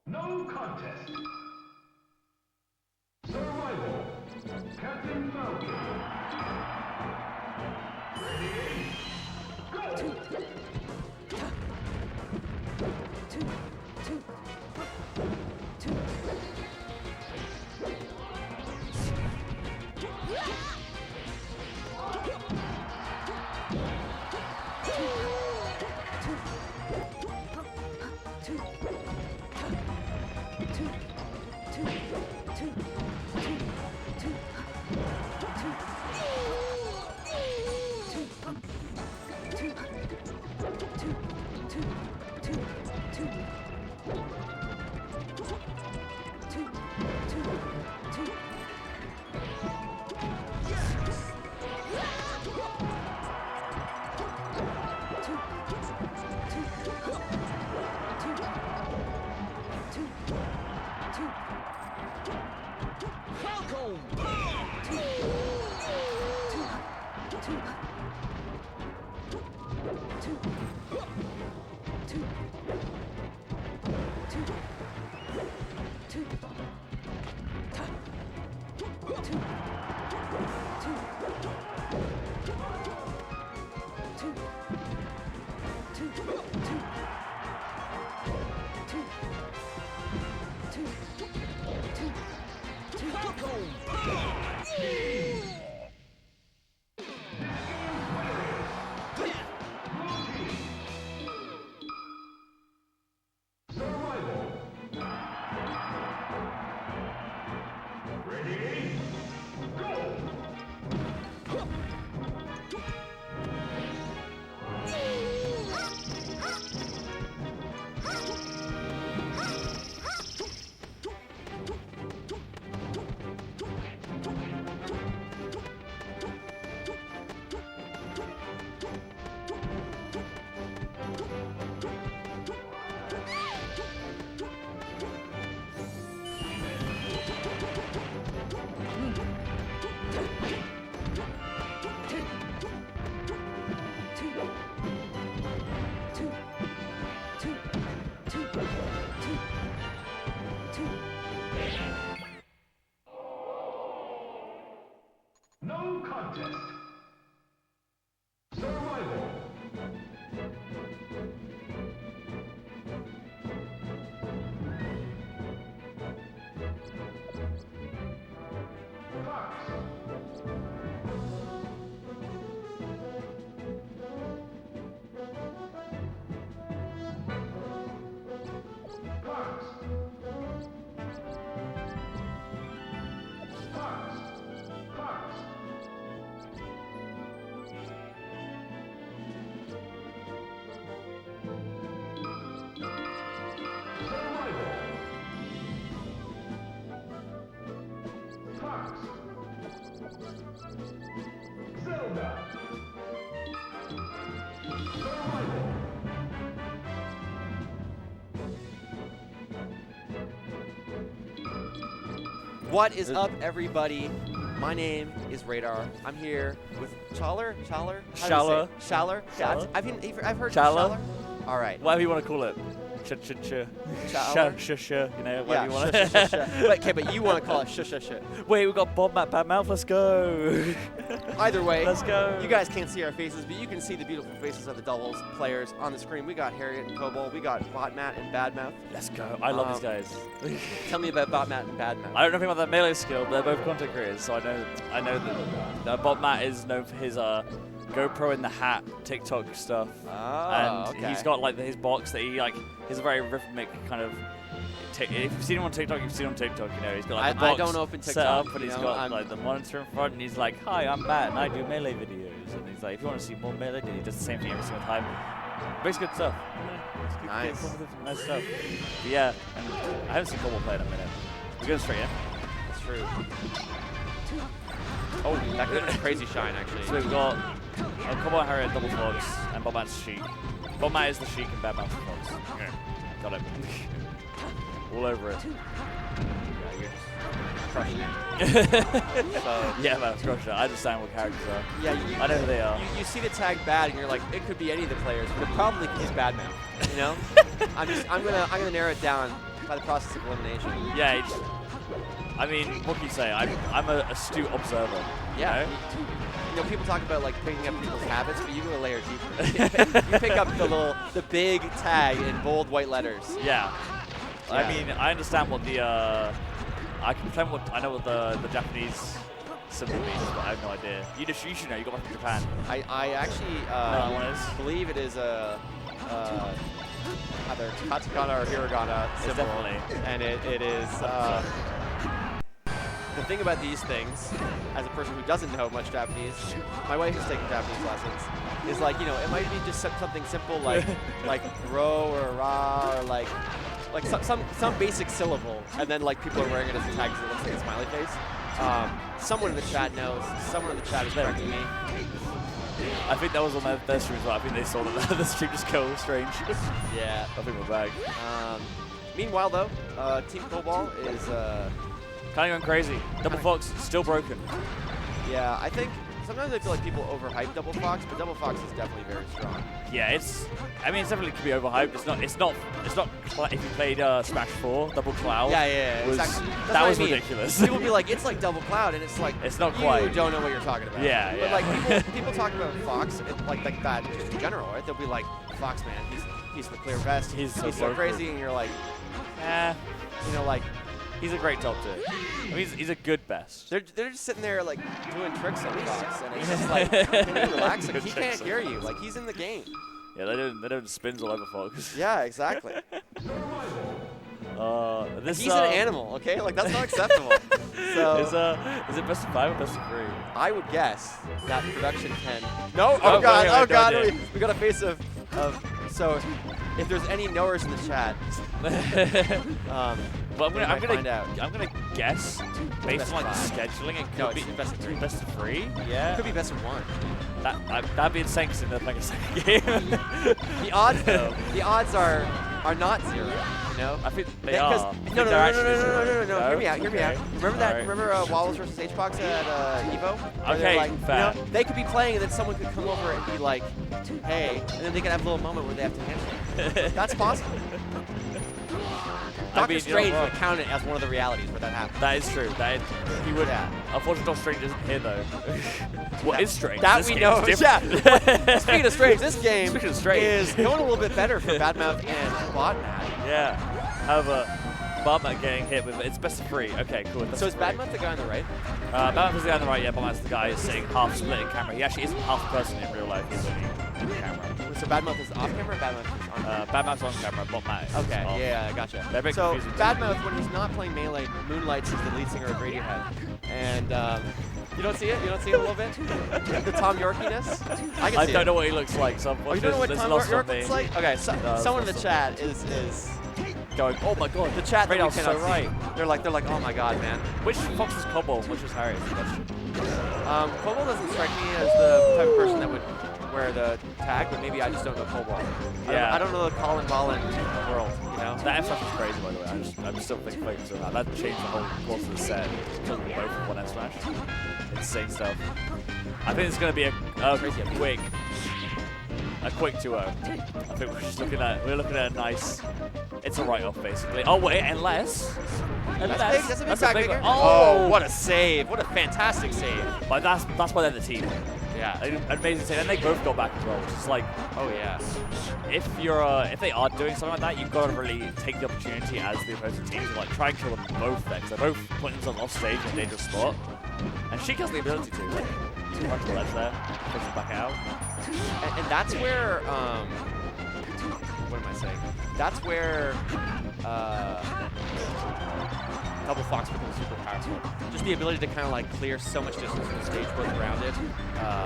No contest. Survival. Captain Falcon. Ready? Go! No contest. Survival. Fox. Fox. Fox. Fox. Survival. Fox. Zelda. Survival. What is up, everybody? My name is Radar. I'm here with Challer. Shala. Shaller. Shala. I've heard Shala. Shaller. All right. Whatever you want to call it. you know, whatever Yeah, you want. but you want to call it sh. Wait, we got Bob, Matt, Bad Mouth. Let's go. Either way, Let's go. You guys can't see our faces, but you can see the beautiful faces of the doubles players on the screen. We got Harriet and Cobalt. We got Botmat and Badmouth. Let's go. I love these guys. Tell me about Botmat and Badmouth. I don't know anything about their melee skill, but they're both content creators, so I know that Bob Matt is known for his GoPro in the hat TikTok stuff, and okay. he's got like his box that he like. He's a very rhythmic kind of. If you've seen him on TikTok, you've seen him on TikTok. You know, he's got like the box I don't open TikTok, set up, but you he's know, got like the monitor in front, and he's like, "Hi, I'm Matt, and I do melee videos." And he's like, "If you want to see more melee, then he does the same thing every single time." Makes good stuff. It's good, Nice. Nice stuff. But yeah, and I haven't seen Cobalt play in a minute. We're going straight in. That's true. Oh, that could have been a crazy shine, actually. So we've got Cobalt, Harriet, Double Fox, and Bob Matt's Sheik. Bob Matt is the Sheik and Bad Mouth's the Fox. Okay. Got it. All over it. Yeah, you're just crushing it. So, yeah, man, crushing it. I understand what characters are. yeah, I know who they are. You see the tag bad, and you're like, it could be any of the players, but it probably is Badmouth. You know? I'm gonna narrow it down by the process of elimination. Yeah, I mean, what can you say? I'm an astute observer. Yeah. You know, people talk about like picking up people's habits, but you go a layer deeper. You pick up the big tag in bold white letters. Yeah. Yeah. I mean, I understand what the I know what the Japanese symbol means, but I have no idea. You should know. You got one from Japan. I actually believe it is a either katakana or hiragana symbol, definitely. and it is. The thing about these things, as a person who doesn't know much Japanese, my wife has taken Japanese lessons, is like, you know, it might be just something simple like ro or ra or like some basic syllable, and then like people are wearing it as a tag because it looks like a smiley face. Someone in the chat knows. Someone in the chat is correcting me. I think that was on their stream as well. I think they saw that the stream just go strange. Yeah. I think we're back. Meanwhile, though, Team Cobalt is kind of going crazy. Double Fox still broken. Yeah, I think sometimes I feel like people overhype Double Fox, but Double Fox is definitely very strong. Yeah, I mean, it's definitely could be overhyped. It's not. If you played Smash 4, Double Cloud. Yeah, exactly. That was ridiculous. People be like, it's like Double Cloud, and it's like, it's not you quite. don't know what you're talking about. Yeah, But like people talk about Fox like that just in general, right? They'll be like, Fox man, he's the clear best. He's so crazy, and you're like, you know, like. He's a great top tier. I mean, he's a good best. They're just sitting there like doing tricks on Fox, and it's just like, can you relax? Like, he can't hear you. Like, he's in the game. Yeah, they're doing spins all over Fox. Yeah, exactly. He's an animal, okay? Like, that's not acceptable. So is it best of 5 or best of 3? I would guess that production 10. No, Oh, God, wait, we got a face of. So, if there's any knowers in the chat, but I'm gonna guess based on like the scheduling. It could be best of 3. Best of 3. Yeah. It could be best of 1. That'd be insane because they're playing a second game. The odds, though, are not 0. You know, I think they are. No. Hear me out. Okay. Remember that? Right. Remember Wallace versus HBox at Evo? Okay, like, fair. You know, they could be playing, and then someone could come over and be like, "Hey," and then they could have a little moment where they have to answer. That's possible. Doctor Strange would count it as one of the realities where that happens. That is true. He would. Yeah. Unfortunately, Doctor Strange isn't here though. What is Strange? That this we game know. is different. Yeah. Speaking of Strange, this game Speaking of Strange. is going a little bit better for Badmouth and Botmat. Yeah. However, Botmat getting hit with it's best of 3. Okay, cool. So is Badmouth the guy on the right? Badmouth is the guy on the right. Yeah, Botmat's the guy who's sitting half split in camera. He actually isn't half a person in real life. He's only in camera. So Badmouth is off camera or Badmouth is on camera? Badmouth's on camera, Botmat is Okay, off. yeah, gotcha. They're a bit So confusing. Badmouth, when he's not playing Melee, moonlights as the lead singer of Radiohead. And you don't see it? You don't see it a little bit? The Tom Yorkiness? I can see don't it. know what he looks like, so Oh, you don't know what Tom lost York on me. looks like? Okay, someone in the chat is Going, oh my god, the chat that we Radar's cannot so see. right. They're like, oh my god, man. Which Fox is Cobalt? Which is Harriet? Cobalt doesn't strike me as the type of person that would wear the tag, but maybe I just don't know Cobalt. Yeah. I don't know the Colin Ballin world, you know? That F stuff is crazy, by the way. I'm still thinking so that changed the whole course of the set. Took them both with one F smash. Insane stuff. I think it's going to be a quick a quick 2-0. I think we're looking at a nice. It's a write-off basically. Oh wait, unless. That's a big backbreaker. Oh, Oh, what a save! What a fantastic save! But that's why they're the team. Yeah. Amazing save, and they both got back as well. Which is like, Oh yeah. if they are doing something like that, you've got to really take the opportunity as the opposing team to like try and kill them both there, because they're both putting themselves off stage in a dangerous spot. And she has the ability to like run to the ledge there, push them back out. And that's where what am I saying? That's where double fox becomes super powerful. Just the ability to kind of like clear so much distance from the stage, both grounded.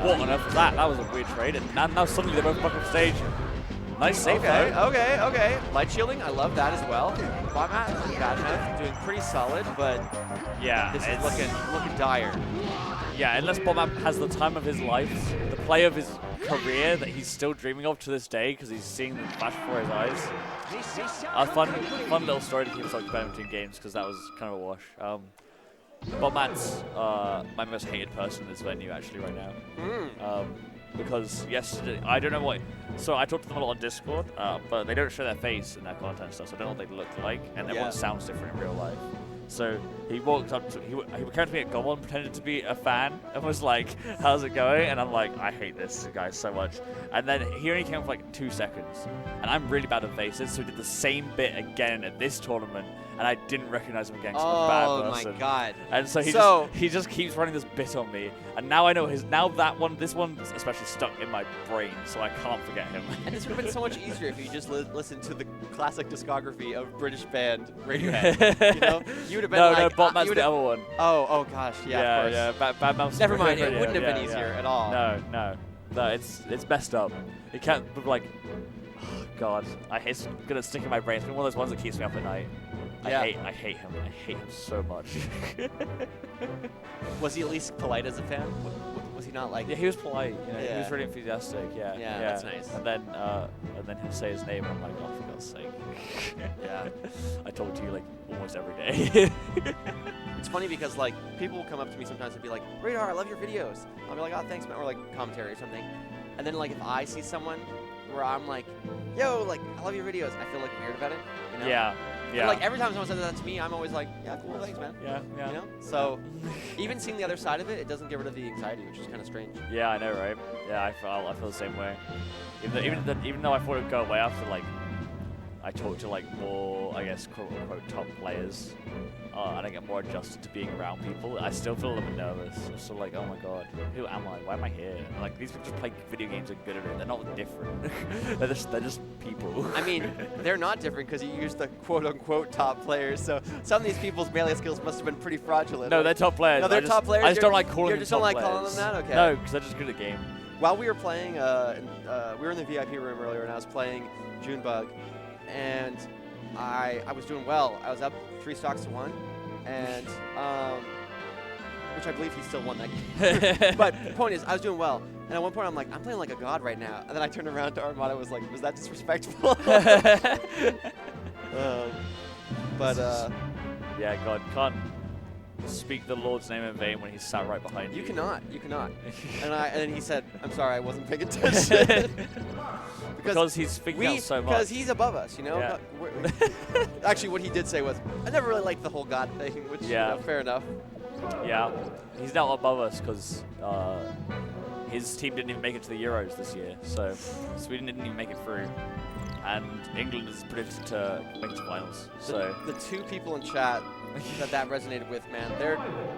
What on earth was that? That was a weird trade, and now suddenly they're both back on stage. Nice save Okay, though. okay. Light shielding, I love that as well. Botmat, Badmouth, doing pretty solid, but Yeah, this is it's- looking dire. Yeah, unless Botman has the time of his life, the play of his career that he's still dreaming of to this day because he's seeing the flash before his eyes. A fun little story to keep us occupied between games because that was kind of a wash. Botman's my most hated person in this venue actually right now. Because yesterday, I don't know what, so I talked to them a lot on Discord, but they don't show their face in their content stuff, so I don't know what they look like, and everyone sounds different in real life. So he walked up to, he came to me at Goblin, pretended to be a fan, and was like, how's it going? And I'm like, I hate this guy so much. And then he only came for like 2 seconds, and I'm really bad at faces, so he did the same bit again at this tournament, and I didn't recognize him again because I'm a bad person. Oh my god. And so he just keeps running this bit on me, and now I know this one's especially stuck in my brain, so I can't forget him. And this would have been so much easier if you just listened to the classic discography of British band Radiohead. You know, you would have been like, Botman's the other one. Oh gosh, yeah, of course. Bad Mouse. Never mind, it wouldn't have been easier at all. No, it's messed up. It can't, but like, oh God, it's gonna stick in my brain. It's been one of those ones that keeps me up at night. Yeah. I hate him. I hate him so much. Was he at least polite as a fan? Was he not like? Yeah, he was polite. You know, he Yeah. was really enthusiastic. Yeah, Yeah, that's nice. And then he'll say his name, and I'm like, oh, for God's sake. Yeah. I talk to you like almost every day. It's funny because like people will come up to me sometimes and be like, Radar, I love your videos. I'll be like, oh, thanks, man, or like commentary or something. And then like if I see someone where I'm like, yo, like I love your videos, I feel like weird about it. You know? Yeah. But, like every time someone says that to me, I'm always like, yeah, cool, thanks, man. Yeah. You know? So even seeing the other side of it, it doesn't get rid of the anxiety, which is kind of strange. Yeah, I know, right? Yeah, I feel the same way. Even though I thought it would go away after like I talk to like more, I guess, quote unquote top players, and I get more adjusted to being around people, I still feel a little bit nervous. I'm still like, oh my god, who am I? Why am I here? And, like these people just play video games and good at it. They're not different. they're just people. I mean, they're not different because you use the quote unquote top players. So some of these people's melee skills must have been pretty fraudulent. No, they're top players. No, they're top players. I just don't like calling You them just top don't like players. calling them that? Okay. No, because they're just good at game. While we were playing, we were in the VIP room earlier, and I was playing Junebug, and I was doing well. I was up 3 stocks to 1, and which I believe he still won that game. But the point is, I was doing well, and at one point I'm like, I'm playing like a god right now. And then I turned around to Armada, was like, was that disrespectful? Yeah, God can't speak the Lord's name in vain when he's sat right behind you. You cannot. And then he said, I'm sorry, I wasn't paying attention. because he's figured out so much. Because he's above us, you know? Yeah. Actually, what he did say was, I never really liked the whole God thing, which, you know, fair enough. Yeah, he's now above us because his team didn't even make it to the Euros this year, so Sweden didn't even make it through, and England is predicted to make it to finals. So the 2 people in chat that resonated with, man,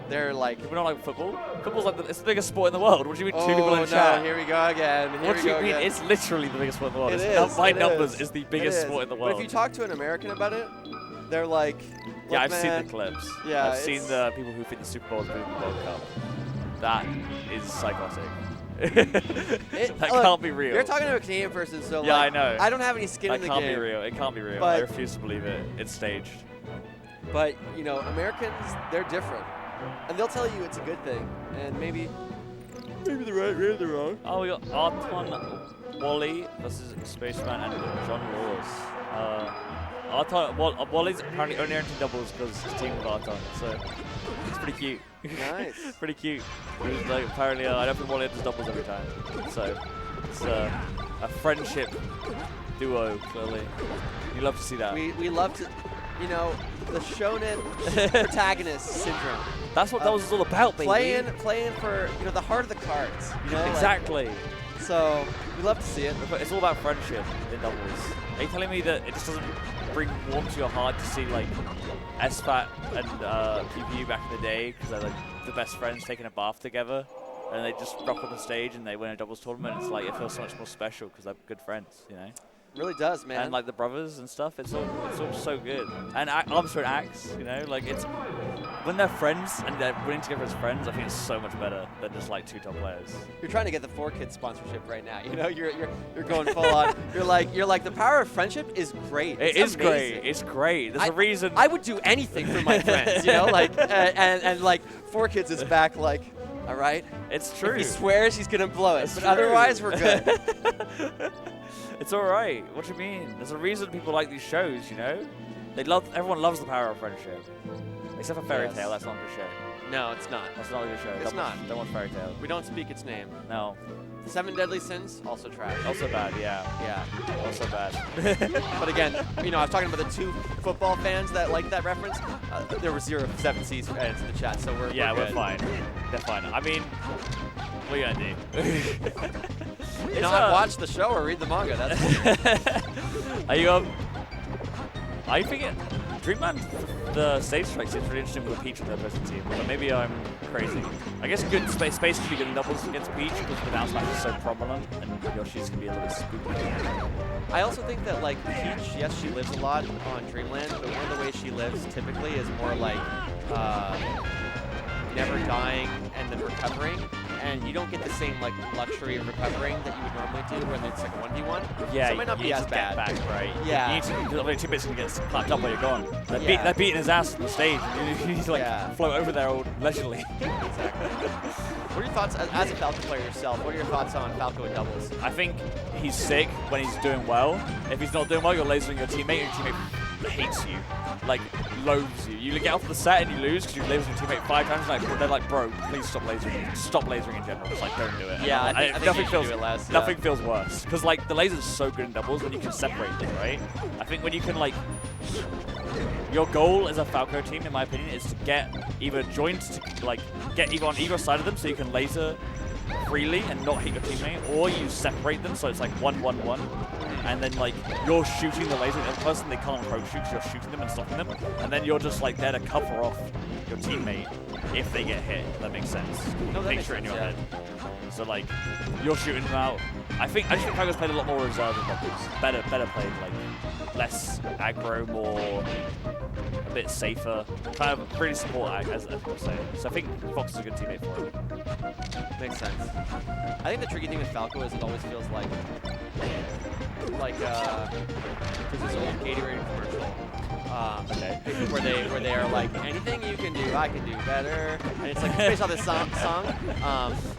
they're like, we don't like football. Football's like it's the biggest sport in the world. What do you mean 2 people in no, chat? here we go again. What do you mean? It's literally the biggest sport in the world. It It's is. by It numbers, is. it's the biggest sport in the world. But if you talk to an American about it, they're like, yeah, I've man, seen the clips. Yeah, I've seen the people who think the Super Bowl is better than the World Cup. That is psychotic. That can't be real. You're talking to a Canadian person, so yeah, like, I know. I don't have any skin in the game. That can't be real. It can't be real. But I refuse to believe it. It's staged. But, you know, Americans, they're different. And they'll tell you it's a good thing. And maybe they're right, maybe they're wrong. Oh, we got Arton Wally versus Spaceman and John Laws. Wally's apparently only entering doubles because he's team with Arton, so it's pretty cute. Nice. Pretty cute. He's like, apparently, I don't think Wally enters doubles every time. So, it's a friendship duo, clearly. You love to see that. We love to, you know, the shonen protagonist syndrome. That's what that was all about, baby. Playing for, you know, the heart of the cards. You know, Exactly. So we love to see it. It's all about friendship in doubles. Are you telling me that it just doesn't bring warmth to your heart to see like SFAT and PPU back in the day because they're like the best friends taking a bath together and they just rock on the stage and they win a doubles tournament? It's like it feels so much more special because they're good friends, you know. It really does, man. And like the brothers and stuff, it's all so good. And Armstrong and Axe, you know, like it's when they're friends and they're winning together as friends, I think it's so much better than just like two top players. You're trying to get the 4Kids sponsorship right now. You know, you're going full on. You're like the power of friendship is great. It is great. It's great. There's a reason. I would do anything for my friends. You know, like and like 4Kids is back. Like, all right, it's true. If he swears, he's gonna blow it. It's But true. otherwise, we're good. It's all right. What do you mean? There's a reason people like these shows, you know? Everyone loves the power of friendship. Except for Fairy Yes. Tail, that's not a good show. No, it's not. That's not a good show. It's not. Don't watch Fairy Tail. We don't speak its name. No. Seven Deadly Sins, also trash. Also bad, yeah. Yeah. Also bad. But again, you know, I was talking about the two football fans that like that reference. There were 0 7 C's added to the chat, so we're Yeah, we're we're good. fine. They're fine. I mean, what are you gonna do? You know, I watch the show or read the manga. That's Are you Are you thinking Dreamland? The stage strike seems really interesting with Peach on their opposing team, but maybe I'm crazy. I guess good space could be good in doubles against Peach because the down smash is so prominent, and Yoshi's can be a little bit spooky. I also think that like Peach, yes, she lives a lot on Dreamland, but one of the ways she lives typically is more like never dying and then recovering. And you don't get the same like luxury of recovering that you would normally do when it's like 1v1. Yeah, so it might not you be need as to bad. get back, right? Yeah. You need to, because other teammates can get clapped up while you're gone. Yeah. They're beating his ass on the stage. You need to like Yeah. float over there all leisurely. Exactly. What are your thoughts as a Falco player yourself? What are your thoughts on Falco in doubles? I think he's sick when he's doing well. If he's not doing well, you're lasering your teammate, and your teammate hates you, like loathes you. You get off the set and you lose because you've lasered your teammate 5 times. Like they're like, bro, please stop lasering. Stop lasering in general. Just like don't do it. Yeah, And I think nothing you should feels do it less, yeah. nothing feels worse because like the laser's so good in doubles when you can separate them, right? I think when you can like. Your goal as a Falco team, in my opinion, is to get either joints to like get either on either side of them so you can laser freely and not hit your teammate, or you separate them so it's like 1-1-1, and then like you're shooting the laser at the person, they can't approach you because you're shooting them and stopping them, and then you're just like there to cover off your teammate if they get hit. That makes sense. No, that makes Picture it in your sense, head. So like you're shooting them out. I just think Falco's played a lot more reserved in doubles. Better played, like less aggro, more a bit safer, kind of pretty support ag, as people say. So I think Fox is a good teammate for him. Makes sense. I think the tricky thing with Falco is it always feels like there's this old Gatorade commercial where they are like, anything you can do, I can do better, and it's like based on this song,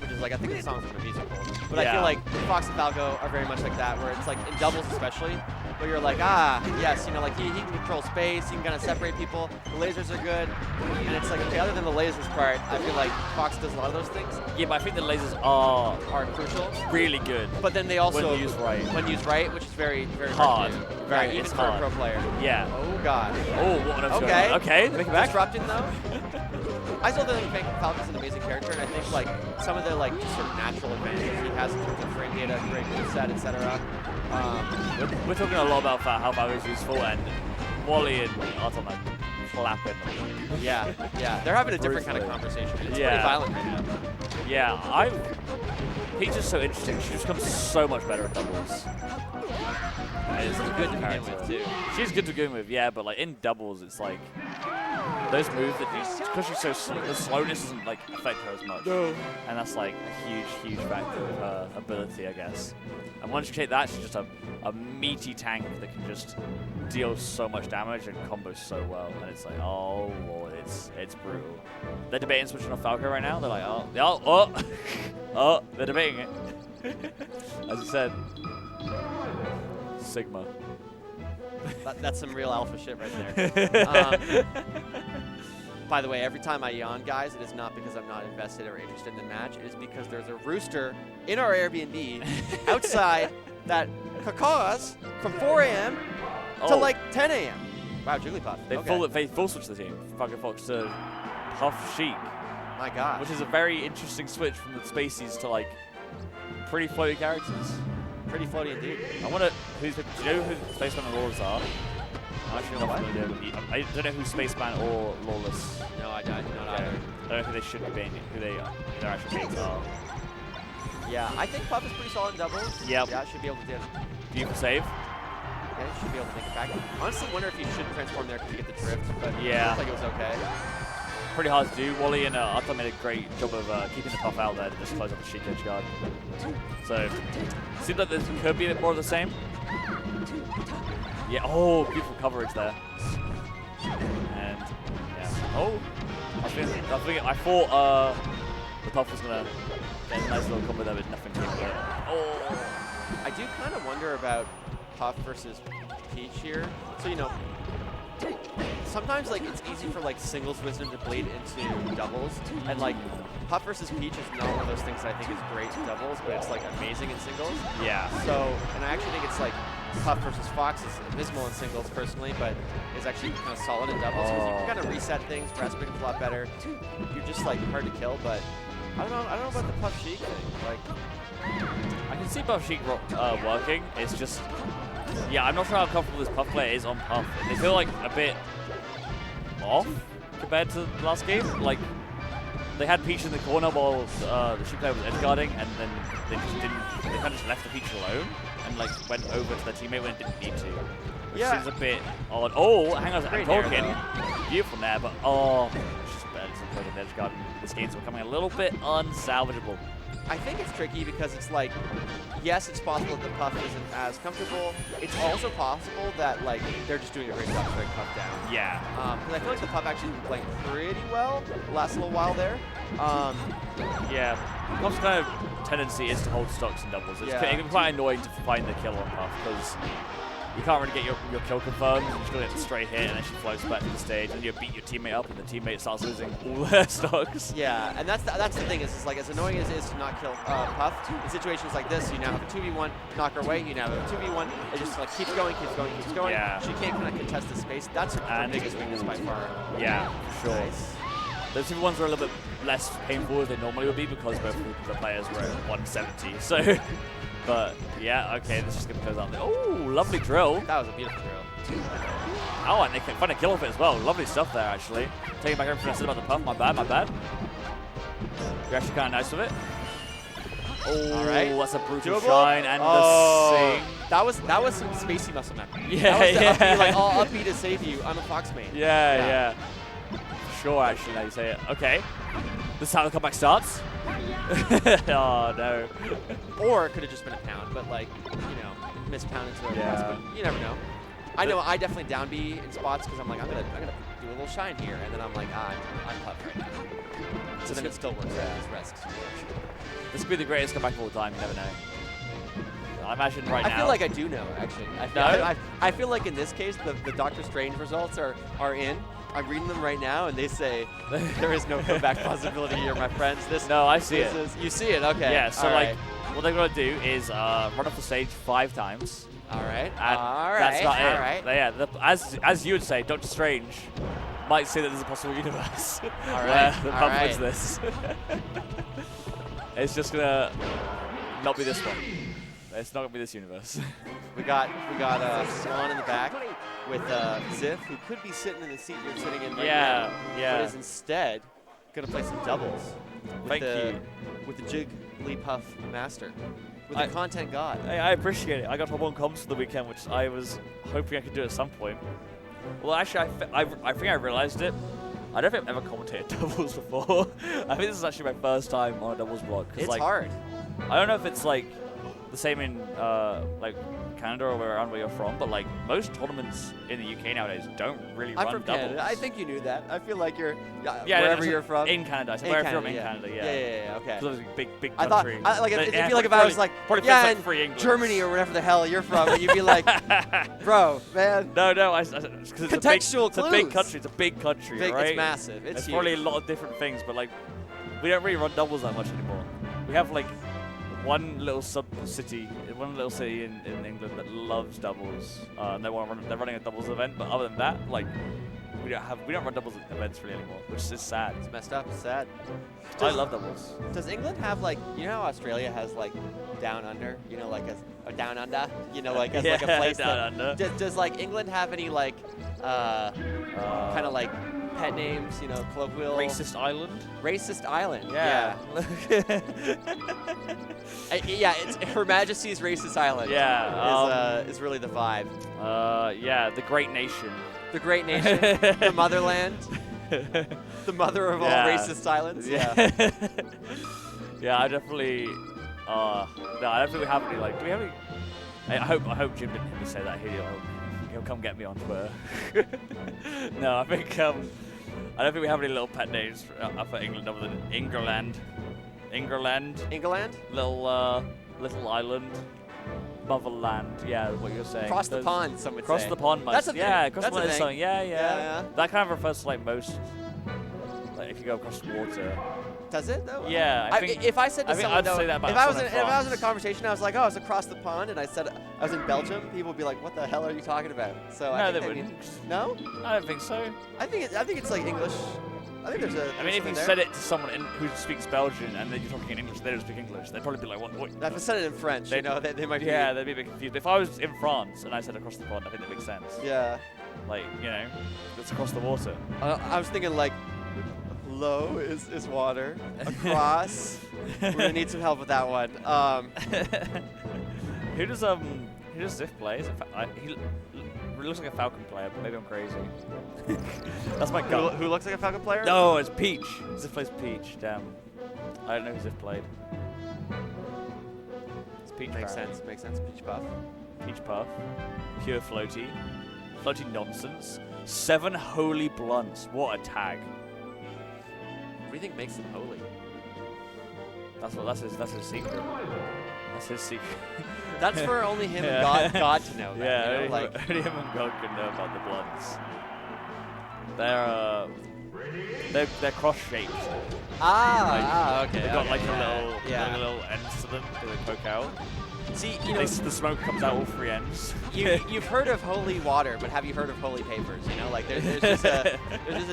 which is like I think the song from a musical. But I Yeah. feel like Fox and Falco are very much like that, where it's like in doubles especially, where you're like, yes, you know, like he can control space, he can kind of separate people, the lasers are good, and it's like, okay, other than the lasers part, I feel like Fox does a lot of those things, Yeah, but I think the lasers are are crucial. really good. But then they also When used right. when used right, which is very very Hard. to do. Very- yeah, even it's for hard. a pro player. Yeah. Oh god. Oh, what an Okay. Okay, make it back. Disrupting though. I still think Falcon's an amazing character, and I think like some of the like just sort of natural advantages he has in terms of frame data, great moveset, etc. We're talking a lot about how Falco's useful, and Wally and Artem are clapping. Yeah, they're having a different kind of Brutally. conversation. It's Yeah. pretty violent right now. Yeah, Peach is so interesting. She just becomes so much better at doubles. It's good to begin with too. She's good to begin with, yeah, but like in doubles, it's like those moves that because she's so slow, the slowness doesn't like affect her as much. No. And that's like a huge factor of her ability, I guess. And once you take that, she's just a meaty tank that can just deal so much damage and combo so well. And it's like, oh lord, it's brutal. They're debating switching off Falco right now. They're like, oh, they're debating it. As you said, Sigma. That's some real alpha shit right there. By the way, every time I yawn, guys, it is not because I'm not invested or interested in the match. It is because there's a rooster in our Airbnb outside that cause from 4 a.m. to Oh. like 10 a.m. Wow, Jigglypuff. They Okay. full switched the team. Fucking Fox to Puff Sheik, My God. which is a very interesting switch from the Spaceys to like pretty floaty characters. Pretty floaty indeed. I wonder who's. Do you know who Spaceman and Lawless are? I'm actually not What? familiar with the. I don't know who Spaceman or Lawless. No, I do not Yeah. either. I don't know who they should be being, who their actual names are. Yeah, I think Puff is pretty solid in doubles. Yep. Yeah, should be able to do. Beautiful save. Yeah, he should be able to make it back. Honestly, wonder if he should transform there to get the drift, but Yeah. it looks like it was okay. Pretty hard to do. Wally and Arthur made a great job of keeping the Puff out there to just close up the Sheik edge guard. So, seems like this could be a bit more of the same. Yeah, oh, beautiful coverage there. And, yeah. Oh, I thought the Puff was going to get a nice little combo there, but nothing came of it. Oh. I do kind of wonder about Puff versus Peach here. So, you know, sometimes like it's easy for like singles wisdom to bleed into doubles, and like Puff versus Peach is not one of those things that I think is great in doubles, but it's like amazing in singles. Yeah. So, and I actually think it's like Puff versus Fox is abysmal in singles personally, but is actually kind of solid in doubles because you can kind of reset things. Brass becomes a lot better. You're just like hard to kill, but I don't know about the Puff Sheik thing. Like, I can see Puff Sheik working. It's just, yeah, I'm not sure how comfortable this Puff player is on Puff. They feel like a bit off compared to the last game. Like, they had Peach in the corner while the Sheik player was edge guarding, and then they just didn't. They kind of just left the Peach alone and like went over to their teammate when it didn't need to. Which Yeah. seems a bit odd. Oh, hang on, I'm Great nair, talking. Beautiful there, but oh, it's just better to play the edge guard. This game's becoming a little bit unsalvageable. I think it's tricky because it's like, yes, it's possible that the Puff isn't as comfortable. It's also possible that like they're just doing a great job shutting Puff down. Yeah. Because I feel like the Puff actually has been playing pretty well the last little while there. Yeah, Puff's kind of tendency is to hold stocks in doubles. It Yeah. can be quite annoying to find the kill on Puff because you can't really get your kill confirmed. You're just going to get a straight hit and then she floats back to the stage and you beat your teammate up and the teammate starts losing all their stocks. Yeah, and that's the thing is like as annoying as it is to not kill Puff, in situations like this, you now have a 2v1, knock her away, you now have a 2v1, it just like keeps going. Yeah. She can't kind of contest the space. That's her biggest weakness by far. Yeah, for sure. Nice. Those 2v1s are a little bit less painful as they normally would be because both of the players were at 170. So, but yeah, okay, this is going to close out there. Oh, lovely drill. That was a beautiful drill. Oh, and they can find a kill off it as well. Lovely stuff there, actually. Taking back everything I said about the Puff. My bad. You're actually kind of nice with it. Oh, All right. that's a brutal Doable? shine and Oh, the sing. that was some spacey muscle memory. Yeah, that was the yeah. upbeat, like all upbeat to save you. I'm a Fox main. Yeah. Sure, actually, now you say it. Okay. This is how the comeback starts. Oh, no. Or it could have just been a pound, but like, you know, miss pound into a Yeah. press, but you never know. I know I definitely down B in spots because I'm like, I'm gonna do a little shine here, and then I'm like, I'm Puff right now. So then it still works out. Just risks. This could be the greatest comeback of all time. You never know. I imagine right now. I feel like I do know, actually. I feel like in this case, the Doctor Strange results are in. I'm reading them right now, and they say there is no comeback possibility here, my friends. No, I see it. You see it, okay. Yeah, so All like, right. what they're gonna do is run off the stage 5 times. All right. And All that's right. not it. All right. Yeah, as you would say, Doctor Strange might say that there's a possible universe All where right. the All Puff right. wins this. It's just gonna not be this one. It's not gonna be this universe. We got Swan in the back with Ziff, who could be sitting in the seat you're sitting in right now. Yeah. But is instead gonna play some doubles with the Jigglypuff Master, with the content god. Hey, I appreciate it. I got top 1 comms for the weekend, which I was hoping I could do at some point. Well, actually, I think I realized it. I don't think I've ever commentated doubles before. I think this is actually my first time on a doubles vlog. It's like, hard. I don't know if it's like the same in like Canada or around where you're from, but like most tournaments in the UK nowadays don't really I'm run from doubles. Canada. I think you knew that. I feel like you're Yeah, wherever no, you're from. in Canada. I said In wherever Canada, I'm in yeah. Canada, yeah. Yeah, okay. Because obviously big I thought, country. like, But, if yeah, you like if I probably- was like, probably yeah, feels in like free England. Germany or wherever the hell you're from, and you'd be like, bro, man, No, because Contextual it's a big clues. country. It's a big country, right? it's massive. It's There's huge. probably a lot of different things, but like we don't really run doubles that much anymore. We have like one little city in England that loves doubles. And they're running a doubles event, but other than that, like we don't run doubles events really anymore, which is sad. It's messed up. It's sad. I love doubles. Does England have like, you know how Australia has like down under, you know, like a down under, you know, like as like a place down that, under. Does like England have any like kind of like pet names, you know, colloquial? Racist island. Racist island. Yeah. Yeah, it's Her Majesty's Racist Island. Yeah. Is really the vibe. Yeah, the Great Nation. The Great Nation, the motherland, the mother of all racist islands. Yeah. Yeah, I definitely. No, I don't think we have any. Like, do we have any? I hope Jim didn't hear me say that. He'll come get me on Twitter. No, I think I don't think we have any little pet names for England other than Ingerland. England? Little island. Motherland, yeah, what you're saying. Cross the pond, some would say. Cross the pond, That's a thing. yeah, cross That's the a pond is thing. something. Yeah. Yeah. That kind of refers to like most, like if you go across the water. Does it though? Yeah, I think. If I said to someone, I'd though, say that about if I was someone in a conversation, I was like, oh, I was across the pond, and I said I was in Belgium, people would be like, what the hell are you talking about? So No, I they think wouldn't. No? I don't think so. I think it's like English. I think there's a. I mean, if you there. said it to someone who speaks Belgian and then you're talking in English, they don't speak English, they'd probably be like, what? If I said it in French, you know, they might be. Yeah, they'd be a bit confused. If I was in France and I said across the pond, I think that makes sense. Yeah. Like, you know, it's across the water. I was thinking like, low is water. Across, we're gonna need some help with that one. Who does Ziff play? Is it he looks like a Falcon player, but maybe I'm crazy. That's my gut. Who looks like a Falcon player? No, it's Peach. Ziff plays Peach. Damn. I don't know who Ziff played. It's Peach. Makes apparently. sense. Peach Puff. Peach Puff. Pure floaty. Floaty nonsense. 7 holy blunts. What a tag. What do you think makes them holy? That's his secret. That's his secret. That's for only him and God to know. That, Yeah, you know? Like, only him and God can know about the blunts. They're cross-shaped. Okay. They've got okay, like yeah. a little ends to them that they poke out. See, you know, The smoke comes out all 3 ends. you've heard of holy water, but have you heard of holy papers? You know, like there's just a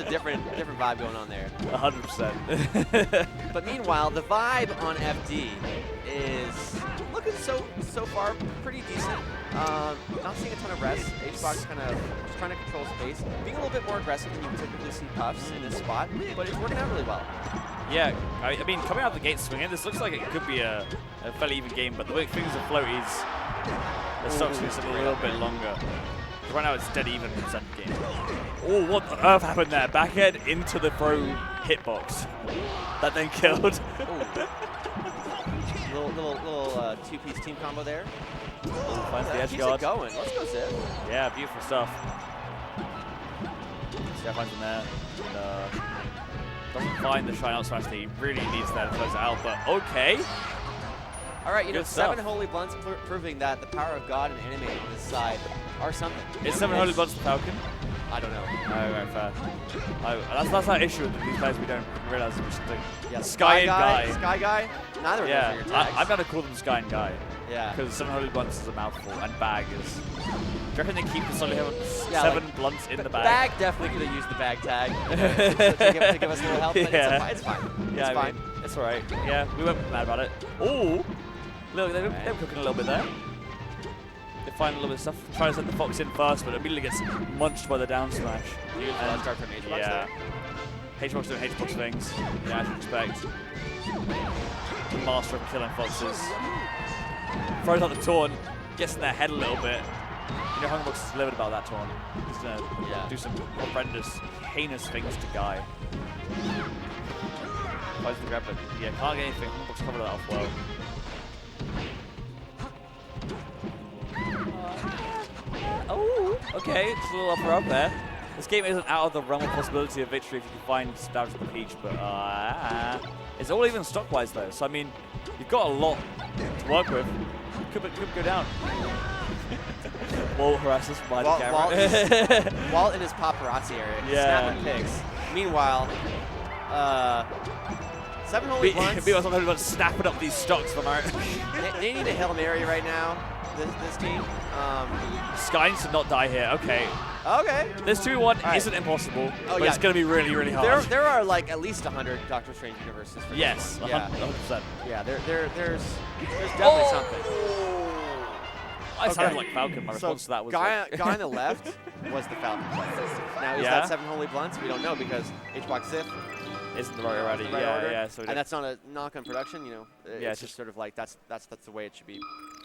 different vibe going on there. 100%. But meanwhile, the vibe on FD is looking so far pretty decent. Not seeing a ton of rests. HBox kind of just trying to control space, being a little bit more aggressive than you typically see Puffs in this spot, but it's working out really well. Yeah, I mean, coming out of the gate swinging, this looks like it could be a fairly even game, but the way things are floaties, the stocks is a little bit longer. Right now it's dead even percent game. Oh, what the earth happened there? Backhead into the throw hitbox. That then killed. little two-piece team combo there. Finds the edge Keeps guard. it going. Let's go, Ziv. Yeah, beautiful stuff. Steph finds him there. And, doesn't find the shine out smash that he really needs there to close it out, but okay. All right, you know, Good 7 stuff. holy blunts proving that the power of God and anime on this side are something. Is 7 holy blunts the Falcon? I don't know. No, very fair. That's our issue with these guys. We don't realize we're something. Yeah, Sky and Guy. Sky Guy. Neither of those are your tags. I'm gonna call them Sky and Guy. Yeah. Because 7 holy blunts is a mouthful, and bag is. Do you reckon they keep the solid Yeah, 7 like, blunts in the bag? Bag definitely could have used the bag tag to give us a little help, but Yeah. it's fine. Yeah, It's fine. It's alright. Yeah, we weren't mad about it. Oh, look, they were cooking a little bit there. They find a little bit of stuff. Try to send the Fox in first, but immediately gets munched by the down smash. And start from HBox Yeah. there. HBox doing HBox things. Yeah, as you expect. The master of killing foxes. Throws out the taunt, gets in their head a little bit. You know, Hungbox is livid about that taunt. He's gonna do some horrendous, heinous things to Guy. Tries to grab it. Yeah, can't get anything. Hungbox covered that off well. Oh, okay, it's a little upper up there. This game isn't out of the realm of possibility of victory if you can find down to the peach, but it's all even stock-wise though. So I mean, you've got a lot to work with. Could go down. Walt harasses by the camera. Walt in his paparazzi area, Yeah. snapping pics. Meanwhile, 7 holy blunts. People sometimes about snapping up these stocks from our. They need a Hail Mary right now, this team. Sky needs to not die here. Okay. Okay. This 2v1 right. isn't impossible, Oh, but yeah. it's going to be really, really hard. There are like at least 100 Doctor Strange universes. For Yes, this one. Yeah. 100%. Yeah. There's definitely something. I sounded Okay. like Falcon. My response to that was guy like on the left was the Falcon. Now is Yeah? that 7 holy blunts? We don't know because HBox Zip isn't the right already. the right Yeah, order. yeah. So And that's not a knock on production. You know, Yeah, it's just sort of like that's the way it should be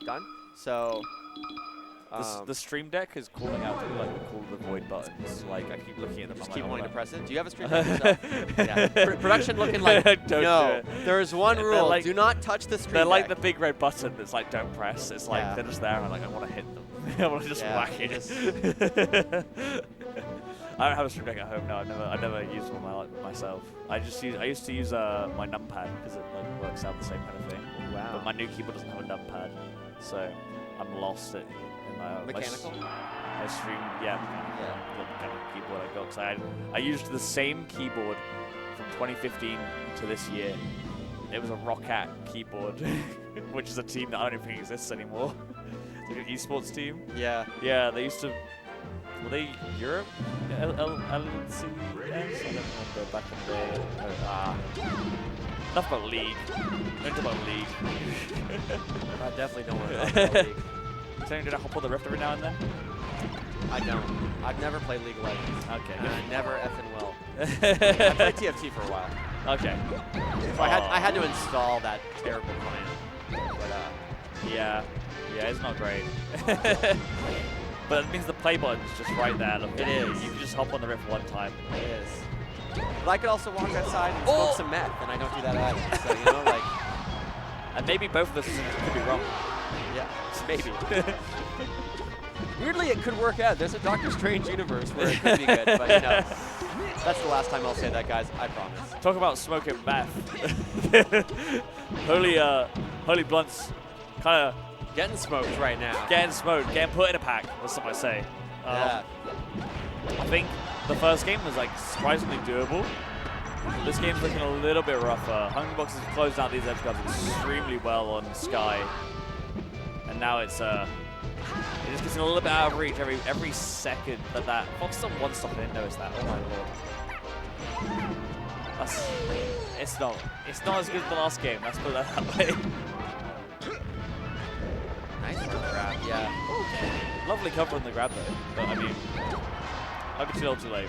done. So. the stream deck is calling out to like call the void buttons. Like I keep looking at them. Just I'm keep like, wanting oh, to press it. Do you have a stream deck yourself? Yeah. Production looking like, Don't do no, it. there's one They're rule. like- do not touch the stream They're like the deck. big red button that's like don't press. It's like Yeah. they're just there and like I want to hit them. I want to just Yeah, whack you it. I don't have a stream deck at home. No, I've never used one myself. I used to use my numpad because it like works out the same kind of thing. Wow. But my new keyboard doesn't have a numpad, so I'm lost in my Mechanical? my stream. Yeah, mechanical. The mechanical keyboard I got because I used the same keyboard from 2015 to this year. It was a Roccat keyboard, which is a team that I don't even think exists anymore. It's like an esports team. Yeah. Yeah, they used to. Were they Europe? LCS? I don't remember back in the day. Enough about League. Don't talk about League. I definitely don't want to talk about League. So did I hop on the Rift every now and then? I don't. I've never played League of Legends. Okay. And I never effing will. I played TFT for a while. Okay. So I had to install that terrible client. But Yeah, it's not great. But it means the play button's just right there. Look, It is. You can just hop on the Rift one time. it is. But I could also walk outside and smoke some meth, and I don't do that either. So you know, like, And maybe both of those things could be wrong. yeah, maybe. Weirdly, it could work out. There's a Doctor Strange universe where it could be good, but you know, that's the last time I'll say that, guys. I promise. Talk about smoking meth. Holy blunts, kind of Getting smoked right now. getting smoked, getting put in a pack. That's what I say. Yeah. I think the first game was like surprisingly doable. This game's looking a little bit rougher. Hungrybox has closed out these edge guards extremely well on Sky, and now it just gets a little bit out of reach every second that Fox on one stop. I didn't notice that. Oh my lord. It's not as good as the last game. Let's put it that way. Nice grab. Yeah. Lovely cover on the grab though. But I mean, might be too little too late.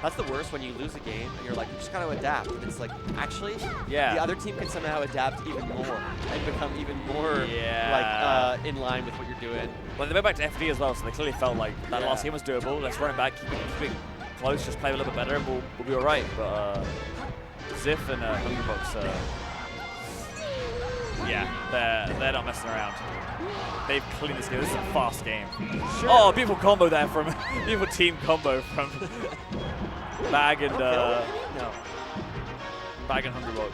That's the worst when you lose a game and you're like, you just got to adapt. And it's like, actually, Yeah. the other team can somehow adapt even more and become even more Yeah. like in line with what you're doing. Well, they went back to FD as well, so they clearly felt like that Yeah. last game was doable. Let's run it back, keep it close, just play a little bit better, and we'll be all right. But Ziff and Hungrybox, yeah, they're not messing around. They've cleaned this game. This is a fast game. Sure. Oh, beautiful combo there from beautiful team combo from Bag and No. Bag and Hungrybox.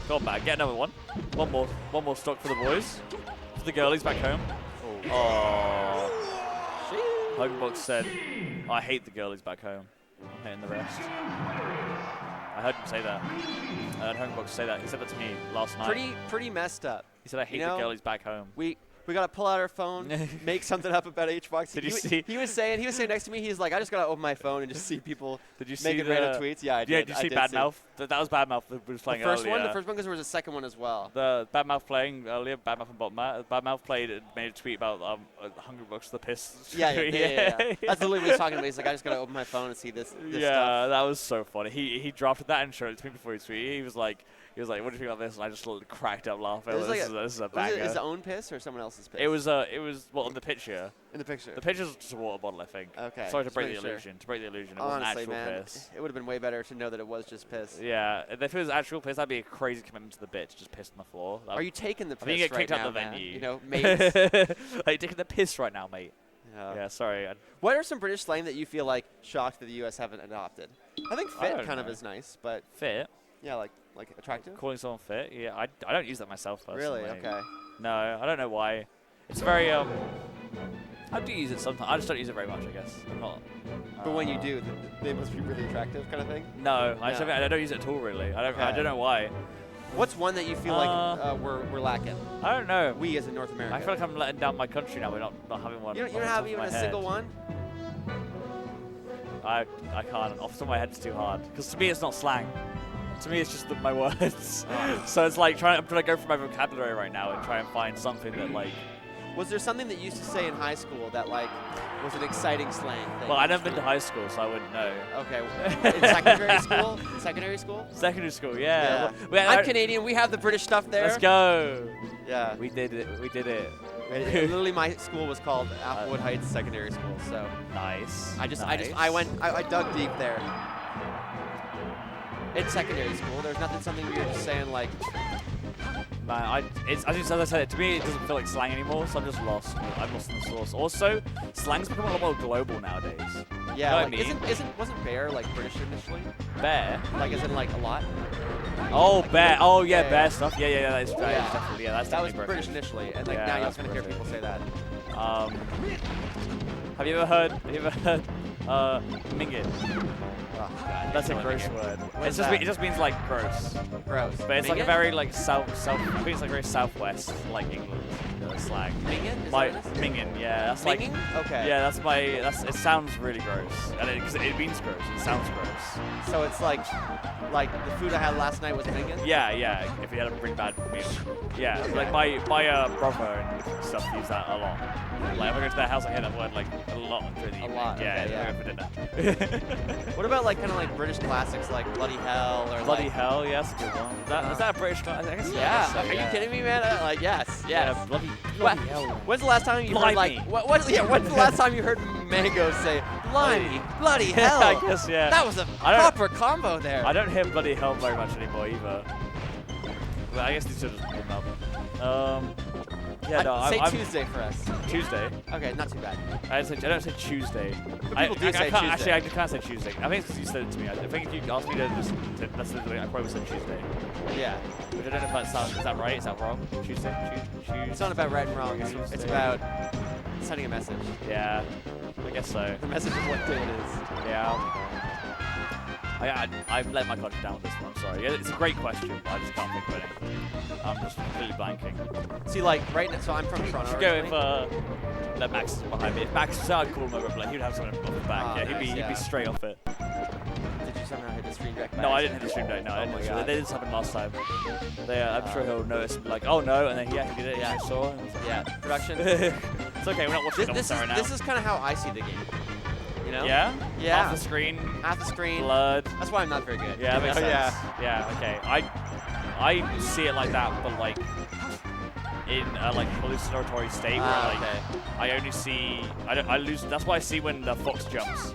Go on, Bag, get another one. One more stock for the boys. For the girlies back home. Oh. Hungrybox said, I hate the girlies back home. I'm hating the rest. I heard him say that. I heard Hungrybox say that. He said that to me last night. Pretty messed up. He said, I hate You know, the girlies back home. We got to pull out our phone, make something up about HBox. Did you see? He was saying next to me, he's like, I just got to open my phone and just see people Did you see making random tweets. Yeah, I did. Yeah, did you see Badmouth? That was Badmouth that was playing The first earlier. one? The first one, because there was a second one as well. The Badmouth playing earlier, Badmouth and Botmat. Badmouth played and made a tweet about Hungrybox the piss. Yeah. That's literally what he was talking about. He's like, I just got to open my phone and see this stuff. Yeah, that was so funny. He drafted that and showed it to me before he tweeted. He was like, what do you think about this? And I just cracked up laughing. It was like This is a Was banger. it his own piss or someone else's piss? It was well on the picture. in the picture. The picture's just a water bottle, I think. Okay. Sorry to just break the making sure. illusion. To break the illusion, it wasn't Honestly, actual man, piss. it would have been way better to know that it was just piss. Yeah, if it was actual piss, that'd be a crazy commitment to the bit to just piss on the floor. Are you taking the piss I think you get kicked right out now, of the man? venue. You know, mates. Are you taking the piss right now, mate? Yeah, sorry. What are some British slang that you feel like shocked that the U.S. haven't adopted? I think I fit don't kind of know. is nice, but Fit? yeah, like attractive. Calling someone fit? Yeah, I don't use that myself personally. Really? Okay. No, I don't know why. It's very I do use it sometimes. I just don't use it very much, I guess. I'm not. But when you do, they must be really attractive, kind of thing. No, I No. don't use it at all, really. I Okay. don't know why. What's one that you feel like we're lacking? I don't know. We as in North America. I feel like I'm letting down my country now. We're not having one. You off don't the have top of even my a head. single one. I can't. Off the top of my head, it's too hard. Because to me, it's not slang. To me, it's just my words. So it's like I'm trying to go through my vocabulary right now and try and find something that like. Was there something that you used to say in high school that like was an exciting slang thing? Well, I never been to high school, so I wouldn't know. Okay. In secondary school? Secondary school? Secondary school, yeah. I'm Canadian. We have the British stuff there. Let's go. Yeah. We did it. We did it. Literally, my school was called Applewood Heights Secondary School. So nice. I dug deep there. In secondary school, there's something we were just saying like. Man, as I said, to me it doesn't feel like slang anymore, so I'm just lost. I'm lost in the source. Also, slang's become a lot more global nowadays. Yeah, you know like, what I mean? wasn't bear like British initially? Bear? Like as in like a lot? Oh, bear. Oh, yeah, Yeah, bear yeah. stuff. Yeah, that is Oh, yeah. definitely. Yeah, that's That was definitely British initially, and like Yeah, now you that's kind of hear British. people say that. Have you ever heard mingin? Oh, God, That's a you're gross killing me. word. What is It that? just means like gross. Gross. But it's like a Mingin? very like south. I think it's like very southwest, like England slang. Mingin? Is My that what it is? mingin, yeah, that's Minging? like. Okay. Yeah, it sounds really gross, and because it means gross, it sounds gross. So it's like the food I had last night was mingin? Yeah. If you had a really bad meal. Yeah, like my brother and stuff use that a lot. Like if I go to their house, I hear that word like a lot during the evening. lot, Yeah, okay, yeah. For dinner. What about like kind of like British classics like Bloody Hell or Bloody like, hell, yeah, that's a good one. Is that a British class? I guess Yeah. so, Are you kidding me, man? Like yes. Yeah, Bloody bloody hell. When's the last time you heard like Blimey. when's the last time you heard Mango say blimey, bloody hell? I guess, yeah. That was a I don't- proper combo there. I don't hear bloody hell very much anymore either. But I guess these are just warmed up. Yeah, no, say I'm Tuesday for us. Tuesday. Okay, not too bad. I don't say Tuesday. people do say can't, Tuesday. Actually, I can't say Tuesday. I think it's because you said it to me. I think if you asked me to that's the way I probably said Tuesday. Yeah. But I don't know if that sounds. Is that right? Is that wrong? Tuesday. It's not about right and wrong. It's Tuesday. about sending a message. Yeah, I guess so. The message of what day it is. Yeah. I've let my country down with this one. Sorry. Yeah, it's a great question, but I just can't think of anything. I'm just completely blanking. See, like right now, so I'm from Toronto. Should go originally. if no, Max is behind me. If Max is out, I'd call him over, but like, he'd have something off the back. Oh, Yeah, nice, he'd yeah. be straight off it. Did you somehow hit the screen deck? No, I didn't hit the stream deck. No, I Oh didn't. my Hit the- God. They did this happen last time. I'm sure he'll notice. And be like, oh no, and then yeah, he did it. Yeah, I saw. And Yeah, production. it's okay. We're not watching This right now. is kind of how I see the game. You know? Yeah. Yeah. Off the screen. Half the screen. Blood. That's why I'm not very good. Yeah, that makes sense. Yeah. Yeah. Okay. I see it like that, but like in a like hallucinatory state where like Okay. I only see. I lose. That's why I see when the fox jumps.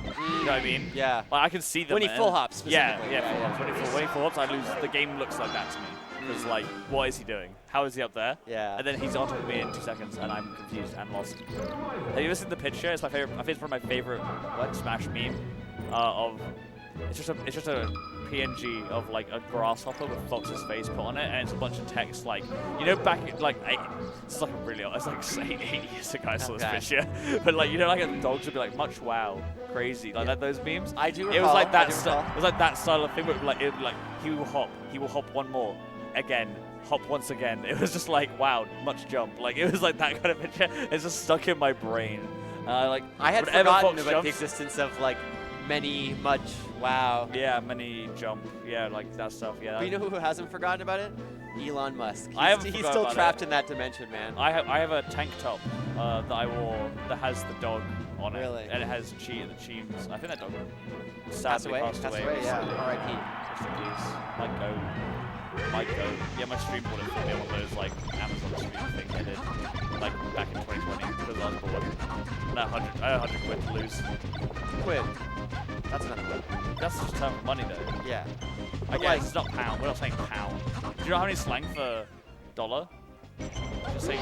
You know what I mean? Yeah. Like I can see them. When he and- full hops Yeah, specifically. yeah, full Yeah, hops. When he full hops, I lose. The game looks like that to me. Because like, what is he doing? How is he up there? Yeah. And then he's on top of me in 2 seconds, and I'm confused and lost. Have you ever seen the picture? It's my favorite. I think it's one of my favorite Smash meme. Of it's just a PNG of like a grasshopper with Fox's face put on it, and it's a bunch of text like, you know, back in, like it's like a really it's like 8 years ago I saw this Okay. picture, but like you know, like the dogs would be like much wow, crazy, like those memes. I do It was recall, like I that. do recall. It was like that style of thing, but like it would like he will hop one more, again, hop once again. It was just like wow, much jump. Like it was like that kind of picture. It's just stuck in my brain. Like I had whenever forgotten Fox about the jumps- existence of like many, much, wow. Yeah, many jump. Yeah, like that stuff. Yeah. But you know who hasn't forgotten about it? Elon Musk. I haven't He's forgot still about trapped in that dimension, man. I have a tank top that I wore that has the dog on it. Really? And it has the Cheems. I think that dog Passed sadly away? passed away. Yeah. recently. R.I.P. Rest in peace. Might go. Yeah, my stream bought it for me on one of those like Amazon stream things I did like back in 2020 because I was bored. And I had 100 quid to lose. Quid. That's not a quid. That's just term of money though. Yeah. I But, guess like- it's not pound. We're not saying pound. Do you know how many slang for dollar? Just saying.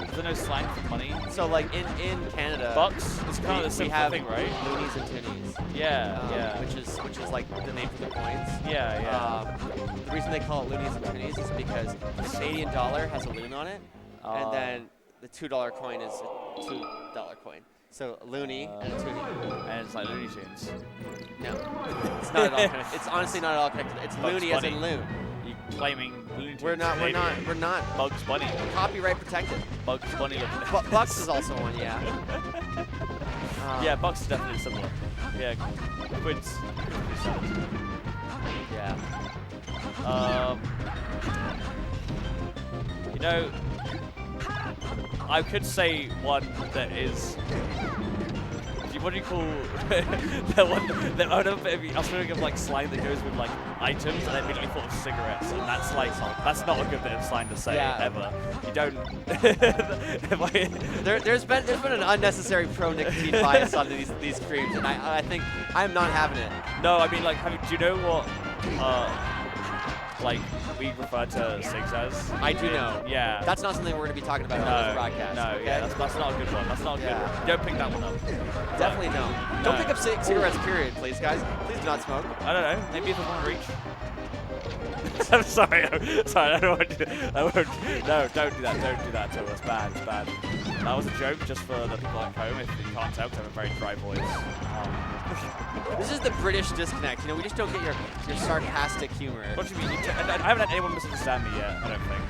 Is there no slang for money? So like in Canada, Bucks? It's kind of the we same have thing, right? loonies and toonies. Yeah, yeah. Which is like the name for the coins. Yeah, yeah. The reason they call it loonies and toonies is because the Canadian dollar has a loon on it, Oh. and then the $2 coin is a $2 coin. So loony and a toonie. And it's like Looney Tunes. No, it's not at all connected. It's honestly not at all connected. It's Bugs loony as in Bunny. loon. You claiming Looney Tunes? We're not. Bugs Bunny. Copyright protected. Bugs Bunny looking at Bucks is also one, yeah. yeah, Bucks is definitely similar. Yeah, Quids. Yeah. You know, I could say one that is. What do you call the one? I was thinking of like slang that goes with like items, and I immediately thought of cigarettes, and that's like that's not a good bit of slang to say ever. You don't. There's been an unnecessary pro nicotine bias on these creams, and I think I'm not having it. No, I mean like, do you know what? Like we refer to cigs as? I do know. Yeah. That's not something we're going to be talking about on this broadcast. No, okay? yeah, that's not a good one. That's not a good one. Don't pick that one up. Definitely don't. No. Don't pick up cigarettes, period, please, guys. Please do not smoke. I don't know. Maybe if it's one reach. I'm sorry. I don't want to. No, don't do that. Don't do that to us. Bad. It's bad. That was a joke just for the people at home. If you can't tell, because I have a very dry voice. This is the British disconnect. You know, we just don't get your sarcastic humor. What do you mean? I haven't had anyone misunderstand me yet. I don't think.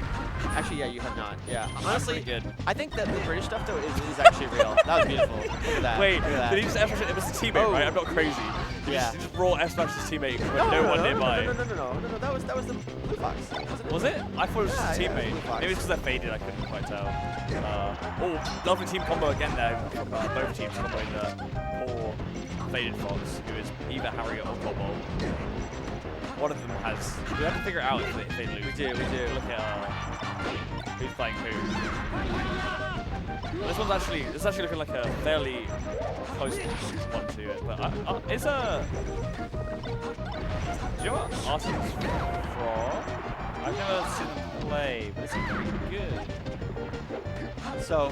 Actually, yeah, you have not. Yeah, honestly, good. I think that the British stuff though is actually real. That was beautiful. Look at that. Wait, Look at that. did he just F it was a teammate, right? I'm not crazy. Yeah. He just raw F smashed his teammate with no one nearby. No. That was the Blue Fox. Was it? I thought it was just a Yeah, teammate. Blue Fox. Maybe it's because they're faded. I couldn't quite tell. Oh, lovely team combo again there. Both teams comboing the poor faded Fox, who is either Harriet or Cobble. One of them has. We have to figure it out if they lose. We do. Look at who's playing who. Well, this is actually looking like a fairly close one to it. But it's a. Do you know what Arsenal's from? I've never seen them play, but it's pretty good. So,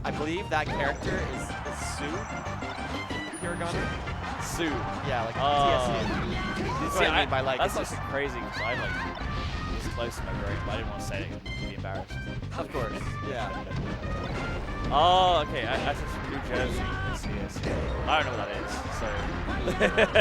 I believe that character is Sue Hiragana. Sue. Yeah, like TSU. See, I mean by like. that's actually crazy because I like it's close to my brain, but I didn't want to say it to be embarrassed. Of course. Yeah. Oh, okay. I said New Jersey. I see. I don't know what that is,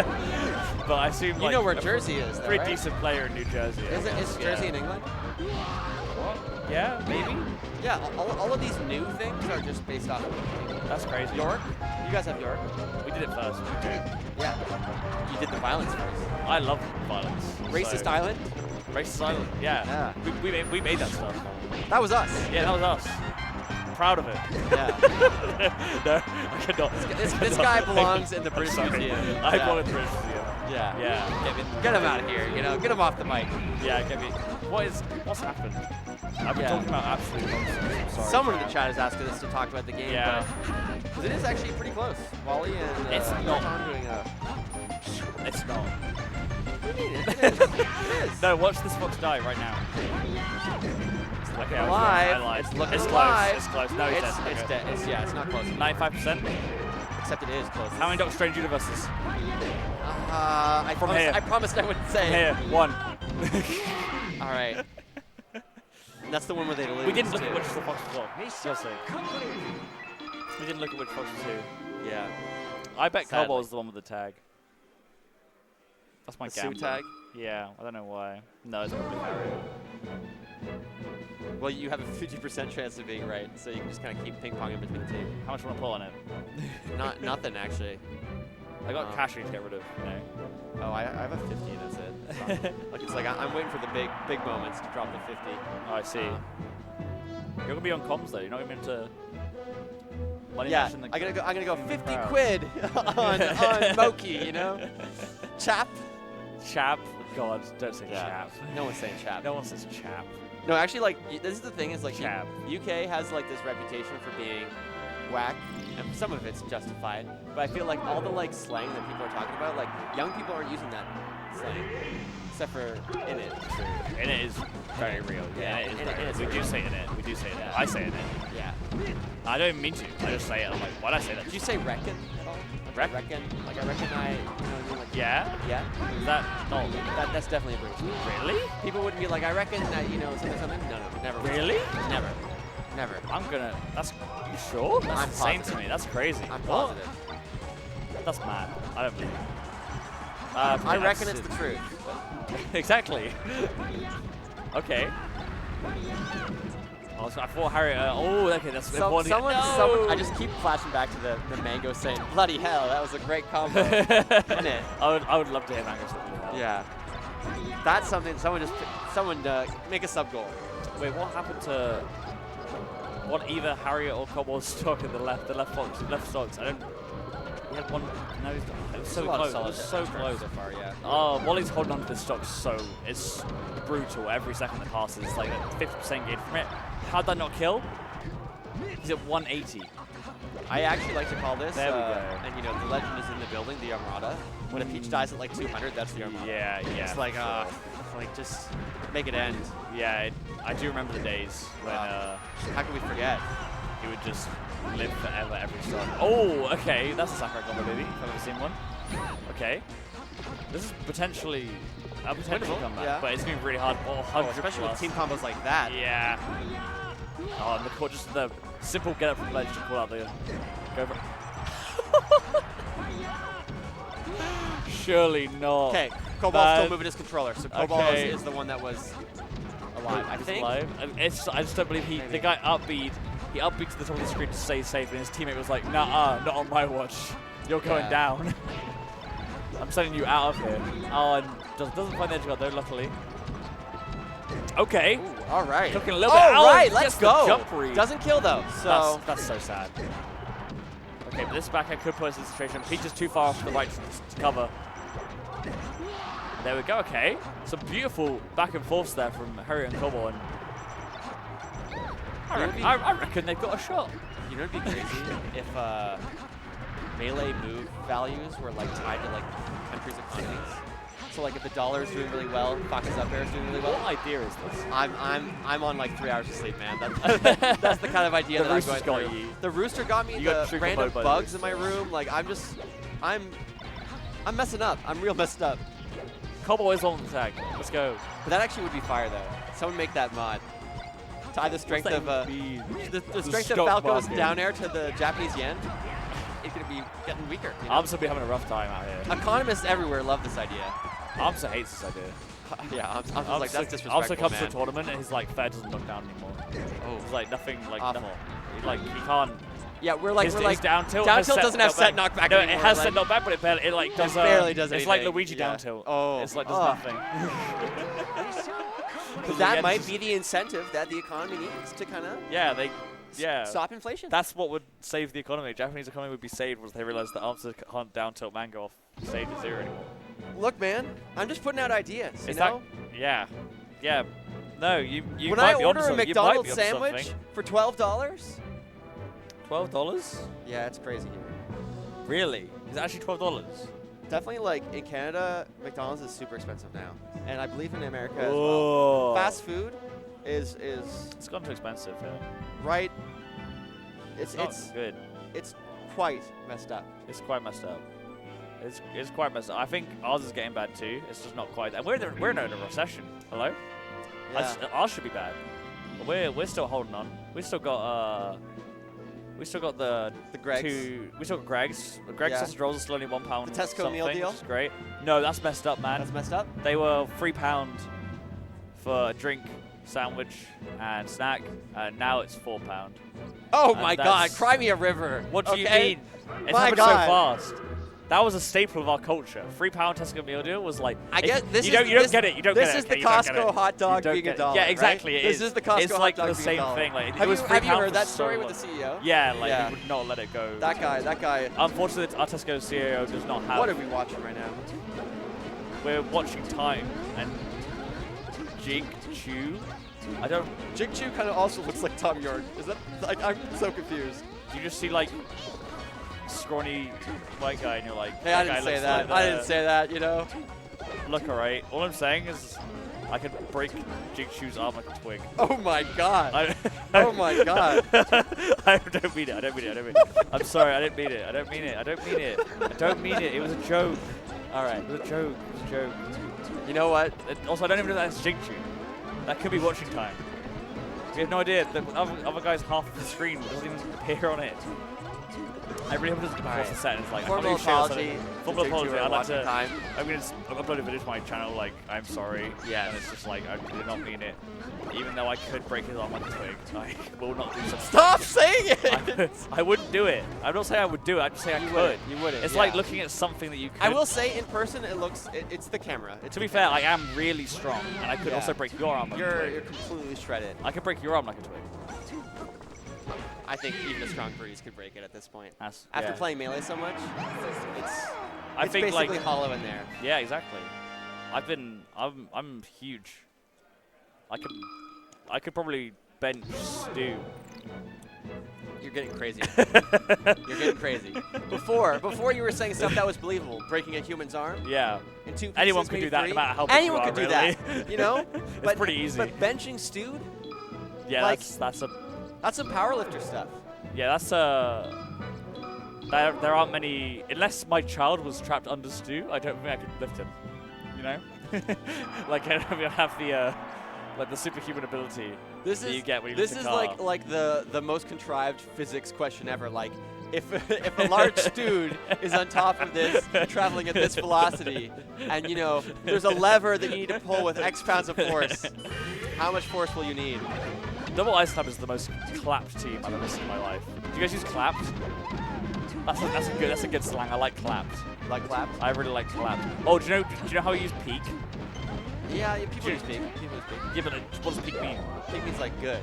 so. But I assume You like know where Jersey is, though, pretty right? decent player in New Jersey. Is Jersey in England? What? Yeah, maybe. Yeah, all of these new things are just based off of That's crazy. York. You guys have York. We did it first. Okay. Yeah. You did the violence first. I love violence. Racist so. Island. Racist Island. Yeah. We made that stuff. That was us. Yeah, that was us. Proud of it. Yeah. No, I cannot. This guy belongs in the British sorry. Museum. I belong in the British Museum. Yeah. Yeah. Get him out of here. You know, get him off the mic. Yeah, get me. What's happened? I've been talking about absolute nonsense. I'm sorry. Someone in the chat is asking us to talk about the game. Yeah. Because it is actually pretty close. Wally and It's not. John doing a. It's not. What do you mean? It is. It is. No, watch this fox die right now. Okay, Alive. I lied. It's looking close. alive. It's close. No, he's dead. It's Okay. dead. It's not close. 95%. Except it is close. How many Doctor Strange universes? I promised I wouldn't say. Here, one. All right. That's the one where they lose. We didn't look too. at which the fox was on. Seriously. We didn't look at which fox was who. Yeah. I bet Sadly. Cobalt is the one with the tag. That's my The Sue gamble. tag? Yeah, I don't know why. No, it's probably Harriet. Well, you have a 50% chance of being right, so you can just kind of keep ping-ponging between the two. How much do you want to pull on it? Nothing, actually. I got cash I need to get rid of, you know. Oh, I have a 50, that's it. It's like I'm waiting for the big moments to drop the 50. Oh, I see. You're going to be on comms, though. You're not even to... Yeah, I'm gonna go 50 quid on Moki, you know? Chap? Chap? God, don't say chap. No one's saying chap. No one says chap. No, actually, like, this is the thing, is like, Chap. UK has like this reputation for being whack, and some of it's justified, but I feel like all the like slang that people are talking about, like, young people aren't using that slang, except for in it. In it is very real. Yeah, Yeah, it is in very it is real. We very do say in it. We do say it. I say in it. Yeah. I don't even mean to. I just say it. I'm like, why'd I say that? Did you say reckon at all? Like, Reckon? Like, I reckon I, you know what I mean? Like, Yeah? yeah? Is that not... That's definitely a British. Really? People wouldn't be like, I reckon that, you know, something. No, never. Really? Never. Never. That's, you sure? That's I'm insane positive. to me. That's crazy. I'm What? positive. That's mad. I don't believe it. I reckon it's the truth. Exactly. Okay. Oh, so I thought Harry. Oh, okay, that's important. Someone, No! I just keep flashing back to the Mango saying, "Bloody hell, that was a great combo." Isn't it? I would love to hear Mango say bloody hell. Yeah. That's something. Someone make a sub goal. Wait, what happened to what either Harriet or Cobble stuck in the left stocks? I don't. He had one. No, he's not. It was so close. It was so close. So far, yeah. Oh, Wally's holding on to this stock so it's brutal. Every second that passes, it's like a 50% gain from it. How'd that not kill? He's at 180. I actually like to call this. There we go. And you know, the legend is in the building. The Armada. When a Peach dies at like 200, that's the Armada. Yeah. It's like just make it end. Yeah, I do remember the days when How can we forget? he would just live forever every stock. Oh, okay, that's a Sakurai combo, baby. If I've ever seen one. Okay, this is potentially a potential Winnable, comeback, yeah. but it's going to be really hard. Oh, 100 especially plus. with team combos like that. Yeah. Oh, and just the simple get up from ledge to pull out the go for. Surely not. Okay, Cobalt's still moving his controller, so Cobalt is the one that was alive. I think. Alive. I just don't believe the guy upbeat. He upbeat to the top of the screen to stay safe, and his teammate was like, "Nah, not on my watch. You're going down. I'm sending you out of here." Oh, and doesn't find the edge guard though, luckily. Okay. Ooh, all right. Looking a little bit out. Right, Gets let's the go. Jump read. Doesn't kill though, so That's so sad. Okay, but this back end could put us in a situation. Peach is too far off to the right to cover. There we go, okay. Some beautiful back and forths there from Harriet and Cobble, and I reckon they've got a shot. you know it'd be crazy if melee move values were like tied to like countries' economies. So like if the dollar is doing really well, Fox's up air is doing really well. What idea is this? I'm on like 3 hours of sleep, man. That's the kind of idea The that I'm rooster's going got through. you. The rooster got me. You got The trigger random mode by the bugs in rooster. my room. Like I'm messing up. I'm real messed up. Cobble is on the tag. Let's go. But that actually would be fire though. Someone make that mod. Tie the strength of the strength of stock Falco's market. down air to the Japanese yen. It's gonna be getting weaker. You know? Arms will be having a rough time out here. Economists everywhere love this idea. Armsa hates this idea. Yeah, I'm just like that's disrespectful, Armsa comes to a man. tournament and his like fair doesn't knock down anymore. Oh. It's like nothing like Awful. he can't. Yeah, we're like His down tilt. down has tilt set doesn't have set knockback No, anymore. it has like, set knockback, but it like does. barely does It's like anything. Luigi Yeah. down tilt. Oh. It's like does Oh. nothing. that Yeah, might just- be the incentive that the economy needs to kind of Yeah. stop inflation. That's what would save the economy. Japanese economy would be saved once they realized that Armsa can't down tilt Mango off stage at 0 anymore. Look, man, I'm just putting out ideas. You Is know? that? Yeah. No, you When might I be order onto a something. You might McDonald's be onto sandwich something. for $12. $12? Yeah, it's crazy here. Really? Is it actually $12? Definitely, like in Canada, McDonald's is super expensive now, and I believe in America as well. Oh. Fast food is It's gone too expensive. Yeah. right. It's good. It's quite messed up. It's quite messed up. It's quite messed up. I think ours is getting bad too. It's just not quite that. We're in a recession. Hello. Yeah. Ours should be bad. But we're still holding on. We still got the Greg's. We still got Greg's. Greg's Yeah. sausage rolls are still only £1. The Tesco meal something, deal? Which is great. No, that's messed up, man. That's messed up. They were £3 for a drink, sandwich, and snack. And now it's £4. Oh And my God! that's- Cry me a river. What do you okay? mean? It's My happened God. so fast. That was a staple of our culture. £3 Tesco meal deal was like. I get this. You is, don't this, get it. You don't get it. This is okay, the you don't get Costco it. hot dog You don't being get a it. dollar. Yeah, exactly. Right? It This is the Costco It's hot like dog the being same a dollar. thing. Like Have it was you, £3 have you heard for that so story with long. the CEO? Yeah, like Yeah. he would not let it go. That guy. Unfortunately, our Tesco CEO does not have. What are we watching right now? We're watching Time and Jig Chew. I don't. Jig Chew kind of also looks like Tom York. Is that? Like, I'm so confused. You just see like scrawny white guy, and you're like. Hey, I that guy didn't say looks that. like I didn't say that. You know. Look, alright. All I'm saying is, I could break Jig Chew's arm like a twig. Oh my God. I, Oh my God. I don't mean it. I'm sorry. I didn't mean it. I don't mean it. It was a joke. All right. It was a joke. You know what? Also, I don't even know that's Jig Chew. That could be watching Time. We have no idea. The other guy's half of the screen doesn't even appear on it. I really hope it doesn't force the settings. Like, Formal apology. Formal apology. I'd like watching to. time. I'm gonna upload a video to my channel. Like, I'm sorry. Yeah. And it's just like I did not mean it. Even though I could break his arm like a twig, I will not do such. Stop saying it. I wouldn't do it. I'm not saying I would do it. I'm just saying I could. You wouldn't. It's yeah. like looking at something that you could. I will say, in person, it looks. It's the camera. To be fair, I am really strong, and I could Yeah. also break your arm like a twig. You're completely shredded. I could break your arm like a twig. I think even a strong breeze could break it at this point. That's, After yeah. playing Melee so much, I it's think basically like hollow in there. yeah, exactly. I'm huge. I could probably bench Stu. You're getting crazy. You're getting crazy. Before you were saying stuff that was believable, breaking a human's arm. Yeah. In 2 pieces, Anyone could maybe do that, 3. no matter how big Anyone you are, could do really. that. You know. It's pretty easy. But benching Stu, Yeah, like, that's some powerlifter stuff. yeah, that's there aren't many, unless my child was trapped under Stu, I don't think I could lift him. You know? Like I don't have the like the superhuman ability that you get when you lift a car. like the most contrived physics question ever. Like, if a large dude is on top of this, traveling at this velocity, and you know there's a lever that you need to pull with X pounds of force, how much force will you need? Double Ice Club is the most clapped team I've ever seen in my life. Do you guys use clapped? That's a good slang. I like clapped. Like claps? I really like clapped. Oh, do you know how we use peak? Yeah, people use peak. People use peak. Yeah, but what does peak mean? Peak means like good.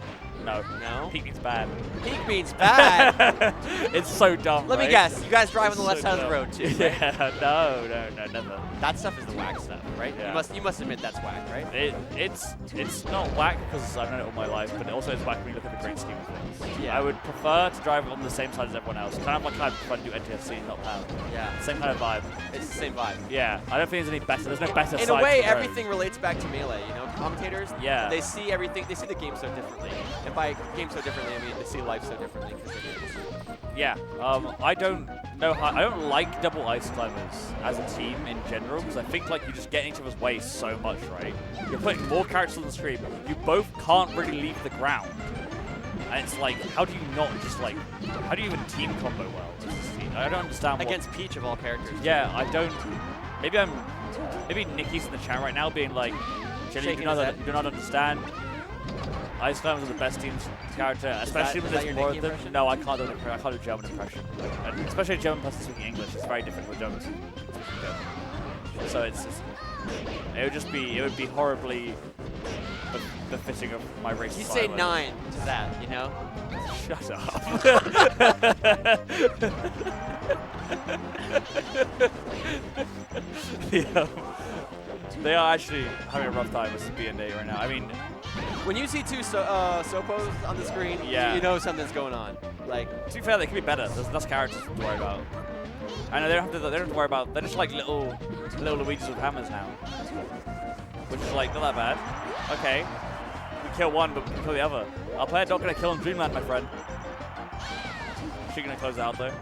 No. No? Peak means bad. Peak means bad. It's so dumb. Let me right? guess. You guys drive on the left So side of the dumb. road too. Right? Yeah. No, never. That stuff is the whack stuff, right? Yeah. You must admit that's whack, right? It's not whack because I've known it all my life, but it also is whack when you look at the great scheme of things. Yeah. I would prefer to drive on the same side as everyone else. Kind of like I prefer to do NTFC, not PAL. Yeah. Same kind of vibe. It's the same vibe. Yeah. I don't think there's any better. There's no better In side a way, to the road. everything relates back to Melee. You know, commentators. Yeah. They see everything. They see the game so differently. And by game so differently, I mean they see life so differently. Yeah. I don't know how. I don't like double ice climbers as a team in general because I think like you just get in each other's way so much, right? You're putting more characters on the screen. You both can't really leave the ground. And it's like, how do you not just like, how do you even team combo well as this team? I don't understand what. Against Peach of all characters. Yeah, I don't. Maybe Nikki's in the chat right now being like, Chili, you Shaking his head. do not understand. Ice Climbers are the best team's character, especially is when that there's your more of Nikki them. impression? No, I can't do I can't do German impression. And especially a German person speaking English, it's very different with German speaking German. So it would be horribly befitting of my race. You say 9 to that, you know? Shut up. They are actually having a rough time with B&A right now. I mean, When you see two Sopos on the screen, Yeah. you know something's going on. Like, to be fair, they could be better. There's less characters to worry about. I know they don't have to worry about. They're just like little Luigi's with hammers now, which is like not that bad. Okay, we kill one, but we kill the other. Our player not gonna kill in Dreamland, my friend. She's gonna close out though.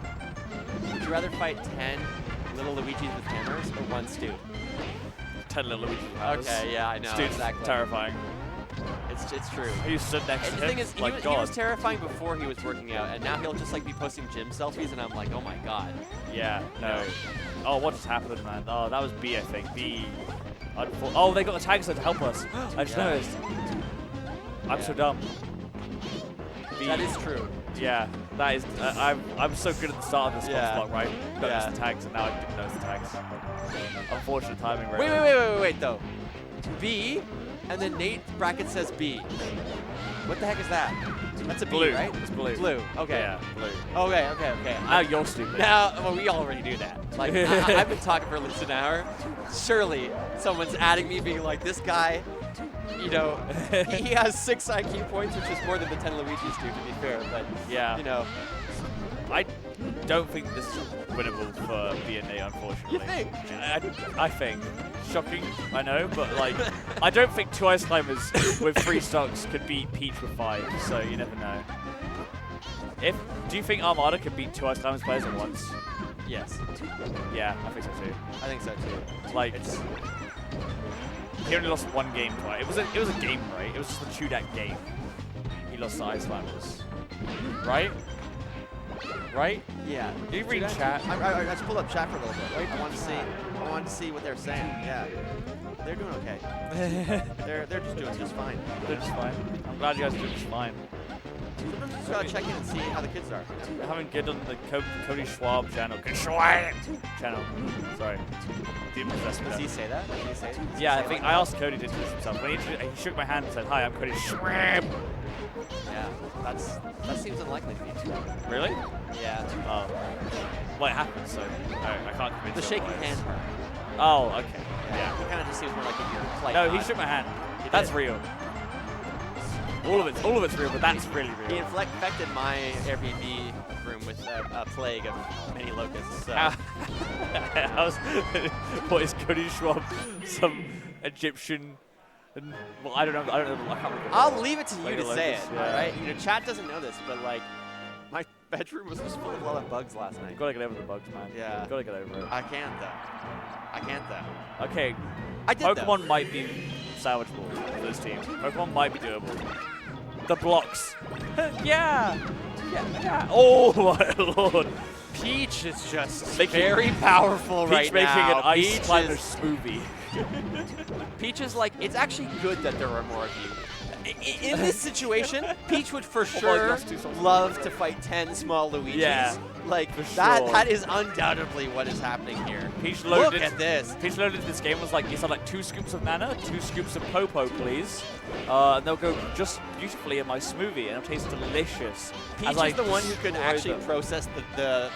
would you rather fight 10 little Luigis with hammers or 1 Stu? 10 little Luigi's with hammers. Okay, yeah, I know. Dude's exactly. terrifying. It's true. He stood next And to the him. thing is, like he God. was terrifying before he was working out, and now he'll just like be posting gym selfies, and I'm like, oh my god. Yeah, no. Oh, what just happened, man? Oh, that was B, I think. B. Oh, they got the tags to help us. I just Yeah. noticed. I'm so dumb. B. That is true. Yeah, that is. I'm so good at the start of this Yeah. spot, right? Noticed Yeah. the tags, and now I didn't notice the tags. Unfortunate timing, right? Wait, though. B, and then Nate bracket says B. What the heck is that? That's a B, Blue. right? It's blue. Blue. Okay. Yeah, blue. Okay. Now you're stupid. Now, well, we already do that. Like, I've been talking for at least an hour. Surely someone's adding me, being like, this guy, you know, he has 6 IQ points, which is more than the 10 Luigi's do, to be fair. But, Yeah. you know. I don't think this is winnable for B&A, unfortunately. You think? I think. Shocking, I know, but like, I don't think 2 Ice Climbers with 3 stocks could beat Peach with 5, so you never know. Do you think Armada could beat 2 Ice Climbers players at once? Yes. Yeah, I think so too. I think so, too. Like, he only lost 1 game twice. It was a game, right? It was just a 2-deck game. lost to Icelanders. Right? Right? Yeah. Did you read chat? I just pulled up chat for a little bit. I wanted to see what they're saying. Yeah. They're doing okay. they're just doing just fine. They're just fine. I'm glad you guys are doing just fine. Sometimes just gotta check in and see how the kids are. We're having good on the Cody Schwab channel. Schwab channel. Sorry. Didn't possess me Does there. he say that? Does he say Yeah, I say think like I asked Cody to introduce himself. When he shook my hand and said, "Hi, I'm Cody Schwab." Yeah, that seems unlikely to me. Really? Yeah. Oh. Well, it happened, so I can't convince The you shaking otherwise. hand part. Oh, okay. Yeah. He kind of just seems more like a polite No, he nod. shook my hand. He That's did. real. All of it's real, but that's really He real. infected my Airbnb room with a plague of many locusts. So. How's what is Cody Schwab? Some Egyptian? Well, I don't know. I can't remember. I'll leave it to you Like to a say it. locust, All yeah. right. You know, chat doesn't know this, but like, my bedroom was just full of a lot of bugs last night. Gotta get over the bugs, man. Yeah. Gotta get over it. I can't though. I can't though. Okay. I did Pokemon though. might be salvageable for this team. Pokemon might be doable. The blocks. Yeah. Yeah. Oh my lord. Peach is just Making- very powerful Peach right making now. an ice Peach climber is, smoothie. Peach is like, it's actually good that there are more of you. In this situation, Peach would for sure that's too soft. love to fight 10 small Luigis. Yeah, Like, for that sure. that is undoubtedly what is happening here. Peach Look loaded. at this. Peach loaded into this game was like, it's like 2 scoops of Nana, 2 scoops of Popo, please. And they'll go just beautifully in my smoothie, and it'll taste delicious. Peach As I is the one who could destroy actually them. process the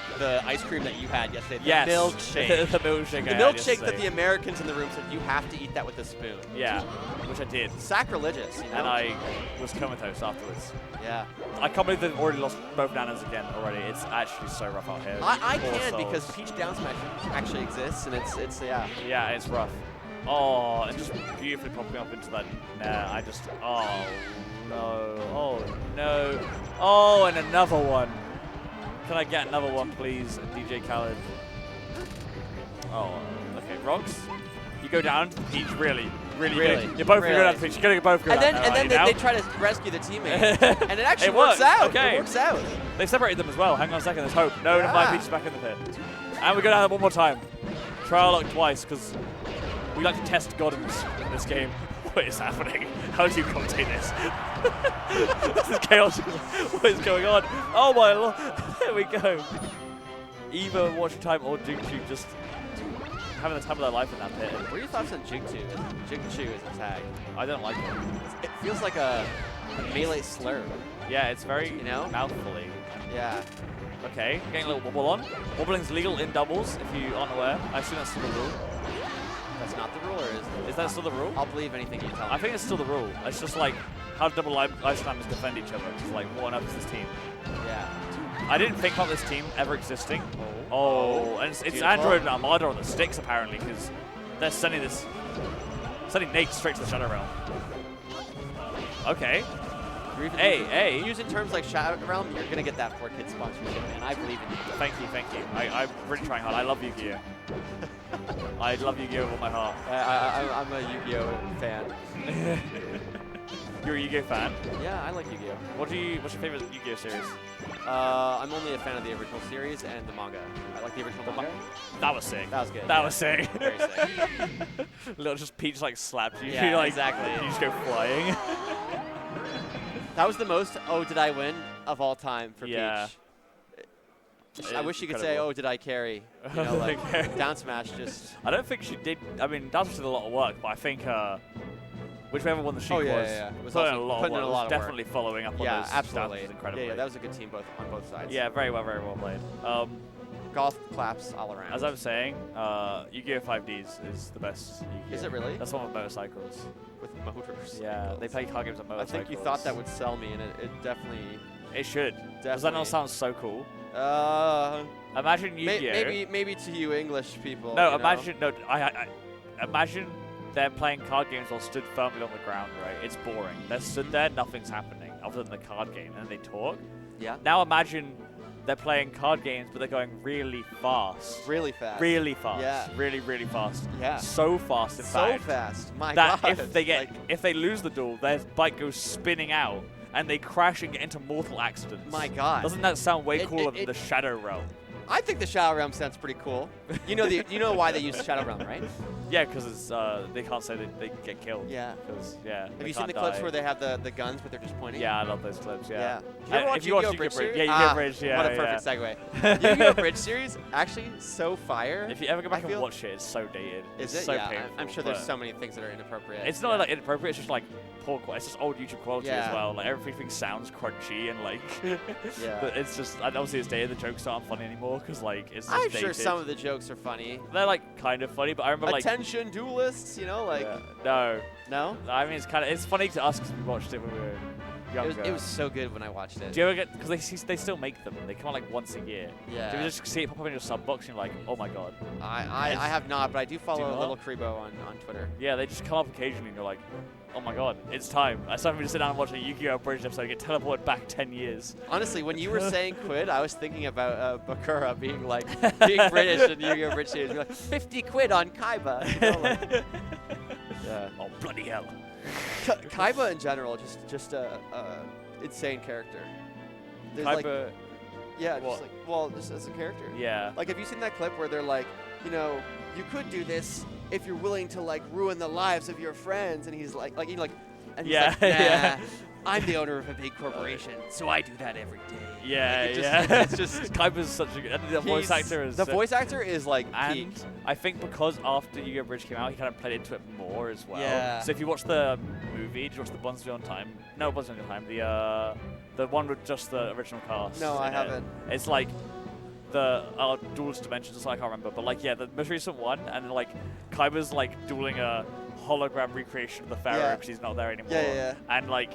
ice cream that you had yesterday. The Yes. milkshake. the milkshake. The I had milkshake that yesterday. the Americans in the room said, you have to eat that with a spoon. Yeah, which I did. Sacrilegious, you know? And I was comatose afterwards. Yeah. I can't believe they've already lost both Nanas again already. It's actually so rough out here. I Poor can souls. because Peach Down Smash actually exists, and it's yeah. Yeah, it's rough. Oh, and just beautifully popping up into that. Nah, I just. Oh no. Oh no. Oh, and another one. Can I get another one, please, DJ Khaled? Oh, okay. Rocks, you go down. Peach, really. Really? You're both gonna go Really? down. Peach. You're gonna both go And down. then now, aren't you they now? try to rescue the teammate, and it actually It works works, out. okay. It works out. They've separated them as well. Hang on a second. There's hope. No, never mind. Yeah. Peach is back in the pit. And we go down one more time. Trial luck twice because we like to test goddams in this game. What is happening? How do you commentate this? This is chaos. What is going on? Oh my lord. There we go. Either watching time or Jingchu just having the time of their life in that pit. What are your thoughts on Jigchu? Jigchu is a tag. I don't like it. It feels like a melee slur. Yeah, it's very You know? mouthfully. Yeah. Okay, getting a little wobble on. Wobbling's legal in doubles if you aren't aware. I assume that's still the rule. That's not the rule, or is it? Is that still the rule? I'll believe anything you tell me. I think it's still the rule. It's just like how double ice climbers defend each other. It's like what on earth is this team? Yeah. I didn't think about this team ever existing. Oh, and it's Beautiful. Android and Armada on the sticks apparently because they're sending Nate straight to the Shadow Realm. Okay. Hey. Using terms like Shadow Realm, you're gonna get that 4Kid sponsorship, man. I believe in you. Thank you. I'm really trying hard. I love Yu-Gi-Oh. I love Yu-Gi-Oh with all my heart. I'm a Yu-Gi-Oh fan. You're a Yu-Gi-Oh fan? Yeah, I like Yu-Gi-Oh. What's your favorite Yu-Gi-Oh series? I'm only a fan of the original series and the manga. I like the original manga. That was sick. That was good. That yeah. was sick. Very sick. Little just Peach like slapped you. Yeah, You, like, exactly. You just go flying. That was the most "Oh, did I win?" of all time for Yeah. Peach. It I is wish you could say, incredible. "Oh, did I carry?" You know, like Okay. down smash just. I don't think she did. I mean, that was a lot of work, but I think whichever one the sheik Oh, yeah, was, yeah, yeah. It was putting in also a lot putting of in work. a lot Was of work. definitely following up on Yeah, those absolutely. stats incredibly. Yeah, that was a good team on both sides. Yeah, very well played. Golf claps all around. As I was saying, Yu-Gi-Oh! 5Ds is the best Yu-Gi-Oh! Is it really? That's one with motorcycles. With motors. Yeah, they play card games on I motorcycles. think you thought that would sell me, and it definitely. It should. Does that Definitely. not sound so cool? Imagine May, Yu-Gi-Oh! maybe to you English people. No, you know? imagine I imagine they're playing card games while stood firmly on the ground, right? It's boring. They're stood there, nothing's happening other than the card game, and they talk. Yeah. Now imagine they're playing card games, but they're going really fast. Really fast. Really fast. Yeah. Really so Yeah. So fast, in So fact. fast. My That God. if they lose the duel, their bike goes spinning out, and they crash and get into mortal accidents. My God. Doesn't that sound way cooler than the Shadow Realm? I think the Shadow Realm sounds pretty cool. You know why they use Shadow Realm, right? Yeah, because it's they can't say they get killed. Yeah. Because yeah. Have you seen the clips where they have the guns, but they're just pointing? Yeah, I love those clips. Yeah. You ever watch if you watch Yu-Gi-Oh! Bridge series? Yu-Gi-Oh! Bridge. Yeah. What a perfect segue. Yu-Gi-Oh! Bridge series, actually so fire. If you ever go back and watch it, it's so dated. Is it's it? so Yeah, painful, I'm sure there's so many things that are inappropriate. It's not like inappropriate. It's just like poor quality. It's just old YouTube quality as Yeah. well. Like everything sounds crunchy and like. Yeah. But it's just, and obviously it's dated. The jokes aren't funny anymore because like it's just I'm dated. sure some of the jokes are funny. They're like kind of funny, but I remember like. Attention duelists, you know, like. Yeah. No. No? I mean, it's funny to us because we watched it when we were younger. It was so good when I watched it. Do you ever get, because they still make them. They come out like once a year. Yeah. Do you just see it pop up in your sub box and you're like, oh my god. I have not, but I do follow not? Little Kribo on Twitter. Yeah, they just come up occasionally and you're like, oh my god, it's time. It's time for me to sit down and watch a Yu-Gi-Oh! Bridge episode and get teleported back 10 years. Honestly, when you were saying quid, I was thinking about Bakura being like, being British in Yu-Gi-Oh! Bridge series. You're like, 50 quid on Kaiba. You know, like, yeah. Oh, bloody hell. Kaiba in general, just a insane character. There's Kaiba, like, yeah, what? just like, well, just as a character. yeah. Like, have you seen that clip where they're like, you know, you could do this if you're willing to like ruin the lives of your friends, and he's like, and he's Yeah, like, nah, yeah. I'm the owner of a big corporation, so I do that every day. Yeah, Like, yeah. It's just Kaiba's such a good, and the voice actor is. the voice actor is like peak. And I think because after Yu-Gi-Oh! Bridge came out, he kind of played into it more as well. Yeah. So if you watch the movie, did you watch the Bonds Beyond Time? No, Bonds Beyond Time. The one with just the original cast. No, I in it. haven't. It's like the duelist dimensions. So I can't remember, but like yeah, the most recent one, and like Kaiba's like dueling a hologram recreation of the Pharaoh Yeah. because he's not there anymore. Yeah. And like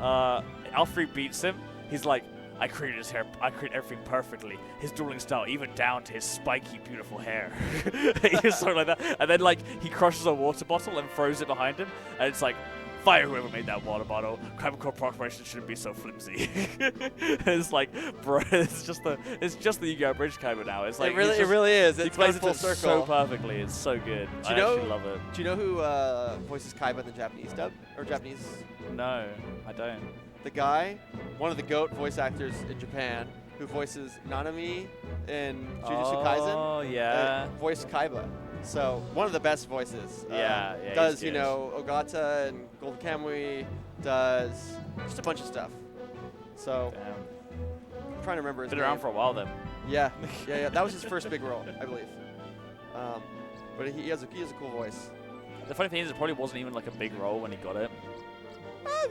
Alfred beats him. He's like, I created his hair. I created everything perfectly. His dueling style, even down to his spiky, beautiful hair. He's something like that. And then like he crushes a water bottle and throws it behind him, and it's like, fire whoever made that water bottle. Kaiba Corporation shouldn't be so flimsy. It's like, bro, it's just the Yu-Gi-Oh! Bridge Kaiba now. It's like it really is. He It's plays full it circle. so perfectly. It's so good. Do you I know- actually love it. Do you know who voices Kaiba in the Japanese dub or Japanese? No, I don't. The guy, one of the GOAT voice actors in Japan, who voices Nanami in Jujutsu Kaisen. Oh yeah. Voiced Kaiba. So one of the best voices. Yeah, yeah, Does he's you good. know Ogata and Golden Kamui? Does just a bunch of stuff. So Damn. I'm trying to remember his Been name. around for a while then. Yeah. That was his first big role, I believe. But he has a cool voice. The funny thing is, it probably wasn't even like a big role when he got it.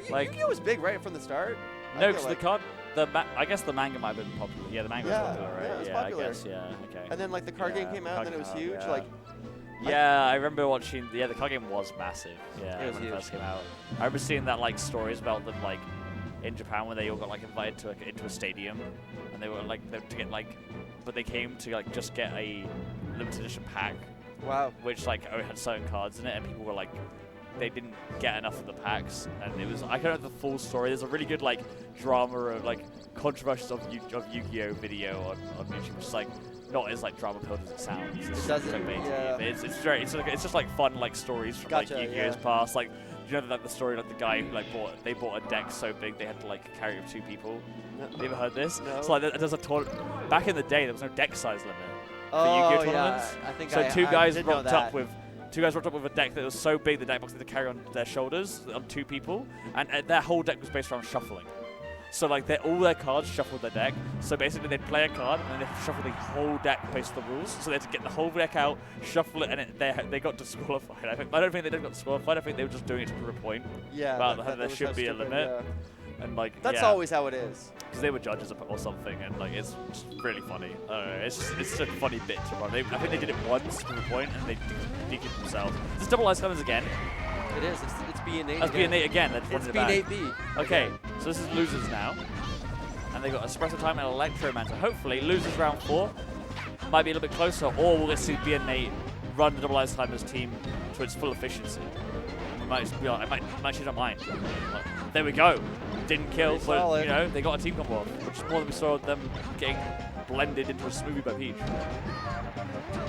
Like- Yu-Gi-Oh! Was big right from the start. I No, feel because like. the card, I guess the manga might have been popular. Yeah, the manga Yeah, was popular, right? yeah, it was I popular. guess. Yeah. Okay. And then like the card game Yeah, came out, and then it was card game huge. out, Like Yeah, I remember watching. Yeah, the card game was massive. Yeah, It was when huge. it first came out. I remember seeing that like stories about them like in Japan when they all got like invited to into a stadium, and they were like to get like, but they came to like just get a limited edition pack, wow. which like only had certain cards in it, and people were like, they didn't get enough of the packs, and it was, I can't know the full story. There's a really good like drama of like controversies of Yu-Gi-Oh! Video on YouTube, which is like not as like drama filled as it sounds. It's doesn't, clickbaity. yeah. It's just like fun like stories from Gotcha, like Yu-Gi-Oh's yeah. past. Like, you know like the story like the guy who like bought a deck so big they had to like carry it with 2 people. Have you ever heard this? No. So like there's a tournament. Back in the day there was no deck size limit for Oh Yu-Gi-Oh! yeah, tournaments. I think So I two guys did know rocked that. up with a deck that was so big the deck box they had to carry on their shoulders on 2 people, and their whole deck was based around shuffling. So like all their cards shuffled their deck. So basically they'd play a card and then they'd shuffle the whole deck based on the rules. So they had to get the whole deck out, shuffle it, and they got disqualified. I don't think they got disqualified. I think they were just doing it to prove a point. Yeah, About that- how that there was should how be a stupid, limit. yeah. And like That's yeah, always how it is. because they were judges or something, and like it's just really funny. I don't know, it's just a funny bit to run. I think they did it once to prove a point, and they deked it themselves. This is double ice comes again. It is. It's B and 8. That's B and 8 again. They're It's running B and it 8B. back. Okay, so this is losers now. And they got Espresso Time and Electromancer. Hopefully, losers round 4 might be a little bit closer, or we'll see B and Nate run the double ice timers team to its full efficiency. And we might just be like, I might change our mind. Like, there we go. Didn't kill, Pretty but solid. you know they got a team combo off, which is more than we saw them getting blended into a smoothie by Peach.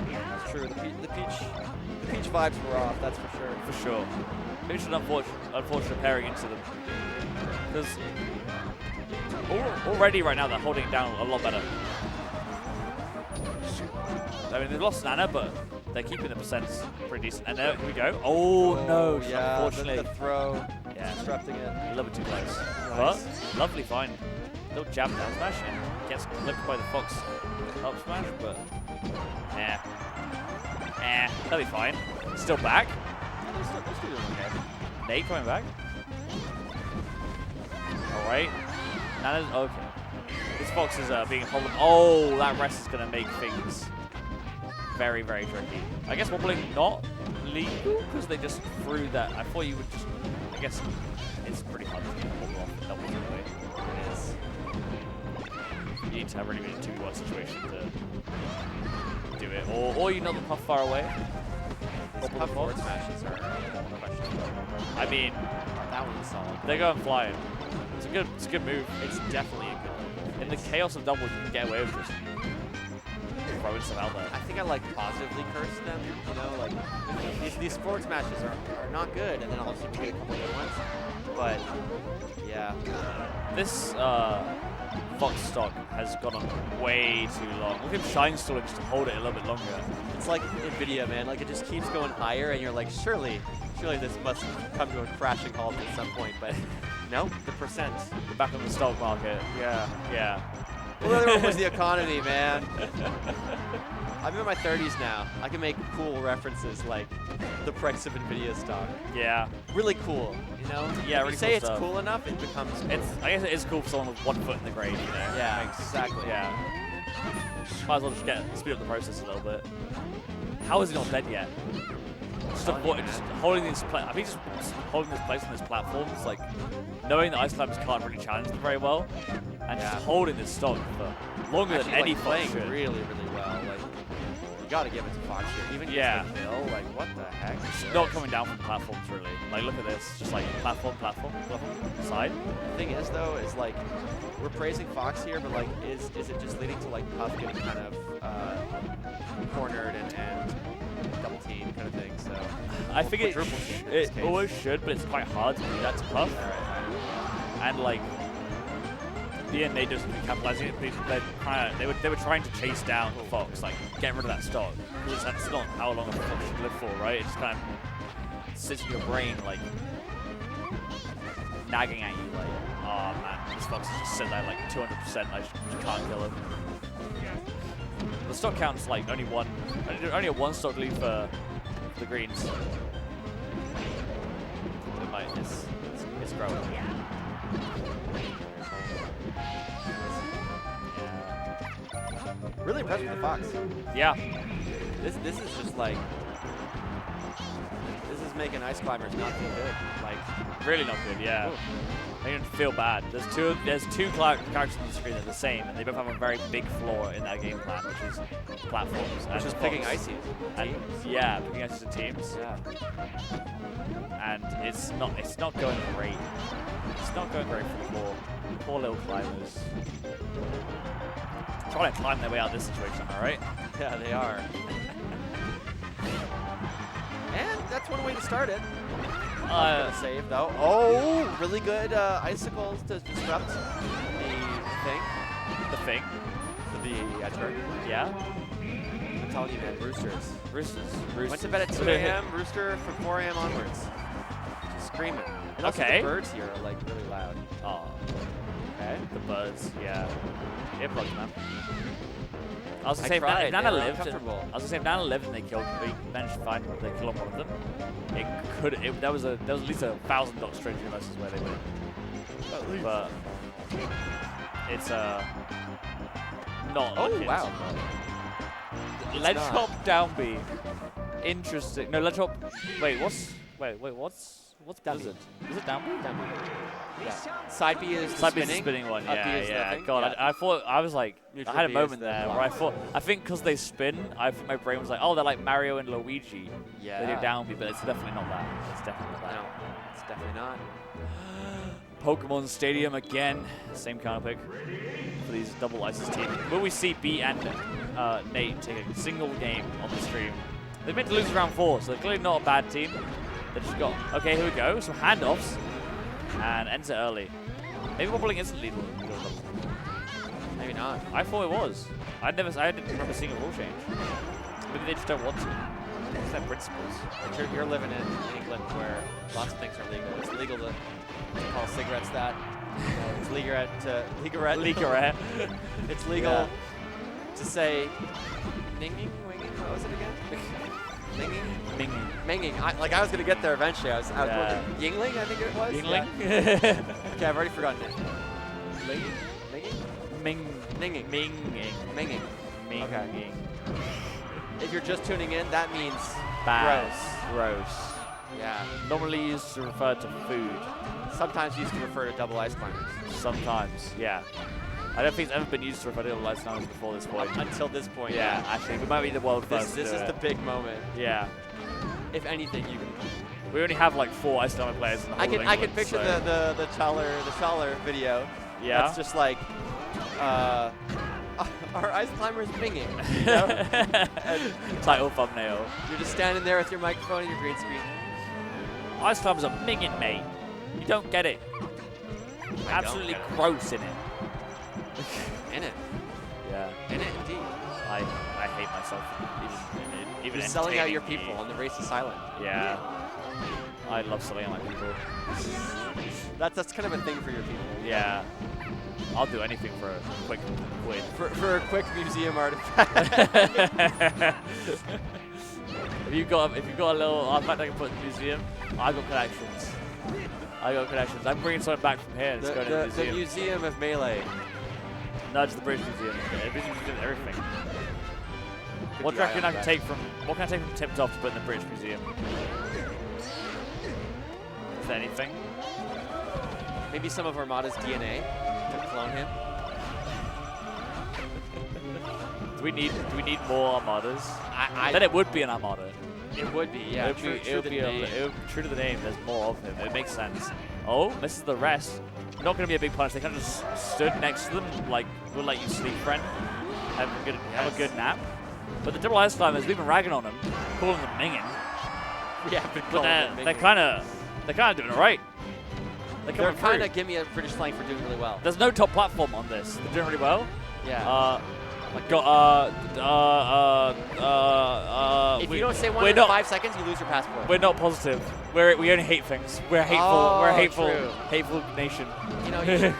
That's true. The peach vibes were off. That's for sure. For sure. Maybe it's an unfortunate pairing into them. Because already right now they're holding it down a lot better. I mean, they've lost Nana, but they're keeping the percents pretty decent. And there we go. Oh, no, yeah, unfortunately. the throw, Yeah. disrupting it. A little bit too close. Nice. But lovely find. Little jab down smash and gets clipped by the Fox up smash, but that'll be fine. Still back. Yeah, they're still doing okay. Nate coming back. All right. Nana's okay. This Fox is being held up. Oh, that rest is going to make things very, very tricky. I guess wobbling not legal because they just threw that. I thought you would just. I guess it's pretty hard to wobble off the double anyway. It is. You need to have really, really 2v1 situation to do it, or you know the puff far away. Those puff forward smashes are questionable. I mean, that one's solid. they're going flying. It's a good move. It's definitely a good move. In the chaos of doubles, you can get away with just throwing stuff out there. I think I like positively curse them, you know, like these forward smashes are not good, and then all of a sudden you get a couple good ones. But yeah, This Fox stock has gone on way too long. Look at him shine stalling just to hold it a little bit longer. it's like NVIDIA, man. Like it just keeps going higher, and you're like, surely this must come to a crashing halt at some point. But no, the percent. We're back on the stock market. Yeah. Well, the other one was the economy, man. I'm in my 30s now. I can make cool references like the price of NVIDIA stock. Yeah. Really cool, you know? Yeah, if really you say cool it's stuff. cool enough, it becomes cool. I guess it is cool for someone with 1 foot in the grave, you know? Yeah, Makes- exactly. Yeah. Might as well just speed up the process a little bit. How is he not dead yet? Just holding this I think just holding this place on this platform. It's like knowing that Ice Climbers can't really challenge them very well, and just holding this stock for longer Actually, than any like, Fox playing should. really, really well. Like, you gotta give it to Fox here. Even Yeah. against the Bill, like, what the heck? Not coming down from the platforms really. Like look at this, just like platform, side. The thing is, though, is like, we're praising Fox here, but like, is it just leading to like Puff getting kind of cornered and double teamed kind of thing? So I think it, quadruple teamed in this it case. always should, but it's quite hard to do that to Puff. And like, the end they just capitalizing it. They were trying to chase down Fox, like get rid of that stock. Because that's not how long a Fox should live for, right? It just kind of sits in your brain like nagging at you, like, oh man, this Fox is just sitting there like 200%. I just can't kill him. The stock count's like only a 1 stock lead for the greens. It's growing. Yeah. Really impressed with the Fox. Yeah. This is just like, this is making Ice Climbers not feel good. Like, Really not good, yeah. They didn't feel bad. There's two characters on the screen that are the same, and they both have a very big flaw in their game plan, which is platforms. which is picking Icy. And, yeah, picking ices to teams. Yeah. And it's not going great. It's not going great for the poor little climbers. Trying to climb their way out of this situation, all right? Yeah, they are. And that's one way to start it. Gonna save though. Oh, really good icicles to disrupt the thing. The thing. The turn. Yeah. I'm telling you, man, Roosters. Roosters. Went to bed at 2 a.m. Rooster from 4 a.m. onwards. Just screaming. And also Okay. the birds here are like really loud. Oh, Okay. the birds. Yeah. Earplugs, man. I was I gonna say, tried, if Nana they were lived. uncomfortable. I was gonna say, if Nana lived and they managed to find they kill off one of them. There was at least 1,000 dot straight through versus where they went. But it's not. Oh, looking. wow. Ledge not. hop down B. Interesting. No, ledge hop. Wait, what's Blizzard? Is it down B? Down B. Yeah. Side B is the Side B is the spinning. spinning one. Up Yeah, B is the yeah. thing. God, Yeah. I thought I was like, Neutral I had a B moment is the there block. where I think because they spin, my brain was like, oh, they're like Mario and Luigi. Yeah. They do down B, but it's definitely not that. It's definitely not that. No, it's definitely not. Pokemon Stadium again. Same counter pick for these double ISIS team. Will we see B and Nate take a single game on the stream? They're meant to lose round 4, so they're clearly not a bad team. They just got, okay, here we go. Some handoffs. and ends it early. Maybe wobbling isn't lethal. Maybe not. I thought it was. I didn't remember seeing a rule change. Maybe they just don't want to. It's their principles. But you're living in England where lots of things are legal. It's legal to call cigarettes that. It's legal to Leakerette. It's legal to say minging, winging. What was it again? Minging. Minging. I was gonna get there eventually. I was Yeah. working. Yingling, I think it was. Yingling? Yeah. Okay, I've already forgotten it. Ming. Minging. Minging. Minging. Minging. Okay. If you're just tuning in, that means Bad. gross. Gross. Yeah. Normally used to refer to food. Sometimes used to refer to double ice climbers. Sometimes, yeah. I don't think it's ever been used to refer to light climbers before this point. Until this point. Yeah, actually, we might be the world first. This is the big moment. Yeah. If anything, you can. We only have like 4 ice climber players in the whole of I can England, picture so. the Challer video. Yeah. That's just like, our ice climbers minging. You know? And Title thumbnail. you're just standing there with your microphone and your green screen. Ice climbers are minging, mate. You don't get it. I Absolutely don't get gross in it. it. In it. Yeah. In it, indeed. I hate myself. Even You're selling out your entertaining people, me. and the race is silent. Yeah. I love selling out my people. That's kind of a thing for your people. Yeah. I'll do anything for a quick quid. For a quick museum artifact. If you've got a little artifact I can put in the museum, I got connections. I'm bringing something back from here. Let's go to the the museum. Museum of Melee. Nudge the British Museum. The British Museum, everything. Good What do you DI reckon on I can that. take from? What can I take from Tip-Top to put in the British Museum? Is there anything? Maybe some of Armada's DNA to clone him. Do we need more armadas? I Then it would be an armada. it would be, yeah. it would be true to the name. There's more of him. It makes sense. Oh, misses the rest. Not going to be a big punish. They kind of just stood next to them, like, we'll let you sleep, friend. Have a good nap. But the double ice climbers, we've been ragging on them, calling them minging. Yeah, But they're kind of doing it right. They're kind of give me a British slang for doing really well. There's no top platform on this. They're doing really well. Yeah. If you don't say one in 5 seconds, you lose your passport. We're not positive. We only hate things. We're hateful. Oh, we're a hateful. true. Hateful nation. You know, you should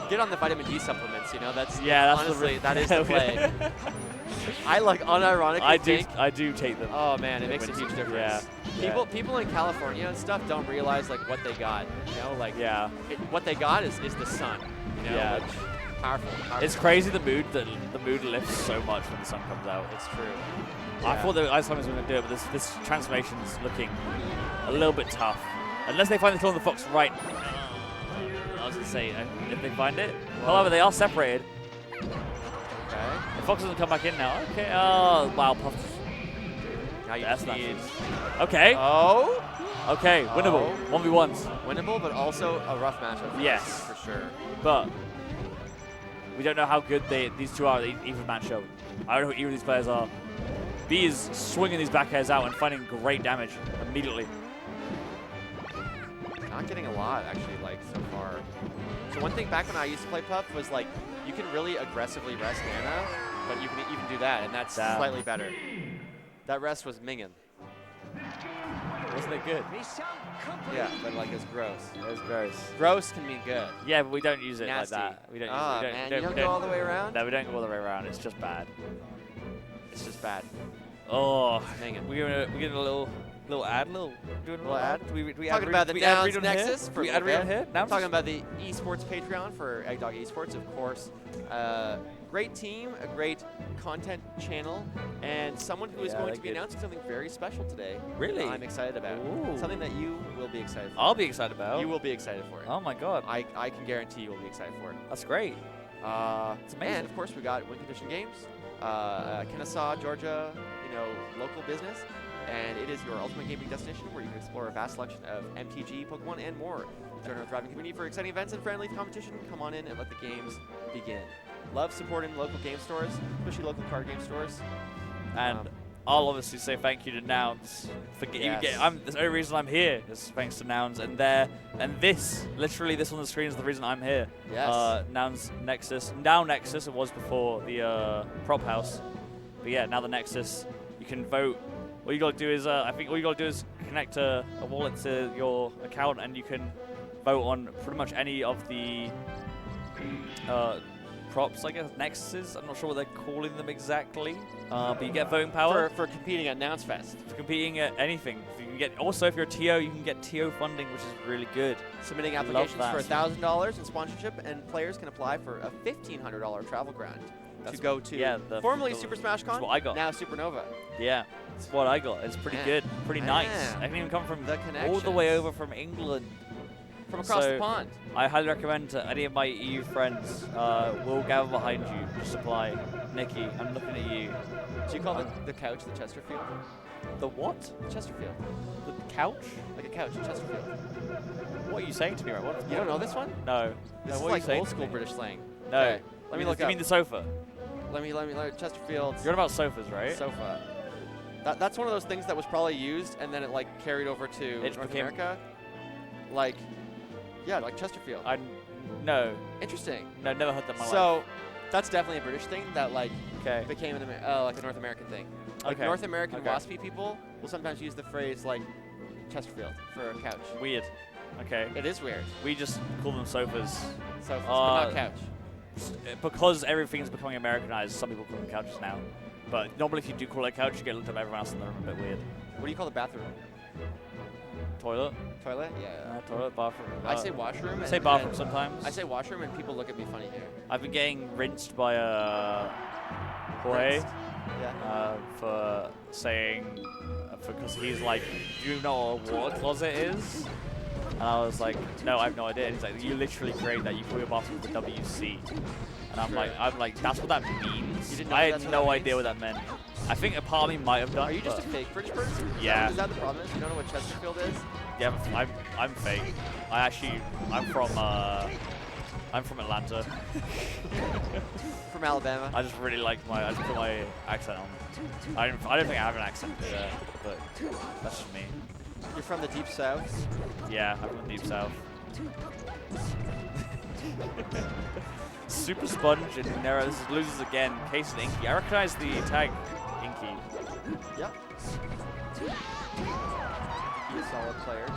get on the vitamin D supplements. You know, that's honestly the that is the play. I like unironically I do take them. Oh man, it makes a huge difference. Yeah. People in California and stuff don't realize like what they got. You know, like what they got is the sun. You know, Yeah. like, powerful. It's crazy the mood lifts so much when the sun comes out. It's true. I thought the ice climbers were going to do it, but this transformation's looking a little bit tough. Unless they find the Claw of the Fox right. I was going to say, if they find it. However, they are separated. Okay. The Fox doesn't come back in now. Okay. Oh, wow. Puff. Now you That's just need. Okay. Oh. Okay. Winnable. Oh. 1v1s. Winnable, but also a rough matchup. Yes. For sure. But we don't know how good these two are at even matchup. I don't know who either of these players are. B is swinging these back airs out and finding great damage immediately. Not getting a lot, actually, like, so far. So one thing back when I used to play Puff was, like, you can really aggressively rest mana, but you can even do that, and that's slightly better. That rest was minging. Wasn't it good? Yeah, but, like, it's gross. It was gross. Gross can mean good. Yeah, but we don't use it Nasty. like that. We don't Oh, use it. man, you don't go all the way around? No, we don't go all the way around. It's just bad. It's just bad. Oh, Minging. we're gonna a little ad, doing a little ad. Do we Talking about the Nouns Nexus for ad read on here. Talking about the esports Patreon for Eggdog Esports, of course. Great team, a great content channel, and someone who is going to be announcing something very special today. Really? I'm excited about. Ooh. Something that you will be excited for. I'll be excited about. You will be excited for it. Oh my god. I can guarantee you will be excited for it. That's great. It's amazing. And of course we got Win Condition Games, Kennesaw, Georgia, local business, and it is your ultimate gaming destination where you can explore a vast selection of MTG, Pokemon, and more. Join our thriving community for exciting events and friendly competition. Come on in and let the games begin. Love supporting local game stores, especially local card game stores. And I'll obviously say thank you to Nouns for the only reason I'm here is thanks to Nouns and their And this, literally this on the screen is the reason I'm here. Yes. Now Nexus, it was before the prop house. But yeah, now the Nexus, you can vote. All you gotta do is, I think all you gotta do is connect a wallet to your account and you can vote on pretty much any of the props, I guess, Nexuses. I'm not sure what they're calling them exactly, but you get voting power. For competing at Nouns Fest. For competing at anything. You can get, also, if you're a TO, you can get TO funding, which is really good. Submitting Love applications that. for $1,000 in sponsorship, and players can apply for a $1,500 travel grant to go to formerly Super Smash Con, what I got. now Supernova. Yeah, that's what I got. It's pretty good, pretty nice. Man. I can even come from The all the way connections. over from England. From across So, the pond. I highly recommend to any of my EU friends, we'll gather behind you, just apply. Nikki, I'm looking at you. Do you call the couch the Chesterfield? The what? Chesterfield. The couch? Like a couch, Chesterfield. What are you saying to me right now? You don't know this one? No. This No, is what are like you saying old to school me? British slang. No. Okay, let me look You up. mean the sofa? Let me Chesterfield You're on about sofas, right? sofa. That's one of those things that was probably used and then it like carried over to It just North became- America. Like, yeah, like Chesterfield. No. Interesting. No, never heard that in my life. So that's definitely a British thing that like Okay. became like a North American thing. Like Okay. North American Okay. waspy people will sometimes use the phrase like Chesterfield for a couch. Weird. Okay. It is weird. We just call them sofas. Sofas, but not Uh, couch. Because everything's becoming Americanized, some people call them couches now. But normally if you do call it a couch, you get looked at by everyone else in the room a bit weird. What do you call the bathroom? Toilet? Toilet? Yeah. Toilet, bathroom. I say washroom. I say and- bathroom and sometimes. I say washroom and people look at me funny here. I've been getting rinsed by Jorge Rinsed? Yeah. for saying, because he's like, do you know what a water closet is? And I was like, no, I have no idea. And he's like, you literally create that. You call your bathroom with the WC. And I'm like, that's what that means. You didn't know I that's had what no that idea means? what that meant. I think a part of me might have done. Are you just a but fake British person? Yeah. Is that the problem? You don't know what Chesterfield is? Yeah, I'm fake. I'm from Atlanta. From Alabama. I just really like I just put my accent on. I don't think I have an accent, but that's just me. You're from the deep south. Yeah, I'm from the deep south. Super Sponge and Nero, this is loses again. Case and Inky. I recognize the tag Inky. Yep. He's a solid player.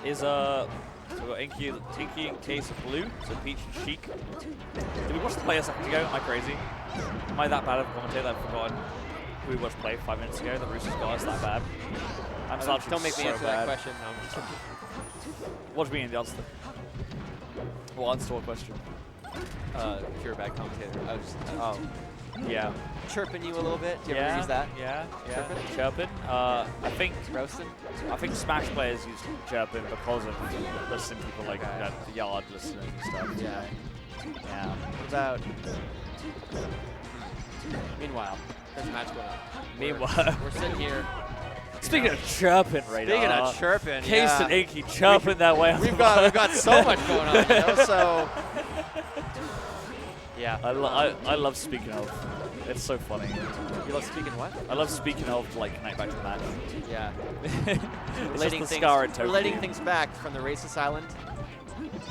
Is so we got Inky and Case of Blue, so Peach and Chic. Did we watch the play a second ago? Am I crazy? Am I that bad of a commentator that I've forgotten who we watched play 5 minutes ago? The Roosters got us that bad. I'm starting Don't make me so answer bad. that question. No, I'm just kidding. What do you mean the answer? What answer to what question? If you're a bad commentator. I was just Yeah. chirping you a little bit. Do you ever use that? Yeah. Chirping? Chirping. I think Roasting? Smash players use chirping because of listening to people like Okay. the yard listening and stuff. Yeah. Yeah. What about... Meanwhile, there's a match going on. Meanwhile. We're sitting here. Speaking of chirping, right Speaking of chirping, Case yeah. and Inky chirping that way. We've got so much going on, you know, so... Yeah. I love speaking of. It's so funny. You love speaking what? I love speaking of to like connect back to the match. Yeah. It's just the scar in Tokyo. Relating things back from the racist island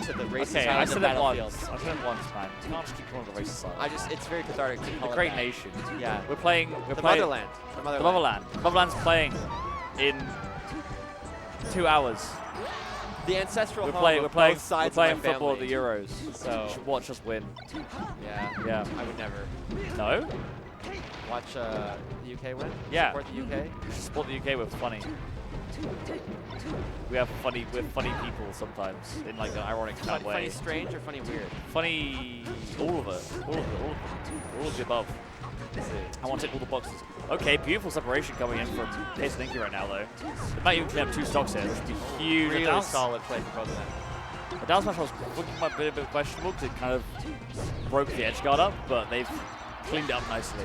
to the racist Okay, I island of said it Battlefield. once. I said it once, man. You can't just keep calling it the racist side. It's very cathartic to call The it great that. nation. Yeah. We're playing. The motherland. The The motherland. motherland. The motherland's playing in 2 hours. The ancestral We're home playing. of We're playing. both sides We're playing of my football at family. the Euros. So- You should watch us win. Yeah. Yeah. I would never No. watch the UK win. Yeah. Support the UK. You should support the UK. We're funny. We're funny people sometimes in like an ironic kind of way. Funny strange or funny weird? Funny, all of it, all of the above. I want to tick all the boxes. Okay, beautiful separation coming in from Case and Inky right now, though. They might even clean up 2 stocks here, which would be huge. Really The down- solid play for both of them. The down smash was looking a bit questionable because it kind of broke the edge guard up, but they've cleaned it up nicely.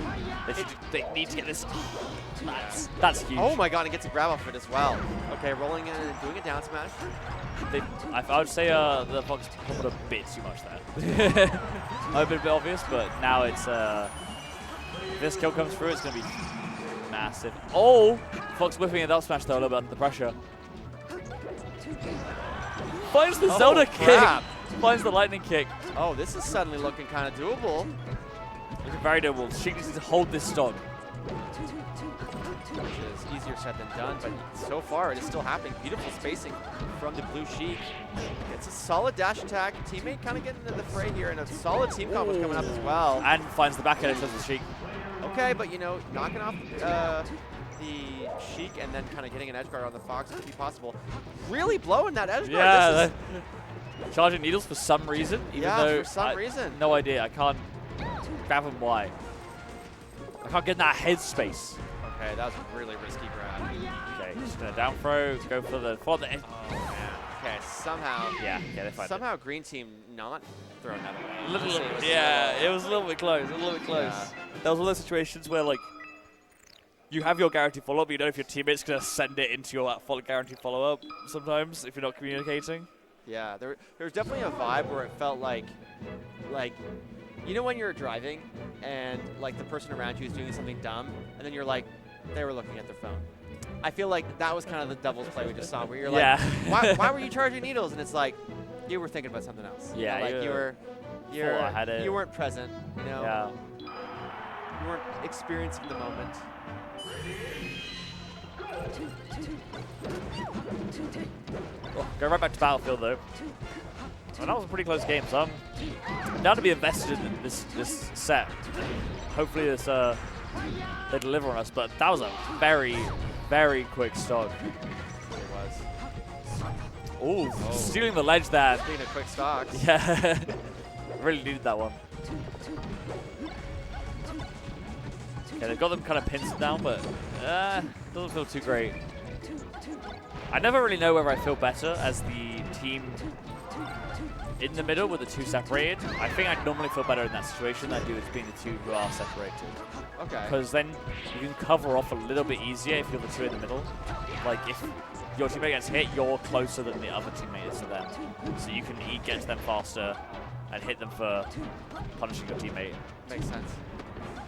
They need to get this. That's huge. Oh my god, and gets a grab off it as well. Okay, rolling in and doing a down smash. I would say the Fox put a bit too much there. A bit obvious, but now it's if this kill comes through, it's gonna be massive. Oh! Fox whipping it up smash though, a little bit under the pressure. Finds the Zelda crap. kick. Finds the lightning kick. Oh, this is suddenly looking kind of doable. Looking very doable. Sheik needs to hold this stock. Which is easier said than done, but so far it is still happening. Beautiful spacing from the blue Sheik. It's a solid dash attack. Teammate kind of getting into the fray here, and a solid team combo's coming up as well. And finds the back edge of the Sheik. Okay, but you know, knocking off the Sheik and then kind of getting an edge guard on the Fox could be possible. Really blowing that edge guard. Yeah, charging needles for some reason, even though for some reason. No idea. I can't fathom why. I can't get in that headspace. Okay, that was a really risky grab. Okay, just gonna down throw, go for the follow the. Oh man. Okay, somehow. Yeah, they find somehow green team not throwing that away. it. Honestly, It was a little bit close. A little bit close. Yeah. That was one of those situations where like you have your guaranteed follow up, but you don't know if your teammate's gonna send it into your guaranteed follow up. Sometimes if you're not communicating. Yeah, there was definitely a vibe where it felt like, you know when you're driving and like the person around you is doing something dumb, and then you're like, they were looking at their phone. I feel like that was kind of the devil's play we just saw, where you're like, Yeah. why were you charging needles? And it's like, you were thinking about something else. You Yeah, know, like you weren't present. You know, Yeah. you weren't experiencing the moment. Oh, go right back to Battlefield though. Well, that was a pretty close game, so I'm down to be invested in this set. Hopefully this they deliver on us, but that was a very, very quick stock. It was. Ooh, stealing the ledge there. Being a quick stock. Yeah, really needed that one. Okay, they've got them kind of pinned down, but doesn't feel too great. I never really know whether I feel better as the team in the middle with the two separated. I think I'd normally feel better in that situation than I do as being the two who are separated. Okay. Because then you can cover off a little bit easier if you're the two in the middle. Like if your teammate gets hit, you're closer than the other teammate is to them. So you can get to them faster and hit them for punishing your teammate. Makes sense.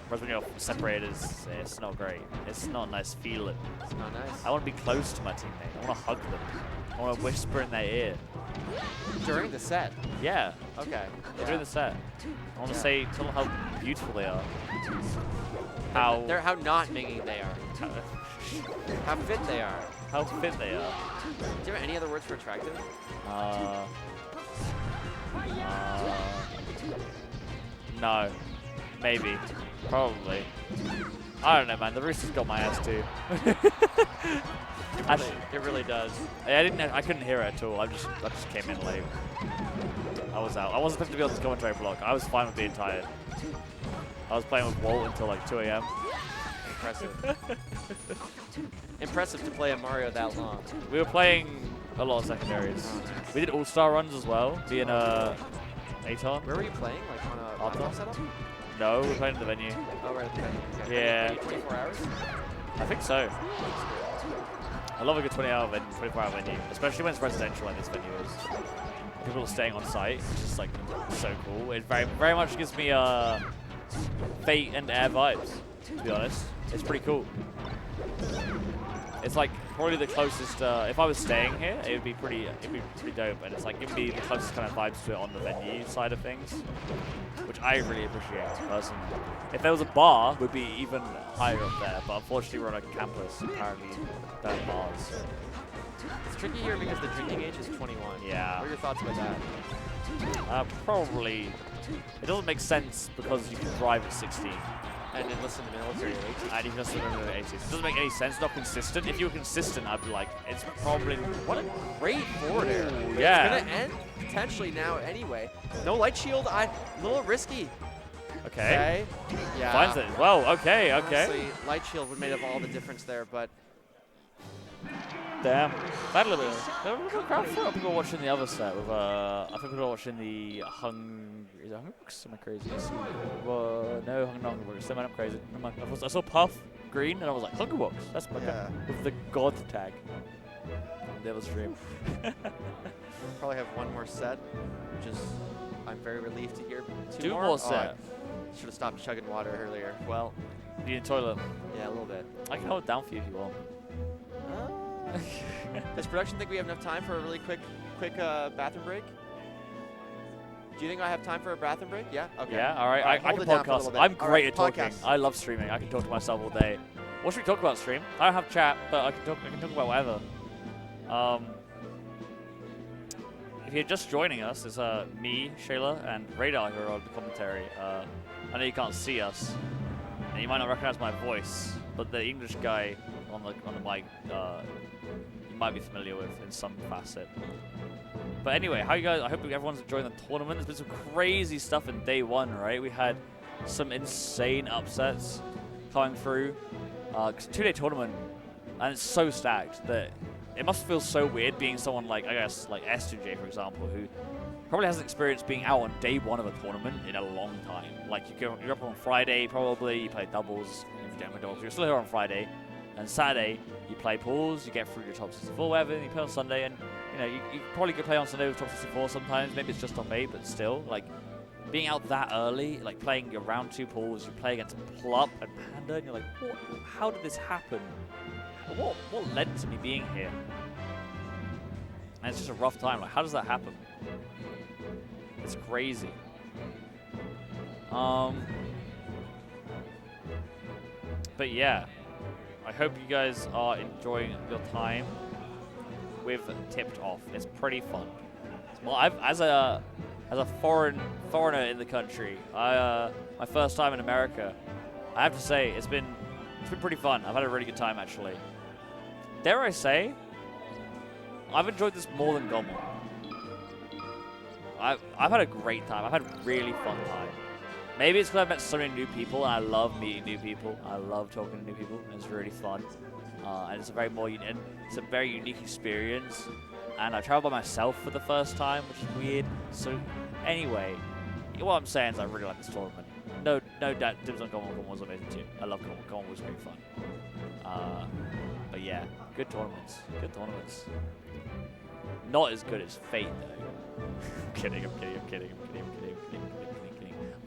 Whereas when you're separated, it's not great. It's not a nice feeling. It's not nice. I want to be close to my teammate. I want to hug them. I want to whisper in their ear. During the set. Yeah. Okay. During the set. I want to say, tell them how beautiful they are. How How not minging they are. How fit they are. how fit they are. Do you have any other words for attractive? No. Maybe. Probably. I don't know, man. The Rooster's got my ass too. It really does. I couldn't hear it at all. I just came in late. I was out. I wasn't supposed to be on this commentary block. I was fine with being tired. I was playing with Walt until like 2 a.m. Impressive. Impressive to play a Mario that long. We were playing a lot of secondaries. We did all-star runs as well, being Aton. Where were you playing? Like on a laptop setup? No, we were playing at the venue. Oh, right at the venue. Okay. Yeah. 24 hours? I think so. I love a good 24-hour venue, especially when it's residential like this venue is. People are staying on site, which is like so cool. It very much gives me Fate and Air vibes, to be honest. It's pretty cool. It's like probably the closest. If I was staying here, it'd be pretty dope, and it's like giving me the closest kind of vibes to it on the venue side of things, which I really appreciate personally. If there was a bar, we'd be even higher up there, but unfortunately we're on a campus. Apparently, there are bars. It's tricky here because the drinking age is 21. Yeah. What are your thoughts about that? Probably. It doesn't make sense because you can drive at 16. And enlist in the military at 18. And you can just live in the 80s. It doesn't make any sense, not consistent. If you were consistent, I'd be like, it's probably... What a great forward air. Yeah. It's going to end potentially now anyway. No light shield, a little risky. Okay. Yeah. Finds it as well. Okay, okay. Honestly, light shield would have made all the difference there, but... Damn. That a little bit. There was a crowd for people watching the other set with, I think people were watching the Is it Hungerbooks? Am I crazy? No, not Hungerbooks. Am I crazy? I saw Puff Green and I was like, Hungerbooks. That's my guy. With the God tag. On the other stream. Probably have one more set, which is, I'm very relieved to hear. Two more set. set. Should have stopped chugging water earlier. Well, You need a toilet? Yeah, a little bit. I can hold it down for you if you want. Does production think we have enough time for a really quick bathroom break? Do you think I have time for a bathroom break? Yeah? Okay. Yeah, all right. I hold can it down for a little podcast. bit. I'm All great right, at talking. podcast. I love streaming. I can talk to myself all day. What should we talk about, stream? I don't have chat, but I can talk about whatever. If you're just joining us, it's me, Shayla, and Radar who are on the commentary. I know you can't see us, and you might not recognize my voice, but the English guy on the mic, you might be familiar with in some facet. But anyway, how you guys? I hope everyone's enjoying the tournament. There's been some crazy stuff in day one, right? We had some insane upsets coming through. 2-day tournament, and it's so stacked that it must feel so weird being someone like, I guess, like S2J, for example, who probably hasn't experienced being out on day one of a tournament in a long time. Like, you're up on Friday, probably, you play doubles, if you're doing doubles, you're still here on Friday, and Saturday, you play pools, you get through your top 64, whatever, and you play on Sunday, and, you know, you probably could play on Sunday with top 64 sometimes, maybe it's just top 8, but still, like, being out that early, like playing your round 2 pools, you play against Plup and Panda, and you're like, how did this happen? What led to me being here? And it's just a rough time. Like, how does that happen? It's crazy. But yeah, I hope you guys are enjoying your time with Tipped Off. It's pretty fun. Well, as a foreigner in the country, my first time in America, I have to say it's been pretty fun. I've had a really good time actually. Dare I say, I've enjoyed this more than Gommel. I've had a great time. I've had a really fun time. Maybe it's because I've met so many new people, and I love meeting new people. I love talking to new people, and it's really fun. And it's a very unique experience. And I traveled by myself for the first time, which is weird. So anyway, what I'm saying is I really like this tournament. No doubt, dibs on Gommel. Gommel was amazing too. I love Gommel. Gommel was great fun. But yeah, good tournaments. Good tournaments. Not as good as Fate though. I'm kidding.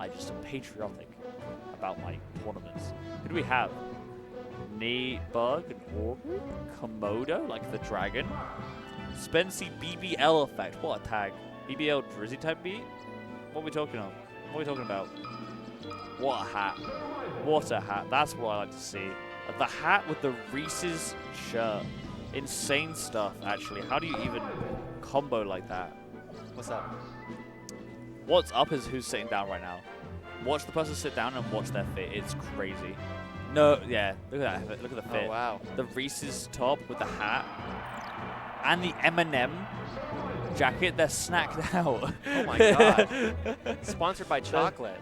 I just am patriotic about my tournaments. Who do we have? Bug and Aubrey? Komodo, like the dragon. Spency BBL effect. What a tag. BBL Drizzy type beat? What are we talking about? What are we talking about? What a hat. What a hat. That's what I like to see. The hat with the Reese's shirt. Insane stuff, actually. How do you even combo like that? What's up? What's up is who's sitting down right now. Watch the person sit down and watch their fit. It's crazy. No, yeah. Look at that. Look at the fit. Oh, wow. The Reese's top with the hat. And the M&M jacket, they're snacked out. Oh my god. Sponsored by chocolate.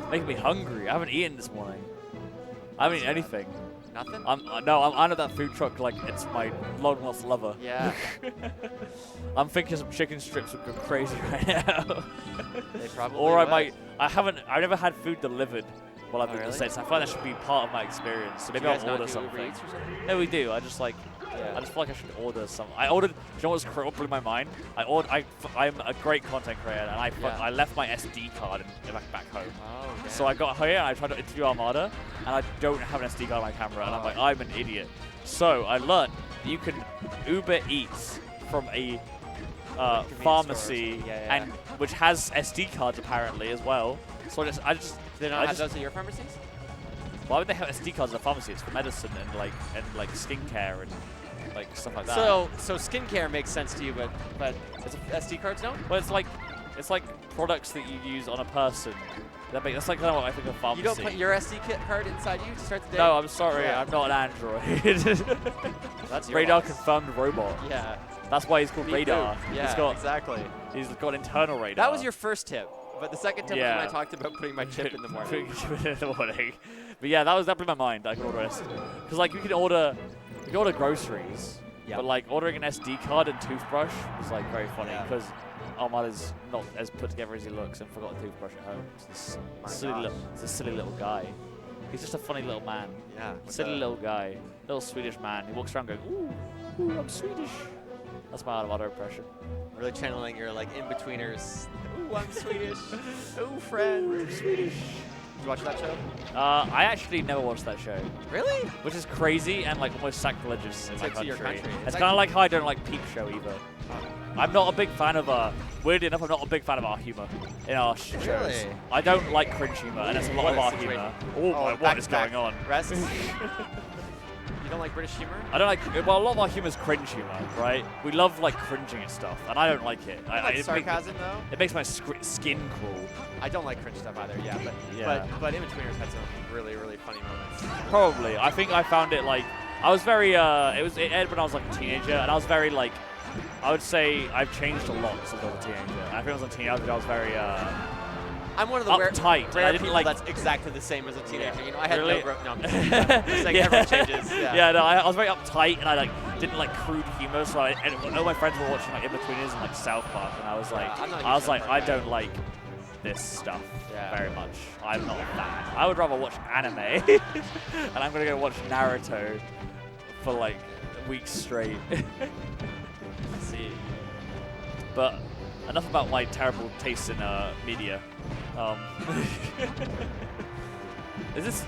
Making me hungry. I haven't eaten this morning. I haven't eaten anything. Nothing? I'm under that food truck like it's my long lost lover. Yeah. I'm thinking some chicken strips would go crazy right now. They probably Or would. I've never had food delivered while I've been in the really? States. I feel like that should be part of my experience. So maybe you guys I'll not order do something. Uber Eats or something? No, we do. I just feel like I should order some. I ordered. Do you know what's blew my mind? I'm a great content creator, and I left my SD card back home. Oh, damn. So I got here and I tried to interview Armada, and I don't have an SD card on my camera, and I'm like, I'm an idiot. So I learned that you can Uber Eats from a pharmacy, and which has SD cards apparently as well. So I just Do they not have those at your pharmacies? why would they have SD cards at a pharmacy? It's for medicine and like skincare and like stuff like that. So skincare makes sense to you, but SD cards don't? Well, it's like products that you use on a person. That's like kind of what I think of pharmacy. You don't put your SD card inside you to start the day? No, I'm sorry. Yeah. I'm not an Android. That's your Radar loss. confirmed robot. Yeah. That's why he's called Me Radar. too. Yeah, exactly. He's got internal radar. That was your first tip. But the second tip was when I talked about putting my chip in the morning. But yeah, that blew my mind. I could order because like you can order groceries, but like ordering an SD card and toothbrush was like very funny because Armada's not as put together as he looks and forgot a toothbrush at home. It's a silly little guy. He's just a funny little man. Yeah. Silly little guy, little Swedish man. He walks around going, ooh, I'm Swedish. That's my Armada impression. Really channeling your like in-betweeners. Ooh, I'm Swedish. Ooh, friend. Swedish. Did you watch that show? I actually never watched that show, Really? which is crazy and like almost sacrilegious in my like to your country. It's It's kind of like how I don't like Peep Show either. I'm not a big fan of, weirdly enough, I'm not a big fan of our humor in our shows. Really? I don't like cringe humor, and it's a lot What of our situation? humor. Oh my, back what to is back. going on? Rest. You don't like British humor? I don't like, well, a lot of our humor is cringe humor, right? We love like cringing at stuff, and I don't like it. Like sarcasm though? It makes my skin crawl. I don't like cringe stuff either. Yeah, Yeah. but In-Betweeners had some really really funny moments. Probably. I think I found it like, I was very, it aired when I was like a teenager, and I was very like, I would say I've changed a lot since I was a teenager. I think I was a teenager, I was very, I'm one of the rare uptight. rare I didn't people like. that's exactly the same as a teenager. You know, I had Really? no growth. No, I'm just saying everyone changes. Yeah. No, I was very uptight, and I like didn't like crude humor. So and all my friends were watching like In-Betweeners and like South Park, and I was like, I'm not a huge I was South like, Park I guy. don't like this stuff Yeah. very much. I'm not a fan. I would rather watch anime, and I'm gonna go watch Naruto for like weeks straight. I see. But enough about my terrible taste in media. Is this?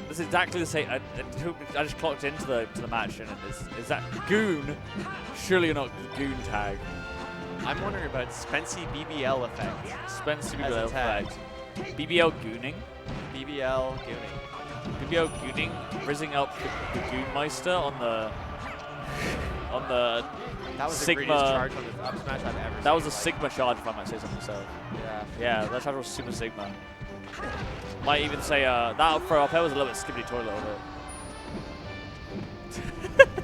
This is exactly the same. I just clocked into the match, and is that Goon? Surely you're not the Goon tag. I'm wondering about Spency BBL effect. Spence As a BBL tag. effect. BBL Gooning. BBL Gooning. BBL Gooning, rizzing up the Goonmeister on the That was Sigma. the greatest charge on the up smash I've ever seen. That was a Sigma charge, if I might say so myself. Yeah. Yeah, that charge was super Sigma. Might even say that throw up air was a little bit skippity toilet a little bit.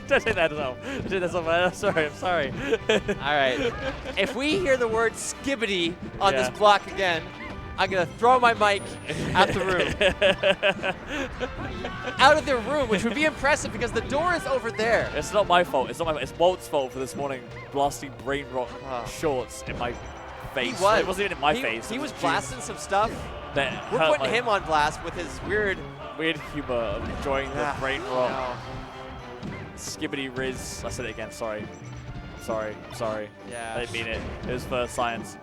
Don't say that yourself. Don't say that yourself. I'm sorry. All right. If we hear the word skibbity on Yeah. this block again, I'm gonna throw my mic out the room. Out of the room, which would be impressive because the door is over there. It's not my fault. It's not my fault. It's Walt's fault for this morning blasting brain rot Oh. shorts in my face. He was. It wasn't even in my He- face. He It was June's blasting some stuff. that We're hurt putting my him on blast with his weird. weird humor of enjoying the Ah, brain rot. no. Skibbity Riz. I said it again. Sorry. Sorry. Yeah. I didn't mean it. It was for science.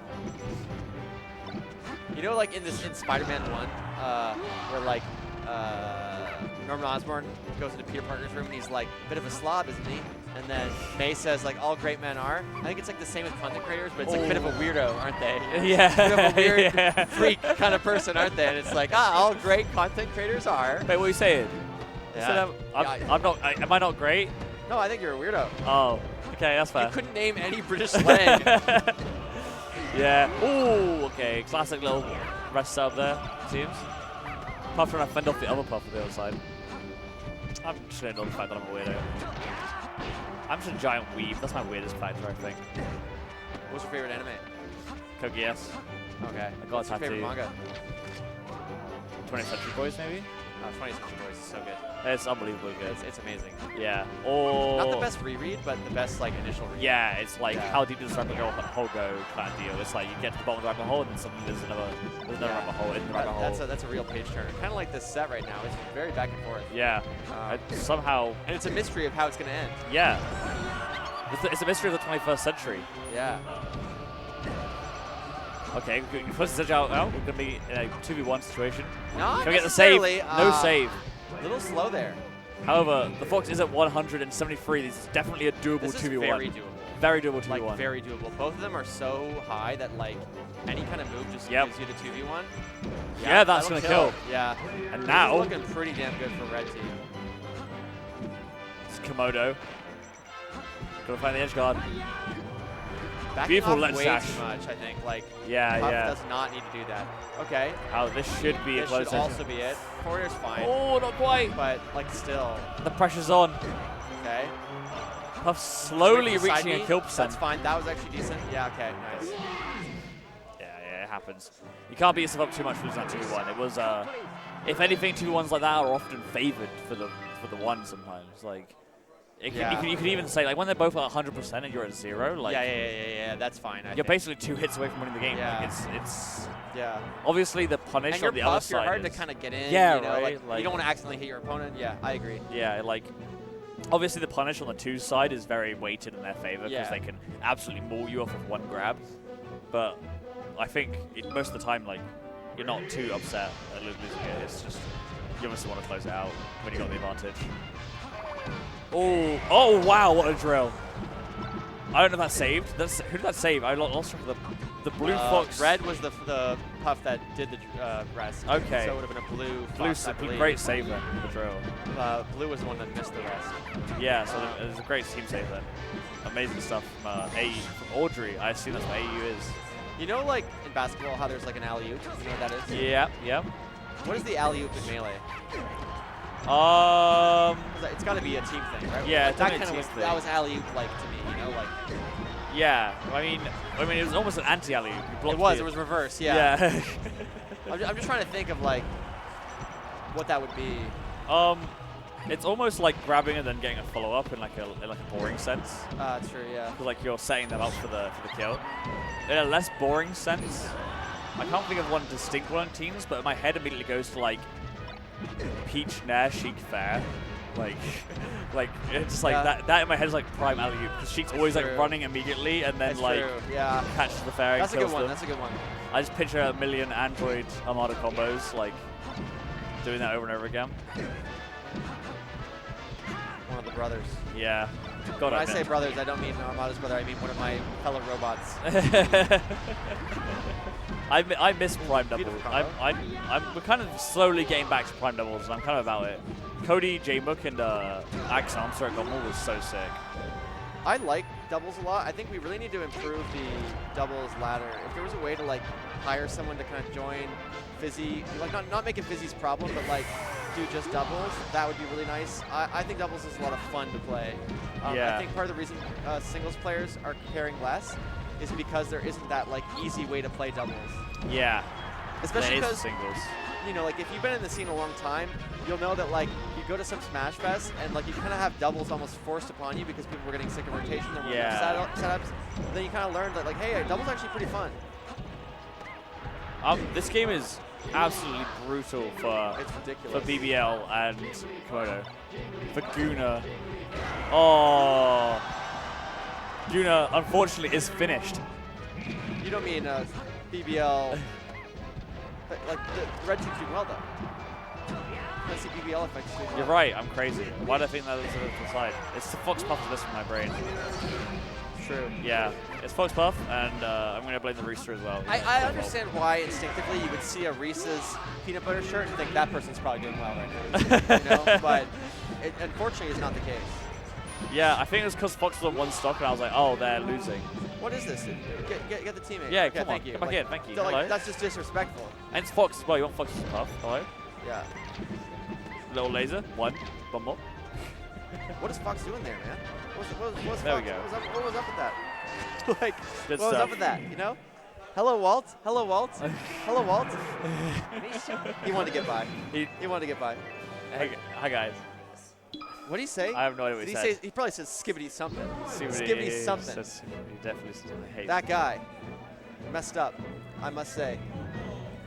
You know, like in Spider-Man 1, where like Norman Osborn goes into Peter Parker's room and he's like, bit of a slob, isn't he? And then May says like, all great men are. I think it's like the same with content creators, but it's like a bit of a weirdo, aren't they? Yeah. Bit of a weird Yeah. freak kind of person, aren't they? And it's like, all great content creators are. Wait, what are you saying? You Yeah. said I'm not. Am I not great? No, I think you're a weirdo. Oh. Okay, that's fair. You couldn't name any British slang. Yeah. Ooh, okay. Classic little rest up there, seems. Apart from I fend off the other puff on the other side. I'm just going to ignore the fact that I'm a weirdo. I'm just a giant weeb. That's my weirdest factor, I think. What's your favorite anime? Code Geass. Okay. got What's a your favorite tattoo. manga? 20th Century Boys, maybe? 20th Century Boys is so good. It's unbelievably good. It's amazing. Yeah. Or Not the best reread, but the best like initial read. Yeah, it's like Yeah. how deep does the rabbit hole go kind of deal. It's like you get to the bottom of the rabbit hole and then suddenly there's another rabbit hole in the rabbit hole. That's a real page turner. Kind of like this set right now. It's very back and forth. Yeah. Somehow, And it's a mystery of how it's going to end. yeah. It's a mystery of the 21st century. Yeah. Okay, first century out. We're going to be in a 2v1 situation. Not Can we get the save? necessarily, No save. A little slow there. However, the Fox is at 173. This is definitely a doable This is 2v1. very doable. Very doable 2v1. Like, very doable. Both of them are so high that, like, any kind of move just Yep. gives you the 2v1. Yeah, that's that'll gonna kill. Yeah. And This now, is looking pretty damn good for red team. it's Komodo. Gotta find the edge guard. Backing Beautiful off lens way dash. too much, I think. Like, Yeah, Puff yeah. does not need to do that. Okay. Oh, this should be a This close should also be it. Corner's fine. Oh, not quite. But, like, still. The pressure's on. Okay. Puff slowly Swing for side reaching a B. kill percent. That's fine. That was actually decent. Yeah, okay. Nice. Yeah, it happens. You can't beat yourself up too much for losing that 2v1. It was, if anything, 2v1s like that are often favored for the one sometimes. Like, you could even say, like, when they're both at 100% and you're at 0, like, Yeah. That's fine. I you're think. basically 2 hits away from winning the game. Yeah. Like, it's Yeah. obviously the punish And you're on the other Puff, you're side hard is, to kind of get in. Yeah, you know, right, Like, like- you don't want to accidentally hit your opponent. Yeah, I agree. yeah, like, obviously the punish on the 2 side is very weighted in their favor because Yeah. they can absolutely maul you off of one grab. But I think most of the time, like, you're not too upset at losing it. It's just you obviously want to close it out when you got the advantage. Oh wow, what a drill! I don't know if that saved. Who did that save? I lost track of the blue fox. Red was the puff that did the rest. Okay. So it would have been a blue Blue, fox, I believe. great save then, the drill. Blue was the one that missed the rest. Yeah, so it was a great team save then. Amazing stuff from from Audrey. I assume that's what AU is. You know, like in basketball, how there's like an alley-oop? You know what that is? Yeah, yeah. What is the alley-oop in Melee? It's got to be a team thing, right? Yeah, like, that kind of was that was alley-oop like to me, you know, like. Yeah, I mean, it was almost an anti-alley. It was reverse, yeah. Yeah. I'm just trying to think of like what that would be. It's almost like grabbing and then getting a follow-up in like a boring sense. That's true, yeah. Because like you're setting them up for the kill. In a less boring sense, I can't think of one distinct one on teams, but my head immediately goes to like Peach, Nair, Sheik, Fair. Like it's just like that in my head is like prime alley-oop because Sheik's always like running immediately and then catches the Fair. That's a good one. Them. That's a good one. I just picture a million Android Armada combos like doing that over and over again. One of the brothers. Yeah. When I say brothers, I don't mean Armada's brother. I mean one of my fellow robots. I miss Prime Doubles. We're kind of slowly getting back to Prime Doubles, and I'm kind of about it. Cody, J-Mook, and Axe Armstrong at Gumball was so sick. I like doubles a lot. I think we really need to improve the doubles ladder. If there was a way to like hire someone to kind of join Fizzy, like not making Fizzy's problem, but like do just doubles, that would be really nice. I think doubles is a lot of fun to play. Yeah. I think part of the reason singles players are caring less is because there isn't that like easy way to play doubles. Yeah. Especially because singles. You know, like if you've been in the scene a long time, you'll know that like you go to some Smash Fest and like you kind of have doubles almost forced upon you because people were getting sick of rotation and setups. Then you kind of learned that like, hey, doubles are actually pretty fun. This game is absolutely brutal for BBL and Komodo. For Guna. Oh. Guna, unfortunately, is finished. You don't mean BBL. Like, the red team's doing well, though. I see BBL effects doing well. You're right, I'm crazy. Why do I think that was to the side? It's the Fox Puff this in my brain. True. Yeah, it's Fox Puff, and I'm going to blame the Rooster as well. I understand why instinctively you would see a Reese's peanut butter shirt and think that person's probably doing well right now. You know? But it unfortunately is not the case. Yeah, I think it was because Fox was on one stock, and I was like, oh, they're losing. What is this? Get the teammate. Yeah, okay, come on. Thank you. Come back in, thank you. So, like, that's just disrespectful. And it's Fox as well. You want Fox's Puff. Hello? Yeah. Little laser. One more. What is Fox doing there, man? What's there Fox, we go. What was up with that? Like, Good what was up with that, you know? Hello, Walt. Hello, Walt. Hello, Walt. He wanted to get by. He wanted to get by. Hi, guys. What did he say? I have no idea what he said. He probably said skibbity something. Skibbity Skibbity something. He definitely hates that guy. Messed up, I must say.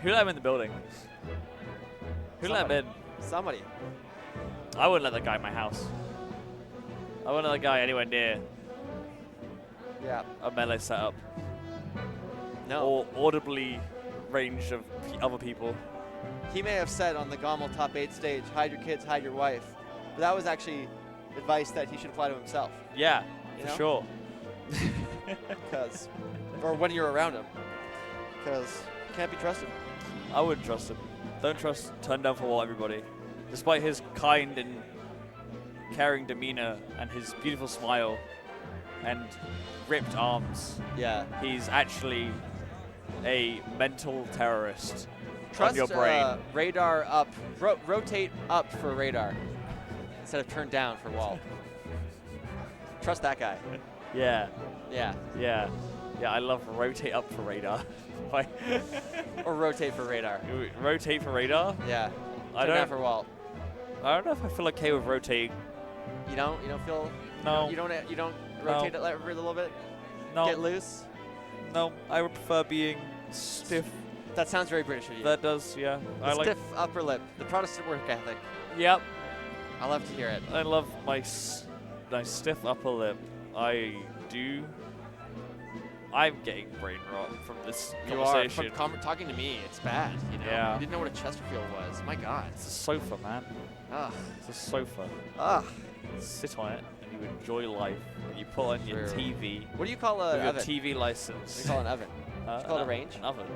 Who let him in the building? Who let him in? Somebody. I wouldn't let that guy in my house. I wouldn't let that guy anywhere near a melee setup. No. Or audibly range of other people. He may have said on the Gommel Top 8 stage, hide your kids, hide your wife. But that was actually advice that he should apply to himself. Yeah, you for know? sure. Or when you're around him. Because you can't be trusted. I wouldn't trust him. Don't trust Turn Down for Wall everybody. Despite his kind and caring demeanor and his beautiful smile and ripped arms, he's actually a mental terrorist on your brain. Radar up. Rotate up for Radar instead of turn down for Wall. Trust that guy. Yeah. Yeah. Yeah. Yeah, I love rotate up for Radar. Or rotate for Radar. Rotate for Radar? Yeah. Turn down for Wall. I don't know if I feel okay with rotating. You don't feel? No. You don't rotate it a little bit? No. Get loose? No, I would prefer being stiff. That sounds very British of you. That does, yeah. The stiff upper lip. The Protestant work ethic. Yep. I love to hear it. I love my stiff upper lip. I do. I'm getting brain rot from this You are. conversation. From talking to me, it's bad. You know? Yeah. You didn't know what a Chesterfield was. My God. It's a sofa, man. Ugh. It's a sofa. Ugh. Sit on it and you enjoy life. And you put on your True. TV. What do you call an With your oven? TV What do you license. call an oven? Do you call it a range? An oven.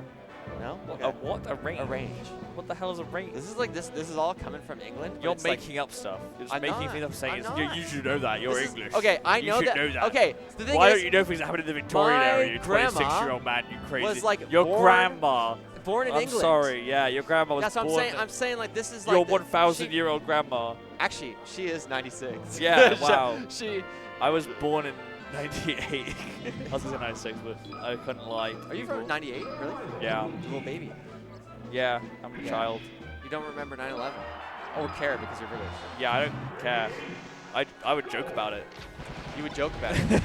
No? A Okay. what? A range? A range. What the hell is a range? This is like this is all coming from England. but You're it's like- making up stuff. You're just I'm making not. things up saying I'm it's, not. you should know that. You're this is- English. okay, I You know should that. know that. Okay, the thing Why is, don't you know things that happen in the Victorian my era, you grandma 26-year-old man, you crazy. was, like, your born grandma. born in I'm England. sorry, yeah, your grandma was That's what I'm born. saying. I'm saying like this is your like 1,000-year-old grandma. Actually, she is 96. Yeah, wow. She. I was born in 98. I was going to say 96, but I couldn't lie. Are you from 98? Really? Yeah. Little baby. Yeah, I'm a Yeah. child. You don't remember 9/11 or care because you're British. Yeah, I don't care. I would joke about it. You would joke about it.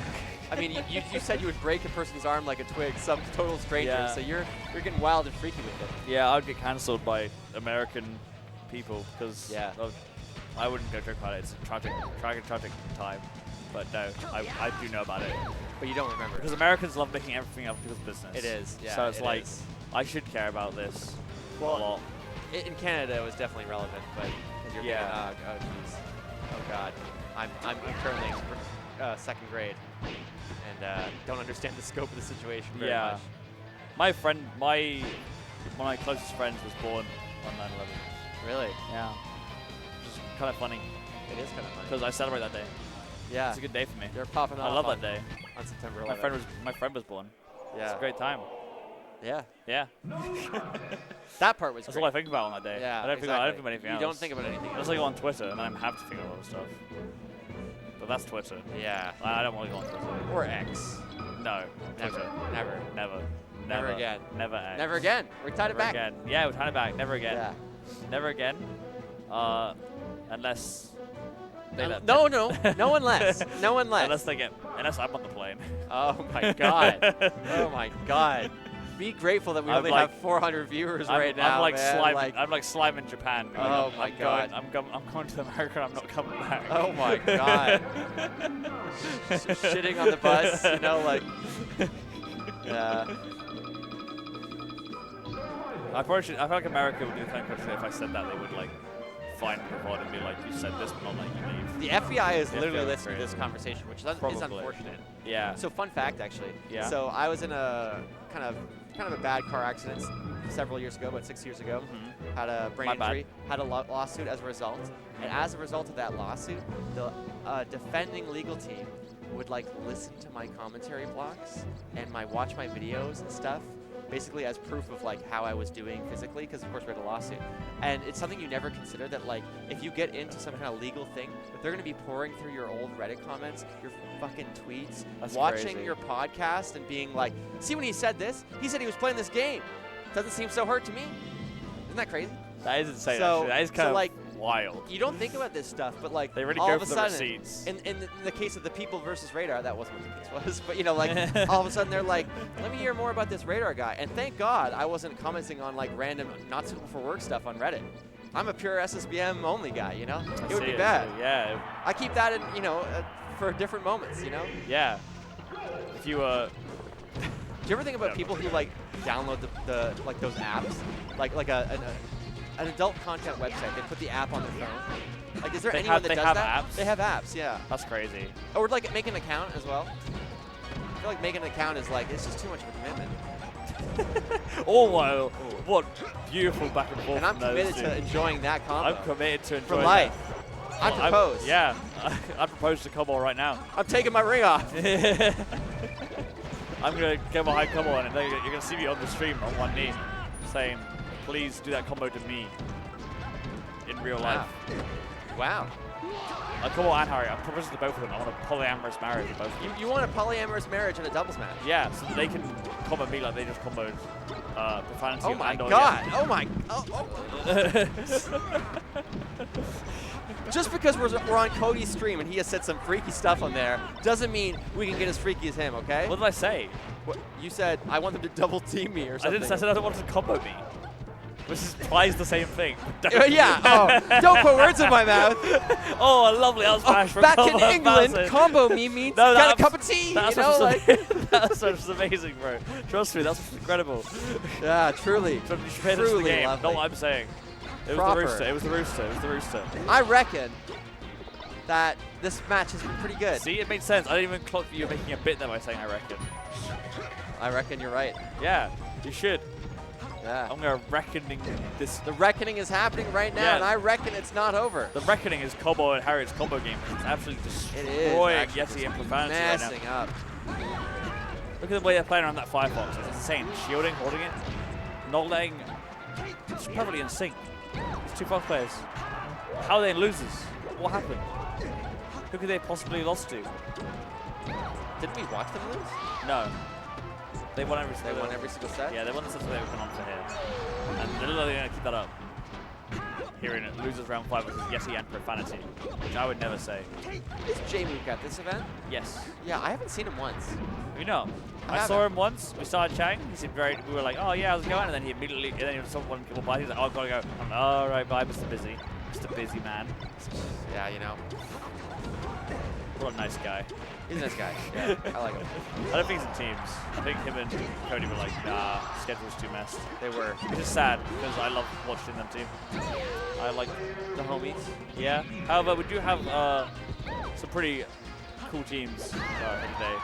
I mean, you said you would break a person's arm like a twig, some total stranger. Yeah. So you're getting wild and freaky with it. Yeah, I'd get cancelled by American people because Yeah. I wouldn't go joke about it. It's a tragic time. But no, I do know about it. But you don't remember. Because Americans love making everything up because of business. It is. Yeah. So it's it like, is. I should care about this a Well, lot. In Canada, it was definitely relevant, but you're Yeah. thinking, oh jeez, oh God, I'm currently in second grade and don't understand the scope of the situation very Yeah. much. My friend, one of my closest friends was born on 9/11. Really, Yeah. Which is kind of funny it is kind of funny. because I celebrate that day. Yeah, It's a good day for me. they're popping I off love on, that day. on September 11th. My friend was born. Yeah, It's a great time. yeah, Yeah. that part was That's great. all I think about on that day. Yeah, I don't think about exactly. anything You else. don't think about anything Unless else. I go on Twitter, and then I'm happy to think about other stuff. But that's Twitter. Yeah, I don't want to go on Twitter. or X. No. Never, Twitter. never, Never. Never again. Never X. never again. We're tied it Never back. again. Yeah, we're tying it back. Never again. Yeah. Never again. Unless they let No, no unless. No unless. unless I'm on the plane. Oh my God. Oh my God. Be grateful that we I'm only like- have 400 viewers I'm, right now, I'm like man. slime. Like, I'm like slime in Japan. Going, Oh I'm my going- God. I'm going to America. I'm not coming back. oh my God. Shitting on the bus, you know, like. Yeah. I feel like America would do the kind of country that if I said that they would like find the pod and be like, you said this, but not let you leave. The FBI is The literally FBI is listening to great. this conversation, which is Probably. unfortunate. Yeah. So fun fact, actually. Yeah. So I was in a kind of a bad car accident several years ago, about 6 years ago. Mhm. Had a brain My bad. injury, had a lawsuit as a result. And as a result of that lawsuit, the defending legal team would like listen to my commentary blocks and watch my videos and stuff, basically as proof of like how I was doing physically, because of course we had a lawsuit. And it's something you never consider, that like if you get into some kind of legal thing, they're gonna be pouring through your old Reddit comments, your fucking tweets, That's watching crazy. your podcast and being like, see when he said this? He said he was playing this game. Doesn't seem so hurt to me. Isn't that crazy? That is insane. So- actually. That is so, kind of like, wild. You don't think about this stuff, but like They really all go of for a the sudden, receipts. in the case of the People versus Radar, that wasn't what the case was, but you know, like all of a sudden they're like, let me hear more about this Radar guy. And thank God I wasn't commenting on like random not suitable for work stuff on Reddit. I'm a pure SSBM only guy, you know? It would be bad. Yeah. I keep that in, you know, for different moments, you know? Yeah. If you Do you ever think about Yeah. people who like download the like those apps, like an adult content website? They put the app on their phone. Like, is there They anyone have- that they does have that? apps? They have apps, yeah. that's crazy. Or like make an account as well. I feel like making an account is like, it's just too much of a commitment. Oh my! What beautiful back and forth. And I'm from those committed two. to enjoing that combo. I'm committed to for enjoying life. that. I Well, propose. Yeah, I propose to Cobble right now. I'm taking my ring off. I'm gonna get behind Cobble and then you're gonna see me on the stream on one knee, saying, "Please do that combo to me." In real life. Wow. Cobble and Harry, I'm proposing to both of them. I want a polyamorous marriage with both of them. You want a polyamorous marriage and a doubles match? Yeah, so that they can combo me like they just comboed Profanity Oh my and God. Oh my. Oh. Just because we're on Cody's stream and he has said some freaky stuff on there doesn't mean we can get as freaky as him, okay? What did I say? What, you said, I want them to double team me or I something. didn't say I don't want them to combo me. which is twice the same thing. Yeah. Oh, don't put words in my mouth. Oh, a lovely out smash from Back in Combo England, Bowser. combo me means No, got a that cup of tea. That's You know, like. that's just amazing, bro. Trust me, that's incredible. Yeah, truly. You should pay attention to the Truly game. lovely. Not what I'm saying. It was Proper. the rooster. It was the rooster. It was the rooster. I reckon that this match has been pretty good. See, it made sense. I didn't even clock that you were making a bit there by saying I reckon. I reckon you're right. Yeah, you should. Yeah. I'm gonna reckoning this. The reckoning is happening right now, Yeah. and I reckon it's not over. The reckoning is Combo and Harriet's combo game. It's absolutely It destroying is Yeti and Profanity right now. messing up. Look at the way they're playing around that Firefox. It's insane. Shielding, holding it, not letting. It's perfectly in sync. It's two Fox players. How are they losers? What happened? Who could they possibly lost to? Didn't we watch them lose? No. They won every They single. won every single set? Yeah, they won the sets they were on for here. And they're literally going to keep that up. Here in it, losers round 5 versus Yeti and Profanity, which I would never say. Is J-Move at this event? Yes. Yeah, I haven't seen him once. You know, I I saw haven't. him once. We started chatting. He seemed very. We were like, "Oh yeah, how's it going?" And then he immediately, and then he was someone people by. He was like, "Oh, I've got to go." I'm like, "All right, bye, Mr. Busy, Mr. Busy Man." Yeah, you know. What a nice guy. He's a nice guy. Yeah, I like him. I don't think he's in teams. I think him and Cody were like, "Nah, schedule's too messed." They were. Which is sad because I love watching them too. I like The homies. Yeah. However, we do have some pretty cool teams here today.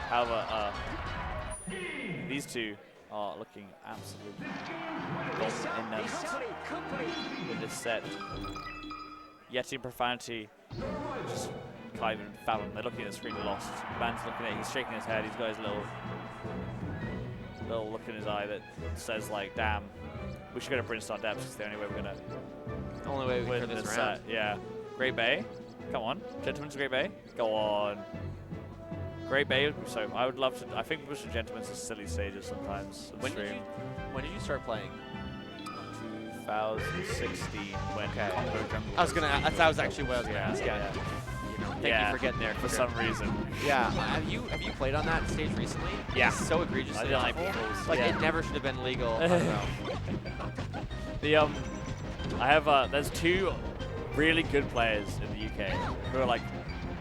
However, these two are looking absolutely golden in this set. Yeti and Profanity just can't even fathom. They're looking at the screen lost. Man's looking at it, he's shaking his head. He's got his little look in his eye that says like, damn, we should go to Brinstar Depths. It's the only way we're gonna Only way we win can turn this this set. around. Yeah. Great Bay. Come on. Gentlemen's Great Bay. Go on. Great Bay. So I would love to. I think we should Gentlemen's are silly stages sometimes. on When did stream. When did you start playing? 2016 when Okay. Combo Jungle I was gonna. That was actually what I was gonna ask. yeah. You know, thank Yeah, you for getting there for sure. some reason. Yeah. Have you played on that stage recently? Yeah. It's so egregiously I did like awful. rules, Like yeah. it never should have been legal. I don't know. The I have there's two really good players in the UK who are like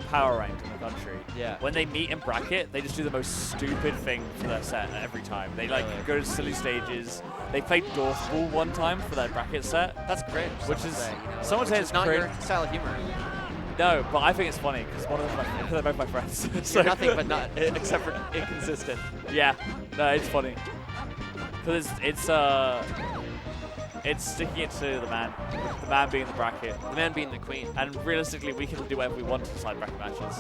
power ranked in the country. Yeah. When they meet in bracket, they just do the most stupid thing for their set every time. They like Really? go to silly stages. They played Dwarfball one time for their bracket set. That's cringe. Which some is- say, you know, some would which say is it's not your cringe. style of humor. No, but I think it's funny because one of them, they're both my friends. So You're nothing but not except for inconsistent. yeah, no, it's funny because it's sticking it to the man being the bracket. The man being the queen. And realistically, we can do whatever we want inside bracket matches.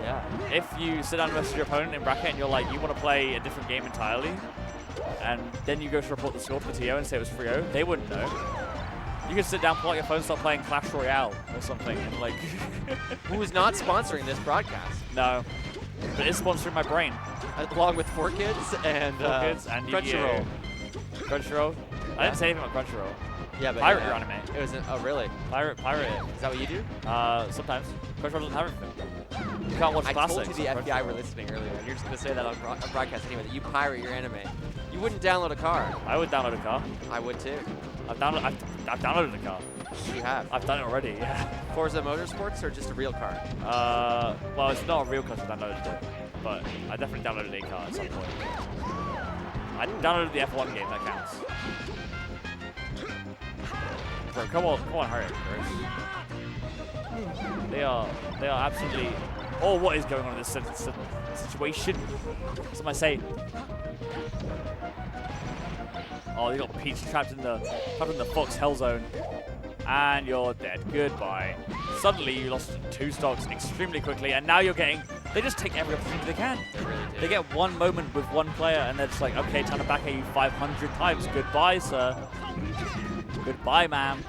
Yeah. If you sit down and message your opponent in bracket and you're like, you want to play a different game entirely, and then you go to report the score for the TO and say it was 3-0, they wouldn't know. You could sit down, pull out your phone, start playing Clash Royale or something, and like... Who is not sponsoring this broadcast? No. But it's sponsoring my brain. Along with 4Kids and, Kids and Crunchyroll. Crunchyroll? I didn't say anything about Crunchyroll. Yeah, but Pirate your anime. It was oh really? Pirate it. Is that what you do? Sometimes. Crunchyroll doesn't have everything. You can't watch I classics. told you the on FBI Crunchyroll. were listening earlier, and you're just gonna say that on broadcast anyway. That you pirate your anime. You wouldn't download a car. I would download a car. I would too. I've downloaded a car. You have. I've done it already, yeah. Forza Motorsports or just a real car? Well, it's not a real car, so I downloaded it. But I definitely downloaded a car at some point. I downloaded the F1 game, that counts. Bro, come on, hurry up, Chris. They are absolutely... Oh, what is going on in this situation? Something I say. Oh, they got Peach trapped in the Fox Hell Zone. And you're dead. Goodbye. Suddenly you lost 2 stocks extremely quickly, and now you're getting... They just take every opportunity they can. They really do. They get one moment with one player, and they're just like, okay, time to back at you 500 times. Goodbye, sir. Goodbye, ma'am.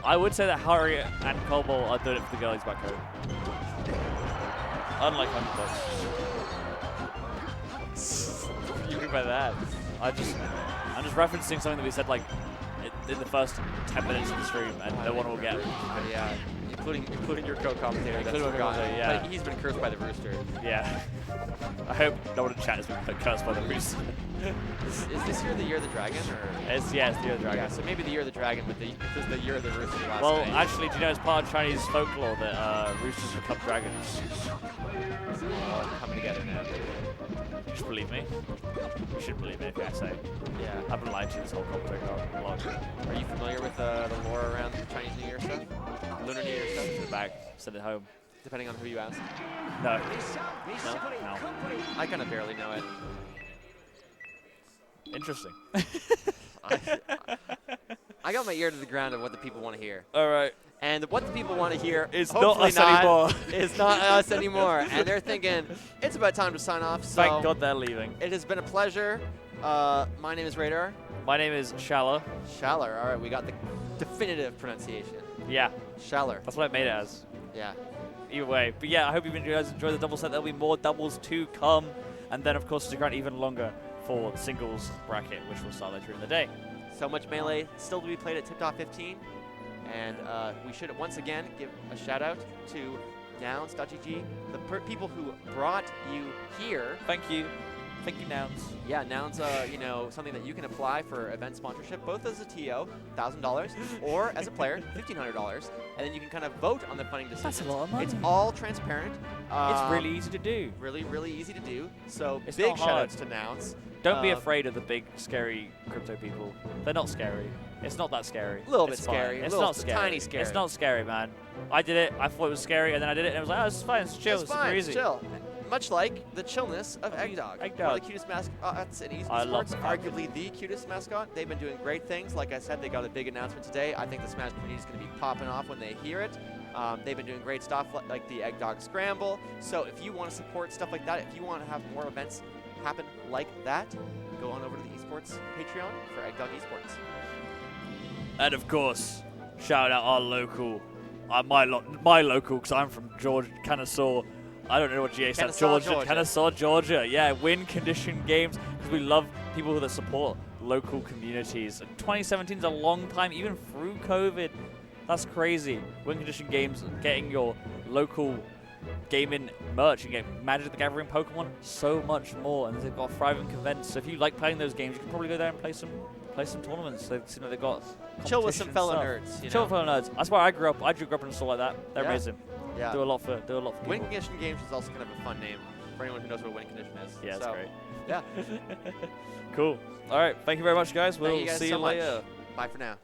I would say that Harriet and Colball are doing it for the girlies back home. Unlike Underdogs. What do you mean by that? I'm just referencing something that we said, like, in the first 10 minutes of the stream, and no one will get him. Yeah, including your co-commentator. Including my forgotten. co-commentator, yeah. But he's been cursed by the rooster. Yeah. I hope no one in chat has been cursed by the rooster. Is this year the year of the dragon, or? It's the year of the dragon. Yeah, so maybe the year of the dragon, but this is the year of the rooster last Well, night. actually, do you know it's part of Chinese folklore that roosters become dragons? All coming together now. You should believe me. You should believe me if I say. Yeah. I've been lying to you this whole commentary vlog. Are you familiar with the lore around Chinese New Year stuff? Lunar New Year stuff? Send it back. Send it home. Depending on who you ask. No. No. I kind of barely know it. Interesting. I got my ear to the ground of what the people want to hear. All right. And what the people want to hear It's hopefully not us anymore. It's not us anymore. And they're thinking, it's about time to sign off. So Thank God they're leaving. it has been a pleasure. My name is Radar. My name is Shala. Schaller. All right, we got the definitive pronunciation. Yeah, Schaller. that's what I made it as. Yeah. Either way. But yeah, I hope you guys enjoyed the double set. There'll be more doubles to come. And then, of course, stick around even longer for singles bracket, which will start later in the day. So much Melee still to be played at Tip Top 15. And we should once again give a shout out to Nouns.gg, the people who brought you here. Thank you. Thank you, Nouns. Yeah, Nouns, you know, something that you can apply for event sponsorship, both as a TO, $1,000, or as a player, $1,500, and then you can kind of vote on the funding decisions. That's a lot of money. It's all transparent. It's really easy to do. Really, really easy to do. So It's big not hard. shout outs to Nouns. Don't be afraid of the big, scary crypto people. They're not scary. It's not that scary. A little bit It's fine. scary. It's Little- not scary. tiny scary. It's not scary, man. I did it. I thought it was scary, and then I did it, and I was like, oh, it's fine. It's chill. It's Super fine, easy. chill. Much like the chillness of Eggdog. Eggdog. One of the cutest mascots in I love esports, the Falcon. arguably the cutest mascot. They've been doing great things. Like I said, they got a big announcement today. I think the Smash community is going to be popping off when they hear it. They've been doing great stuff like the Eggdog Scramble. So if you want to support stuff like that, if you want to have more events happen like that, go on over to the esports Patreon for Eggdog Esports. And of course, shout out our local, my local, because I'm from Georgia, Kennesaw. I don't know what GA stands Kennesaw, for. Georgia. Kennesaw, Georgia. Yeah, win condition games, because we love people that support local communities. And 2017 is a long time, even through COVID. That's crazy. Win condition games, getting your local gaming merch. You get Magic the Gathering, Pokemon, so much more. And they've got thriving events. So if you like playing those games, you can probably go there and play some tournaments. They seem like they've got Chill with some competition fellow stuff. nerds. You Chill know? with fellow nerds. That's where I grew up. I grew up in stuff like that. They're Yeah. amazing. Yeah. Do a lot for people. Win Condition Games is also kind of a fun name for anyone who knows what Win Condition is. Yeah, it's so, great. Yeah. Cool. All right. Thank you very much, guys. We'll Thank you guys see so you much. later. Bye for now.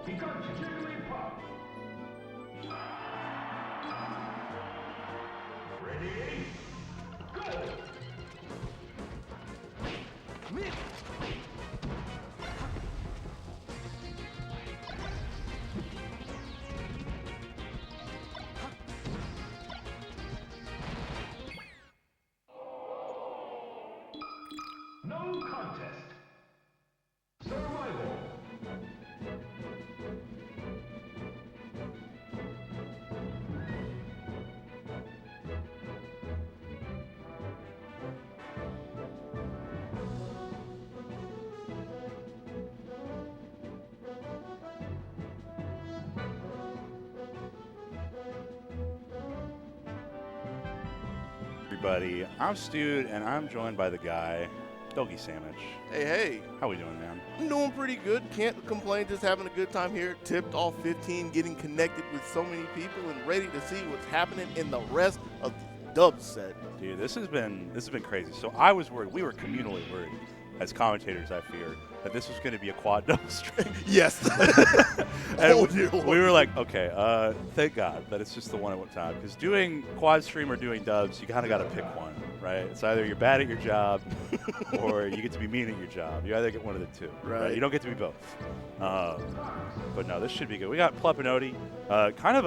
He got Jigglypuff. Ready? Go! No contest. Survival. Everybody, I'm Stu, and I'm joined by the guy, Doggy Sandwich. Hey, hey, How we doing, man? I'm doing pretty good. Can't complain. Just having a good time here. Tipped off 15, getting connected with so many people, and ready to see what's happening in the rest of the dub set. Dude, this has been crazy. So I was worried. We were communally worried, as commentators, I fear, that this was going to be a quad double string. Yes. And Oh, dear Lord. we were like, okay, thank God that it's just the one at one time. Because doing quad stream or doing dubs, you kind of got to pick one, right? It's either you're bad at your job or you get to be mean at your job. You either get one of the two, right? You don't get to be both. But no, this should be good. We got Plup and Odie. Kind of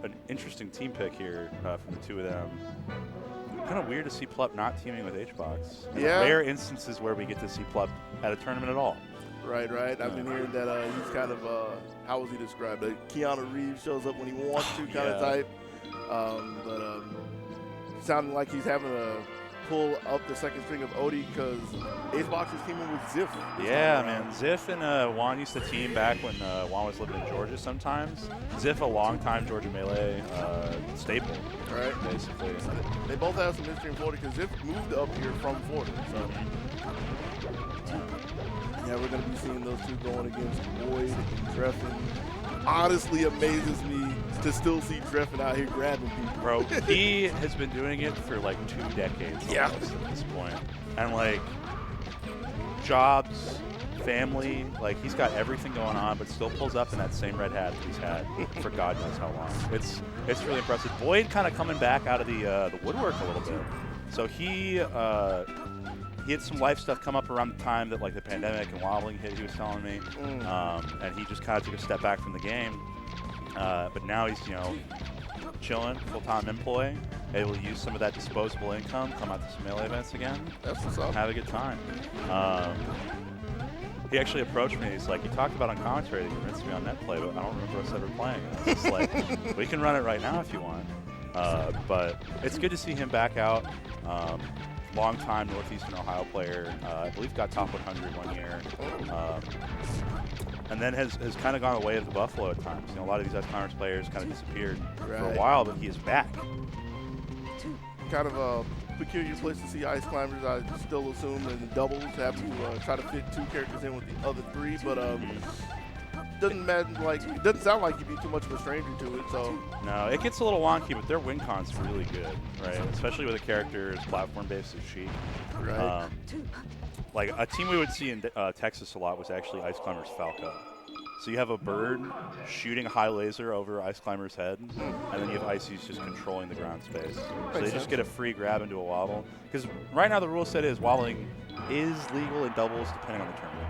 an interesting team pick here from the two of them. Kind of weird to see Plup not teaming with HBox. Yeah. Rare instances where we get to see Plup at a tournament at all. Right. I've been hearing that he's kind of, how was he described? Keanu Reeves shows up when he wants to kind of type. Sounding like he's having to pull up the second string of Odie because HBox is teaming with Ziff. Yeah, man. Ziff and Juan used to team back when Juan was living in Georgia sometimes. Ziff, a longtime Georgia Melee staple, Right. basically. They both have some history in Florida because Ziff moved up here from Florida. So. Yeah, we're going to be seeing those two going against Boyd and Dreffin. Honestly amazes me to still see Dreffin out here grabbing people. Bro, he has been doing it for like 2 decades Yeah. almost at this point. And like jobs, family, like he's got everything going on, but still pulls up in that same red hat that he's had for God knows how long. It's really impressive. Boyd kind of coming back out of the woodwork a little bit. So he had some life stuff come up around the time that like the pandemic and wobbling hit, he was telling me. And he just kind of took a step back from the game. But now he's, chilling, full-time employee, able to use some of that disposable income, come out to some Melee events again, That's what's up. have a good time. He actually approached me. He's like, you talked about on commentary that you convinced me on netplay, but I don't remember us ever playing. And I was just like, we can run it right now if you want. But it's good to see him back out. Long-time Northeastern Ohio player. I believe got top 100 one year. And then has kind of gone away of the Buffalo at times. A lot of these Ice-Climbers players kind of disappeared for a while, but he is back. Kind of a peculiar place to see Ice Climbers. I still assume in doubles have to try to fit 2 characters in with the other 3, but doesn't sound like you'd be too much of a stranger to it. So No, it gets a little wonky, but their win con's really good, right? Especially with a character as platform-based as Sheik. right. Like a team we would see in Texas a lot was actually Ice Climbers Falco. So you have a bird shooting a high laser over Ice Climber's head, and then you have Ices just controlling the ground space. So they just get a free grab into a wobble. Because right now the rule set is wobbling is legal in doubles depending on the tournament.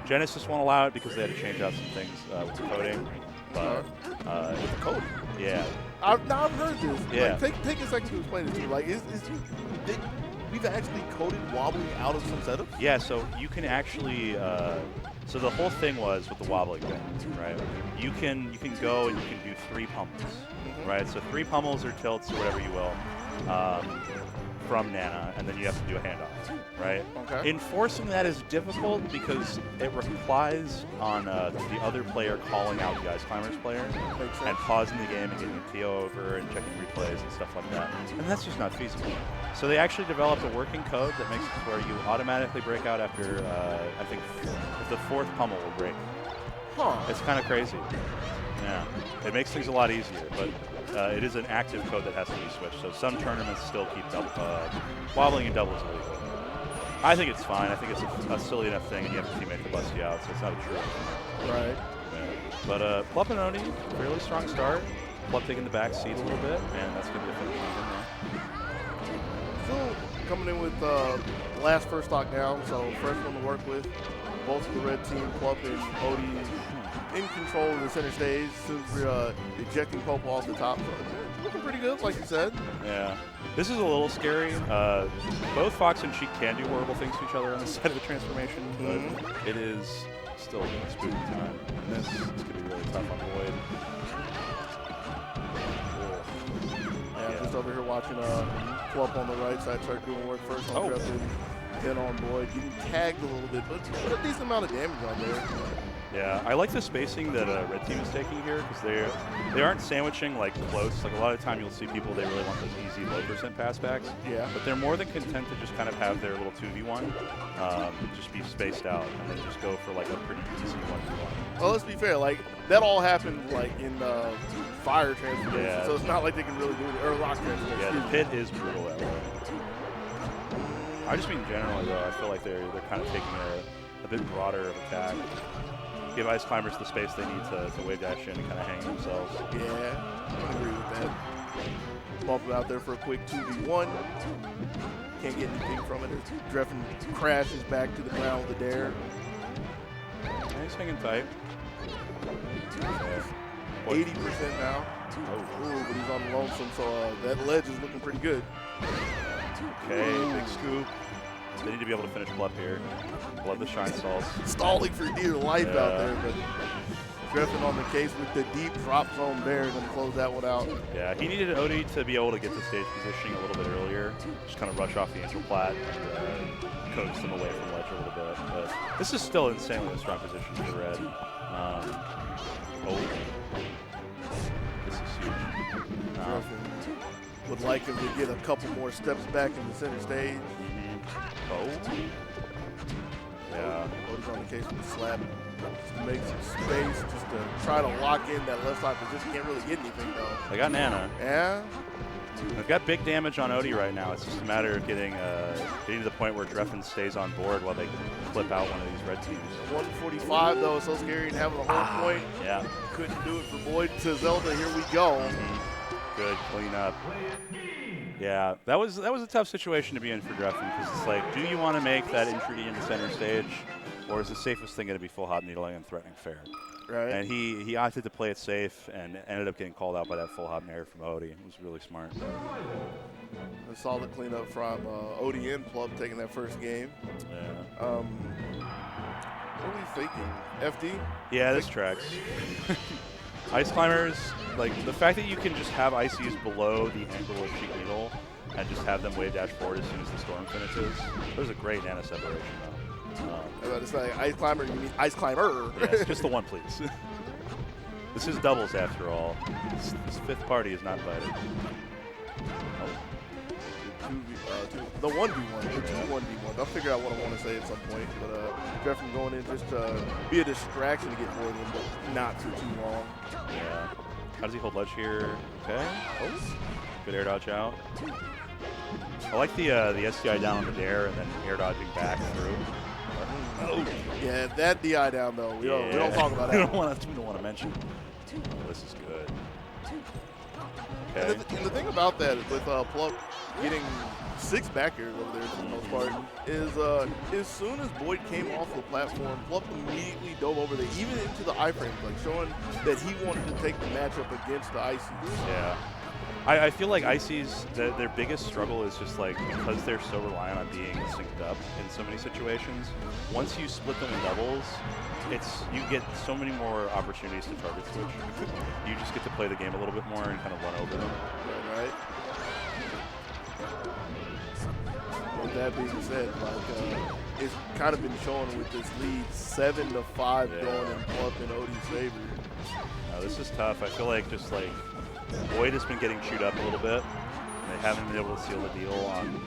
Genesis won't allow it because they had to change out some things with the coding. But With the code. yeah, I've heard this. Yeah. Like, take a second to explain it to me. Like, we've actually coded wobbling out of some setups? yeah. So you can actually. So the whole thing was with the wobbling thing, right? You can go and you can do 3 pummels, right? So 3 pummels or tilts or whatever you will from Nana, and then you have to do a handoff, right? Okay. Enforcing that is difficult because it relies on the other player calling out the Ice Climbers player Makes sense. and pausing the game and getting a TO over and checking replays and stuff like that. And that's just not feasible. So they actually developed a working code that makes it where you automatically break out after, I think, if the 4th pummel will break. Huh. It's kind of crazy. Yeah. It makes things a lot easier, but it is an active code that has to be switched. So some tournaments still keep wobbling in doubles illegal. I think it's fine. I think it's a silly enough thing, and you have a teammate to bust you out, so it's not a true. Right. Yeah. But Plup and Oni, fairly strong start. Plup taking the back seat a little bit, and that's going to be a finish on him Still coming in with last first stock down, so fresh one to work with. Both of the red team, Plup and Odie, in control of the center stage. Soon as we're ejecting Pope off the top. So looking pretty good, like you said. Yeah. This is a little scary. Both Fox and Sheik can do horrible things to each other on the side of the transformation, but it is still spooky time. And this is going to be really tough on Boyd. Yeah, just over here watching Plup on the right side start doing work first on Griffin, then on Boyd, getting tagged a little bit, but put a decent amount of damage on there. Yeah, I like the spacing that Red Team is taking here because they aren't sandwiching like close. Like a lot of the time you'll see people, they really want those easy low percent passbacks. Yeah. But they're more than content to just kind of have their little 2v1, just be spaced out and then just go for like a pretty easy 1v1. Well, let's be fair, like that all happened like in fire transformation, Yeah. so it's not like they can really do it, or rock transformation. Yeah, the pit is brutal that way. I just mean generally though, I feel like they're kind of taking a bit broader of attack. Give Ice Climbers the space they need to wave dash in and kind of hang themselves. Yeah, I agree with that. Bump it out there for a quick 2v1. Can't get anything from it as Dreffen crashes back to the ground with a dare. Yeah, he's hanging tight. 80% now. Ooh, but he's on the lonesome, so that ledge is looking pretty good. Okay, big scoop. They need to be able to finish Plup here. Love the shine stalls. Stalling for dear life out there, but Dreffen on the case with the deep drop zone there, going to close that one out. Yeah, he needed Odie to be able to get the stage positioning a little bit earlier. Just kind of rush off the intro plat and coax them away from ledge a little bit. But this is still insanely a strong position for Red. This is huge. Dreffen would like him to get a couple more steps back in the center stage. Yeah. Odie's on the case with the slap. Just to make some space, just to try to lock in that left side position. Can't really get anything though. They got Nana. Yeah. They've got big damage on Odie right now. It's just a matter of getting to the point where Dreffen stays on board while they clip out one of these red teams. 145 though, so scary and having a whole point. Yeah. Couldn't do it for Boyd. To Zelda, here we go. Good clean up. Yeah, that was a tough situation to be in for Dreffen because it's like, do you want to make that entry into center stage, or is the safest thing going to be full hop needling and threatening fair? Right. And he opted to play it safe and ended up getting called out by that full hop nair from Odie. It was really smart. A solid cleanup from Odie and Plup taking that first game. Yeah. What are we thinking? FD? Yeah, this tracks. Ice Climbers, like the fact that you can just have ICs below the ankle of Sheik Needle and just have them wave dash forward as soon as the storm finishes. There's a great nano separation though. It's like Ice Climber, you mean Ice Climber. Yes, just the one, please. This is doubles after all. This fifth party is not invited. The 1v1, the 2-1v1. I'll figure out what I want to say at some point. But Dreffen going in just to be a distraction to get Boyd in, but not for too long. Yeah. How does he hold ledge here? Okay. Oh. Good air dodge out. I like the SDI down on the dare and then air dodging back through. Oh. Yeah, that DI down though. We don't talk about that. we don't want to mention. Oh, this is good. Okay. And the thing about that with Plup getting 6 back airs over there for the most part is as soon as Boyd came off the platform, Plup immediately dove over there, even into the iframes, like showing that he wanted to take the matchup against the Ices. Yeah. I feel like Ices, their biggest struggle is just like because they're so reliant on being synced up in so many situations. Once you split them in doubles, you get so many more opportunities to target switch. You just get to play the game a little bit more and kind of run over them. Right. With that being said, like it's kind of been showing with this lead 7-5 going in Plup and Odie's favor. This is tough. I feel like just like Boyd has been getting chewed up a little bit. They haven't been able to seal the deal on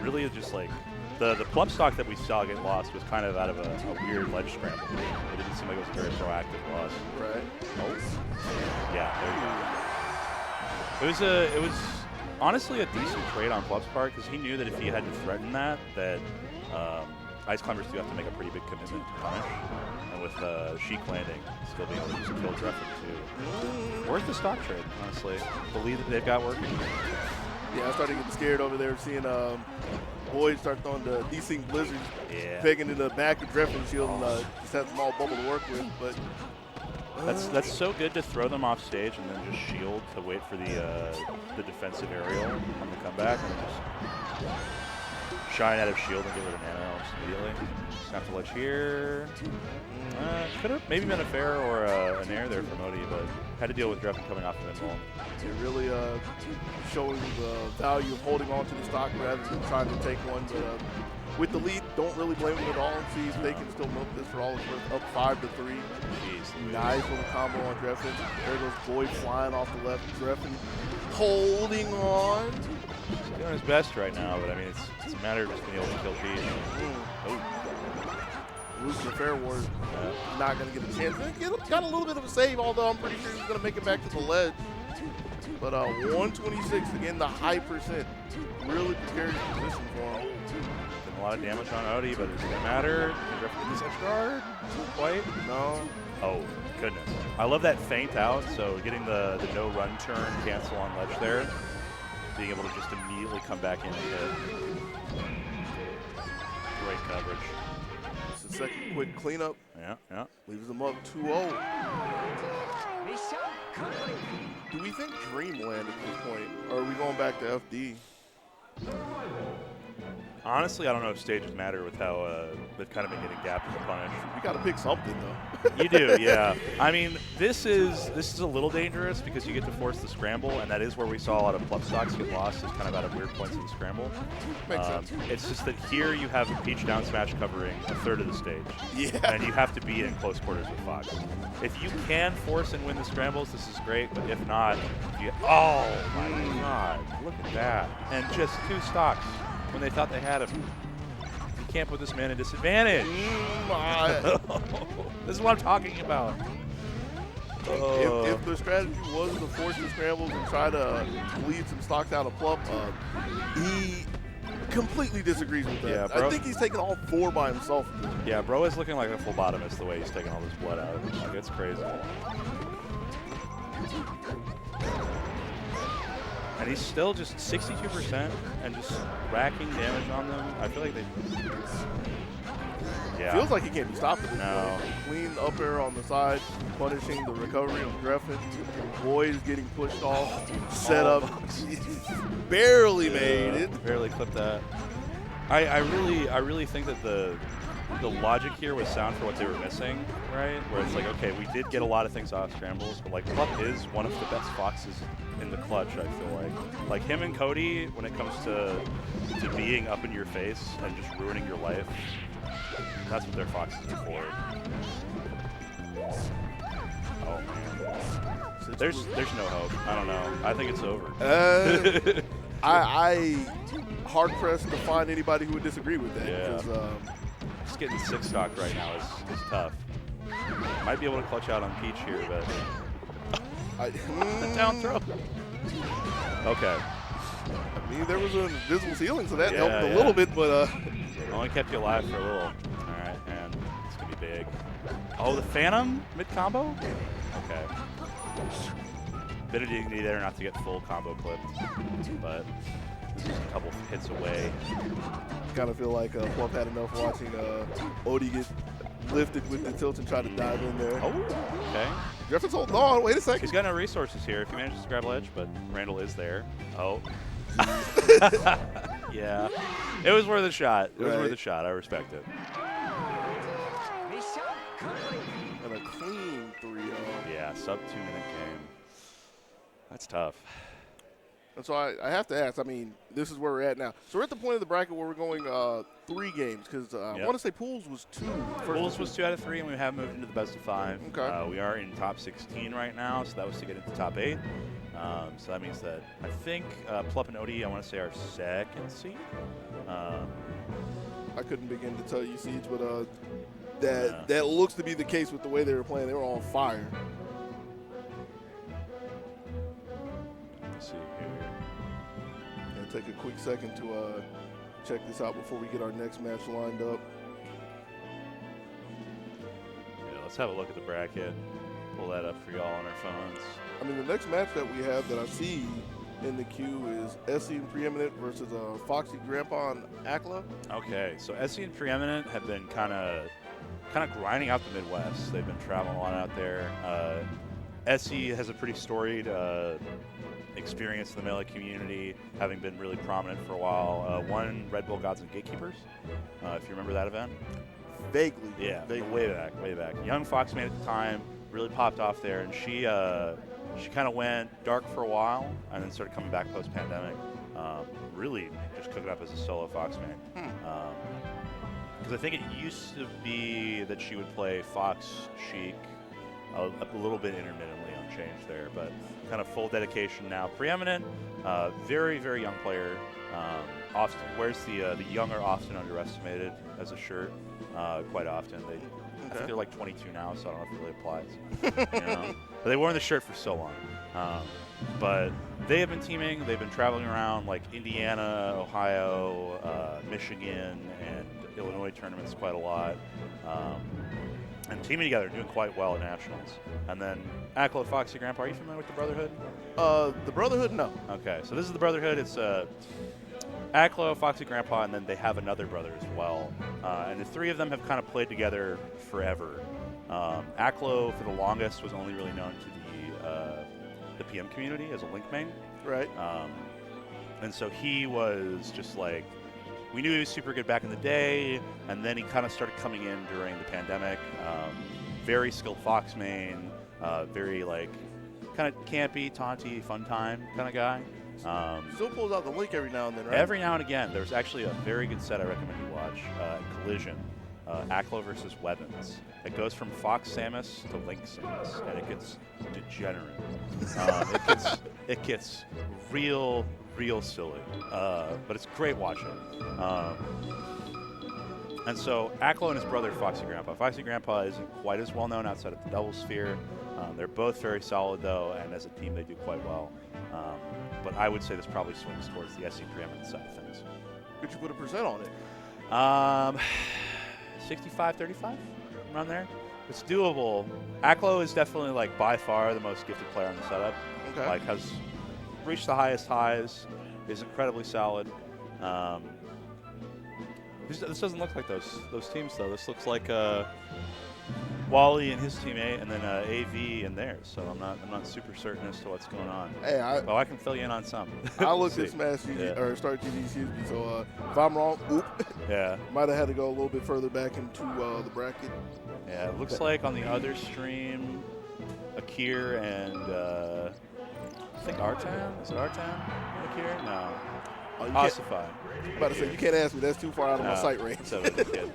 really just like the Plup stock that we saw get lost was kind of out of a weird ledge scramble. It didn't seem like it was a very proactive loss. Right. Oh. Yeah, there you go. It was honestly a decent trade on Plup's part because he knew that if he had to threaten that Ice Climbers do have to make a pretty big commitment to punish. and with Sheik landing, still being able to just kill Dreffin too. Worth the stock trade, honestly. The lead that they've got working. Yeah, I started getting scared over there seeing Boyd start throwing the desync blizzards, Yeah. pegging in the back of Dreffin shield and just had a small bubble to work with. But That's so good to throw them off stage and then just shield to wait for the defensive aerial on the comeback and just shine out of shield and get rid of mana almost immediately. Snap to ledge here. Could have maybe been a fair or an air there for Modi, but had to deal with Dreffin coming off of invul. it really showing the value of holding on to the stock rather than trying to take one. But with the lead, don't really blame them at all and see if they can still milk this for all it's worth. Up 5-3. Jeez, Nice little combo on Dreffin. There goes Boyd flying off the left. Dreffin holding on. He's doing his best right now, but I mean, it's a matter of just being able to kill Peach. Oh. Losing the fair ward, not going to get a chance. Got a little bit of a save, although I'm pretty sure he's going to make it back to the ledge. But 126, again, the high percent. Really precarious position for him. Did a lot of damage on Odie, but it doesn't matter. Can Dreffin get this edge guard? Not quite. No. Oh, goodness. I love that feint out, so getting the no-run turn cancel on ledge there. Being able to just immediately come back in and hit. Great coverage. Just a second quick cleanup. Yeah. Leaves them up 2-0. Do we think Dreamland at this point? Or are we going back to FD? Honestly, I don't know if stages matter with how they've kind of been getting gapped in the punish. We got to pick something, though. You do, yeah. I mean, this is a little dangerous because you get to force the scramble, and that is where we saw a lot of plup stocks get lost, is kind of at weird points in the scramble. Makes sense. It's just that here you have a Peach down smash covering a third of the stage. Yeah. And you have to be in close quarters with Fox. If you can force and win the scrambles, this is great, but if not, oh my god, look at that. And just 2 stocks when they thought they had him. You can't put this man at disadvantage. This is what I'm talking about. If the strategy was to force the scrambles and try to bleed some stocks out of Plup, he completely disagrees with that. Yeah, bro. I think he's taking all 4 by himself. Yeah, bro is looking like a phlebotomist the way he's taking all this blood out. Like, it's crazy. And he's still just 62% and just racking damage on them. I feel like they... Yeah. Feels like he can't be stopped at this No. point. Clean up air on the side, punishing the recovery of Dreffin. Boyd is getting pushed off. Set up. Barely made it. Barely clipped that. I really think that the logic here was sound for what they were missing, right? Where it's like, okay, we did get a lot of things off scrambles, but like Plup is one of the best foxes in the clutch, I feel like. Like him and Cody, when it comes to being up in your face and just ruining your life, that's what their foxes are for. Oh man. There's no hope. I don't know. I think it's over. I hard pressed to find anybody who would disagree with that. Yeah. Because, Just getting 6 stock right now is tough. Might be able to clutch out on Peach here, but down throw. Okay. I mean, there was an invisible ceiling, so that Yeah, helped a yeah. little bit, but Only kept you alive for a little. All right, and it's gonna be big. Oh, the Phantom mid combo. Okay. Bit of dignity there, not to get full combo clipped, but this is a couple hits away. kind of feel like Plup had enough watching Odie get lifted with the tilt and try to dive in there. Oh, okay. Dreffin's holding on. Wait a second. He's got no resources here if he manages to grab ledge, but Randall is there. Oh. Yeah. It was worth a shot. It was worth a shot. I respect it. And a clean 3-0. Yeah, sub 2 minute game. That's tough. And so I have to ask, I mean, this is where we're at now. So we're at the point of the bracket where we're going 3 games because I want to say Pools was 2. Pools was 2 out of 3, and we have moved into the best of 5. Okay. We are in top 16 right now, so that was to get into top 8. So that means that I think Plup and Odie, I want to say, are second seed. I couldn't begin to tell you, Siege, but that looks to be the case with the way they were playing. They were on fire. Let's see here. And take a quick second to check this out before we get our next match lined up. let's have a look at the bracket. Pull that up for y'all on our phones. I mean, the next match that we have that I see in the queue is SC and Preeminent versus Foxy Grandpa and Akla. Okay, so SC and Preeminent have been kind of grinding out the Midwest. They've been traveling a lot out there. SC has a pretty storied experience in the Melee community, having been really prominent for a while. Won Red Bull Gods and Gatekeepers, if you remember that event. Vaguely. Yeah, Vaguely. way back. Young Foxman at the time really popped off there, and she kind of went dark for a while, and then started coming back post-pandemic. Really just cooking up as a solo Foxman. Because I think it used to be that she would play Fox, Sheik, a little bit intermittently on change there, but kind of full dedication now. Preeminent, very, very young player. Often wears the young are often underestimated as a shirt quite often. I think they're like 22 now, so I don't know if it really applies. You know? But they wore the shirt for so long. But they have been teaming. They've been traveling around like Indiana, Ohio, Michigan, and Illinois tournaments quite a lot. And teaming together, doing quite well at nationals. And then Akla, Foxy Grandpa, are you familiar with the Brotherhood? The Brotherhood, no. Okay, so this is the Brotherhood. It's Akla, Foxy Grandpa, and then they have another brother as well. And the three of them have kind of played together forever. Aklo, for the longest, was only really known to the PM community as a Link main. Right. And so he was just like, we knew he was super good back in the day, and then he kind of started coming in during the pandemic. Very skilled Fox main, very like kind of campy, taunty, fun time kind of guy. Still pulls out the Link every now and then, right? Every now and again. There's actually a very good set I recommend you watch, Collision, Aklo versus Weapons. It goes from Fox Samus to Link Samus, and it gets degenerate. It gets real silly, but it's great watching. And so Aklo and his brother Foxy Grandpa. Foxy Grandpa isn't quite as well known outside of the double sphere. They're both very solid though, and as a team they do quite well. But I would say this probably swings towards the SC Preeminent side of things. Could you put a percent on it? 65-35, around there. It's doable. Aklo is definitely like by far the most gifted player on the setup. Okay. Like has reached the highest highs, is incredibly solid. This doesn't look like those teams though. This looks like Wally and his teammate, and then AV and theirs. So I'm not super certain as to what's going on. Hey, Well, I can fill you in on some. I looked See. at Smash TV, Yeah. or Start TV, excuse me. So if I'm wrong, oop. Yeah. Might have had to go a little bit further back into the bracket. Yeah, it looks like on the other stream, Akir and I think Artan? Is it Artan? Akir? No. Oh, you can't- Ossify. I'm about to say, you can't ask me. That's too far out of my sight range. So it's a kid.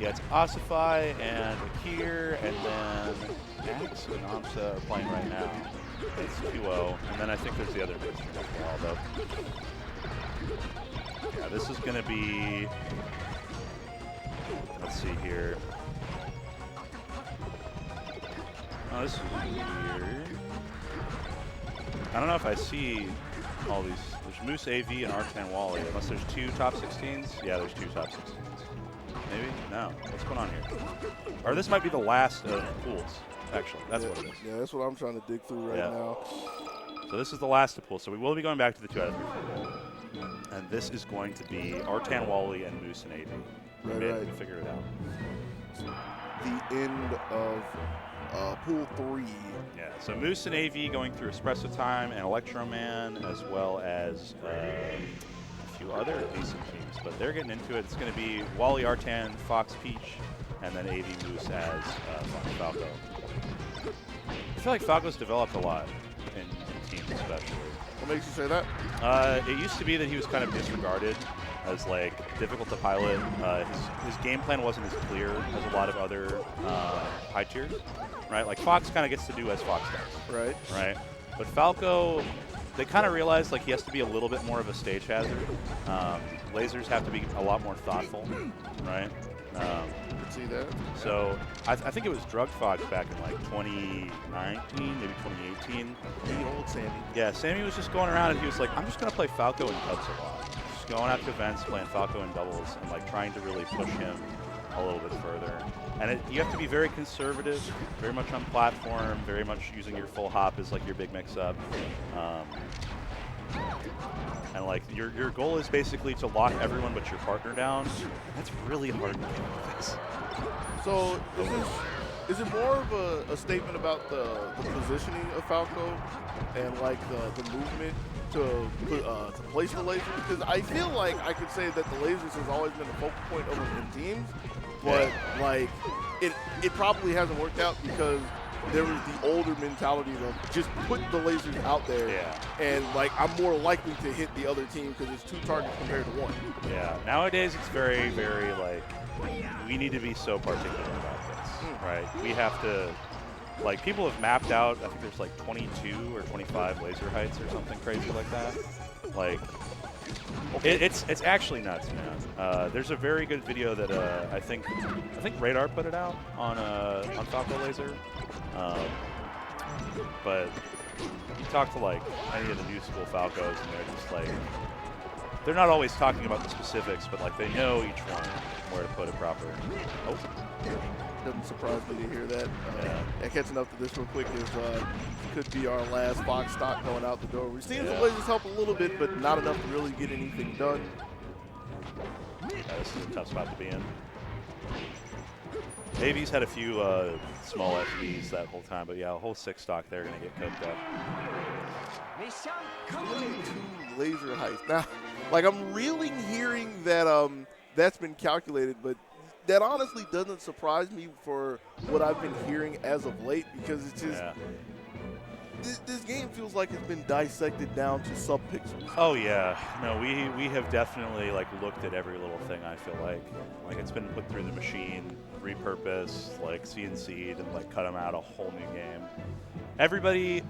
Yeah, it's Ossify and Akir, and then Axe and Amsa are playing right now. It's 2-0, and then I think there's the other big stream as well, though. Yeah, this is going to be, let's see here. Oh, this is weird. I don't know if I see all these. There's Moose AV and Artan Wally, unless there's two top 16s. Yeah, there's two top 16s. Maybe? No. What's going on here? Or this might be the last of the pools, actually. That's what it is. Yeah, that's what I'm trying to dig through right now. So this is the last of pools. So we will be going back to the 2 out of 3. And this is going to be Artan Wally and Moose and AV. Right. We figured it out. The end of Pool 3. Yeah, so Moose and AV going through Espresso Time and Electroman, as well as a few other decent teams. But they're getting into it. It's going to be Wally Artan, Fox Peach, and then AV Moose as Fox Falco. I feel like Falco's developed a lot in teams especially. What makes you say that? It used to be that he was kind of disregarded as like difficult to pilot. His game plan wasn't as clear as a lot of other high tiers, right? Like Fox kind of gets to do as Fox does, Right. right? But Falco, they kind of realized like he has to be a little bit more of a stage hazard. Lasers have to be a lot more thoughtful, right? Could see that. So I think it was Drug Fox back in like 2019, maybe 2018. The old Sammy. Yeah, Sammy was just going around and he was like, I'm just going to play Falco in dubs a lot. Just going out to events, playing Falco in doubles, and like trying to really push him a little bit further. And you have to be very conservative, very much on platform, very much using your full hop as like your big mix-up. And like your goal is basically to lock everyone but your partner down. That's really hard to do with this. So is it more of a statement about the positioning of Falco and like the movement to place the laser? Because I feel like I could say that the lasers has always been the focal point of them in teams, but like it probably hasn't worked out because there was the older mentality of just put the lasers out there, and like I'm more likely to hit the other team because it's 2 targets compared to 1. Yeah, nowadays it's very, very like, we need to be so particular about this, right? We have to, like, people have mapped out, I think there's like 22 or 25 laser heights or something crazy like that. Like, it's actually nuts, man. There's a very good video that I think Radar put it out on Falco Laser. But you talk to like any of the new school Falcos, and they're just like, they're not always talking about the specifics, but like they know each one where to put it proper. Oh, Doesn't surprise me to hear that. And catching up to this real quick is could be our last Fox stock going out the door. We've seen the lasers help a little bit, but not enough to really get anything done. This is a tough spot to be in. Navy's had a few small FBs that whole time, but yeah, a whole 6 stock there going to get cooked up. 22 laser heists. Now, like I'm really hearing that that's been calculated, but that honestly doesn't surprise me for what I've been hearing as of late, because it's just this game feels like it's been dissected down to sub-pixels. Oh yeah, no, we have definitely like looked at every little thing. I feel like it's been put through the machine, repurposed, like CNC'd, and like cut them out a whole new game. Everybody,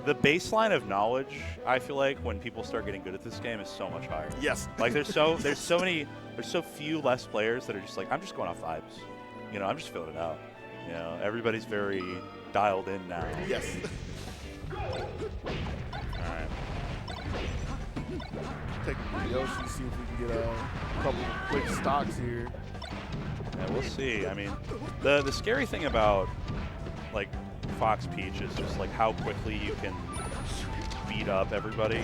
the baseline of knowledge, I feel like when people start getting good at this game is so much higher. Yes. Like there's so few less players that are just like, I'm just going off vibes. You know, I'm just filling it out. You know, everybody's very dialed in now. Yes. Alright. Take a Yoshi, see if we can get a couple of quick stocks here. Yeah, we'll see. I mean, the scary thing about like Fox Peach is just like how quickly you can beat up everybody.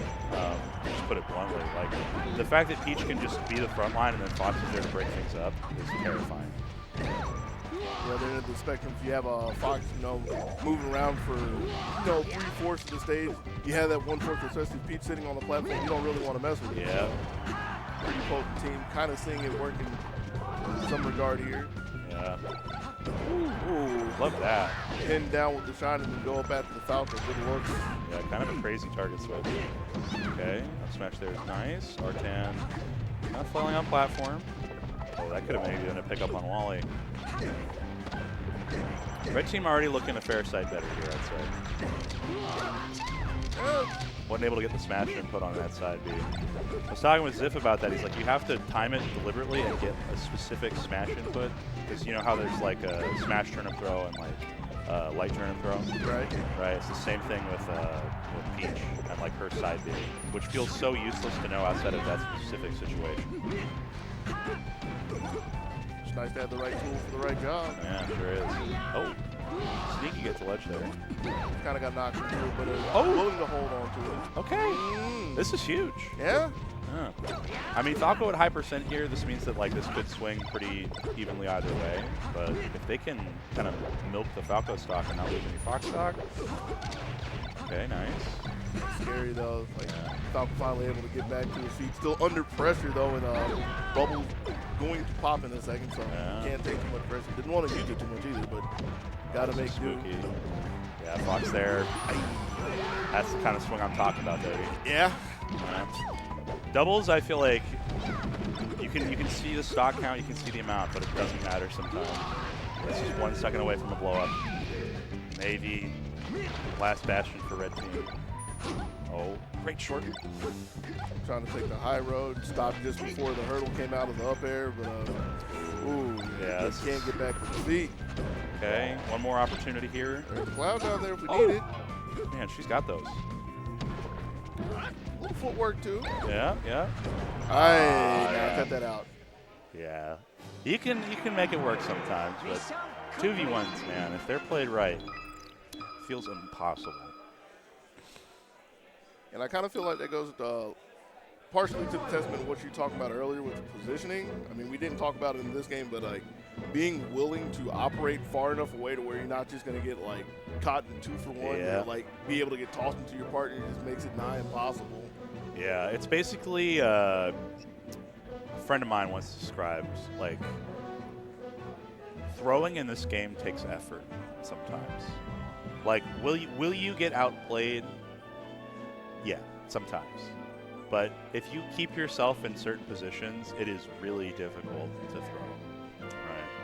Just put it bluntly, like the fact that Peach can just be the front line and then Fox is there to break things up is terrifying. Yeah, they're at the spectrum. If you have a Fox, moving around for, 3/4 of the stage, you have that 1/4, especially Peach sitting on the platform, you don't really want to mess with it. Yeah. Pretty potent team, kind of seeing it working in some regard here. Yeah. Ooh. Love that. Pin down with the shine and then go up after the Falcon. Good looks. Yeah, kind of a crazy target switch. Okay, up smash there is nice. Artan not falling on platform. Oh, that could have maybe been a pickup on Wally. Red team already looking a fair side better here, I'd say. Wasn't able to get the smash input on that side B. I was talking with Ziff about that. He's like, you have to time it deliberately and get a specific smash input. Because you know how there's like a smash turnip throw and like light turnip throw? Right. Right, it's the same thing with Peach and like her side B, which feels so useless to know outside of that specific situation. It's nice to have the right tool for the right job. Yeah, sure is. Oh, sneaky gets a ledge there. Kind of got knocked into it, but willing to hold on to it. Okay, this is huge. Yeah? I mean, Falco at high percent here, this means that like this could swing pretty evenly either way. But if they can kind of milk the Falco stock and not lose any Fox stock. Okay, nice. Scary though. Like Falco finally able to get back to his feet. Still under pressure though, and Bubble's going to pop in a second, so can't take too much pressure. Didn't want to use it too much either, but gotta make do. Yeah, Fox there. That's the kind of swing I'm talking about, baby. Yeah. Doubles, I feel like you can see the stock count, you can see the amount, but it doesn't matter sometimes. This is 1 second away from a blow up. Navy, last bastion for red team. Oh, great short. Trying to take the high road, stopped just before the hurdle came out of the up air, but just can't get back to the feet. Okay, one more opportunity here. There's a cloud down there if we need it. Man, she's got those. Little footwork too. Yeah. Now cut that out. Yeah. You can make it work sometimes, but 2v1s, man, if they're played right, feels impossible. And I kind of feel like that goes partially to the testament of what you talked about earlier with the positioning. I mean, we didn't talk about it in this game, but like being willing to operate far enough away to where you're not just going to get like caught in 2-for-1, Yeah. or like be able to get tossed into your partner just makes it nigh impossible. Yeah, it's basically a friend of mine once described like throwing in this game takes effort sometimes. Like, will you get outplayed? Yeah, sometimes. But if you keep yourself in certain positions, it is really difficult to throw. Right.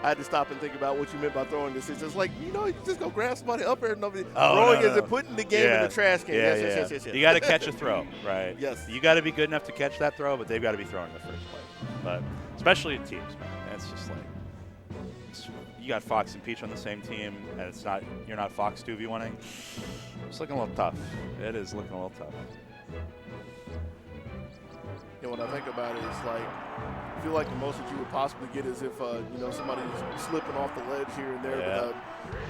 I had to stop and think about what you meant by throwing this. It's just like, you know, you just go grab somebody up there and nobody. Oh, throwing no, is no. putting the game in the trash can. Yeah, Yes. You got to catch a throw, right? Yes. You got to be good enough to catch that throw, but they've got to be throwing in the first place. But especially in teams, man, that's just like you got Fox and Peach on the same team, and you're not Fox 2v1ing. It's looking a little tough. It is looking a little tough. And when I think about it, it's like I feel like the most that you would possibly get is if you know, somebody's slipping off the ledge here and there. Yeah. But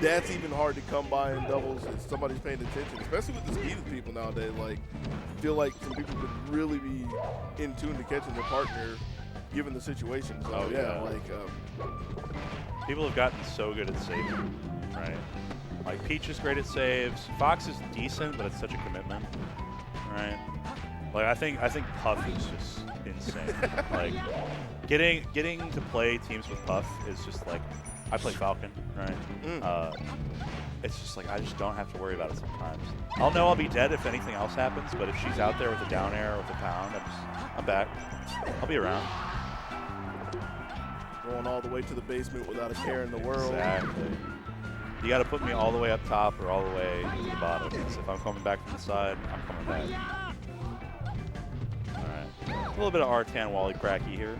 that's even hard to come by in doubles if somebody's paying attention, especially with the speed of people nowadays. Like, I feel like some people could really be in tune to catching their partner given the situation. So Oh, yeah. like People have gotten so good at saving, right? Like Peach is great at saves. Fox is decent, but it's such a commitment, right? Like I think Puff is just insane. Like getting to play teams with Puff is just like I play Falcon, right? It's just like I just don't have to worry about it sometimes. I'll know I'll be dead if anything else happens, but if she's out there with a down air or with a pound, I'm back. I'll be around. going all the way to the basement without a care in the world. Exactly. You got to put me all the way up top or all the way to the bottom. Because if I'm coming back from the side, I'm coming back. All right. A little bit of Artan Wally cracky here.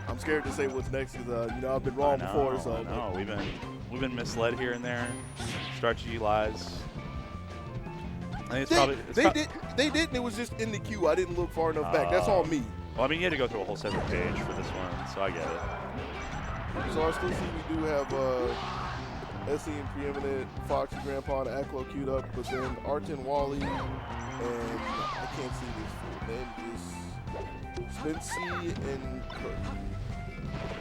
I'm scared to say what's next because you know, I've been wrong before. So I know. We've been misled here and there. Strategy lies. I think they didn't. It was just in the queue. I didn't look far enough back. That's all me. Well, I mean, you had to go through a whole separate page for this one, so I get it. So I still see we do have SE and Preeminent, Fox, Grandpa, and Aklo queued up, but then Arten Wally, and I can't see this full name, is Spency and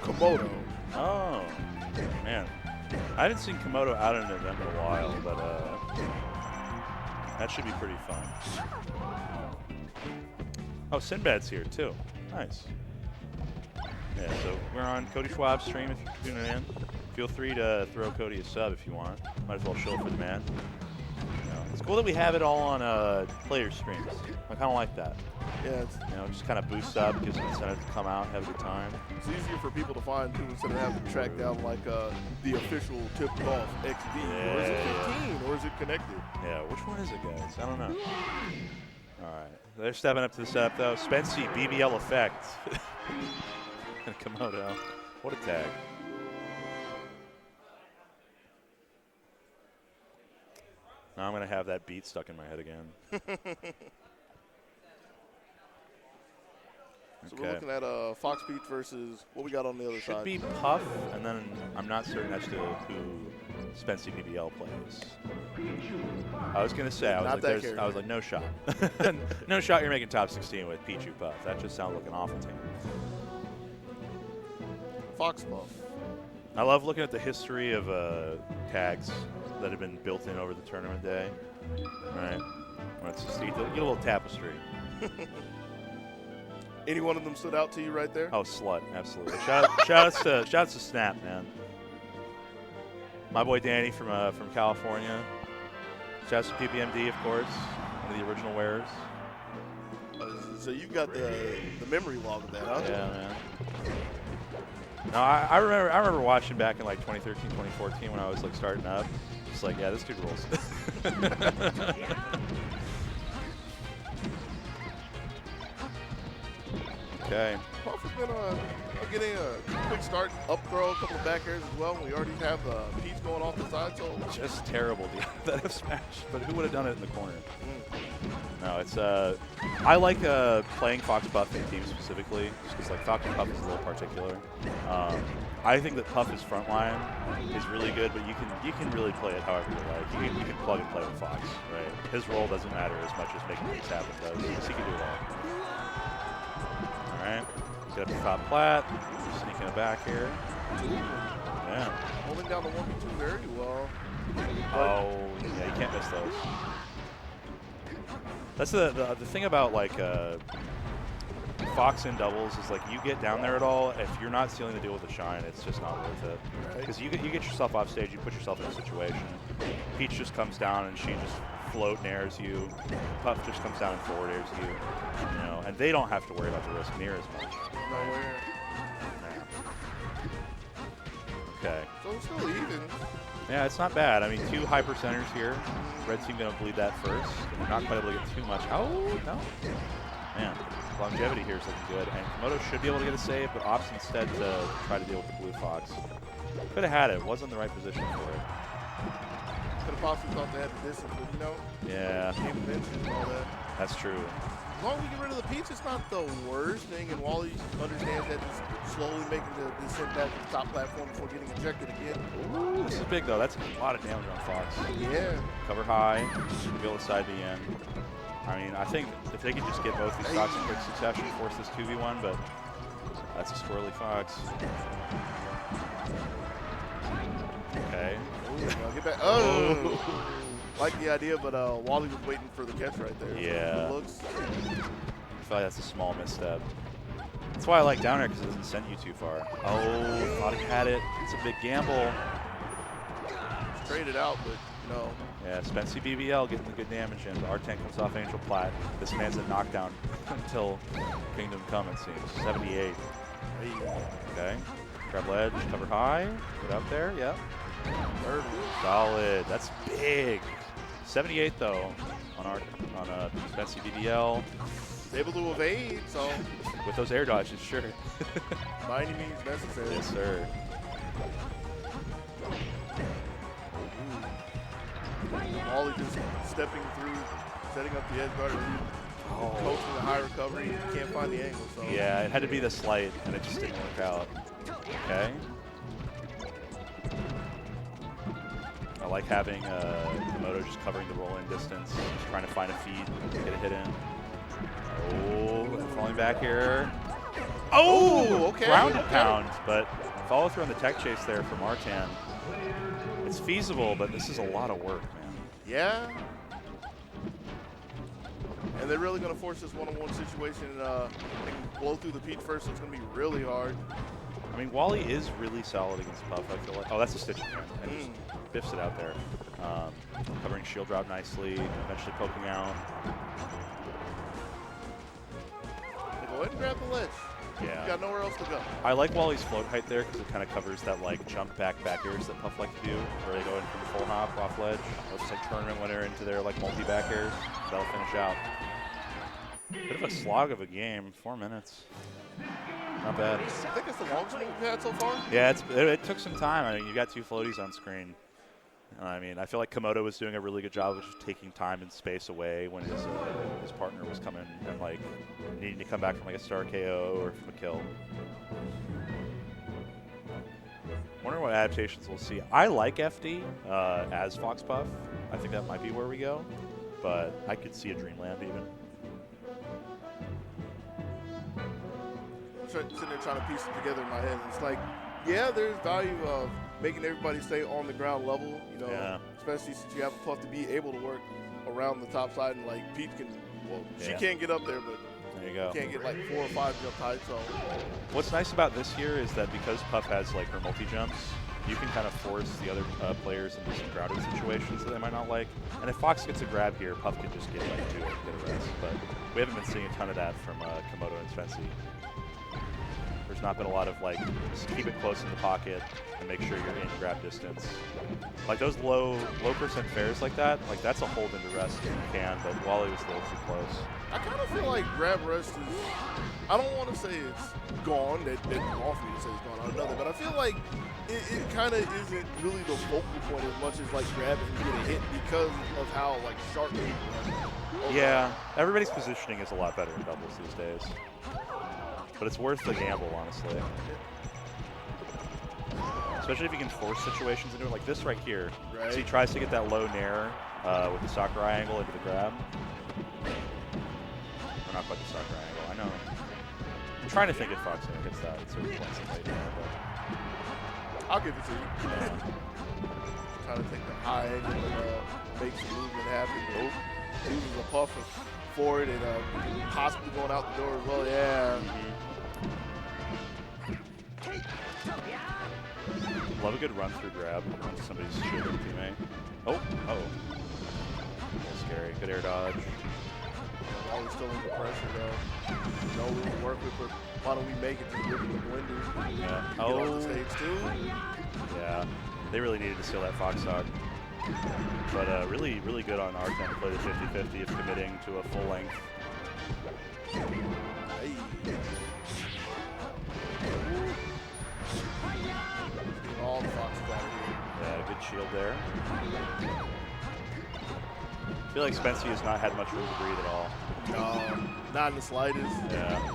Komodo. Oh, man. I haven't seen Komodo out in an event in a while, but that should be pretty fun. Oh, Sinbad's here, too. Nice. Yeah, so we're on Cody Schwab's stream if you're tuning in. Feel free to throw Cody a sub if you want. Might as well show for the man. You know, it's cool that we have it all on player streams. I kind of like that. Yeah, it's Just kind of boosts up, gives them incentive to come out, have a good time. easier for people to find, too, instead of having to track down, like, the official tipped off XD. Or is it 15, or is it connected? Yeah, which one is it, guys? I don't know. All right. They're stepping up to the setup, though. Spency, BBL effect. And Komodo. What a tag. Now I'm going to have that beat stuck in my head again. So we're looking at Fox Peach versus what we got on the other Should side. be Puff, and then I'm not certain as to who Spency BBL plays. I was going to say, I was like, no shot. No shot you're making top 16 with Pichu Puff. That just sounds like an awful team. Fox Buff. I love looking at the history of tags that have been built in over the tournament day. Right? Let's just get a little tapestry. Any one of them stood out to you right there? Oh, slut, absolutely. Shout outs to Snap, man. My boy Danny from California. Shout outs to PPMD, of course, one of the original wearers. So you got the memory log of that, huh? Yeah, man. No, I remember watching back in like 2013, 2014 when I was like starting up. Just like, yeah, this dude rules. Okay. Puff has been getting a quick start, up throw, a couple of back airs as well. We already have Peach going off the side, so Just terrible that F smash, but who would have done it in the corner? No, it's I like playing Fox Puff in teams specifically, just because like Falcon Puff is a little particular. I think that Puff's front line is really good, but you can really play it however you like. You can plug and play with Fox, right? His role doesn't matter as much as making things happen does, because he can do it all. All right, get up to top plat, sneaking it back here. Yeah. holding down the 1v2 very well. Oh, yeah, you can't miss those. That's the thing about like Fox in doubles is like you get down there at all, if you're not sealing the deal with a shine, it's just not worth it. Because you get yourself off stage, you put yourself in a situation. Peach just comes down and she just float nairs you. Puff just comes down and forward airs you. You know, and they don't have to worry about the risk near as much. Nowhere. Okay. So it's still even. Yeah, it's not bad. I mean, 2 high percenters here. Red team going to bleed that first. They're not quite able to get too much. Oh, no. Man, longevity here is looking good. And Komodo should be able to get a save, but opts instead to try to deal with the blue Fox. Could have had it. Wasn't in the right position for it. Could have possibly thought they had the distance, but you know, Yeah, game invention and all that. that's true. As long as we get rid of the Peach, it's not the worst thing, and Wally understands that he's slowly making the descent back to the top platform before getting ejected again. Ooh, this is big, though. That's a lot of damage on Fox. Yeah. Cover high. Should be able to side the end. I mean, I think if they could just get both these stocks in quick succession, force this 2v1, but that's a squirrely Fox. Okay. Ooh, get back. Oh! Like the idea, but Wally was waiting for the catch right there. Yeah. It looks. I feel like that's a small misstep. That's why I like down air, because it doesn't send you too far. Oh, thought he had it. It's a big gamble. Traded out, but no. Yeah, Spency BBL getting the good damage in. The R10 comes off Angel Plat. This man's a knockdown until Kingdom Come, it seems. 78. Okay. Grab ledge, cover high. Get up there, yep. Solid. That's big. 78 though on Spency BBL. Able to evade, so With those air dodges, sure. by any means necessary. Yes, sir. Wally just stepping through, setting up the edge guard, coaching the high recovery. He can't find the angle. So Yeah, it had to be the slight, and it just didn't work out. Okay. I like having Komodo just covering the roll-in distance, just trying to find a feed to get a hit in. Oh, and falling back here. Oh, okay. Ground and pound, but follow through on the tech chase there from Artan. It's feasible, but this is a lot of work, man. yeah. And they're really going to force this one-on-one situation and blow through the Peach first, so it's going to be really hard. I mean, Wally is really solid against Puff, I feel like. Oh, that's a stitch again, and just biffs it out there. Covering shield drop nicely, eventually poking out. Go ahead and grab the ledge. Yeah. You got nowhere else to go. I like Wally's float height there because it kind of covers that like jump back airs that Puff like to do, where they go in from the full hop off ledge. Looks like tournament winner into their like multi back airs. That'll finish out. Bit of a slog of a game, 4 minutes. Not bad. I think it's the longest one we've had so far. Yeah, it took some time. I mean, you got 2 floaties on screen. I mean, I feel like Komodo was doing a really good job of just taking time and space away when his partner was coming and like needing to come back from like a star KO or from a kill. Wondering what adaptations we'll see. I like FD as Fox Puff. I think that might be where we go, but I could see a Dreamland even. I'm sitting there trying to piece it together in my head. It's like, yeah, there's value of making everybody stay on the ground level, you know, Yeah. especially since you have Puff to be able to work around the top side, and like Peach can, well, she Yeah. can't get up there, but There you go. can't get like 4 or 5 jump height. So What's nice about this here is that because Puff has like her multi-jumps, you can kind of force the other players into some grounded situations that they might not like. And if Fox gets a grab here, Puff can just get like 2 or get a rest. But we haven't been seeing a ton of that from Komodo and Spency. There's there's not been a lot of like, just keep it close in the pocket and make sure you're in grab distance. Like those low percent fairs like that, like that's a hold into rest if you can, but Wally was a little too close. I kind of feel like grab rest is, I don't want to say it's gone, that wrong for me to say it's gone on another, but I feel like it kind of isn't really the focal point as much as like grabbing and getting hit because of how like sharp it is. Yeah, everybody's positioning is a lot better in doubles these days. But it's worth the gamble, honestly. Especially if you can force situations into it, like this right here. Right. So he tries to get that low nair with the Sakurai angle into the grab. Or not quite the Sakurai angle, I know. I'm trying to think if Fox gets that at certain points in late now, but I'll give it to you. yeah. Trying to take the high angle and make some movement happen. Nope. Uses a puff forward and possibly going out the door as well. Yeah. Love a good run through grab onto somebody's shooting teammate. Oh. A little scary. Good air dodge. Always still under pressure though. No room to work with, but why don't we make it to the blender? Yeah. Get off the stage too. Yeah. They really needed to steal that Fox Hawk. But really, really good on R10 to play the 50-50 if committing to a full length. Hey. All the Foxes out here. Yeah, good shield there. I feel like Spency has not had much room to breathe at all. No, not in the slightest. Yeah.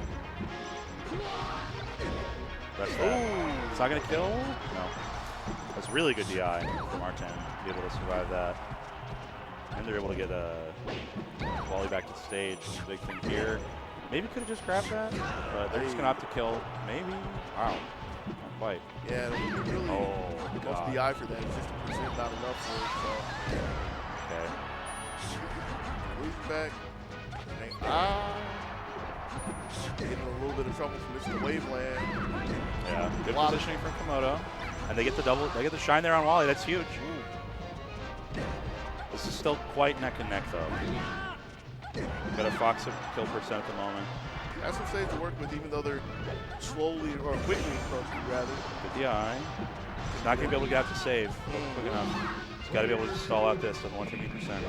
That's that. It's not going to kill? No. That's really good DI from R10 to be able to survive that. And they're able to get Wally back to the stage. Big thing here. Maybe could have just grabbed that, but they're just going to opt to kill. Maybe. Wow. Not quite. Yeah, really. Oh, Much God. DI for that. 50% not enough for it. Okay. So lose back. Getting in a little bit of trouble from missing the waveland. Yeah. Good positioning from Komodo. And they get the double. They get the shine there on Wally. That's huge. This is still quite neck and neck though. Got a Fox kill percent at the moment. Has some saves to work with, even though they're slowly or quickly approaching, rather. Good DI. He's not going to be able to get out to save quick enough. He's got to be able to stall out this at 150%.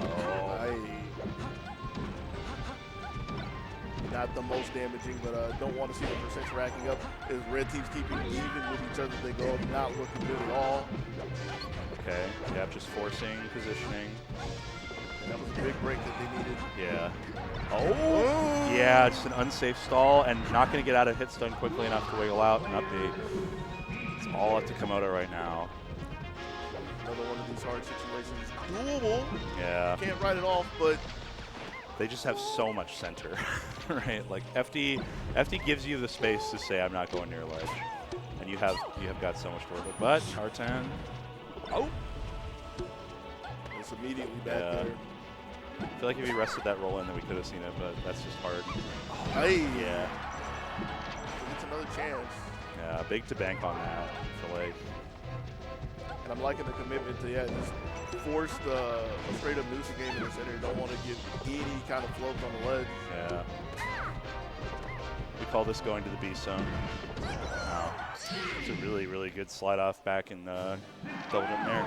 Oh. Not the most damaging, but don't want to see the percents racking up as red teams keeping even with each other as they go. Not looking good at all. Okay. Yep, just forcing positioning. And that was a big break that they needed. Yeah. Oh! Yeah, just an unsafe stall and not going to get out of hit stun quickly enough to wiggle out and upbeat. It's all up to Komodo right now. Another one of these hard situations. Doable. Yeah. Can't write it off, but They just have so much center, right? Like FD gives you the space to say I'm not going near ledge, and you have got so much to work with. But R10, it's immediately back Yeah. there. I feel like if he rested that roll in, then we could have seen it, but that's just hard. Hey, Yeah, it's another chance. yeah, big to bank on that. I feel like. And I'm liking the commitment to, just force the straight up Noosa game in the center. Don't want to get any kind of floats on the ledge. Yeah. We call this going to the B zone. Wow. It's a really, really good slide off back in double jump there.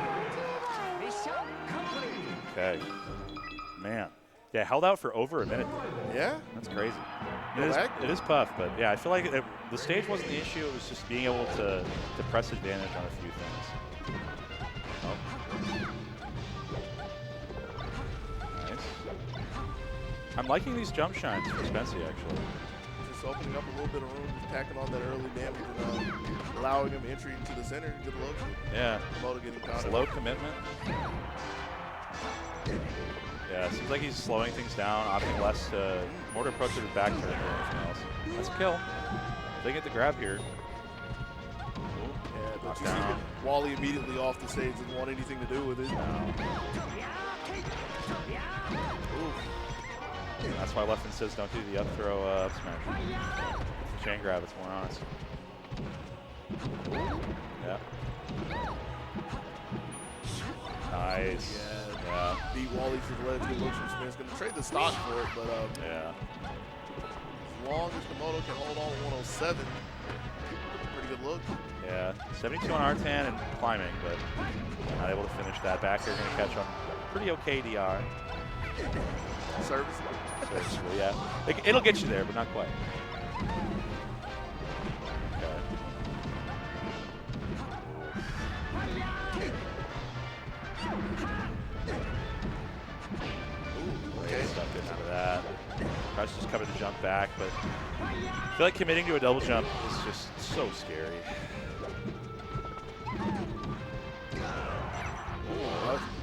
Okay. Man. Yeah, held out for over a minute. Yeah? That's crazy. Go back? It is tough, but yeah, I feel like the stage wasn't the issue. It was just being able to press advantage on a few things. Oh. Nice. I'm liking these jump shines for Spency, actually. Just opening up a little bit of room, just packing on that early damage and allowing him entry into the center. Good look. Yeah. Komodo getting caught. Slow commitment. Yeah, seems like he's slowing things down, opting less to more to approach it with back turn than anything else. That's a kill. They get the grab here. Yeah, but you Knockdown. see Wally immediately off the stage, doesn't want anything to do with it. That's why Leffin says don't do the up throw up smash. It's a chain grab, it's more honest. Yeah. Nice. Yeah. Beat Wally for the ledge. Good looks from Smith. Going to trade the stock for it, but Yeah. long as Komodo can hold on to 107, pretty good look. Yeah, 72 on Artan and climbing, but not able to finish that. Back here going to catch on pretty okay DR. Serviceable. Serviceable, yeah. It'll get you there, but not quite. Okay, stuff getting out of that. Tries to just cover the jump back, but I feel like committing to a double jump is just so scary.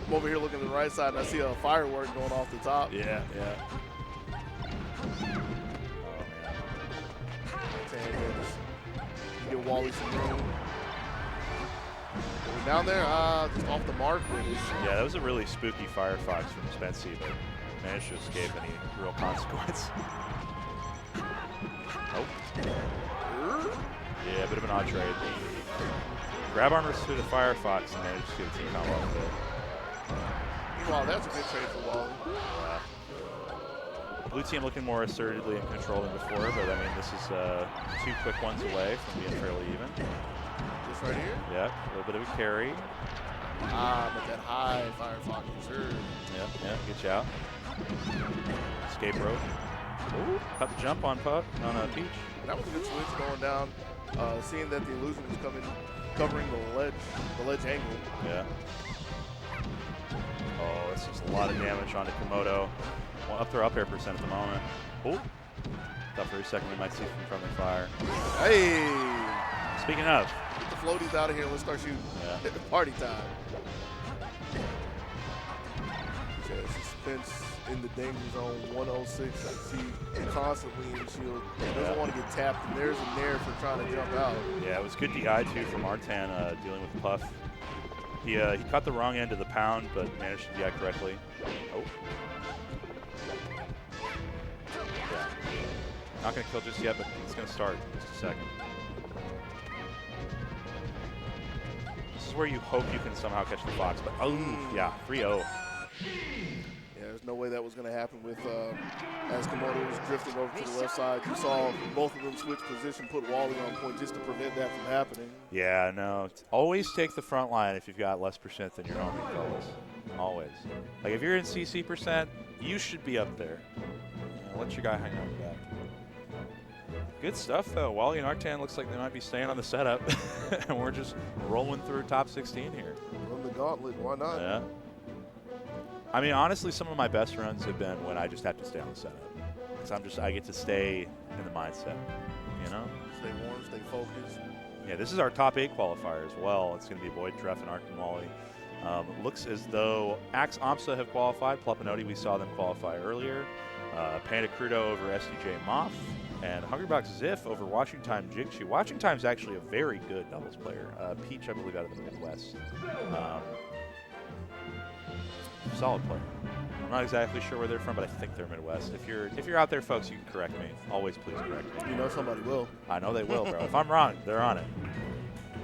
I'm over here looking to the right side, and I see a firework going off the top. Yeah. Give Wally some room. We're down there, just off the mark. Yeah, that was a really spooky Firefox from Spency, but managed to escape any real consequence. Oh. Yeah, a bit of an odd trade. Grab armor through the Firefox and managed to get a team combo off it. Wow, that's a good trade for Wally. Yeah. Blue team looking more assertively in control than before, but I mean, this is 2 quick ones away from being fairly even. Just right here? Yeah, a little bit of a carry. But that high Firefox reserve. Yeah, get you out. Escape rope. Ooh, got the jump on Puck, on Peach. That was a good switch going down. Seeing that the illusion is covering the ledge angle. Yeah. Oh, that's just a lot of damage onto Komodo. Well, up their up air percent at the moment. Oh, thought for a second we might see from friendly fire. Hey! Speaking of. Get the floaties out of here. Let's start shooting. Yeah. Party time. Okay, suspense in the danger zone, 106. I see constantly in the shield. Doesn't want to get tapped, and there's a nair for trying to jump out. Yeah, it was good DI too from Artan dealing with Puff. He caught the wrong end of the pound, but managed to DI correctly. Oh. Yeah. Not going to kill just yet, but it's going to start in just a second. This is where you hope you can somehow catch the Fox, but oh, yeah, 3-0. Yeah, there's no way that was going to happen with as Komodo was drifting over to the left side. You saw both of them switch position, put Wally on point just to prevent that from happening. Yeah, no. Always take the front line if you've got less percent than your homie fellas. Always. Like if you're in CC percent, you should be up there. Let your guy hang out the back. Good stuff though. Wally and Artan looks like they might be staying on the setup, and we're just rolling through top 16 here. Run the gauntlet, why not? Yeah. I mean, honestly, some of my best runs have been when I just have to stay on the setup. Because I get to stay in the mindset, you know? Stay warm, stay focused. Yeah, this is our top 8 qualifier as well. It's going to be Boyd, Treff, and Arkin Wally. Looks as though Axe Amsa have qualified. Plupanoti, we saw them qualify earlier. Panda Crudo over SDJ Moff. And Hungrybox Ziff over Watching Time Jigchu. Watching Time's actually a very good doubles player. Peach, I believe, out of the Midwest. Solid player. I'm not exactly sure where they're from, but I think they're Midwest. If you're out there, folks, you can correct me. Always please correct me. You know somebody will. I know they will, bro. If I'm wrong, they're on it.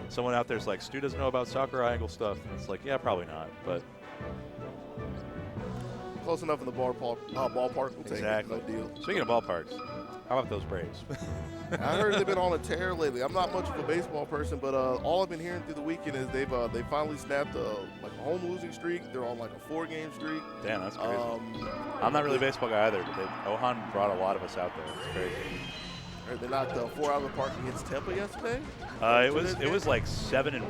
Someone out there's like, Stu doesn't know about Sakurai angle stuff. It's like, yeah, probably not, but close enough in the ballpark. We'll take exactly. it. No deal. Speaking of ballparks, how about those Braves? I heard they've been on a tear lately. I'm not much of a baseball person, but all I've been hearing through the weekend is they finally snapped a home losing streak. They're on like a 4-game streak. Damn, that's crazy. I'm not really a baseball guy either, but Ohan brought a lot of us out there. It's crazy. They knocked 4 out of the park against Tampa yesterday. It was like 7-1,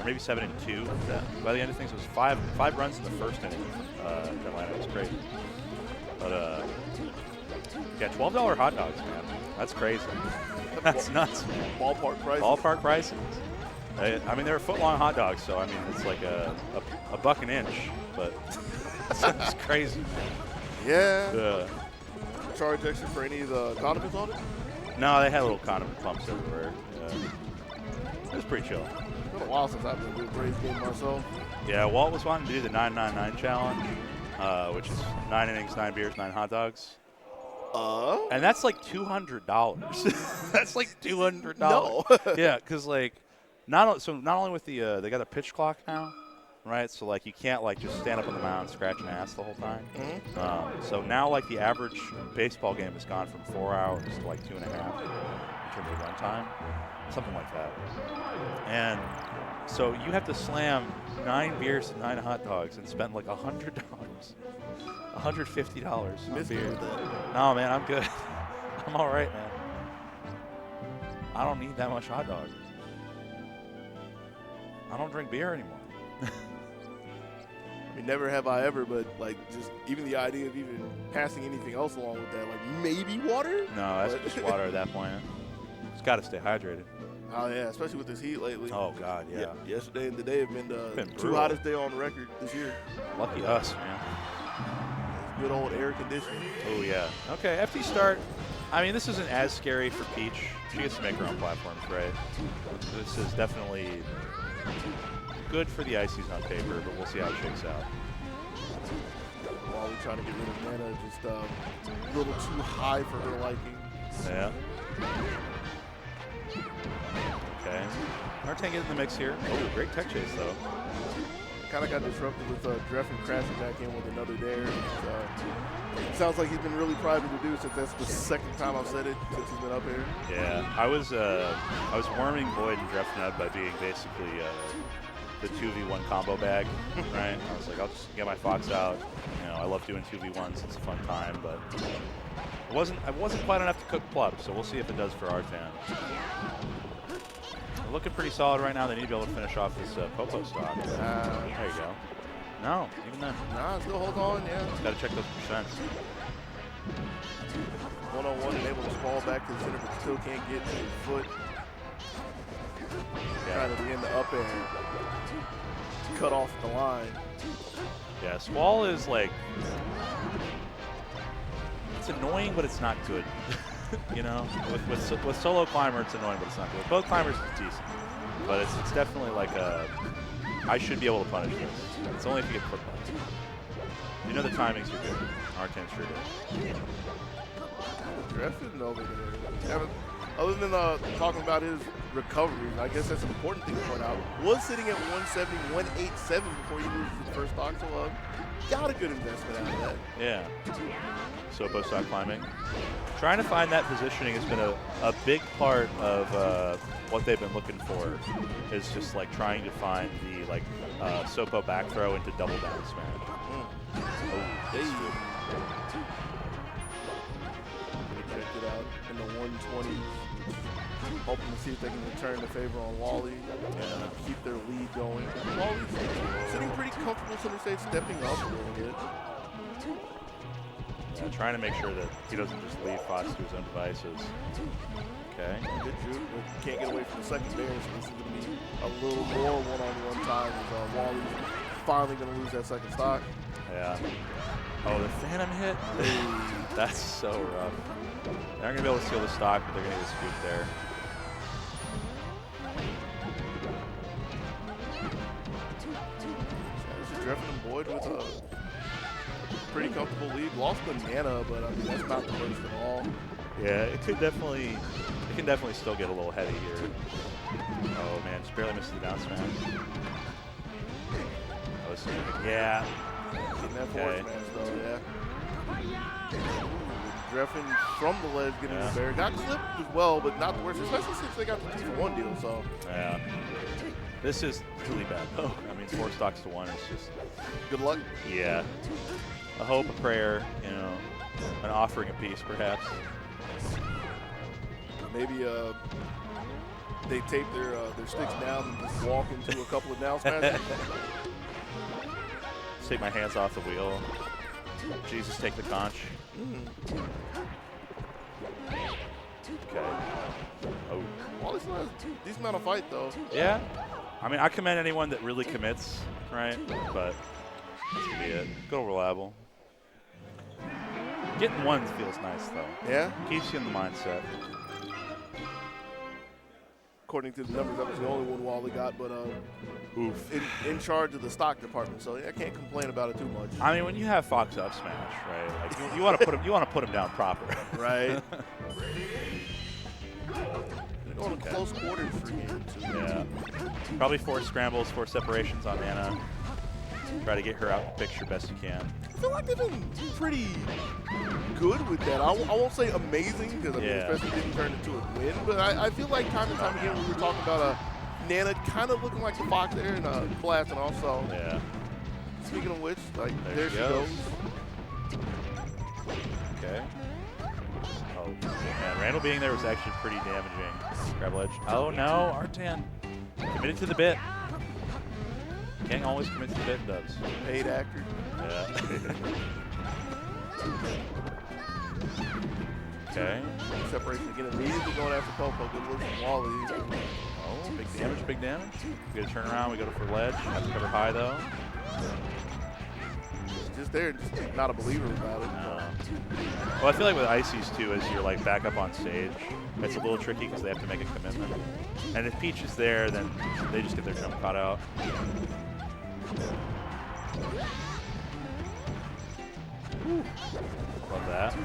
maybe 7-2. By the end of things, it was five runs in the first inning. Atlanta, it was crazy. But yeah, $12 hot dogs, man. That's crazy. That's nuts. Ballpark prices. Ballpark prices. I mean, they're foot-long hot dogs, so I mean, it's like a buck an inch, but it's crazy. Yeah. Charge extra for any of the condiments on it? No, they had little condiment pumps everywhere. It was pretty chill. It's been a while since I've been to a Braves game myself. Yeah, Walt was wanting to do the 999 challenge, which is 9 innings, 9 beers, 9 hot dogs. And that's like $200. That's like $200. No. Yeah, because like not only with the they got a pitch clock now, right? So like you can't like just stand up on the mound and scratch an ass the whole time. Mm-hmm. So now like the average baseball game has gone from 4 hours to like 2.5 in terms of run time, something like that. And so you have to slam 9 beers and 9 hot dogs and spend like $100, $150 on Missed me beer. with that. No, man, I'm good. I'm all right, man. I don't need that much hot dog. I don't drink beer anymore. I mean, never have I ever, but like just even the idea of even passing anything else along with that, like maybe water. No, that's But- just water at that point. Just got to stay hydrated. Oh yeah, especially with this heat lately. Oh, God, yeah. Yesterday and today have been the Been two brutal. hottest day on record this year. Lucky us, man. Good old air conditioning. Oh, yeah. Okay, FD start. I mean, this isn't as scary for Peach. She gets to make her own platforms, right? This is definitely good for the Ices on paper, but we'll see how it shakes out. While we trying to get rid of mana, just a little too high for her liking. Yeah. Okay. Artang get in the mix here. Oh, great tech chase, though. Kind of got disrupted with Dreffen crashing back in with another dare. It sounds like he's been really private to do since that's the second time I've said it since he's been up here. Yeah, I was warming Void and Drefnut by being basically the 2v1 combo bag, right? I was like, I'll just get my Fox out. You know, I love doing 2v1s. It's a fun time, but it wasn't quite enough to cook Plup, so we'll see if it does for Artan. They're looking pretty solid right now. They need to be able to finish off this Popo stock. There you go. No, even then. Nah, still hold on, yeah. Got to check those percents. 1-on-1 and able to fall back to the center, but still can't get to his foot. Trying to be in the up air. Cut off the line. Yeah, Squall is like, it's annoying, but it's not good. You know, with solo climber, it's annoying, but it's not good. With both climbers, it's decent, but it's definitely like I should be able to punish this. It's only if you get clipped by it. You know the timings are good. Artan's sure did. Dreffen over there. Other than talking about his recoveries, I guess that's an important thing to point out. Was sitting at 170, 187 before he loses his first stock, so got a good investment out of that. Yeah. So post stock climbing. Trying to find that positioning has been a big part of what they've been looking for. Is just like trying to find the like Sopo back throw into double down smash. Oh, They checked it out in the 120s. Hoping to see if they can return the favor on Wally and keep their lead going. Wally's sitting pretty comfortable center stage, stepping up a little bit. Yeah, trying to make sure that he doesn't just leave Fox to his own devices. Okay. Good juke, but can't get away from the second bear, so this is going to be a little more one-on-one time as Wally's finally going to lose that second stock. Yeah. Oh, the Phantom hit? That's so rough. They're not going to be able to steal the stock, but they're going to get a scoop there. Dreffen and Boyd with a pretty comfortable lead. Lost the mana, but I mean that's not the worst at all. Yeah, it can definitely still get a little heady here. Oh man, just barely misses the down smash. Oh, this is good. Yeah. Getting that Okay. forward smash though, yeah. Dreffen from the ledge getting Yeah. the bear. Got clipped as well, but not the worst, especially since they got the 2-for-1 deal, so. Yeah. This is really bad though. I mean, 4 stocks to 1 is just, Good luck. yeah. A hope, a prayer, you know, an offering of peace perhaps. Maybe they tape their sticks down and just walk into a couple of down smashes. Just take my hands off the wheel. Jesus, take the conch. Okay. Oh. Wally still has a decent amount of fight though. Yeah. I mean, I commend anyone that really commits, right? But that's gonna be it. Go reliable. Getting ones feels nice though. Yeah. Keeps you in the mindset. According to the numbers, that was the only one Wally got, but Oof. in charge of the stock department, so yeah, I can't complain about it too much. I mean, when you have Fox up smash, right? Like you want to put him down proper. Right. They're going to close quarters for game 2. Yeah. Probably 4 scrambles, 4 separations on mana. Try to get her out in the picture best you can. I feel like they've been pretty good with that. I won't say amazing, because I mean, Yeah. especially didn't turn into a win, but I feel like time and time again we were talking about Nana kind of looking like the fox there and blasting off. So Yeah. speaking of which, like There there she she goes. goes. Okay. Oh, man, Randall being there was actually pretty damaging. Grab ledge. Oh no, Artan. Committed to the bit. Can't always commit to the bit, Dubs. Paid actor. Yeah. Okay. Separation again, immediately going after Popo. Good look from Wally. Oh, big damage, big damage. We get a turnaround, we go for ledge. Have to cover high though. Just there, just not a believer about it. Well, I feel like with Ices too, as you're like back up on stage, it's a little tricky because they have to make a commitment. And if Peach is there, then they just get their jump caught out. Whew. Love that.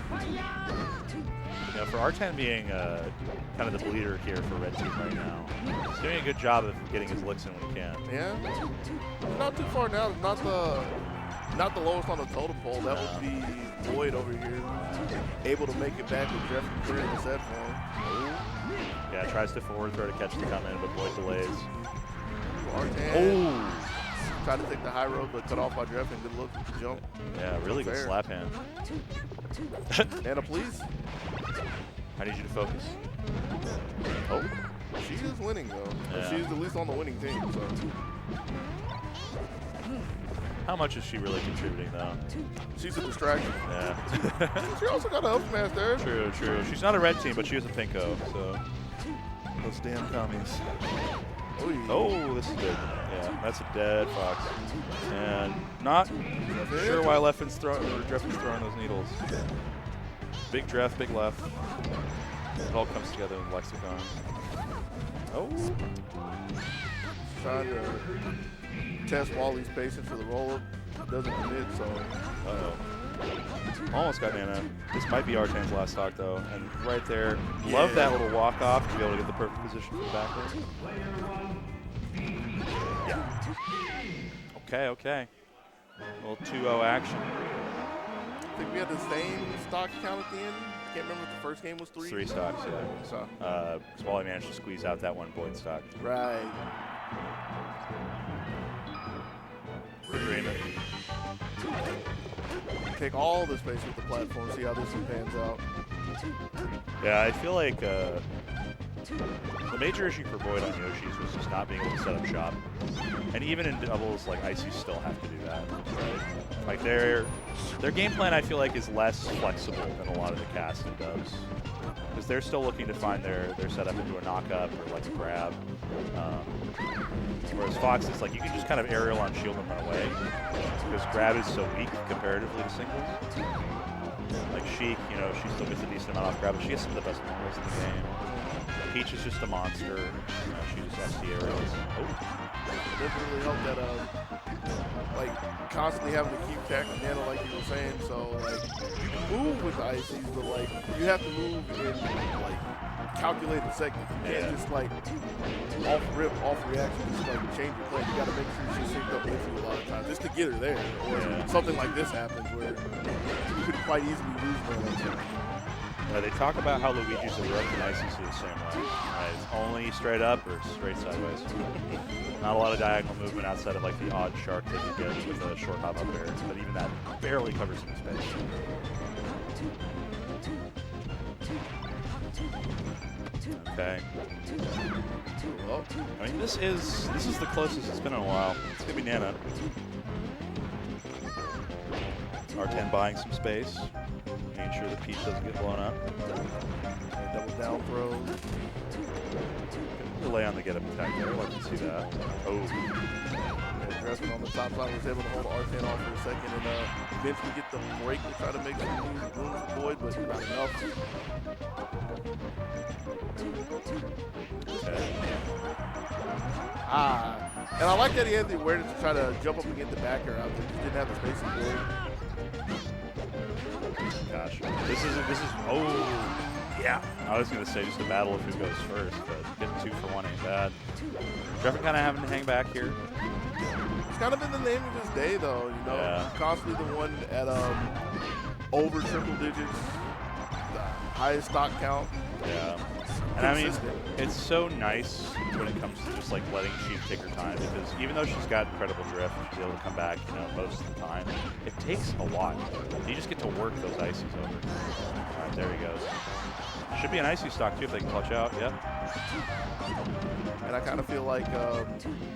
You know, for Artan being kind of the leader here for Red Team right now, he's doing a good job of getting his licks in when he can. Yeah, not too far now. Not the lowest on the totem pole. That would be Boyd over here, able to make it back with Jeff clearing the set for him. Yeah, tries to forward throw to catch the come in, but Boyd delays. Artan Oh! tried to take the high road, but cut off by Jeff, and good look at the jump. Yeah, really good Fair. slap hand. Nana, please. I need you to focus. Oh, She is winning, though. Yeah. She's at least on the winning team, so. how much is she really contributing though? She's a distraction. Yeah. She also got an up smash there. True, true. She's not a red team, but she is a pinko, so. Those damn commies. Oy. Oh, this is good. Yeah, that's a dead fox. And not sure why Dreffen's throwing those needles. Big Dreff, big left. It all comes together in Lexicon. Oh. Trying to test Wally's patience for the roll-up. Doesn't commit, so. Uh-oh. Almost got Nana. This might be Artan's last stock, though. And right there, love that little walk-off to be able to get the perfect position for the backward. Yeah. Okay, okay. A little 2-0 action. I think we had the same stock count at the end. I can't remember if the first game was 3. 3 stocks, yeah. So. Because Wally managed to squeeze out that one Boyd stock. Right. Agreement. Take all the space with the platform, see how this one pans out. Yeah, I feel like the major issue for Boyd on Yoshi's was just not being able to set up shop. And even in doubles, like Icy still have to do that, right? Like their game plan, I feel like, is less flexible than a lot of the cast and dubs. Because they're still looking to find their setup into a knock-up or like a grab. Whereas Fox is like, you can just kind of aerial on shield and run away. Because grab is so weak comparatively to singles. Like Sheik, you know, she still gets a decent amount off grab, but she gets some of the best numbers in the game. Peach is just a monster. You know, she just SD aerials. Oh. It doesn't really help that, like, constantly having to keep tackling Nana, like you were saying. So, like, you can move with the ICs, but, like, you have to move in, like, calculated seconds. You can't just, like, off rip, off reaction, just, like, change your play. You got to make sure she's synced up with you a lot of times just to get her there. Or something like this happens where you could quite easily lose her like that. They talk about how Luigi's and Rook and Ices are the same way. It's only straight up or straight sideways. Not a lot of diagonal movement outside of like the odd shark that you get with a short hop up air, but even that barely covers some space. Okay. Well, I mean, this is the closest it's been in a while. It's gonna be Nana. R10 buying some space, making sure the Peach doesn't get blown up. Double down throw. Delay on the get up attack there. I'd like to see that. Oh. Dressman on the top side was able to hold R10 off for a second and eventually get the break to try to make some room for Boyd, but not enough. Okay. And I like that he had the awareness to try to jump up and get the backer out there. Just didn't have the space for it. Gosh. This is oh yeah. I was gonna say just a battle of who goes first, but getting 2 for 1 ain't bad. Dreffin kind of having to hang back here. kind of been the name of his day, though. You know, Yeah. constantly the one at over triple digits, the highest stock count. Yeah. And I mean, Consistent. it's so nice when it comes to just like letting Sheik take her time, because even though she's got incredible drift, she's able to come back, you know, most of the time. It takes a lot. You just get to work those ices over. All right, there he goes. Should be an icy stock too if they can clutch out. Yep. And I kind of feel like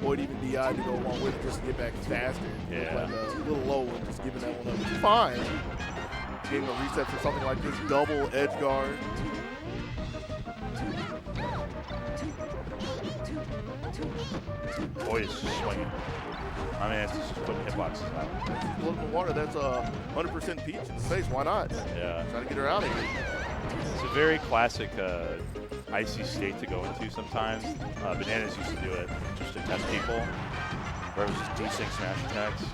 Boyd even DI to go along with it just to get back faster. Yeah. Like a little low and just giving that one up, which is fine. Getting a reset for something like this double edge guard. Boyd is swinging. I mean, it's just putting hitboxes out. A little bit of water, that's a 100% peach in the face. Why not? Yeah. Trying to get her out of here. It's a very classic icy state to go into sometimes. Bananas used to do it just to test people, where it was just desync smash attacks.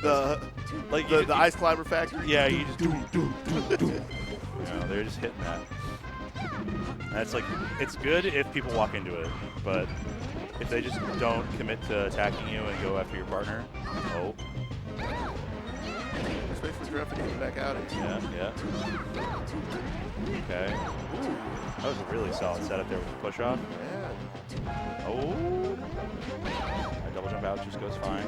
The Ice Climber Factory. Yeah, you just do. You know, they're just hitting that. And it's like, it's good if people walk into it, but if they just don't commit to attacking you and go after your partner, oh. Space for Griffin getting back out of here. Yeah, yeah. Okay. Ooh, that was a really solid setup there with the push off. Yeah. Oh. That double jump out just goes fine.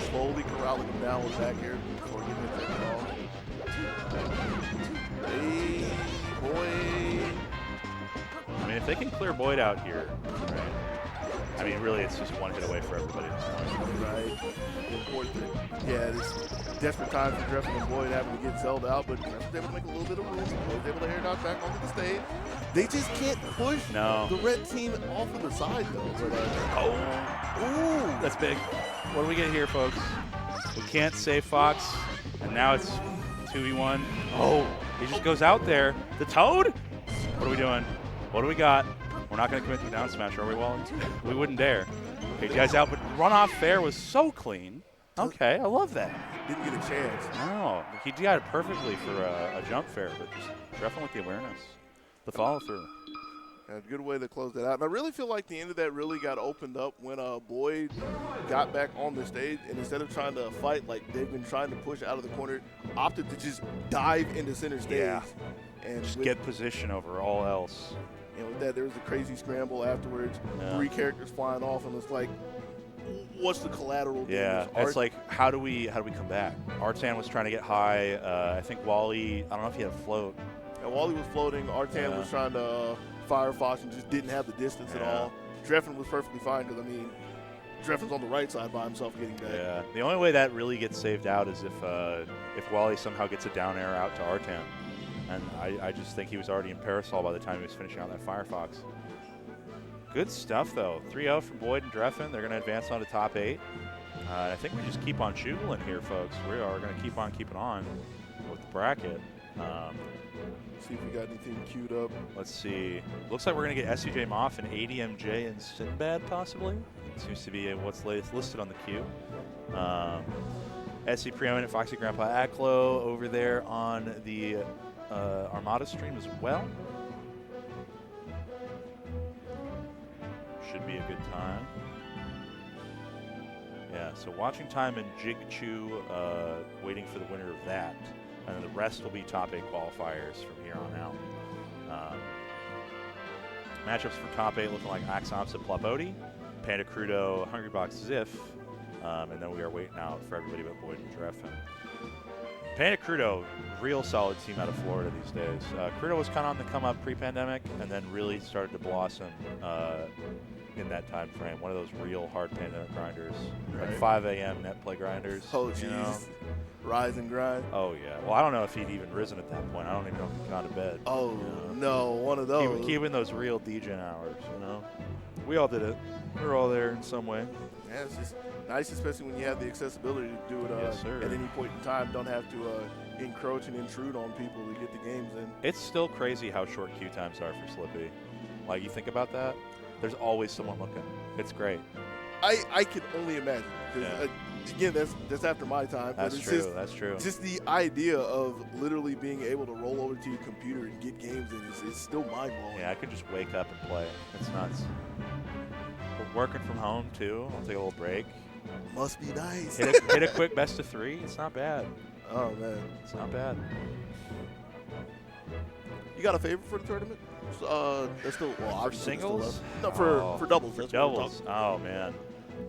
Slowly corralling him down with back air before getting hit that ball. Hey, boy. I mean, if they can clear Boyd out here, right? I mean, really, it's just one hit away for everybody at this point. Right. Important. Yeah, this desperate time for Griffin and Boyd having to get Zelda out, but Griffin's able to make a little bit of room. Boyd's able to air dodge back onto the stage. They just can't push the red team off of the side, though. But, ooh, that's big. What do we get here, folks? We can't save Fox, and now it's 2v1. Oh, he just goes out there. The Toad? What are we doing? What do we got? We're not going to commit to down smash, are we, Wally? We wouldn't dare. Okay, guys out, but runoff fair was so clean. Okay, I love that. Didn't get a chance. No, he DI'd it perfectly for a jump fair, but just Griffin with the awareness, the follow through. A good way to close that out. And I really feel like the end of that really got opened up when Boyd got back on the stage, and instead of trying to fight like they've been trying to push out of the corner, opted to just dive into center stage. Yeah. And Just with, get position over all else. you know, with that, there was a crazy scramble afterwards. Yeah. 3 characters flying off, and it's like, what's the collateral Yeah, damage? it's like, how do we come back? Artan was trying to get high. I think Wally, I don't know if he had a float. And while he was floating, Artan was trying to fire Fox and just didn't have the distance at all. Dreffen was perfectly fine because, I mean, Dreffen's on the right side by himself getting back. Yeah, the only way that really gets saved out is if Wally somehow gets a down air out to Artan. And I just think he was already in Parasol by the time he was finishing out that Firefox. Good stuff, though. 3-0 from Boyd and Dreffen. They're going to advance on to top 8. I think we just keep on shooting here, folks. We are going to keep on keeping on with the bracket. See if we got anything queued up. Let's see. Looks like we're going to get SCJ Moff and ADMJ and Sinbad, possibly. Seems to be what's latest listed on the queue. SC Preeminent, Foxy Grandpa Aklo over there on the Armada stream as well. Should be a good time. Yeah, so watching time and Jig Chu waiting for the winner of that. And then the rest will be top 8 qualifiers from here on out. Matchups for top 8 looking like Axoms and Plapodi, Panda Crudo, Hungrybox Ziff, and then we are waiting out for everybody but Boyd and Dreffen. Panda Crudo, real solid team out of Florida these days. Crudo was kind of on the come up pre-pandemic and then really started to blossom in that time frame. One of those real hard pandemic grinders, like 5 a.m. net play grinders. Oh, jeez. You know? Rise and grind. Oh, yeah. Well, I don't know if he'd even risen at that point. I don't even know if he'd gone to bed. Oh, no, one of those. Keeping those real DJ hours, you know? We all did it. We're all there in some way. Yeah, it's just nice, especially when you have the accessibility to do it Yes, sir. at any point in time. Don't have to encroach and intrude on people to get the games in. It's still crazy how short queue times are for Slippy. Like, you think about that? There's always someone looking. It's great. I can only imagine. Because, again, that's after my time. That's but it's true. Just, that's true. Just the idea of literally being able to roll over to your computer and get games in is still mind-blowing. Yeah, I could just wake up and play. It's nuts. working from home too. I'll take a little break. Must be nice. Hit a quick best of 3. It's not bad. Oh man, It's not bad. you got a favorite for the tournament? That's still For obviously still singles? love. No, for doubles. For that's what we're doubles. Oh man,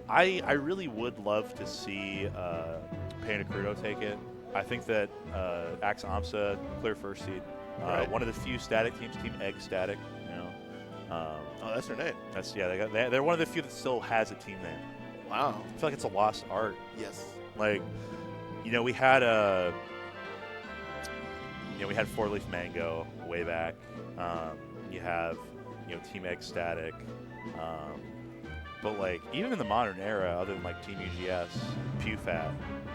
I really would love to see Payne Crudo take it. I think that Axe Amsa clear first seed. Right. One of the few static teams, Team Egg Static. You know. Oh, that's their name. That's they're one of the few that still has a team name. Wow. I feel like it's a lost art. Yes. Like, we had we had Four Leaf Mango way back. You have, Team Egg Static. But like, even in the modern era, other than like Team UGS, PewFat,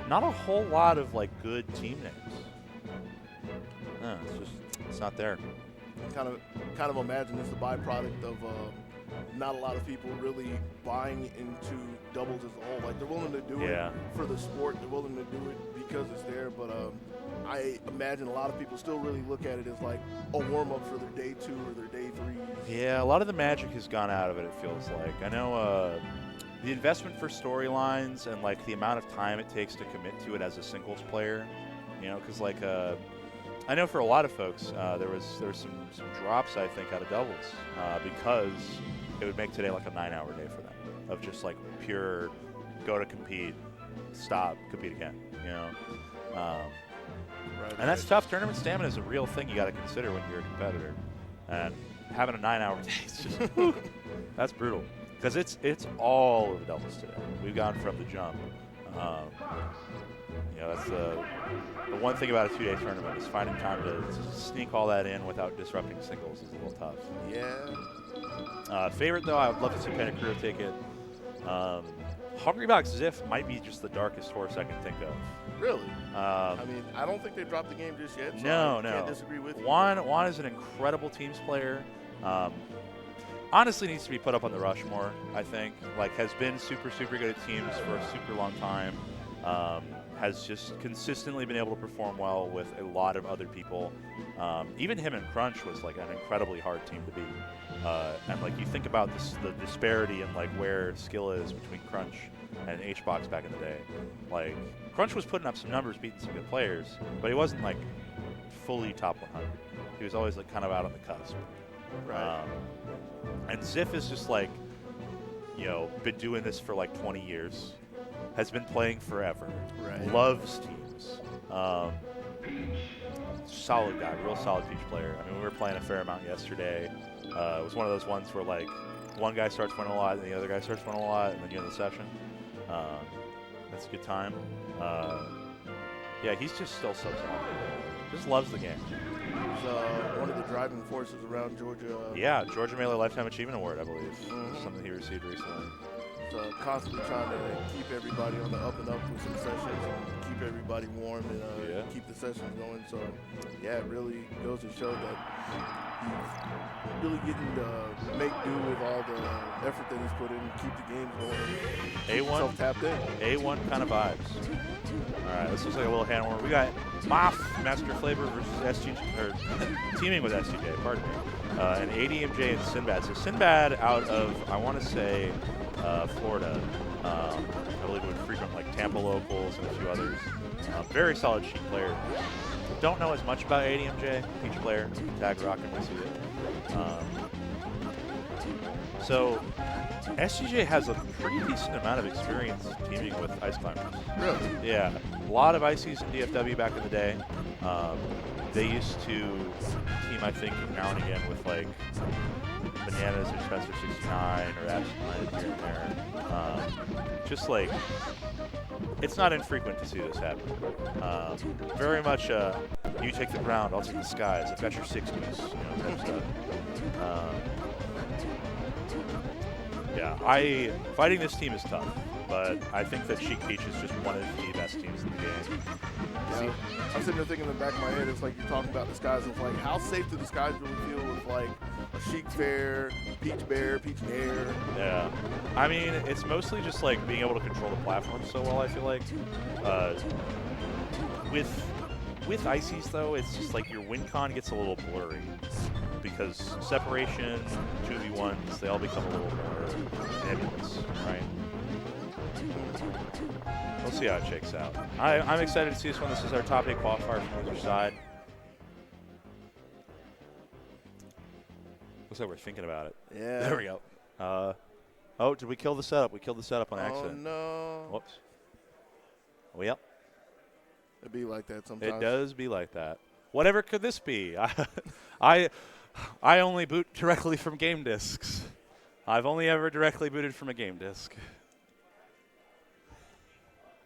not a whole lot of like good team names. No, it's not there. Kind of imagine it's the byproduct of not a lot of people really buying into doubles as a whole. Like, they're willing to do it for the sport. They're willing to do it because it's there. But I imagine a lot of people still really look at it as like a warm-up for their day 2 or their day 3. Yeah, a lot of the magic has gone out of it, it feels like. I know the investment for storylines and like the amount of time it takes to commit to it as a singles player, because like I know for a lot of folks there was some drops, I think, out of doubles because it would make today like a 9-hour day for them of just like pure go to compete, stop, compete again, and that's tough. Tournament stamina is a real thing you got to consider when you're a competitor, and having a 9-hour day is just that's brutal because it's all of the doubles today. We've gone from the jump. That's the one thing about a 2-day tournament is finding time to sneak all that in without disrupting singles is a little tough. Yeah. Favorite though, I would love to see Payne Crudo take it. Hungrybox Ziff might be just the darkest horse I can think of. Really? I mean, I don't think they've dropped the game just yet. So No. I can't disagree with you. Juan is an incredible teams player. Honestly, needs to be put up on the Rushmore. I think has been super good at teams for a super long time. Has just consistently been able to perform well with a lot of other people. Even him and Crunch was like an incredibly hard team to beat. And like you think about the disparity in like where skill is between Crunch and HBox back in the day. Like Crunch was putting up some numbers, beating some good players, but he wasn't like fully top 100. He was always like kind of out on the cusp. Right. And Ziff is just like, been doing this for like 20 years. Has been playing forever. Right. Loves teams. Solid guy, real solid Peach player. I mean, we were playing a fair amount yesterday. It was one of those ones where like one guy starts winning a lot and the other guy starts winning a lot, and then you end the session. That's a good time. Yeah, he's just still so solid. Just loves the game. He's one of the driving forces around Georgia. Yeah, Georgia Mailer Lifetime Achievement Award, I believe. Something he received recently. Constantly trying to keep everybody on the up and up with some sessions and keep everybody warm and keep the sessions going. So, yeah, it really goes to show that he's really getting to make do with all the effort that he's put in to keep the games going. A1, Self-tapped in. A1 kind of vibes. All right, this looks like a little hand warmer. We got Moff Master Flavor versus SG, or teaming with SGJ, pardon me, and ADMJ and Sinbad. So Sinbad out of, I want to say, Florida. I believe it would frequent like Tampa locals and a few others. Very solid Sheik player. Don't know as much about ADMJ, Peach player. Tag rocking with you. So SGJ has a pretty decent amount of experience teaming with Ice Climbers. Really? Yeah, a lot of ICs in DFW back in the day. They used to team, I think, now and again with like Bananas or Spencer 69 or Absent here and there. Just like, it's not infrequent to see this happen. Very much you take the ground, I'll take the skies. I've got your 60s, type stuff. Yeah, fighting this team is tough, but I think that Sheik Peach is just one of the best teams in the game. Yeah, I'm sitting there thinking in the back of my head, it's like you're talking about the skies. It's like, how safe do the skies really feel with like a Sheik Fair, Peach Bear, Peach Air? Yeah, I mean, it's mostly just like being able to control the platform so well, I feel like. With ICs though, it's just like your win con gets a little blurry because separation, 2v1s, they all become a little more nebulous, right? We'll see how it shakes out. I'm excited to see this one. This is our top 8 qualifier from the other side. Looks like we're thinking about it. Yeah. There we go. Oh, did we kill the setup? We killed the setup on accident. Oh, no. Whoops. Well, yep. It'd be like that sometimes. It does be like that. Whatever could this be? I only boot directly from game discs. I've only ever directly booted from a game disc.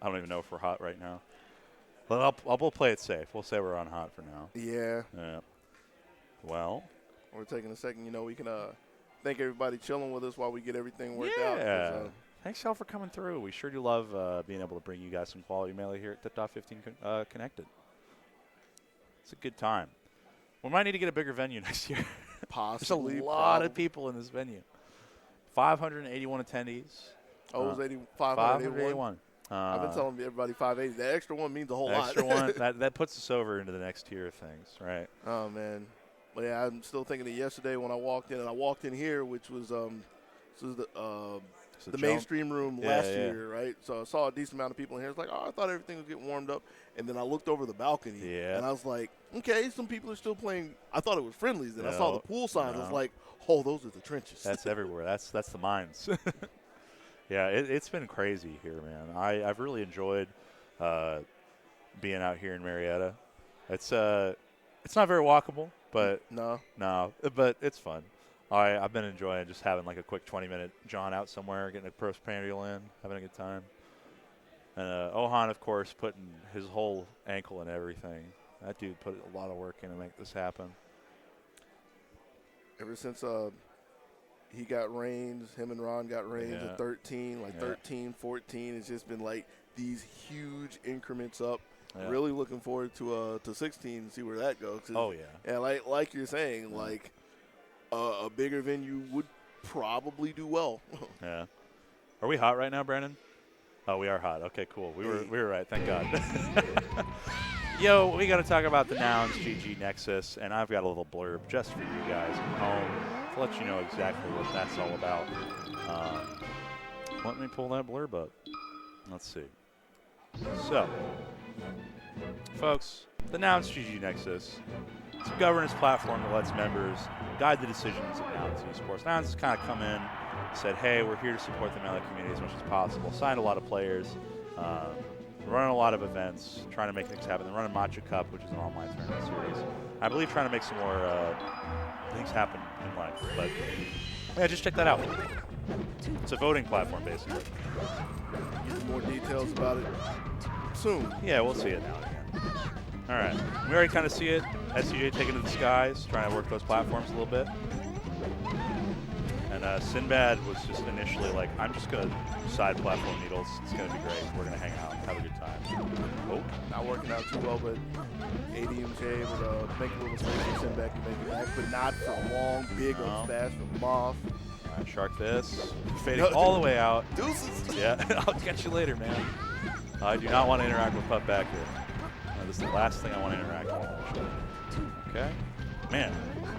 I don't even know if we're hot right now. But we'll play it safe. We'll say we're on hot for now. Yeah. Yeah. Well. We're taking a second. You know, we can thank everybody chilling with us while we get everything worked out. Yeah. Thanks, y'all, for coming through. We sure do love being able to bring you guys some quality melee here at Tip-Top 15 Connected. It's a good time. We might need to get a bigger venue next year. Possibly. There's a lot of people in this venue. 581 attendees. Oh, it was 581. I've been telling everybody 580. That extra one means a whole lot. Extra one, that puts us over into the next tier of things, right? Oh, man. But, yeah, I'm still thinking of yesterday when I walked in. And I walked in here, which was the mainstream room last year, right? So I saw a decent amount of people in here. It's like, oh, I thought everything was getting warmed up. And then I looked over the balcony, and I was like, okay, some people are still playing. I thought it was friendlies. Then I saw the pool signs. I was like, oh, those are the trenches. That's everywhere. That's the mines. Yeah, it's been crazy here, man. I've really enjoyed being out here in Marietta. It's not very walkable, but no, but it's fun. I've been enjoying just having like a quick 20-minute John out somewhere, getting a postprandial in, having a good time. And Ohan, of course, putting his whole ankle in everything. That dude put a lot of work in to make this happen. Ever since he got reigns, him and Ron got reigns at 13, 13, 14. It's just been like these huge increments up. Yeah. Really looking forward to 16 and see where that goes. Oh, yeah. And like you're saying, like a bigger venue would probably do well. Yeah. Are we hot right now, Brandon? Oh, we are hot. Okay, cool. We were right. Thank God. Yo, we got to talk about the Nouns GG Nexus, and I've got a little blurb just for you guys at home to let you know exactly what that's all about. Let me pull that blurb up. Let's see. So, folks, the Nouns GG Nexus, it's a governance platform that lets members guide the decisions of Nouns esports. Nouns has kind of come in, said, hey, we're here to support the melee community as much as possible. Signed a lot of players, running a lot of events, trying to make things happen. They're running Matcha Cup, which is an online tournament series. I believe trying to make some more things happen in life. But yeah, just check that out. It's a voting platform, basically. Get more details about it soon. Yeah, we'll see it now and again. All right. We already kind of see it. SCJ taking to the skies, trying to work those platforms a little bit. And Sinbad was just initially like, I'm just going to side platform needles. It's going to be great. We're going to hang out, have a good time. Oh. Not working out too well, but ADMJ would make a little space for Sinbad to make it back, but not for long, big up smash from Moth. All right, shark this. Fading all the way out. Deuces. Yeah, I'll catch you later, man. I do not want to interact with Pup back here. This is the last thing I want to interact with. Okay. Man,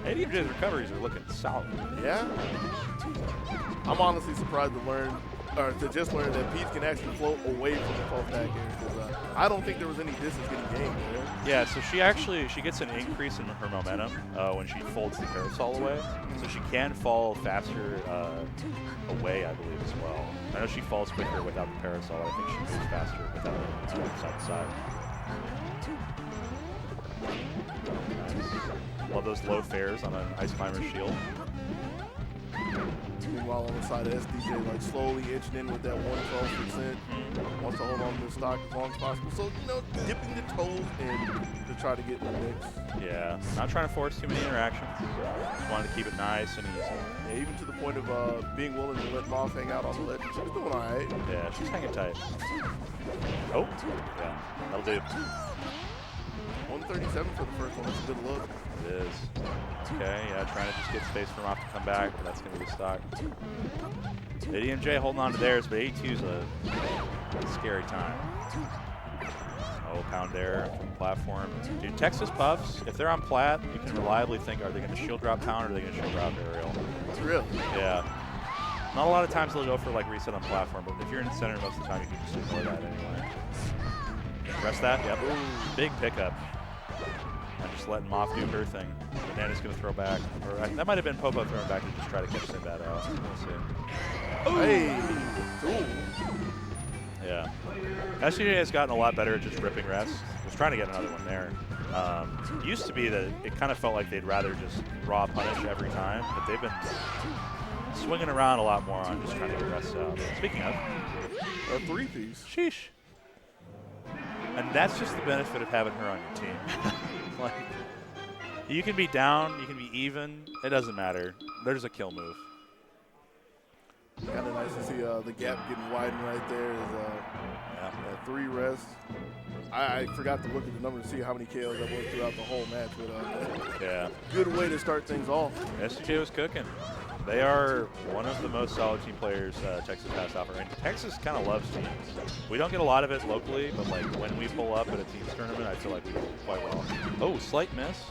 ADMJ's recoveries are looking solid. Yeah. I'm honestly surprised to just learn that Peach can actually float away from the Puff back here. Because I don't think there was any distance getting gained. Yeah, so she gets an increase in her momentum when she folds the parasol away. So she can fall faster away, I believe, as well. I know she falls quicker without the parasol. I think she moves faster without it side to side. Nice. Love those low fares on an Ice Climber shield. Meanwhile, on the side of SDJ, like slowly inching in with that 112%. Wants to hold on to the stock as long as possible. So, dipping the toes in to try to get in the mix. Yeah, not trying to force too many interactions. Just wanted to keep it nice and easy. Yeah, even to the point of being willing to let Moth hang out on the ledge. She was doing all right. Yeah, she's hanging tight. Oh, yeah, that'll do. 137 for the first one. That's a good look. It is. Okay, yeah, trying to just get space for him off to come back, but that's going to be the stock. ADMJ holding on to theirs, but A2's a scary time. Oh, pound air from the platform. Dude, Texas buffs, if they're on plat, you can reliably think, are they going to shield drop pound or are they going to shield drop aerial? Really? Yeah. Not a lot of times they'll go for like reset on platform, but if you're in the center most of the time, you can just ignore that anyway. Press that, yep. Ooh, big pickup. And just letting Moff do her thing. Banana's going to throw back. Or that might have been Popo throwing back to just try to catch Sinbad out. We'll see. Ooh. Hey. Ooh. Yeah. SCJ has gotten a lot better at just ripping rest. Was trying to get another one there. Used to be that it kind of felt like they'd rather just raw punish every time, but they've been swinging around a lot more on just trying to get rest out. Speaking of, A 3-piece. sheesh. And that's just the benefit of having her on your team. Like, you can be down, you can be even, it doesn't matter. There's a kill move. Kind of nice to see the gap getting widened right there. Is 3 rests. I forgot to look at the number to see how many KOs that was throughout the whole match, but Yeah. good way to start things off. SCJ was cooking. They are one of the most solid team players Texas has to offer. And Texas kind of loves teams. We don't get a lot of it locally, but like when we pull up at a teams tournament, I feel like we do quite well. Oh, slight miss.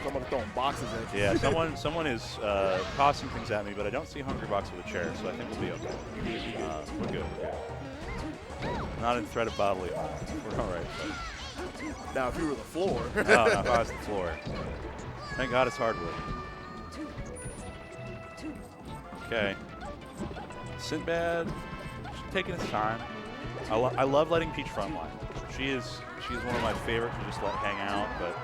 Someone throwing boxes at you. Yeah, someone is tossing things at me, but I don't see Hungry Box with a chair, so I think we'll be okay. We're good. Not in threat of bodily harm. We're all right. Now, if you were the floor. No, not if I was the floor. Thank God it's hardwood. Okay. Sinbad, taking his time. I love letting Peach frontline. She's one of my favorites to just let hang out, but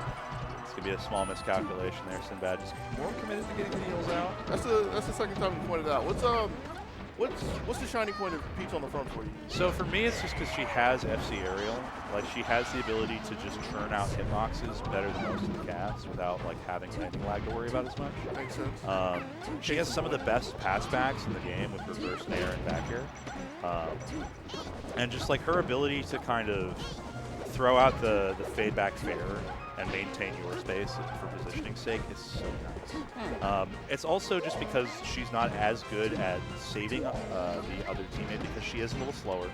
it's gonna be a small miscalculation there. Sinbad just more committed to getting the heals out. That's the second time you pointed out. What's the shining point of Peach on the front for you? So for me, it's just because she has FC aerial. Like she has the ability to just churn out hitboxes better than most of the cast without like having landing lag to worry about as much. Makes sense. She has some of the best passbacks in the game with reverse nair and back air. And just like her ability to kind of throw out the fade back fair and maintain your space for positioning's sake is so nice. It's also just because she's not as good at saving the other teammate because she is a little slower.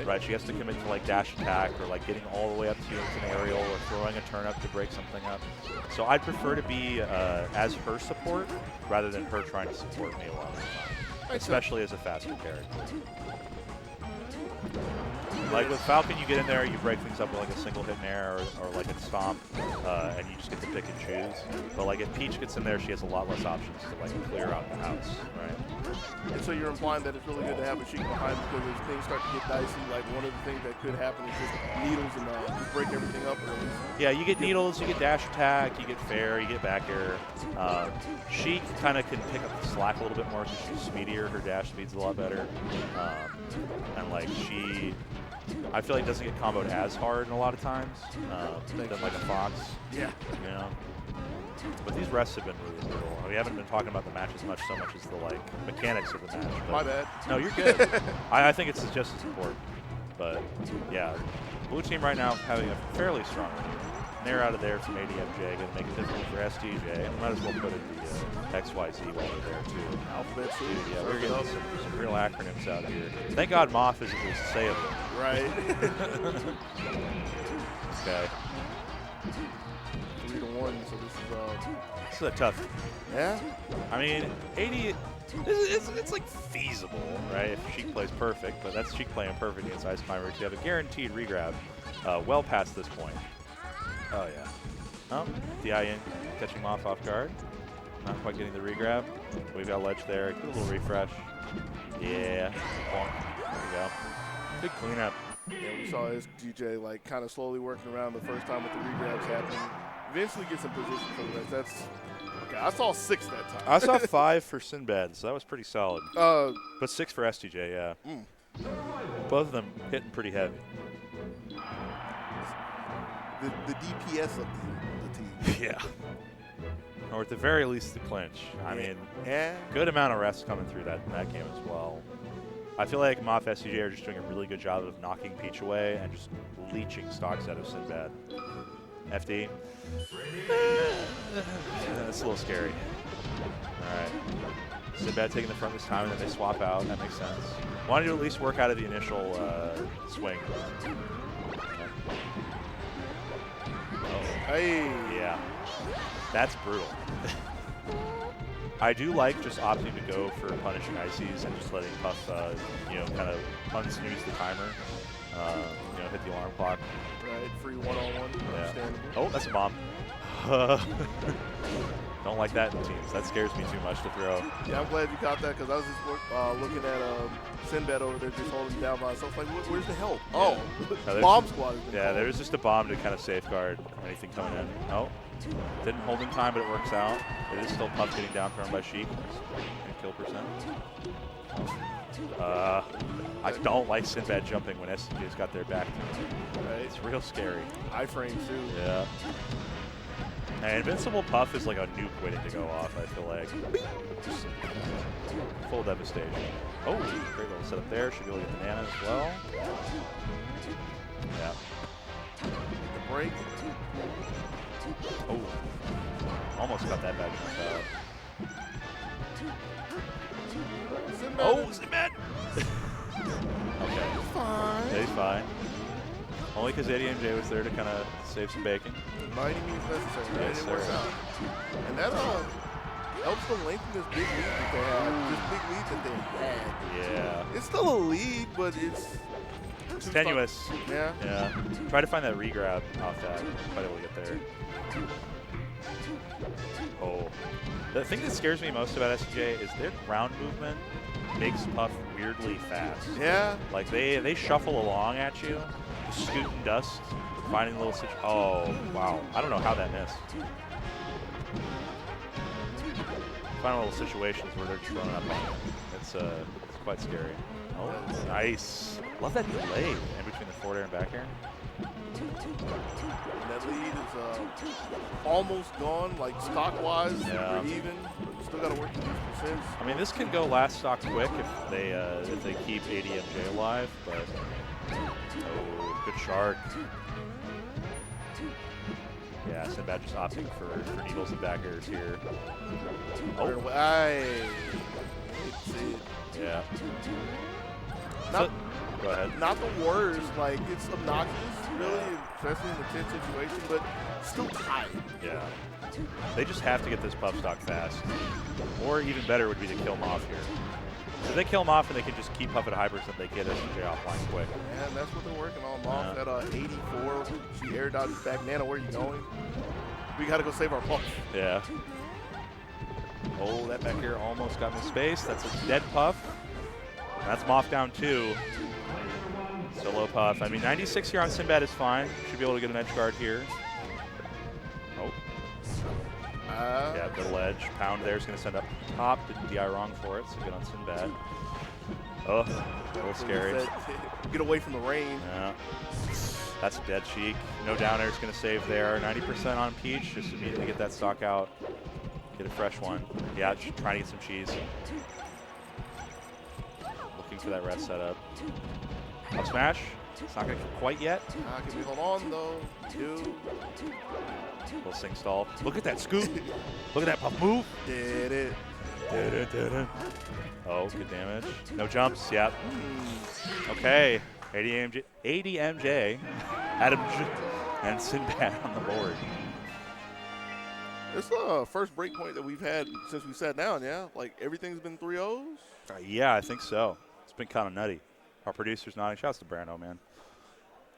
Right. She has to commit to like dash attack or like getting all the way up to you into an aerial or throwing a turn up to break something up. So I'd prefer to be as her support rather than her trying to support me a lot of the time, especially as a faster character. Like with Falcon, you get in there, you break things up with like a single hit nair or like a stomp, and you just get to pick and choose. But like if Peach gets in there, she has a lot less options to like clear out the house, right? And so you're implying that it's really good to have a Sheik behind because as things start to get dicey, like one of the things that could happen is just needles and just break everything up. Yeah, you get needles, you get dash attack, you get fair, you get back air. Sheik kind of can pick up the slack a little bit more because she's speedier. Her dash speed's a lot better, and like I feel like doesn't get comboed as hard in a lot of times than like a Fox. Yeah. You know? But these rests have been really brutal. We haven't been talking about the match as much as the like mechanics of the match. My bad. No, you're good. I think it's just as important. But yeah, blue team right now having a fairly strong lead. Nair out of there from ADFJ, going to make it difficult for STJ. Might as well put in the XYZ while they're there too. Alphabet soup. Yeah, we're getting some real acronyms out here. Thank God Moth is sayable. Right. Okay. 3-1, so This is a tough. Yeah. I mean, 80. It's like feasible, right? If Sheik plays perfect, but that's Sheik playing perfect against Ice Climber to have a guaranteed regrab well past this point. Oh yeah. Oh, DI in, catching him off guard. Not quite getting the regrab. We've got ledge there. Get a little refresh. Yeah. Bonk. There we go. Good cleanup. Yeah, we saw SGJ like kind of slowly working around the first time with the regrabs happening. Eventually gets in position for the rest. That's okay. I saw 6 that time. I saw 5 for Sinbad, so that was pretty solid. But 6 for STJ, yeah. Both of them hitting pretty heavy. The DPS of the team. Yeah. Or at the very least the clinch. I mean, good amount of rests coming through that game as well. I feel like Moth SCJ are just doing a really good job of knocking Peach away and just leeching stocks out of Sinbad. FD. That's a little scary. All right. Sinbad taking the front this time, and then they swap out. That makes sense. Wanted to at least work out of the initial swing. Hey. Yeah, that's brutal. I do like just opting to go for punishing ices and just letting Puff, you know, kind of unsnooze the timer. You know, hit the alarm clock. Right, free one-on-one. Yeah. Understandable. Oh, that's a bomb. Don't like that in teams. That scares me too much to throw. Yeah, I'm glad you caught that because I was just looking at Sinbad over there just holding down by himself. Like, where's the help? Oh, there's bomb just- squad. Has been Yeah, called. there's just a bomb to kind of safeguard anything coming in. Oh, didn't hold in time, but it works out. It is still Puff getting down thrown by Sheik. And kill percent. I don't like Sinbad jumping when SCJ's got their back to him. Right. It's real scary. Iframes too. Yeah. And Invincible Puff is like a nuke waiting to go off, I feel like. Just full devastation. Oh, great little setup there. Should be able to get the Nana as well. Yeah. The break. Oh. Almost got that bad jump out. Sinbad Oh, is Sinbad! Okay. fine. Yeah, he's fine. Only because ADMJ was there to kind of save some bacon. By any means necessary. Right? Yes, It works sir. out. And that helps them lengthen this big lead that they have. This big lead that they had. Yeah. It's still a lead, but it's It's tenuous. Yeah. Yeah. Try to find that regrab off that. Might be able to get there. Oh. The thing that scares me most about SCJ is their ground movement makes Puff weirdly fast. Yeah. Like they shuffle along at you, scooting dust, finding little Oh, wow. I don't know how that missed. Finding little situations where they're just running up on you. It's quite scary. Oh, nice. Love that delay in between the forward air and back air. And that lead is almost gone, like stock-wise. Yeah. We're even. Still got to work with these percents. I mean, this can go last stock quick if they keep ADMJ alive, but oh, good shark. Yeah, Sinbad just opting for needles and back airs here. Oh, See it. yeah. Not, Go ahead. not the worst. Like, it's obnoxious, really, especially in a tense situation, but still tight. Yeah. They just have to get this Puff stock fast. Or even better would be to kill him off here. If they kill him off and they can just keep Puff at a high percent, they get SJ offline quick. And that's what they're working on. Moth Yeah. at 84. She air dodges back. Nana, where are you going? We got to go save our Puff. Yeah. Oh, that back here almost got in space. That's a dead Puff. That's Moth down 2. Solo Puff. I mean, 96 here on Sinbad is fine. Should be able to get an edge guard here. Oh. Yeah, good ledge. Pound there is going to send up top. Didn't DI wrong for it, so good on Sinbad. Oh, a little scary. Get away from the rain. Yeah. That's a dead Cheek. No down air is going to save there. 90% on Peach. Just immediately get that stock out. Get a fresh one. Yeah, just trying to get some cheese. Looking for that rest setup. Up smash. It's not going to quite yet. Can we hold on, though? Dude. Little sing stall. Look at that scoop. Look at that Puff move. Did it. Oh, good damage. No jumps. Yep. Okay. ADMJ, Adam and Sinbad on the board. It's the first break point that we've had since we sat down, yeah? Like, everything's been 3-0s? Yeah, I think so. It's been kind of nutty. Our producer's nodding. Shouts to Brando, man.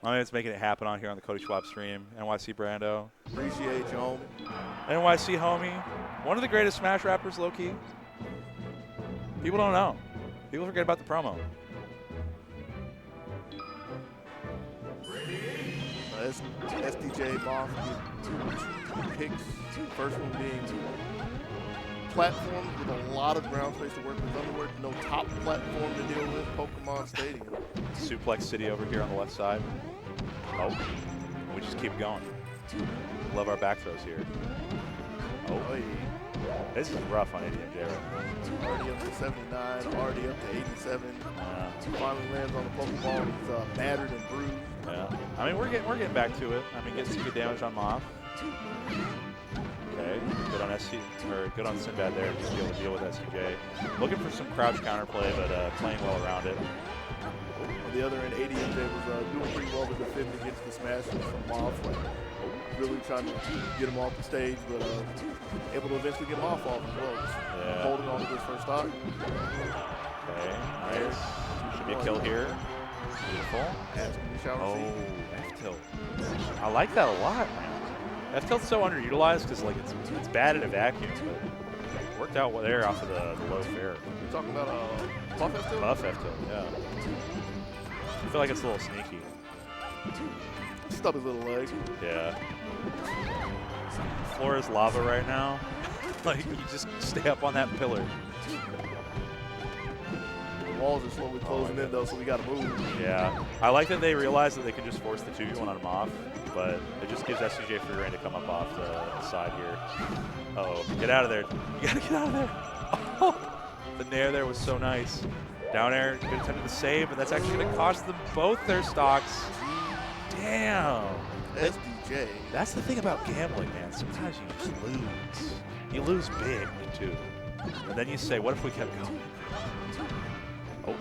I mean, it's making it happen on here on the Cody Schwab stream. NYC Brando. Appreciate you, homie. NYC homie. One of the greatest Smash rappers, low-key. People don't know. People forget about the promo. SDJ Moth get 2 picks. First one being platforms with a lot of ground space to work with. In other words, no top platform to deal with. Pokemon Stadium. Suplex City over here on the left side. Oh, we just keep going. Love our back throws here. Oh, this is rough on ADMJ right now. Already up to 79, already up to 87. Finally lands on the Pokeball. He's battered and bruised. Yeah, I mean we're getting back to it. I mean getting some good damage on Moth. Okay, good on good on Sinbad there to be able to deal with SCJ. Looking for some crouch counterplay, but playing well around it. On the other end, ADMJ was doing pretty well with defending against the smashes from Moth. Like, really trying to get him off the stage, but able to eventually get him off as well. Just holding on to this first stock. Okay, nice. Should be a kill here. Beautiful. Oh, F-tilt. I like that a lot, man. F-tilt's so underutilized because like it's bad in a vacuum, but it worked out there off of the low fair. You're talking about buff F-tilt? Buff F-tilt, yeah. I feel like it's a little sneaky. Stub his little leg. Yeah. The floor is lava right now. Like, you just stay up on that pillar. The walls are slowly closing in, though, so we got to move. Yeah. I like that they realize that they can just force the 2v1 on him off, but it just gives SCJ free reign to come up off the side here. Uh-oh. Get out of there. You got to get out of there. Oh, the nair there was so nice. Down air, good attempt to save, but that's actually going to cost them both their stocks. Damn. SDJ. That's the thing about gambling, man. Sometimes you just lose. You lose big, too. And then you say, what if we kept going? Oh.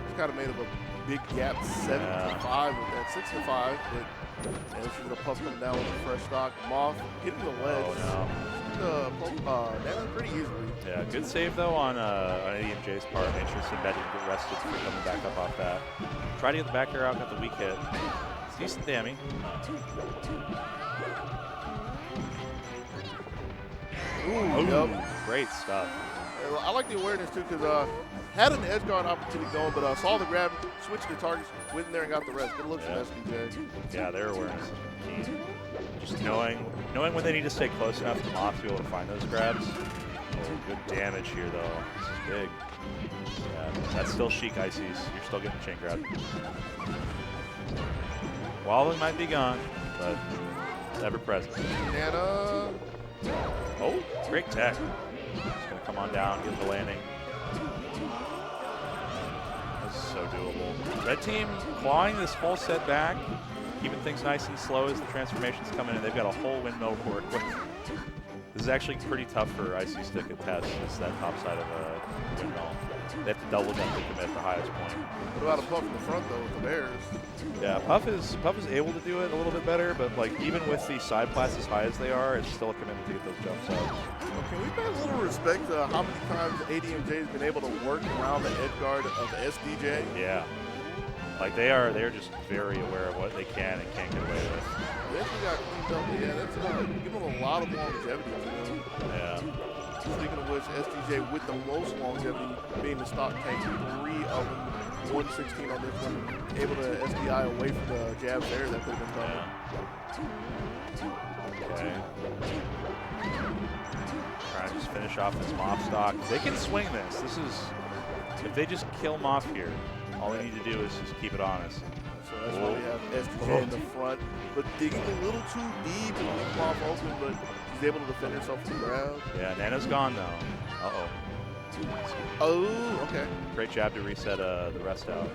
It's kind of made up a big gap, 7-5 with that 6-5. But and this is a puff coming down with a fresh stock. Moth hitting the ledge. Oh, Nana pretty easily. Yeah, good save, though, on ADMJ's part. Made sure Sinbad didn't get rested for coming back up off that. Tried to get the back air out, got the weak hit. It's decent damage. Ooh, great stuff. I like the awareness, too, because had an edge guard opportunity going, but saw the grab, switched the targets, went in there and got the rest. Good looks from SDJ. Yeah, their awareness is key. Just knowing when they need to stay close enough to Moth to be able to find those grabs. Oh, good damage here, though. This is big. Yeah, that's still chic Ices. You're still getting chain grab. Wobbling might be gone, but it's ever present. Nana. Oh, great tech. Just going to come on down, get the landing. This is so doable. Red team clawing this whole set back, keeping things nice and slow as the transformations come in, and they've got a whole windmill to work with. This is actually pretty tough for Ices to contest. It's that top side of a windmill. They have to double jump to commit the highest point. What about a Puff in the front, though, with the Bears? Yeah, Puff is able to do it a little bit better, but like even with the side plats as high as they are, it's still a commitment to get those jumps out. Well, can we pay a little respect to how many times ADMJ has been able to work around the edge guard of the SDJ? Yeah. Like they're just very aware of what they can and can't get away with. They actually got cleaned up, but yeah, that's giving them a lot of longevity to them. Yeah. Speaking of which, SDJ with the most longevity being the stock tank, 3 of them, 116 on this one, able to SDI away from the jabs there that could have been done. Yeah. Okay. Trying to just finish off this Moth stock. They can swing this. This is, if they just kill Moth here, all they need to do is just keep it honest. So that's why we have SDJ in the front, but digging a little too deep and leave Moth open, but he's able to defend himself from the ground. Yeah, Nana's gone though. Uh-oh. Oh, okay. Great jab to reset the rest out.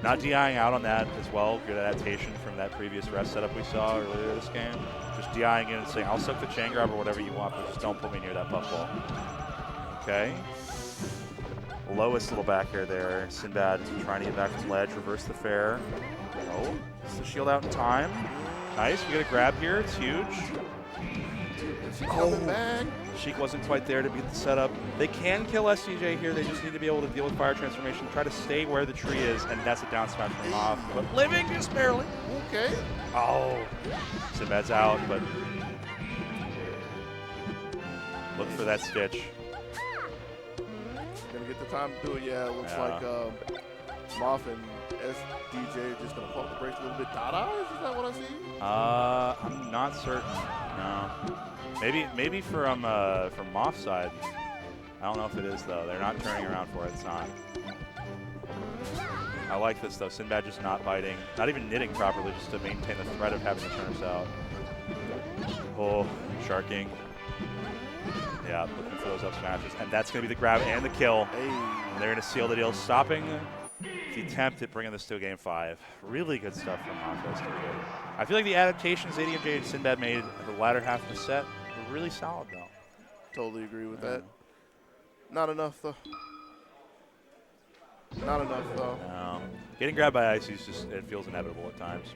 Not DIing out on that as well. Good adaptation from that previous rest setup we saw earlier this game. Just DIing in and saying, I'll soak the chain grab or whatever you want, but just don't put me near that puff ball. Okay. Lowest little back air there. Sinbad trying to get back from ledge, reverse the fair. Oh, gets the shield out in time. Nice, we get a grab here, it's huge. She's coming back. Sheik wasn't quite there to beat the setup. They can kill SCJ here. They just need to be able to deal with fire transformation, try to stay where the tree is, and that's a down smash from off. But living just barely. Okay. Oh, Sinbad's out, but look for that stitch. Gonna get the time to do it. Yeah, it looks like Moth and SDJ are just gonna pump the brakes a little bit. Dada? Is that what I see? I'm not certain. No. Maybe from Moth's side. I don't know if it is though. They're not turning around for it. It's not. I like this though. Sinbad just not biting, not even knitting properly, just to maintain the threat of having to turn us out. Oh, sharking. Yeah, looking for those up smashes, and that's going to be the grab and the kill. Hey. And they're going to seal the deal, stopping the attempt at bringing this to a game 5. Really good stuff from Montrose. I feel like the adaptations ADMJ and Sinbad made at the latter half of the set were really solid, though. Totally agree with that. Not enough, though. Not enough, though. No. Getting grabbed by Ices just, it feels inevitable at times.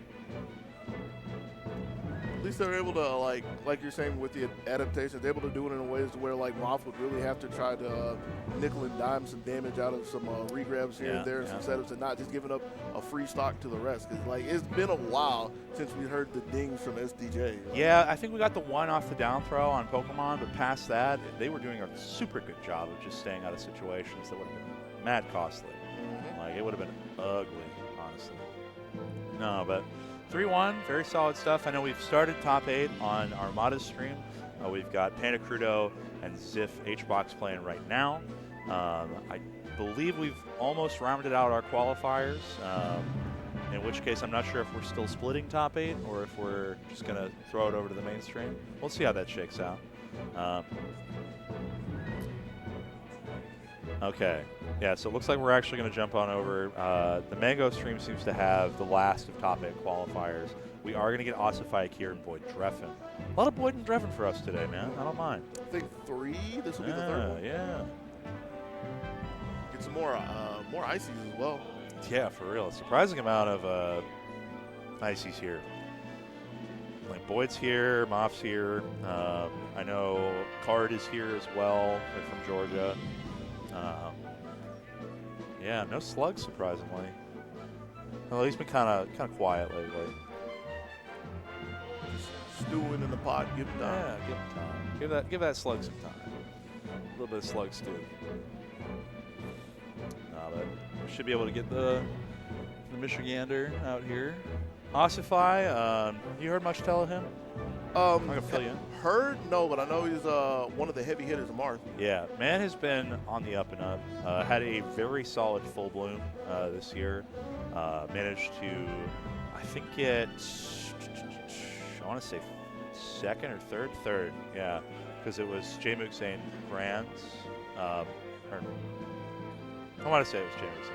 least they're able to, like you're saying with the adaptations, they're able to do it in ways to where like Moth would really have to try to nickel and dime some damage out of some regrabs here and there and some setups, and not just giving up a free stock to the rest. Because like it's been a while since we heard the dings from SDJ. Yeah, I think we got the one off the down throw on Pokemon, but past that, they were doing a super good job of just staying out of situations that would have been mad costly. Like, it would have been ugly, honestly. No, but 3-1, very solid stuff. I know we've started top 8 on Armada's stream. We've got Panda Crudo and Ziff HBox playing right now. I believe we've almost rounded out our qualifiers, in which case I'm not sure if we're still splitting top 8 or if we're just going to throw it over to the mainstream. We'll see how that shakes out. Okay. Yeah, so it looks like we're actually going to jump on over. The Mango stream seems to have the last of top 8 qualifiers. We are going to get Ossify Akir and Boyd Dreffen. A lot of Boyd and Dreffen for us today, man. I don't mind. I think 3. This will be the third one. Yeah. Get some more ices as well. Yeah, for real. A surprising amount of ices here. Like Boyd's here, Moff's here. I know Card is here as well. They're from Georgia. Yeah, no slugs, surprisingly. Well, he's been kind of quiet lately. Just stewing in the pot, give him time. Yeah, give him time. Give that slug some time. A little bit of slug stew. But we should be able to get the Michigander out here. Ossify, you heard much tell of him? I'm gonna fill you in. Heard? No, but I know he's one of the heavy hitters of Marth. Yeah, man has been on the up and up. Had a very solid full bloom this year. Managed to, I think, get, I want to say second or third? Third, yeah. Because it was J-Mook Zane Grands. I want to say it was J-Mook Zane Grands.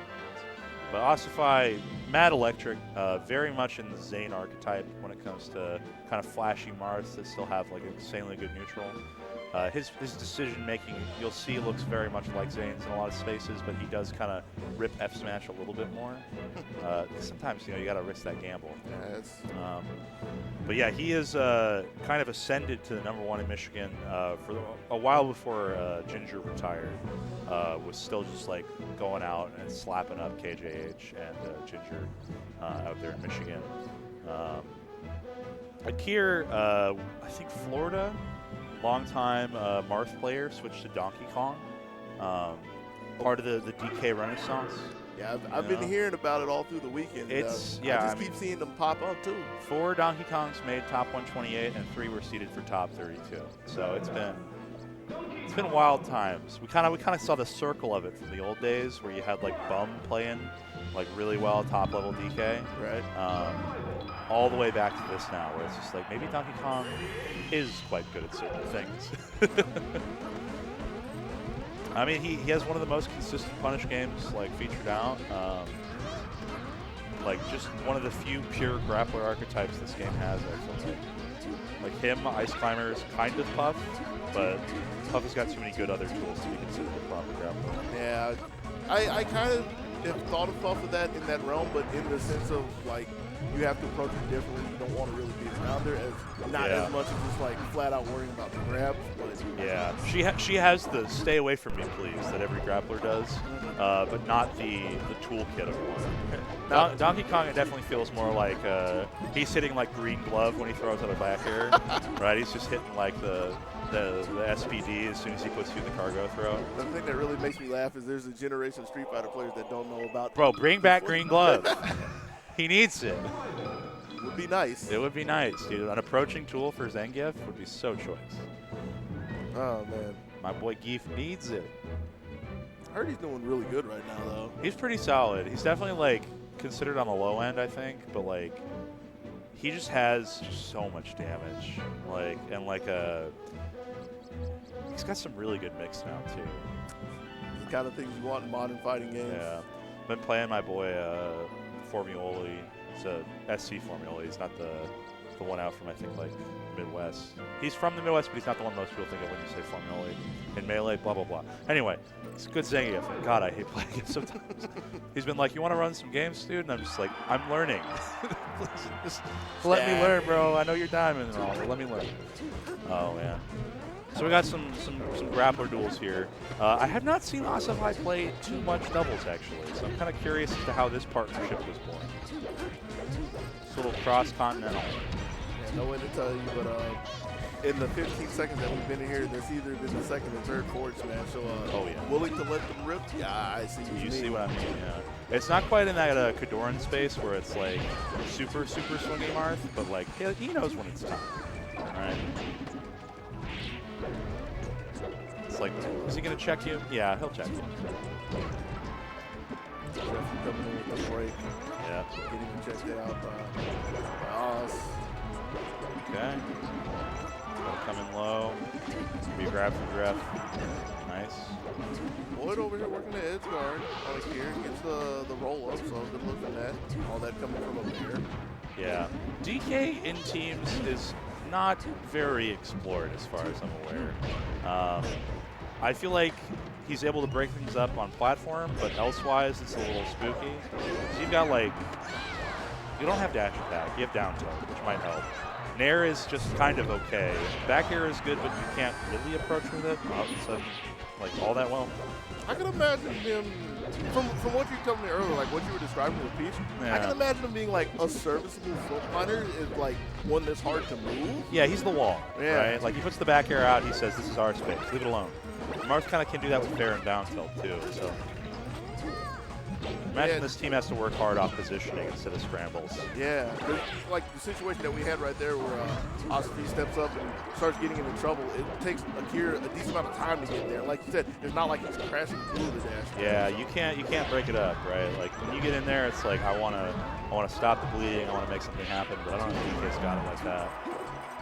But Ossify, mad electric, very much in the Zane archetype when it comes to kind of flashy Marths that still have like insanely good neutral. His decision making, you'll see, looks very much like Zane's in a lot of spaces, but he does kind of rip F smash a little bit more. Sometimes you got to risk that gamble. Yes. But yeah, he is kind of ascended to the #1 in Michigan for a while before Ginger retired. Was still just like going out and slapping up KJH and Ginger out there in Michigan. Akir, I think Florida, longtime Marth player, switched to Donkey Kong. Part of the DK Renaissance. Yeah, I've been hearing about it all through the weekend. It's I just keep seeing them pop up too. 4 Donkey Kongs made top 128, and 3 were seeded for top 32. So it's been wild times. We kind of saw the circle of it from the old days, where you had like Bum playing like really well top level DK, right? All the way back to this now, where it's just like maybe Donkey Kong is quite good at certain things. I mean, he has one of the most consistent punish games like featured out. Like just one of the few pure grappler archetypes this game has. I feel like him, Ice Climber is kind of Puff, but Puff has got too many good other tools to be considered a proper grappler. Yeah, I kind of have thought of Puff of that in that realm, but in the sense of like you have to approach it differently. You don't want to really be around there as not as much as just like flat out worrying about the grabs. But yeah, she has the stay away from me please that every grappler does, but not the toolkit of one. Donkey Kong, it definitely feels more like he's hitting like green glove when he throws out a back air, right? He's just hitting like the SPD as soon as he puts you in the cargo throw. The thing that really makes me laugh is there's a generation of Street Fighter players that don't know about. Bro, bring back green glove. He needs it. Would be nice. It would be nice, dude. An approaching tool for Zangief would be so choice. Oh man, my boy Geef needs it. I heard he's doing really good right now, though. He's pretty solid. He's definitely like considered on the low end, I think, but like he just has so much damage. Like and like he's got some really good mix now too. The kind of things you want in modern fighting games. Yeah, been playing my boy Formioli. It's a SC Formioli. He's not the the one out from, I think, like, Midwest. He's from the Midwest, but he's not the one most people think of when you say Formula in Melee, blah, blah, blah. Anyway, it's a good Zangief. God, I hate playing it sometimes. He's been like, you want to run some games, dude? And I'm just like, I'm learning. Please, just let me learn, bro. I know you're diamond and all, but let me learn. Oh, man. So we got some grappler duels here. I have not seen Asafai play too much doubles, actually, so I'm kind of curious as to how this partnership was born. It's a little cross-continental. Yeah, no way to tell you, but in the 15 seconds that we've been in here, there's either been the second or third forward smash. So, oh, yeah. Willing to let them rip? Yeah, I see what you mean. See what I mean, yeah. It's not quite in that Kadoran space where it's like super swingy Marth, but like he knows when it's time. All right. It's like, is he going to check you? Yeah, he'll check you. Coming in with the break. Yeah. Getting him checked out by Oz. Okay. Coming low. Be grab from Dref. Nice. Boyd over here working the edge guard. Like here, gets the roll up, so good look at that. All that coming from up here. Yeah. DK in teams is not very explored as far as I'm aware. I feel like he's able to break things up on platform, but elsewise it's a little spooky. So you've got like, you don't have dash attack, you have down tilt, which might help. Nair is just kind of okay. Back air is good, but you can't really approach with it. All of a sudden, like all that well. I can imagine him, from what you told me earlier, like what you were describing with Peach, Yeah. I can imagine him being like a serviceable foot miner is like one that's hard to move. Yeah, he's the wall, Yeah. right? Like he puts the back air out, he says, this is our space, leave it alone. Marth kind of can do that with fair and down tilt too, so. Imagine this team has to work hard off positioning instead of scrambles. Yeah, like the situation that we had right there where Osprey steps up and starts getting into trouble, it takes Akira a decent amount of time to get there. Like you said, it's not like he's crashing through the dash. Yeah, you can't break it up, right? Like when you get in there, it's like I wanna stop the bleeding, I wanna make something happen, but I don't know if DK's got it like that.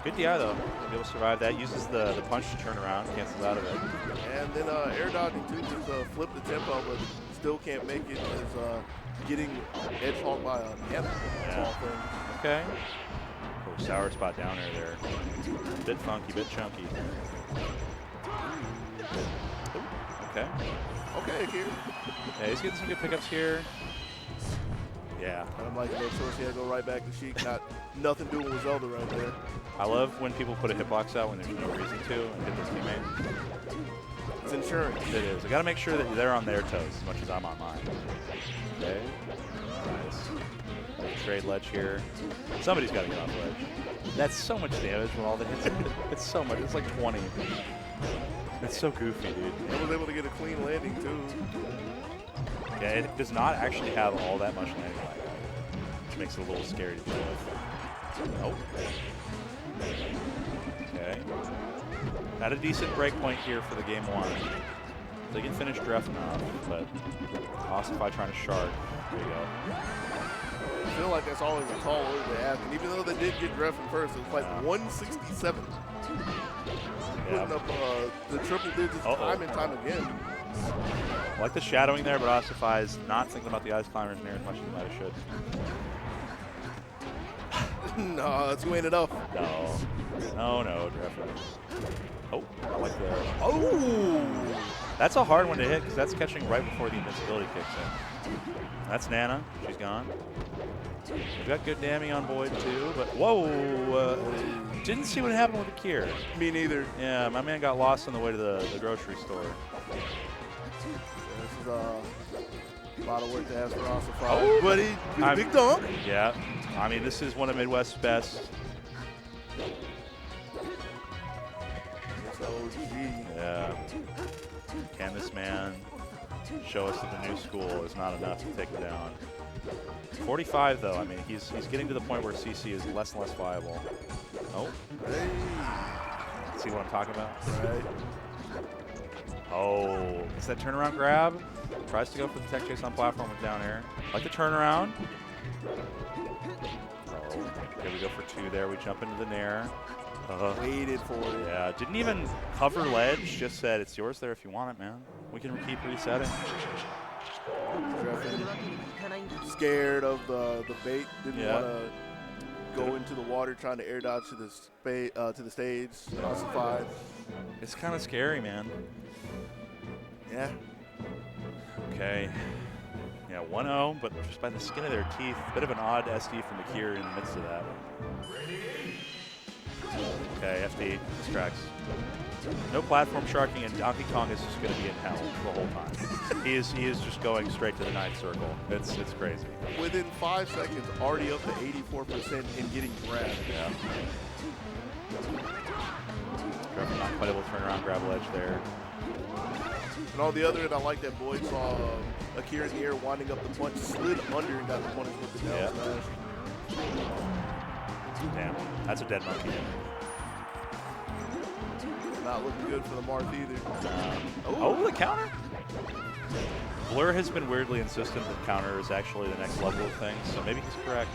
Good DI though, be able to survive that. Uses the punch to turn around, cancels out of it. And then air dodging too, just flip the tempo, but still can't make it as getting edge hog by a Nana. Yeah. Okay. Oh, sour spot down air there. Bit funky, bit chunky. Okay. Okay, Akira. Yeah, he's getting some good pickups here. Yeah. I'm like, no choice, he had to go right back to Sheik. Nothing doing with Zelda right there. I love when people put a hitbox out when there's no reason to and hit this teammate. It's insurance. It is. I got to make sure that they're on their toes as much as I'm on mine. Okay. Nice. Trade ledge here. Somebody's got to get off ledge. That's so much damage when all the hits hit. It's so much. It's like 20. It's so goofy, dude. I was able to get a clean landing, too. Yeah, it does not actually have all that much landing lag, which makes it a little scary to deal with. Oh. Okay. Not a decent break point here for the game one. They can finish Dref off, but Asafai trying to shard. There you go. I feel like that's always a tall order to ask. And even though they did get Dref in first, it was like 167. Yeah. Putting up the triple digits time and time again. I like the shadowing there, but Asafai is not thinking about the ice climbers near as much as he might have should. No, that's ain't enough. No, Dref. Oh, I like the. Oh! That's a hard one to hit because that's catching right before the invincibility kicks in. That's Nana. She's gone. We got good Dammy on Boyd too, but whoa! Didn't see what happened with Akira. Me neither. Yeah, my man got lost on the way to the grocery store. This is a lot of work to ask for Asafai. Oh, but he's a big dunk. Yeah, I mean this is one of Midwest's best. It's OG. Yeah. Can this man show us that the new school is not enough to take him down? 45 though, I mean he's getting to the point where CC is less and less viable. Oh. Hey. See what I'm talking about? Right. Oh, it's that turnaround grab. Tries to go for the tech chase on platform with down air. Like the turnaround. Oh, okay, we go for two there. We jump into the nair. Waited for it. Yeah, didn't even cover ledge. Just said it's yours there if you want it, man. We can keep resetting. Scared of the bait. Didn't want to go into the water trying to air dodge to the stage, ossified. It's kind of scary, man. Yeah. Okay. Yeah, 1-0, but just by the skin of their teeth. Bit of an odd SD from Akir in the midst of that. Okay, FD distracts. No platform sharking, and Donkey Kong is just going to be in hell the whole time. he is just going straight to the 9th circle. It's crazy. Within 5 seconds, already up to 84% and getting grabbed. Yeah. Trevor not quite able to turn around, grab a ledge there. And on the other end, I like that Boyd saw Akira in the air winding up the punch, slid under and got the punish with the down smash. Damn, that's a dead monkey. Not looking good for the Marth either. Oh, the counter? Blur has been weirdly insistent that counter is actually the next level of things, so maybe he's correct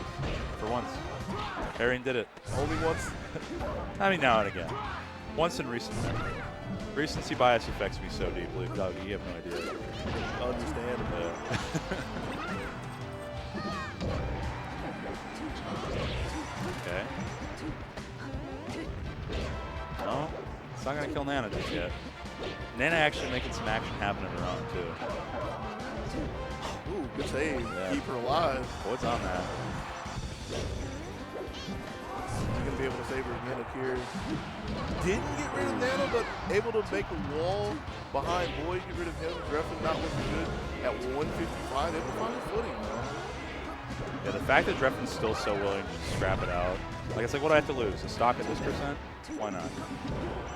for once. Arian did it. Only once? I mean, now and again. Once in recent memory. Recency bias affects me so deeply, Doug, you have no idea. Understandable. Okay. No, it's not going to kill Nana just yet. Nana actually making some action happen of her own, too. Ooh, good save. Yeah. Keep her alive. What's on that? She's going to be able to save her again. Akira didn't get rid of Nana, but able to make a wall behind Boyd, get rid of him. Dreffin not looking good at 155. Able to find his footing. Yeah, the fact that Dreffin's still so willing to scrap it out. Like, it's like, what do I have to lose? A stock at this percent? Why not?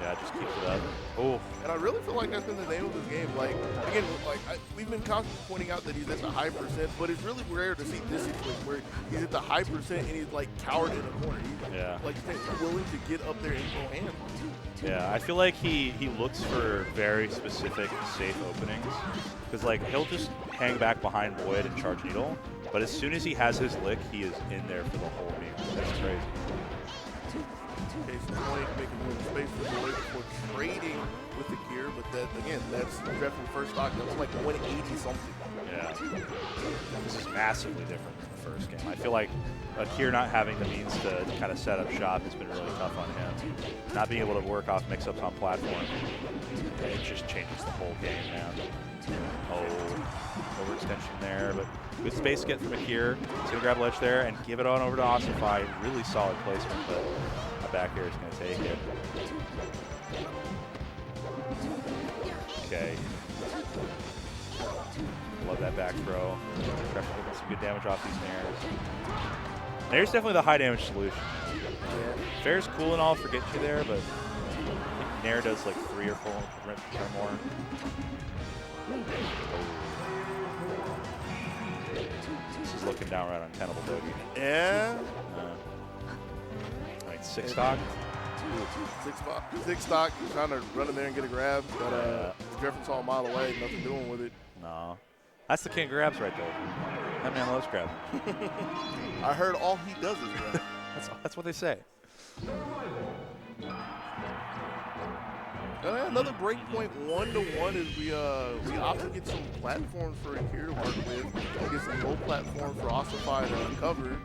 Yeah, it just keeps it up. Oh. And I really feel like that's been the name of this game. Like, again, we've been constantly pointing out that he's at the high percent, but it's really rare to see this situation where he's at the high percent and he's like cowered in a corner. He's like willing to get up there and throw hands. Yeah, I feel like he looks for very specific safe openings. Because, like, he'll just hang back behind Void and charge Needle. But as soon as he has his lick, he is in there for the whole meal. That's crazy. Case in point, making room space for Void before trading with the gear. But that, again, that's Dreffin first stock. That was like 180 something. Yeah. This is massively different than the first game. I feel like Akir not having the means to kind of set up shop has been really tough on him. Not being able to work off mix-ups on platform, it just changes the whole game, man. Oh, overextension there, but good space get from Akir. He's going to grab a ledge there and give it on over to Ossify. Really solid placement, but a back air is going to take it. Okay. Love that back throw. Trevor getting some good damage off these Nairs. Nair's definitely the high damage solution. Yeah. Fair's cool and all for getting you there, but I think Nair does like 3 or 4 or more. This is looking down right on Tenable Bogey. Yeah. All right, 6 stock. Six stock, trying to run in there and get a grab, but Dreffin saw a mile away, nothing doing with it. No. That's the king of grabs right there. That man loves grabbing. I heard all he does is grab. That's what they say. Another breakpoint 1-1 as we opt to get some platforms for Akira to work with. Get some low platforms for Ossify to uncover.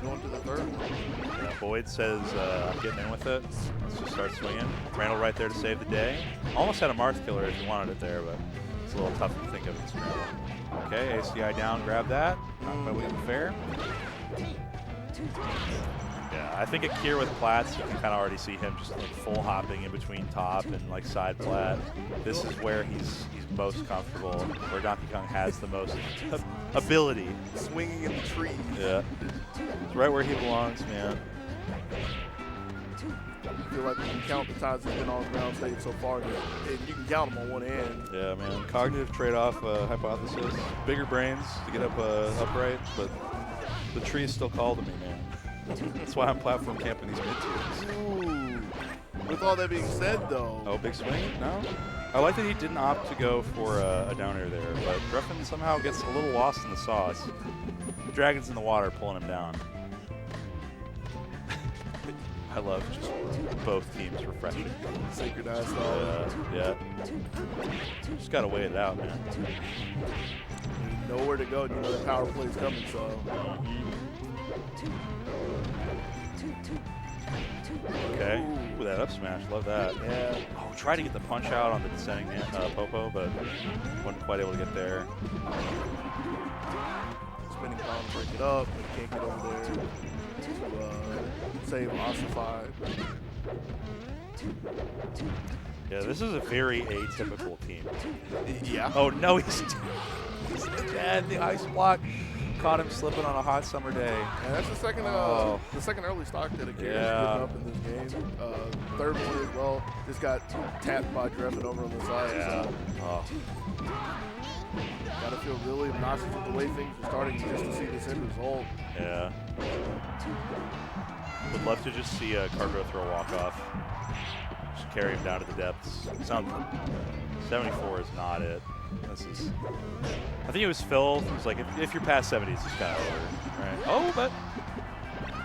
Going to the third one. Yeah, Boyd says, I'm getting in with it. Let's just start swinging. Randall right there to save the day. Almost had a Marth killer if you wanted it there, but it's a little tough to think of in Scramble. Okay, ACI down, grab that. Not quite looking fair. Yeah, I think Akir with plats, you can kind of already see him just like full hopping in between top and like side plat. This is where he's most comfortable, where Donkey Kong has the most ability. Swinging in the tree. Yeah, it's right where he belongs, man. I feel like you can count the times he's been on ground stage so far, and you can count them on one hand. Yeah, man. Cognitive trade-off hypothesis. Bigger brains to get up upright, but the tree is still called to me, man. That's why I'm platform camping these mid-tiers. Ooh. With all that being said, though. Oh, big swing? No? I like that he didn't opt to go for a down air there, but Dreffin somehow gets a little lost in the sauce. The dragon's in the water pulling him down. I love just both teams refreshing. Synchronized style. Yeah. Just got to wait it out, man. Nowhere to go. You know the power play's coming, so. Okay. Ooh, that up smash. Love that. Yeah. Oh, tried to get the punch out on the descending Popo, but wasn't quite able to get there. Spinning palm to break it up. Can't get over there to save Ossify. Yeah, this is a very atypical team. Yeah. Oh, no, he's dead. The ice block caught him slipping on a hot summer day. And that's the second early stock that Akira's Yeah. given up in this game. Third one as well. Just got tapped by Dreffen over on the side. Yeah. So Oh. gotta feel really obnoxious with the way things are starting just to see this end result. Yeah. Would love to just see Cargo throw a walk-off. Just carry him down to the depths. 74 is not it. This is. I think it was Phil. He was like, if you're past 70, it's just kind of over. Right. Oh, but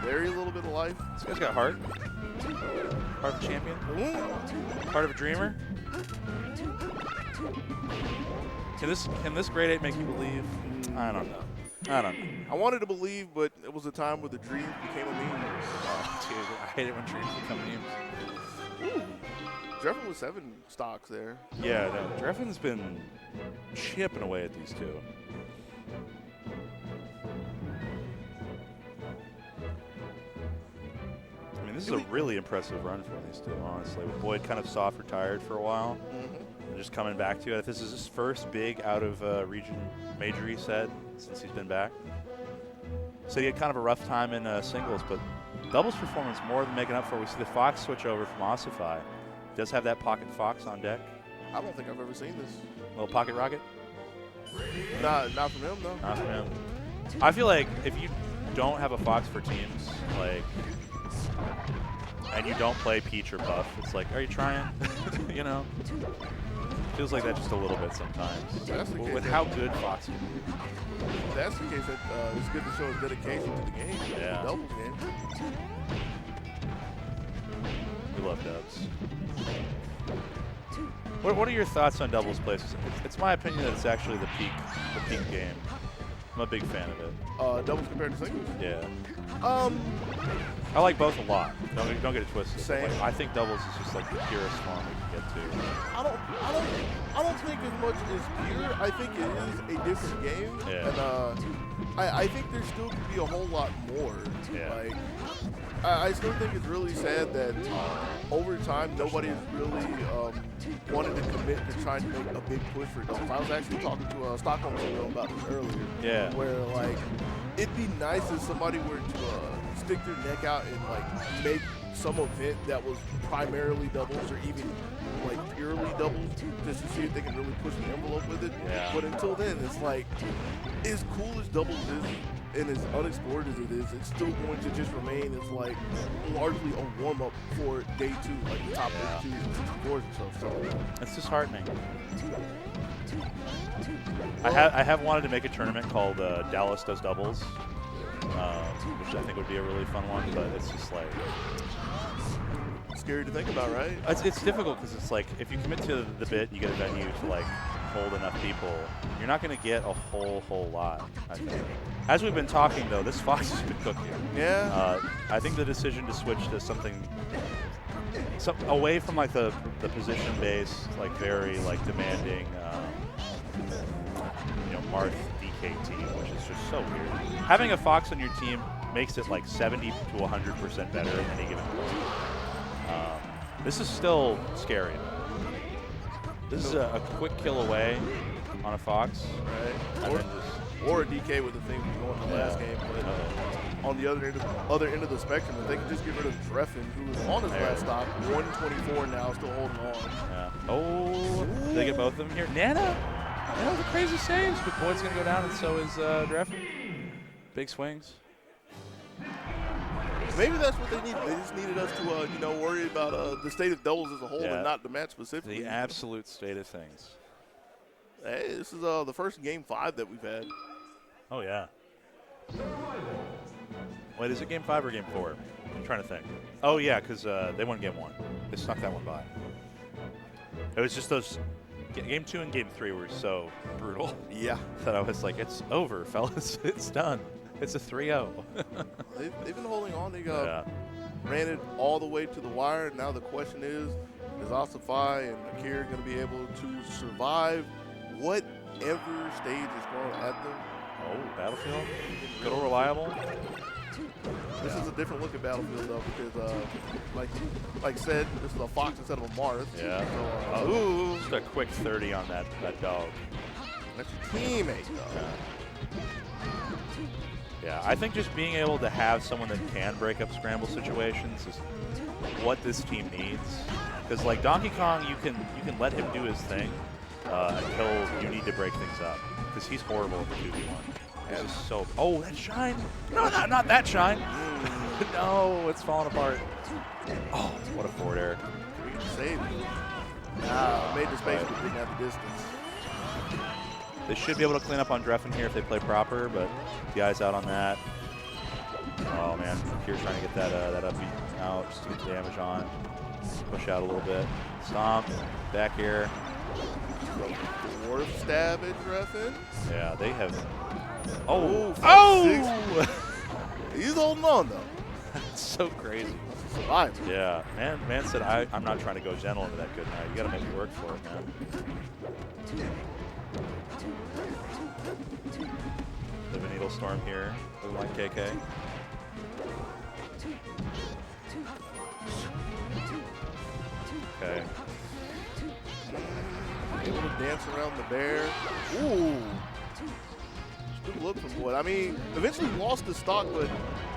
Very little bit of life. this guy's got heart. Heart of a champion. Heart of a dreamer. Can this grade 8 make you believe? I don't know. I don't know. I wanted to believe, but it was a time where the dream became a meme. Oh, dude, I hate it when dreams become memes. Dreffen with 7 stocks there. Yeah, no, Dreffen's been chipping away at these two. I mean, this is a really impressive run from these two, honestly. With Boyd kind of soft retired for a while, and just coming back to it. This is his first big out of region major he said since he's been back. So he had kind of a rough time in singles, but doubles performance more than making up for it. We see the Fox switch over from Ossify. Does have that pocket Fox on deck. I don't think I've ever seen this. Little pocket rocket. Not from him, though. Not from him. I feel like if you don't have a Fox for teams, like, and you don't play Peach or Buff, it's like, are you trying? You know? Feels like that just a little bit sometimes. That's the case With how good Fox can be. If that's the case, it's good to show his dedication to the game. Yeah. The doubles game. We love dubs. What are your thoughts on doubles plays? It's my opinion that it's actually the peak game. I'm a big fan of it. Doubles compared to singles? Yeah. I like both a lot. Don't get it twisted. Same. Like, I think doubles is just like the purest form we can get to. I don't think as much as pure. I think it is a different game. Yeah. And I think there still could be a whole lot more. Yeah. Like, I still think it's really sad that over time nobody has really wanted to commit to trying to make a big push for doubles. I was actually talking to Stockholm about this earlier. Yeah. Where like it'd be nice if somebody were to stick their neck out and like make some event that was primarily doubles or even like purely doubles just to see if they can really push the envelope with it. Yeah. But until then, it's like as cool as doubles is and as unexplored as it is, it's still going to just remain as like largely a warm-up for day 2, like the top 2 64s and stuff. So It's disheartening. I have wanted to make a tournament called Dallas Does Doubles, which I think would be a really fun one, but it's just like scary to think about, right? it's difficult because it's like if you commit to the bit, you get a venue to like hold enough people. You're not going to get a whole lot, I think. As we've been talking though, this Fox has been cooking. Yeah. I think the decision to switch to something away from like the position based, like very like demanding, Marth DK team, which is just so weird. Having a Fox on your team makes it like 70 to 100% better in any given point. This is still scary. This is a quick kill away on a Fox. Right. And Or a DK with the thing going in the last game. But on the other end of the spectrum, if they can just get rid of Dreffen, who was on his last stop, 124 now, still holding on. Yeah. Oh, they get both of them here. Nana, the crazy saves, but Boyd's going to go down, and so is Dreffen. Big swings. Maybe that's what they needed. They just needed us to, worry about the state of doubles as a whole and not the match specifically. The absolute state of things. Hey, this is the first Game 5 that we've had. Oh, yeah. Wait, is it Game 5 or Game 4? I'm trying to think. Oh, yeah, because they won Game 1. They snuck that one by. It was just those Game 2 and Game 3 were so brutal. Yeah. That I was like, it's over, fellas. It's done. It's a 3-0. They've been holding on. They got ran it all the way to the wire. Now the question is Asafai and Akira going to be able to survive whatever stage is thrown at them? Oh, Battlefield. Good old reliable. This is a different look at Battlefield, though, because, like said, this is a Fox instead of a Marth. Yeah. So, ooh. Just a quick 30 on that dog. That's your teammate, though. Yeah, I think just being able to have someone that can break up scramble situations is what this team needs. Because like Donkey Kong, you can let him do his thing until you need to break things up. Because he's horrible at the 2v1. He's just so. Oh, that shine! No, not that shine. No, it's falling apart. Oh, what a forward air. Save it. Made the space, but didn't have the distance. They should be able to clean up on Dreffen here if they play proper, but the eye's out on that. Oh man, Kier's trying to get that up out just to get the damage on. Push out a little bit. Stomp, back here. Dwarf stab at Dreffen. Yeah, they have. Oh! Oh! He's holding on though. That's so crazy. Survivor. Yeah, man said I'm not trying to go gentle into that good night. You got to make me work for it, man. Bit of a needle storm here. Looking like KK. Okay. Able to dance around the bear. Ooh. Good look from Boyd. I mean, eventually lost the stock, but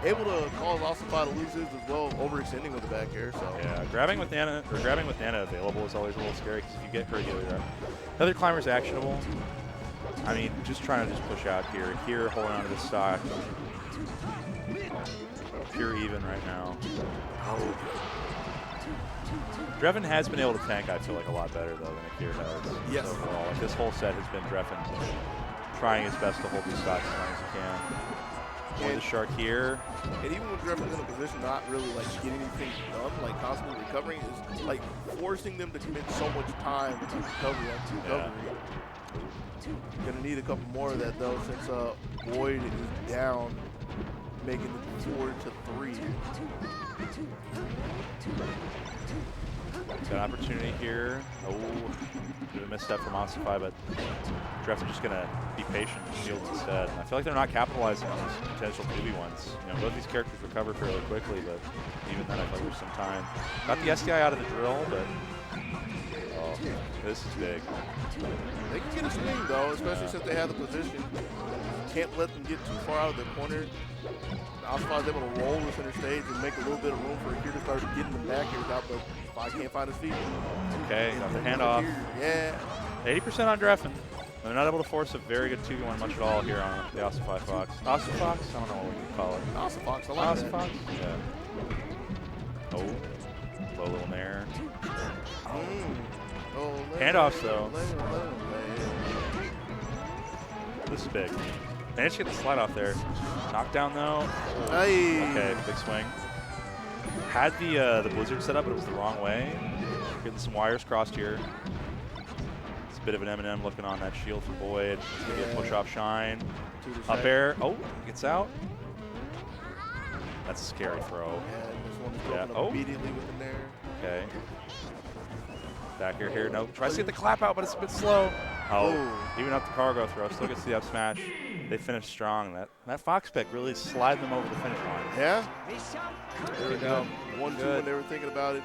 able to cause Asafai to lose his as well, overextending with the back air. So Yeah, grabbing with Nana available is always a little scary because if you get hurt, the other climber's actionable. I mean, just trying to push out here. Here, holding on to the stock. Pure even right now. Oh. Dreffen has been able to tank, I feel like, a lot better, though, than Akira has. Yes. Overall. Like, this whole set has been Dreffen trying his best to hold these stocks as long as he can. More the shark here. And even when Dreffen's in a position not really like get anything done, like constantly recovering, is like forcing them to commit so much time to recovery after recovery. Gonna need a couple more of that though, since Boyd is down, making it 4-3. Got an opportunity here. Oh, bit of a misstep from Asafai, but Dreffen's just gonna be patient and shield instead. And I feel like they're not capitalizing on these potential 2v1s. You know, both these characters recover fairly quickly, but even then I feel like there's some time. Got the SDI out of the drill, but oh, this is big. They can get a swing though, especially since they have the position. Can't let them get too far out of their corner. Asafai is able to roll the center stage and make a little bit of room for Akira to start getting the back airs out, but I can't find his feet. Okay, got the handoff. Yeah. 80% on Dreffen. They're not able to force a very good 2v1 much at all here on the Asafai Fox. Asafai Fox? I don't know what we can call it. Asafai, I like that. Fox? Yeah. Oh, low little nair. Handoffs though. This is big. Managed to get the slide off there. Knockdown though. Hey. Okay, big swing. Had the blizzard set up, but it was the wrong way. Getting some wires crossed here. It's a bit of an M&M looking on that shield for Boyd. It's gonna be a push off shine. Up air. Oh, gets out. That's a scary throw. Yeah, oh. Immediately within there. Okay. Back air here. No. Tries to get the clap out, but it's a bit slow. Oh. Even up the cargo throw. Still gets the up smash. They finished strong. That Fox pick really slid them over the finish line. Yeah. There we go. 1-2 when they were thinking about it.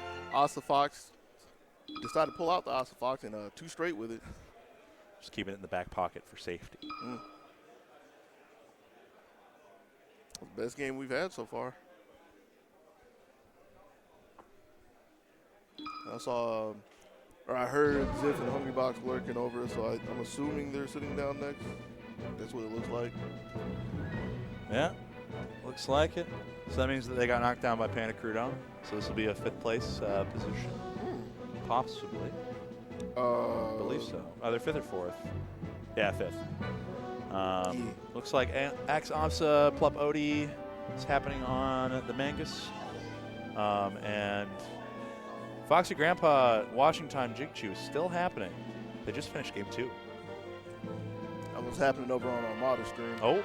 Fox decided to pull out the Fox and 2 straight with it. Just keeping it in the back pocket for safety. The best game we've had so far. I heard Ziff and Hungry Box lurking over, so I'm assuming they're sitting down next. That's what it looks like. Yeah, looks like it. So that means that they got knocked down by Panda Crudon. So this will be a 5th place position. Possibly. I believe so. Oh, they're 5th or 4th. Yeah, 5th. Looks like Axe Amsa Plup Odie is happening on the Mangus. And Foxy Grandpa Washington Jigchu is still happening. They just finished game 2. That was happening over on Armada stream. Oh.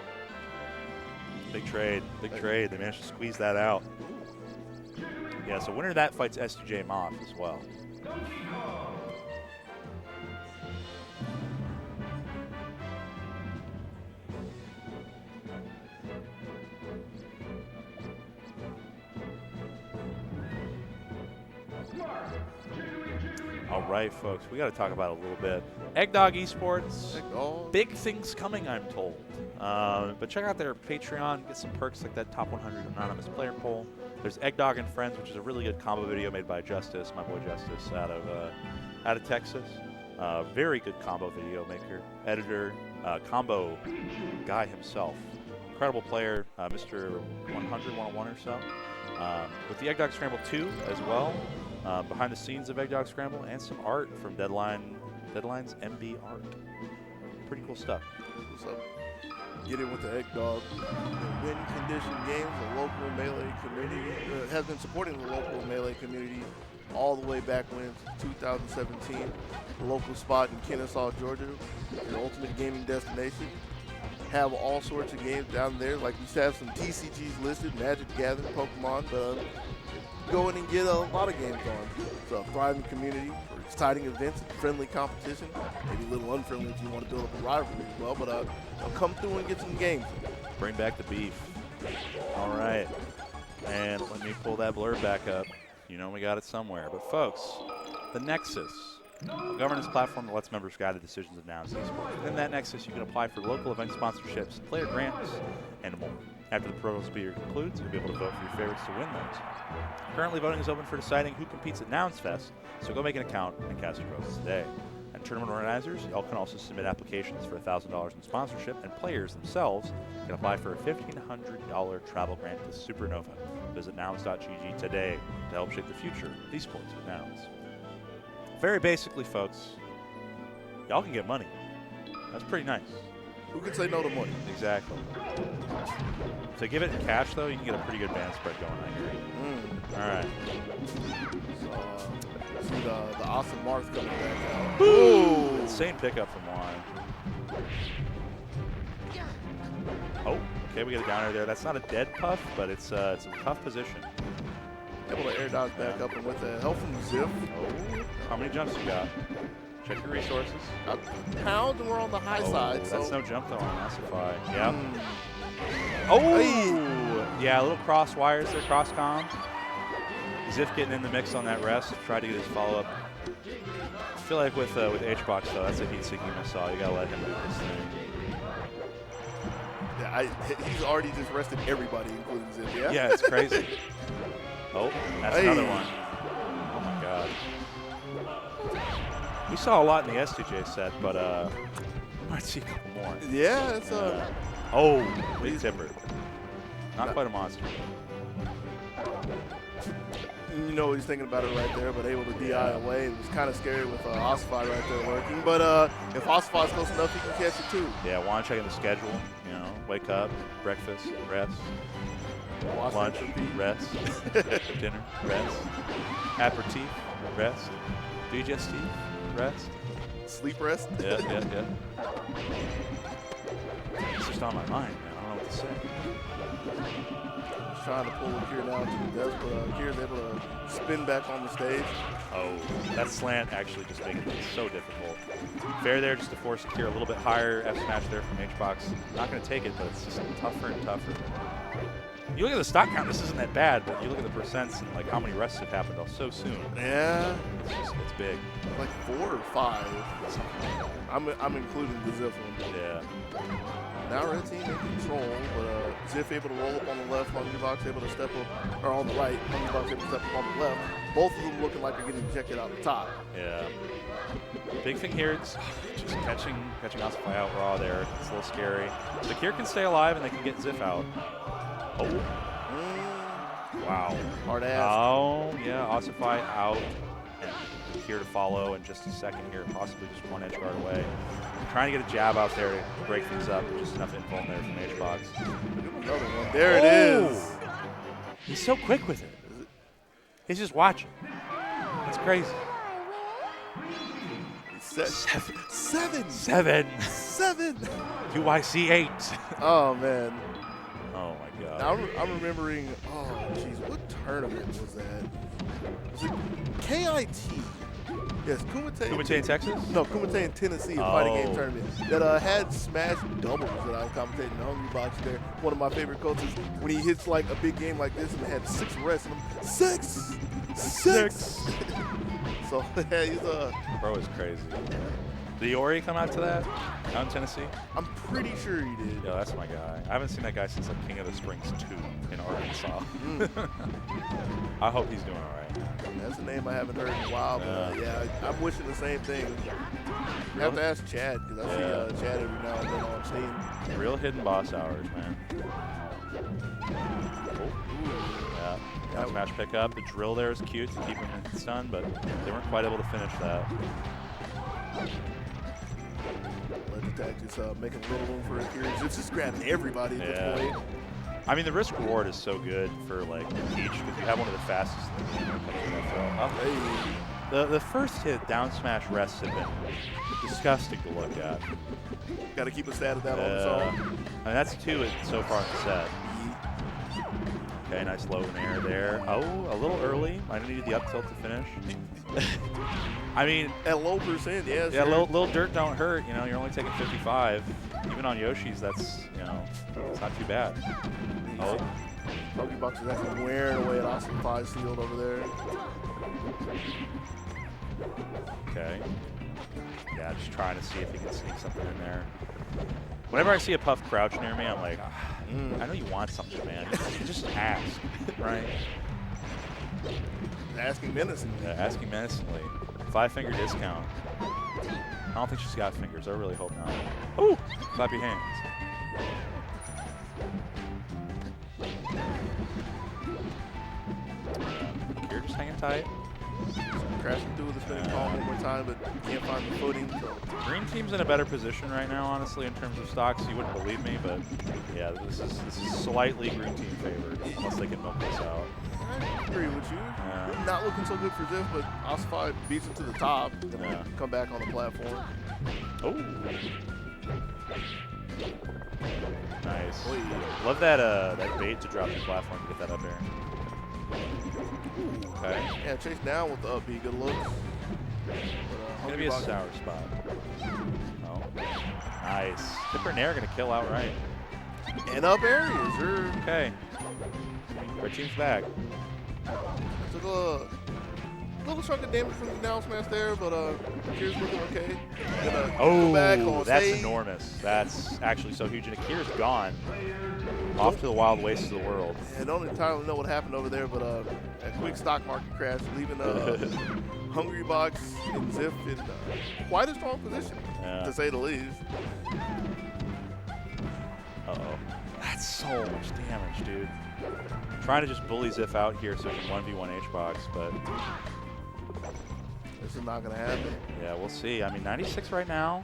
Big trade. Big trade. They managed to squeeze that out. Yeah, so winner of that fights S2J Moth as well. All right, folks, we got to talk about it a little bit. Eggdog Esports, Oh, big things coming, I'm told. But check out their Patreon, get some perks like that top 100 anonymous player poll. There's Eggdog and Friends, which is a really good combo video made by Justice, my boy Justice, out of Texas. Very good combo video maker, editor, combo guy himself. Incredible player, Mr. 100, 101 or so. With the Eggdog Scramble 2 as well. Behind the scenes of Eggdog Scramble and some art from Deadline's MB Art. Pretty cool stuff. so get in with the Eggdog. Win condition games, the local Melee community has been supporting the local Melee community all the way back when, 2017. The local spot in Kennesaw, Georgia, the ultimate gaming destination. Have all sorts of games down there. Like we have some TCGs listed, Magic the Gathering, Pokemon, but go in and get a lot of games on. It's a thriving community for exciting events, friendly competition, maybe a little unfriendly if you want to build up a rivalry as well, but come through and get some games. Bring back the beef. All right. And let me pull that blurb back up. You know we got it somewhere. But folks, the Nexus, a governance platform that lets members guide the decisions of Now and esports. Within that Nexus, you can apply for local event sponsorships, player grants, and more. After the program period concludes, you'll be able to vote for your favorites to win those. Currently, voting is open for deciding who competes at Nouns Fest, so go make an account and cast your votes today. And tournament organizers, y'all can also submit applications for $1,000 in sponsorship, and players themselves can apply for a $1,500 travel grant to Supernova. Visit nouns.gg today to help shape the future of esports with Nouns. Very basically, folks, y'all can get money. That's pretty nice. Who can say no to money? Exactly. To give it in cash, though, you can get a pretty good band spread going, I hear. All right. So, see the Austin Marks coming back out. Ooh! Insane pickup from Juan. Oh, okay, we get a downer there. That's not a dead puff, but it's a tough position. Able to air dodge back up, and with the help from Ziff. Oh, how many jumps you got? Check your resources. Pound, and we're on the high side. That's so no jump, though, on Massify. Yeah. Oh! Yeah, a little cross wires there, cross comm. Ziff getting in the mix on that rest. Try to get his follow-up. I feel like with H-Box, though, that's a heat-seeking missile. You got to let him do this thing. Yeah, he's already just rested everybody, including Ziff, yeah? Yeah, it's crazy. Oh, that's another one. Oh, my God. We saw a lot in the S2J set, but we might see a couple more. Yeah, it's Oh, big tipper. Not quite a monster. You know he's thinking about it right there, but able to DI away. It was kind of scary with Ossify right there working. But if Ossify's close enough, he can catch it too. Yeah, want to check in the schedule. You know, wake up, breakfast, rest, lunch, rest, dinner, rest, aperitif, rest, digestif, rest. Sleep rest? Yeah. It's just on my mind, man. I don't know what to say. He's trying to pull Akira down to the desk, but Akira's able to spin back on the stage. Oh, that slant actually just making it so difficult. Fair there just to force Akira a little bit higher. F smash there from H-Box. Not going to take it, but it's just tougher and tougher. You look at the stock count, this isn't that bad, but you look at the percents and like how many rests have happened so soon. Yeah. It's big. Like 4 or 5. I'm including the Ziff one. Yeah. Now Red Team in control, but Ziff able to roll up on the left, Hungrybox able to step up, or on the right, Hungrybox able to step up on the left. Both of them looking like they're getting ejected out the top. Yeah. Big thing here, it's just catching Ossify out raw there. It's a little scary. The Kier can stay alive and they can get Ziff out. Oh. Wow. Hard ass. Oh, yeah. Ossify out. And here to follow in just a second here. Possibly just one edge guard away. Trying to get a jab out there to break things up. Just enough info in there from H-Box. Another one. There it is. He's so quick with it. He's just watching. That's crazy. Seven. Seven. Seven. UIC 8. Oh, man. Oh my god. Now I'm remembering, oh jeez, what tournament was that? Was it KIT? Yes, Kumite. Kumite in Texas? No, Kumite in Tennessee, a fighting game tournament that had smash doubles that I was commentating in Hungry Box there. One of my favorite coaches, when he hits like a big game like this and had 6 rests, and I'm, six. So yeah, he's Bro is crazy. Did Iori come out to that out in Tennessee? I'm pretty sure he did. Yeah, that's my guy. I haven't seen that guy since like King of the Springs 2 in Arkansas. I hope he's doing all right. That's a name I haven't heard in a while, but yeah, I'm wishing the same thing. I have to ask Chad, because I see Chad every now and then on Steam. Real hidden boss hours, man. Yeah, down smash pickup. The drill there is cute to keep him stunned, but they weren't quite able to finish that. Attack just making a little room for Akira. Just grabbing everybody at this point. I mean, the risk reward is so good for like Peach because you have one of the fastest. The first hit down smash rests have been disgusting to look at. Got to keep a stat of that on its own. I mean, that's 2 so far in the set. Okay, nice low in air there. Oh, a little early. Might have needed the up tilt to finish. I mean, at low percent, yeah. Yeah, little dirt don't hurt. You know, you're only taking 55. Even on Yoshi's, that's, you know, it's not too bad. Oh. Pokebox is actually wearing away at Austin 5 Shield over there. Okay. Yeah, just trying to see if he can sneak something in there. Whenever I see a Puff crouch near me, I'm like, I know you want something, man. Just ask, right? Asking menacingly. Yeah, asking menacingly. 5-finger discount. I don't think she's got fingers. I really hope not. Ooh! Clap your hands. You're just hanging tight. Crashing through the spinning palm one more time, but can't find the footing. So. Green team's in a better position right now, honestly, in terms of stocks. You wouldn't believe me, but yeah, this is slightly green team favored, unless they can milk this out. I agree with you. Not looking so good for Ziff, but Ossify beats him to the top. Come back on the platform. Oh. Nice. Love that that bait to drop the platform to get that up there. Okay. Yeah, chase down with the up B. Good looks. Gonna be a sour spot. Oh. Nice. Tipper Nair gonna kill outright. And up areas. Okay. Red team's back. Took a little chunk of damage from the down smash there, but Akira's looking okay. Go back on that's stage. enormous. That's actually so huge. And Akira's gone. Off to the wild wastes of the world. I don't entirely know what happened over there, but a quick stock market crash, leaving Hungry Box and Ziff in quite a strong position, to say the least. Uh-oh. That's so much damage, dude. I'm trying to just bully Ziff out here so he can 1v1 H-Box, but this is not going to happen. Yeah, we'll see. I mean, 96 right now.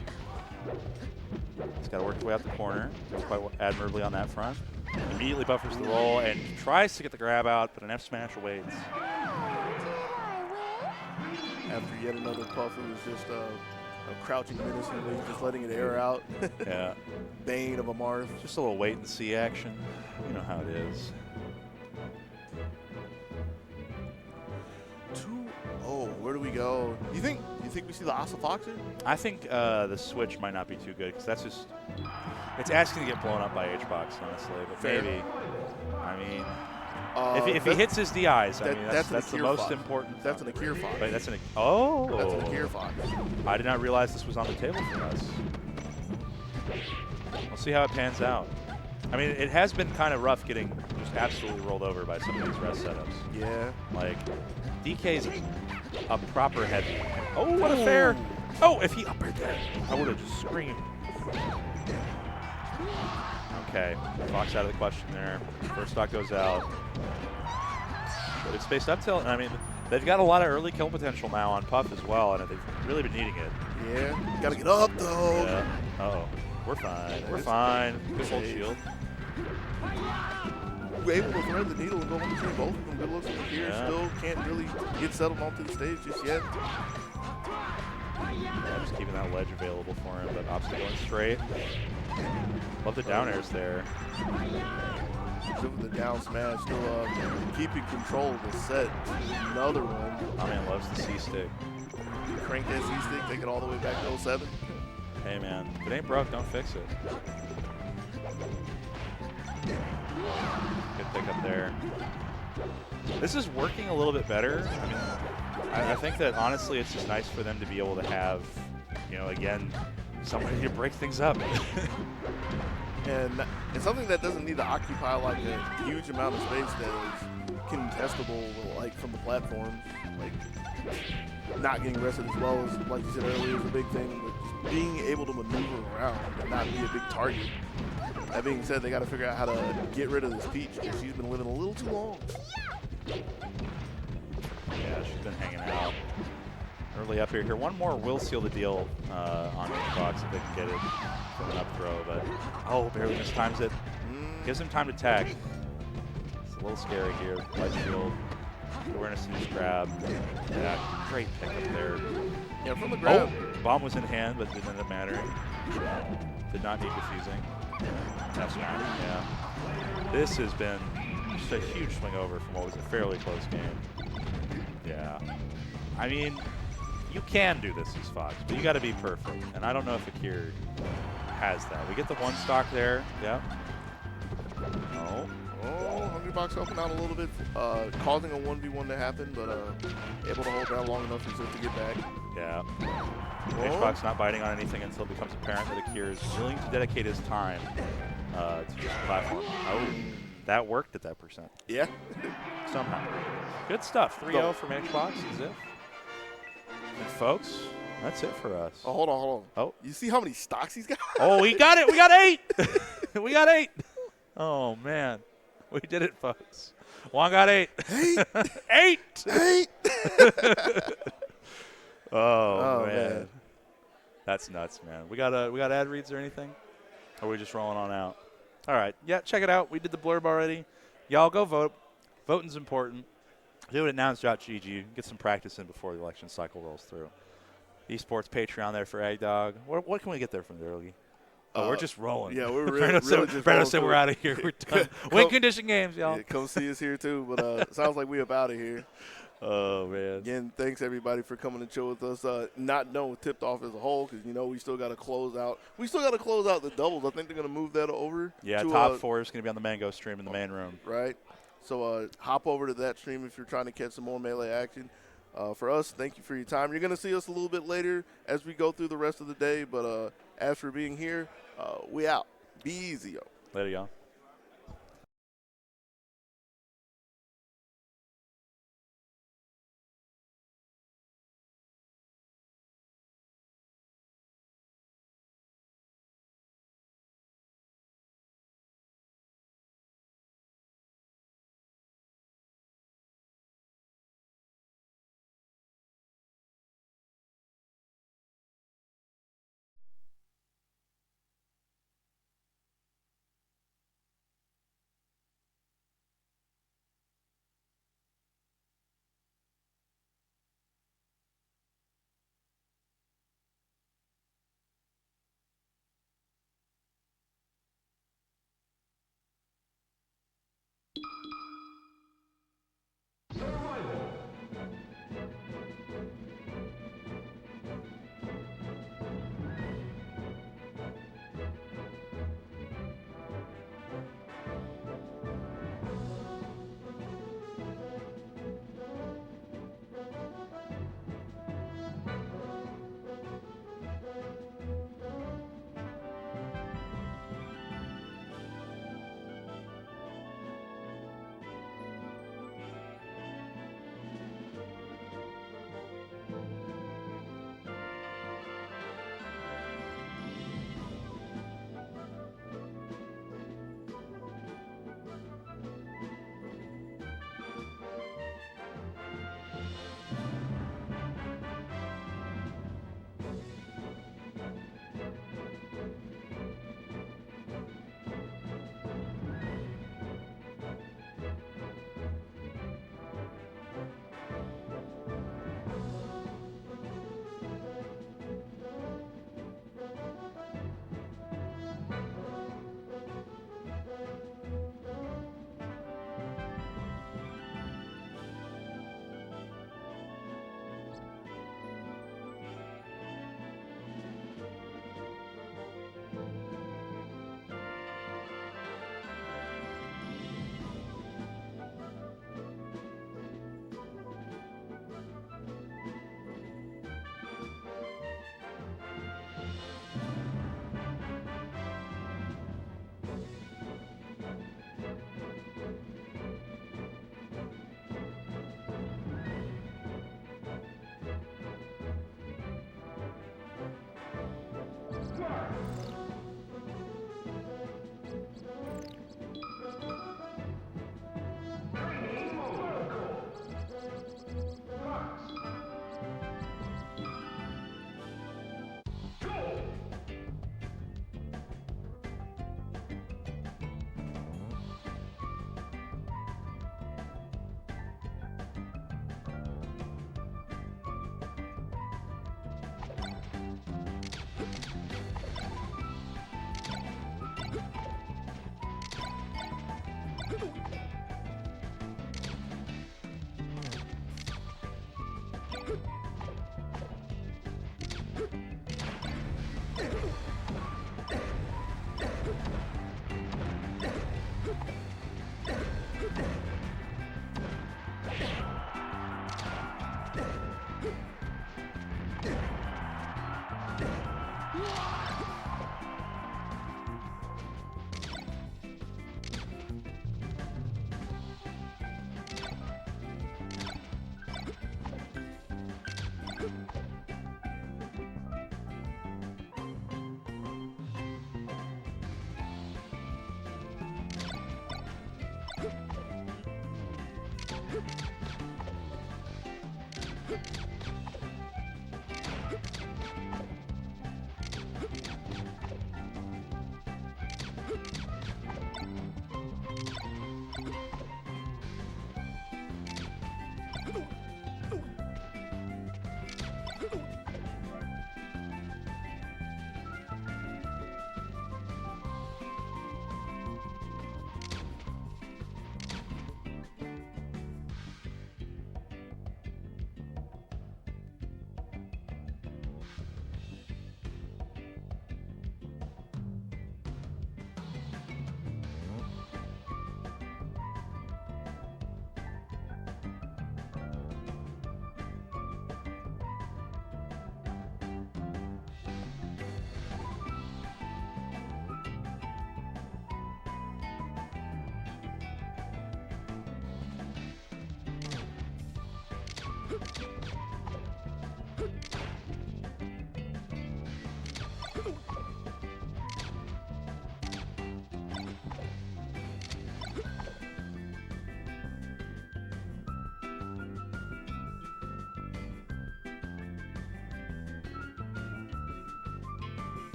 He's got to work his way out the corner. Does quite admirably on that front. Immediately buffers the roll and tries to get the grab out, but an F smash awaits. After yet another puff, it was just crouching menacingly, just letting it air out. Yeah. Bane of a Marth. Just a little wait and see action. You know how it is. 2-0. Where do we go? You think we see the Asa Foxer? I think the switch might not be too good because that's just it's asking to get blown up by H-Box, honestly. But fair. Maybe. I mean, if he hits his DIs, I mean that's the most important. That's an Akira Fox. But that's an That's an Akira Fox. I did not realize this was on the table for us. We'll see how it pans out. I mean, it has been kind of rough getting just absolutely rolled over by some of these rest setups. Yeah. Like, DK's a proper heavy. Oh, what a fair. Oh, if he uppered that, I would have just screamed. Okay, Fox out of the question there. First stock goes out. Good spaced up tilt. I mean, they've got a lot of early kill potential now on Puff as well, and they've really been needing it. Yeah, gotta get up though. Yeah. Uh-oh. We're fine. We're fine. Good hold shield. We're able to thread the needle and go on between both of them. Good looks from here. Still can't really get settled onto the stage just yet. Yeah, just keeping that ledge available for him, but Ops going straight. Love the down airs there. Good with the down smash. Still keeping control of the set. Another one. My man loves the C-stick. Crank that C-stick, take it all the way back to 07. Hey, man, if it ain't broke, don't fix it. Good pick up there. This is working a little bit better. I mean, I think that honestly, it's just nice for them to be able to have, you know, again, somebody to break things up. And it's something that doesn't need to occupy like a huge amount of space that is contestable, like from the platforms. Like not getting rested as well as, like you said earlier, is a big thing. But just being able to maneuver around and not be a big target. That being said, they got to figure out how to get rid of this Peach because she's been living a little too long. Yeah, she's been hanging out early up here. Here, one more will seal the deal on Xbox if they can get it from an up throw. But oh, barely mistimes it. Gives him time to tag. It's a little scary here. Light shield, awareness in his grab. Yeah, great pick up there. Yeah, from the grab. Oh, bomb was in hand, but didn't end up mattering. Did not need defusing. That's fine. Yeah. This has been just a huge swing over from what was a fairly close game. Yeah. I mean, you can do this as Fox, but you got to be perfect. And I don't know if Akir has that. We get the one stock there. Yeah. No. Oh, Hungrybox helping out a little bit, causing a 1v1 to happen, but able to hold down long enough to get back. Yeah. Xbox not biting on anything until it becomes apparent that Akir is willing to dedicate his time to this platform. Oh, that worked at that percent. Yeah. Somehow. Good stuff. 3-0 from Xbox. Ziff. And folks, that's it for us. Oh, hold on. Oh. You see how many stocks he's got? Oh, we got it. We got 8. We got 8. Oh, man. We did it, folks. Juan got 8. 8. 8. Oh, man. That's nuts, man. We got ad reads or anything? Or are we just rolling on out? All right. Yeah, check it out. We did the blurb already. Y'all go vote. Voting's important. Do it at nouns.gg. Get some practice in before the election cycle rolls through. Esports Patreon there for Egg Dog. What can we get there from the early? Oh, we're just rolling. Yeah, we're really just Brando said we're out of here. We're done. Win condition games, y'all. Yeah, come see us here, too. But sounds like we up out of here. Oh, man. Again, thanks, everybody, for coming to chill with us. Not knowing Tipped Off as a whole because, we still got to close out. We still got to close out the doubles. I think they're going to move that over. Yeah, to, top 4 is going to be on the Mango stream in the main room. Right. So hop over to that stream if you're trying to catch some more Melee action. For us, thank you for your time. You're going to see us a little bit later as we go through the rest of the day. But as for being here, we out. Be easy, yo. Later, y'all.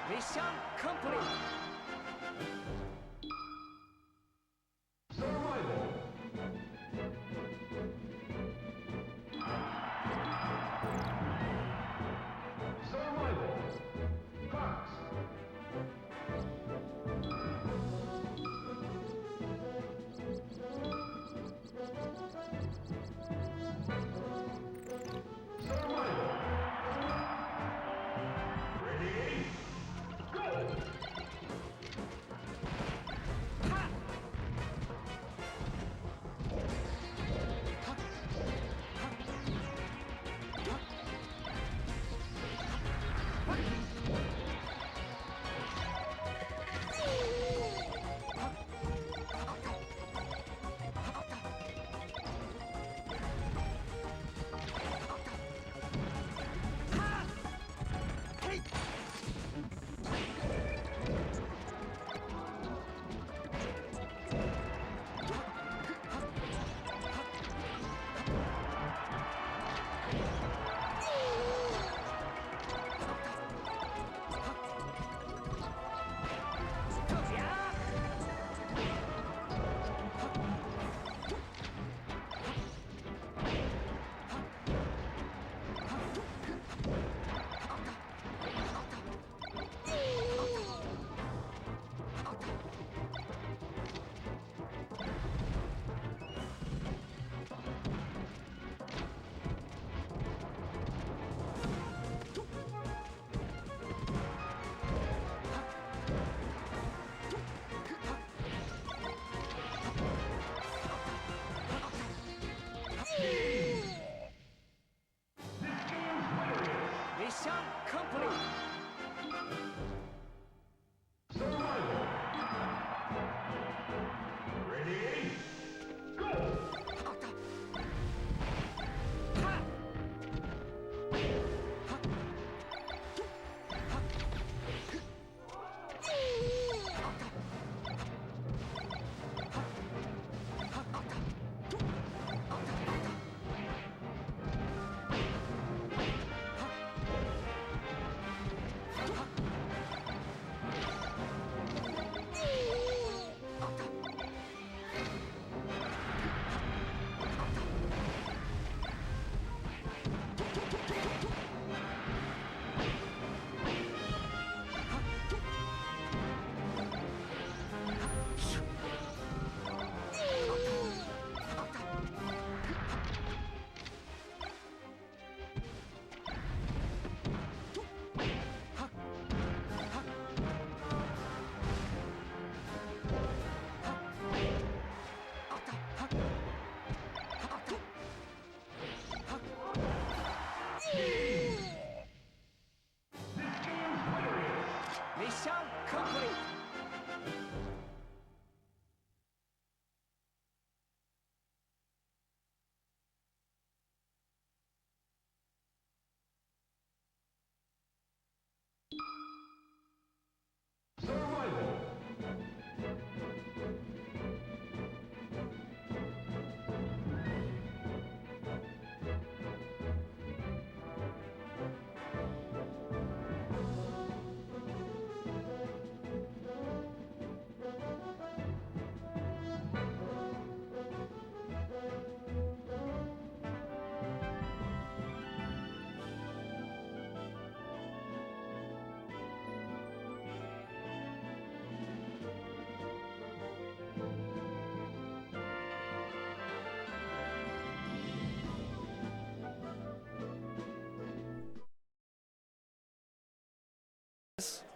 Mission complete. Survival. Survival. Fox. Survival. Ready? Go!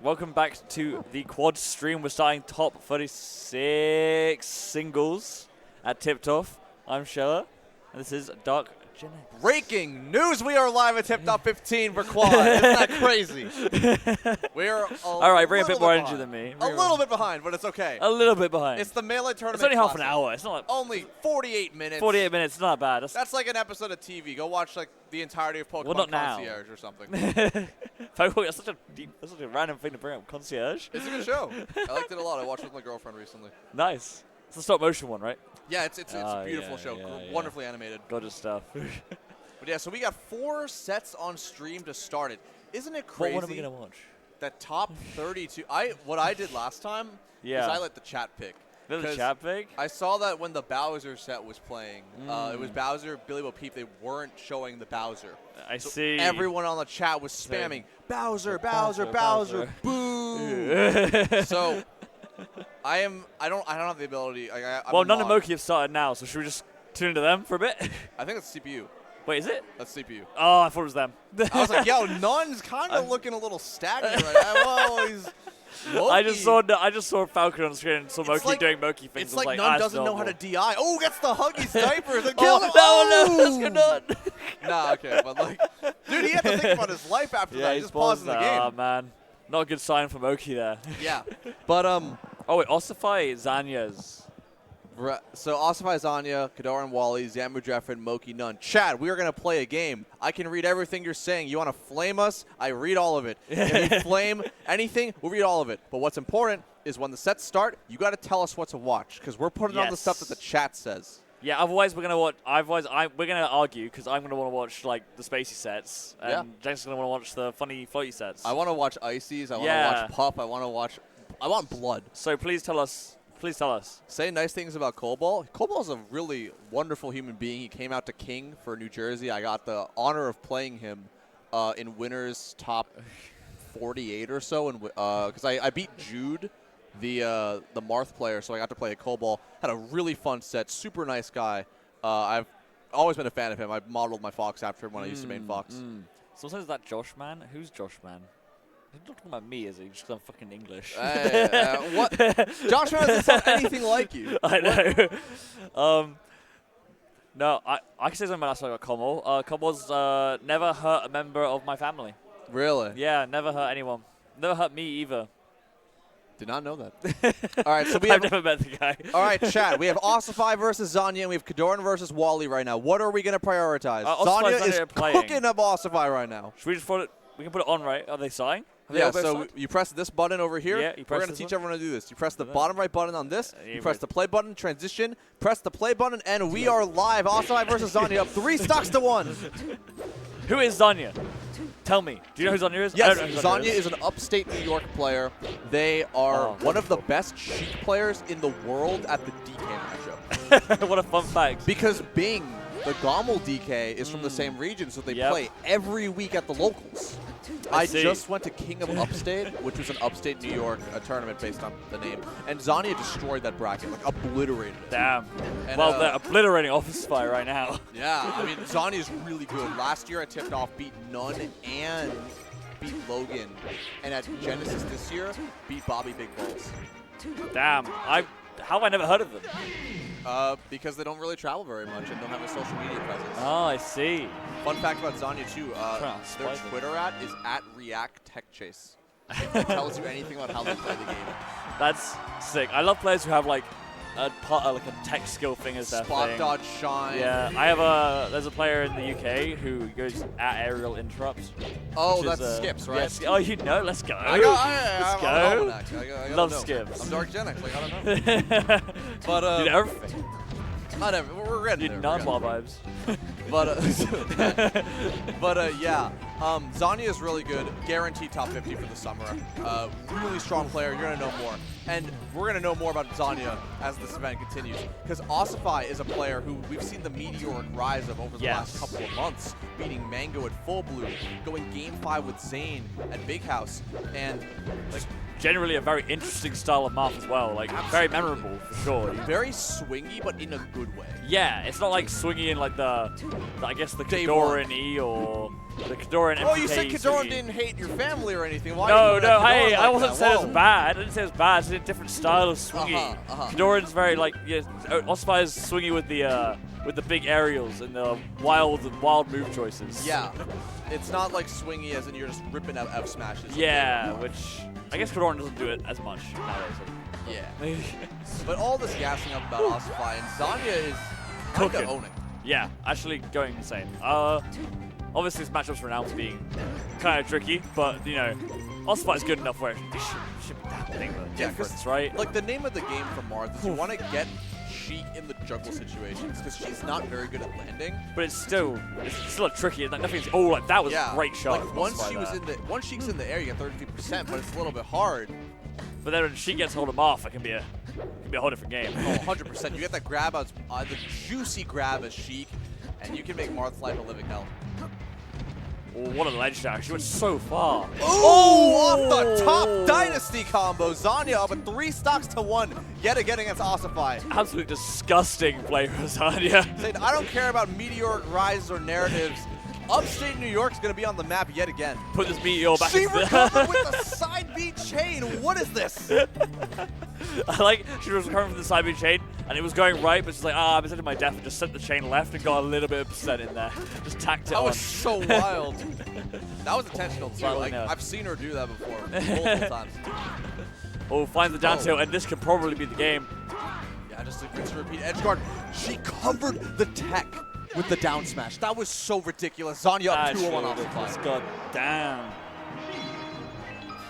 Welcome back to the quad stream. We're starting top 36 singles at Tipped Off. I'm Shella, and this is Dark Gen X. Breaking news, we are live at Tip Top 15 for Quad. Isn't that crazy? We're All right, bring a bit more energy than me. A little bit behind, but it's okay. A little bit behind. It's the Melee Tournament. It's only half an Classic. hour. It's not like Only 48 minutes. 48 minutes. It's not bad. That's like an episode of TV. Go watch like the entirety of Pokemon not now. Concierge or something. That's such a deep, that's such a random thing to bring up. Concierge. It's a good show. I liked it a lot. I watched it with my girlfriend recently. Nice. It's the stop motion one, right? Yeah, it's a beautiful yeah, show. yeah. Wonderfully animated. Gorgeous stuff. But yeah, so we got 4 sets on stream to start it. Isn't it What crazy one are we gonna watch? that top 32? What I did last time Yeah. is I let the chat pick. There's a 'Cause chat pick. I saw that when the Bowser set was playing, it was Bowser, Billy Bo Peep. They weren't showing the Bowser. I So see. everyone on the chat was spamming Bowser, Bowser, Bowser, Bowser. boo. So I don't have the ability. I'm Well, a none mod. of Moki have started now, so should we just tune into them for a bit? I think it's CPU. Wait, is it? That's CPU. Oh, I thought it was them. I was like, yo, Nun's kind of looking a little stagnant right now. Whoa, he's I just saw Falcon on the screen and saw Moki like- doing Moki things. It's I was like ah, Nun it's doesn't know how to normal. DI. Oh, gets the huggy snipers and Oh, kills him. no, that's good Nun. Nah, okay, but like, dude, he had to think about his life after that. He he's just pausing the game. Oh, man. Not a good sign for Moki there. Yeah, but Oh, wait, Ossify Zanya's. So Ossify, Zanya, Kadar and Wally, Zamu, Jeffrin, Moki, Nun. Chad, we are going to play a game. I can read everything you're saying. You want to flame us? I read all of it. If you flame anything, we'll read all of it. But what's important is when the sets start, you got to tell us what to watch because we're putting on the stuff that the chat says. Yeah, otherwise we're gonna watch. We're gonna argue because I'm gonna want to watch like the spacey sets, and Jack's gonna want to watch the funny floaty sets. I want to watch Ices. I want to Yeah. watch Pup. I want Blood. So please tell us. Please tell us. Say nice things about Cobalt. Cobalt's a really wonderful human being. He came out to King for New Jersey. I got the honor of playing him in Winners Top 48 or so, because I beat Jude, the Marth player, so I got to play a Cobalt. Had a really fun set. Super nice guy. I've always been a fan of him. I modeled my Fox after him when I used to main Fox. Sometimes that Josh man. Who's Josh man? He's not talking about me, is he? Just 'cause I'm fucking English. What? Josh doesn't sound anything like you. I know. No, I can say something about that about Komal. Komal's never hurt a member of my family. Really? Yeah, never hurt anyone. Never hurt me either. Did not know that. All right, so we I've have. never met the guy. All right, Chad. We have Ossify versus Zanya, and we have Kadoran versus Wally right now. What are we going to prioritize? Ossify, Zanya is Zanya are playing. cooking up Ossify right now. Should we just put it? We can put it on, right? Are they sighing? Have they Yeah, all both so signed? you press this button over here. Yeah, you We're press going to this teach one. everyone to do this. You press the that. bottom right button on this. Yeah, You press the play button, transition, press the play button, and we are live. Ossify versus Zanya up 3 stocks to 1. Who is Zanya? Tell me. Do you know who Zanya is? I Yes, don't know who Zanya is an upstate New York player. They are one of the best Sheik players in the world at the DK matchup. What a fun fact. Because Bing, the Gommel DK, is from the same region, so they play every week at the locals. I see. just went to King of Upstate, which was an upstate New York tournament based on the name, and Zanya destroyed that bracket, like obliterated it. Damn. And, Well, they're obliterating Office Spy right now. Yeah, I mean, Zanya's really good. Last year I tipped off, beat Nun and beat Logan, and at Genesis this year, beat Bobby Big Balls. Damn. How have I never heard of them? Because they don't really travel very much and don't have a social media presence. Oh, I see. Fun fact about Zanya too, their spider. Twitter is @ReactTechChase. It tells you anything about how they play the game. That's sick. I love players who have like a tech skill thing as their Spot thing. dodge shine. Yeah, there's a player in the UK who goes at aerial interrupts. Oh, which is, that's Skips, right? Yes. Oh, you know. Let's go. I'm Let's go. I Love know. Skips. I'm Dark Gen X, like, I don't know. But Did everything. not everything. We're getting Did there. non-ball vibes. But yeah, Zanya is really good. Guaranteed top 50 for the summer. Really strong player. You're gonna know more, and we're gonna know more about Zanya as this event continues. Because Ossify is a player who we've seen the meteoric rise of over the last couple of months, beating Mango at Full Blue, going Game 5 with Zane at Big House, and like generally a very interesting style of Marth as well. Like, very memorable for sure. Very swingy, but in a good way. Yeah, it's not like swingy in like I guess the Day Kadoran one. E or the Kadoran MTK. Oh, you said Kadoran swingy. didn't hate your family or anything. Why No, are you doing no, that hey, Kadoran I like wasn't that? saying it Whoa. was bad. I didn't say it was bad. It's a different style of swingy. Kadoran's very like, yeah, Ossifire's swingy with the big aerials and the wild move choices. Yeah. It's not like swingy as in you're just ripping out F smashes. Yeah, which I guess Kadoran doesn't do it as much nowadays. Yeah. But all this gassing up about Ossify, and Zanya is kind Cooking. of owning. Yeah, actually going insane. Obviously, this matchup's renowned as being kind of tricky, but you know, Ossify's good enough where it should be happening. Yeah, Difference, right? Like the name of the game for Marth is you want to get Sheik in the juggle situations because she's not very good at landing. But it's still a tricky. Like nothing's. Oh, like that was Yeah. a great shot. Like from once Ossify once Sheik's in the air, you get 33%, but it's a little bit hard. But then when she gets hold of Marth, it can be a whole different game. Oh, 100%. You get that grab as the juicy grab as Sheik, and you can make Marth's life a living hell. Oh, what a ledge dash. She went so far. Oh, off the top Dynasty combo. Zanya up at 3 stocks to 1 yet again against Ossify. Absolutely disgusting play for Zanya. Saying, I don't care about meteoric rises or narratives. Upstate New York's going to be on the map yet again. Put this meteor back She into the... recovered with the side B chain. What is this? I like she was recovering from the side B chain, and it was going right, but she's like, I'm instead of my death, and just sent the chain left and got a little bit of percent in there. Just tacked it That on. was so wild. That was intentional too. Well, Like, no. I've seen her do that before multiple times. Oh, finds the down tilt, and this could probably be the game. Yeah, just a rinse and repeat edge guard. She covered the tech with the down smash. That was so ridiculous. Zanya up 2-0 off the Let's fly. God damn.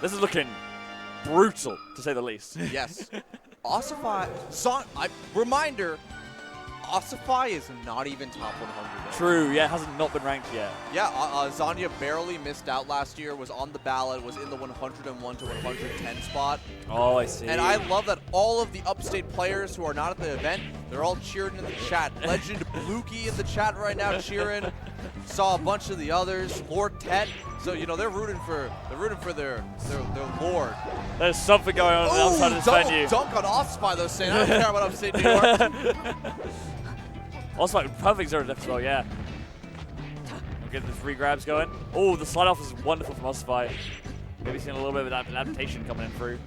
This is looking brutal, to say the least. Yes. Ossify. Reminder, Ossify is not even top 100 yet. True, yeah, it hasn't not been ranked yet. Yeah, Zanya barely missed out last year, was on the ballot, was in the 101 to 110 spot. Oh, I see. And I love that all of the upstate players who are not at the event, they're all cheering in the chat. Legend Blukey in the chat right now cheering. Saw a bunch of the others. Lord Tet. So you know they're rooting for their lord. There's something going on outside of this double venue. dunk on Ossify though, saying I don't care about upstate New York. Also, perfect zero def as well, yeah. We'll get the 3 grabs going. Oh, the slide off is wonderful from Ossify. Maybe seeing a little bit of an adaptation coming in through.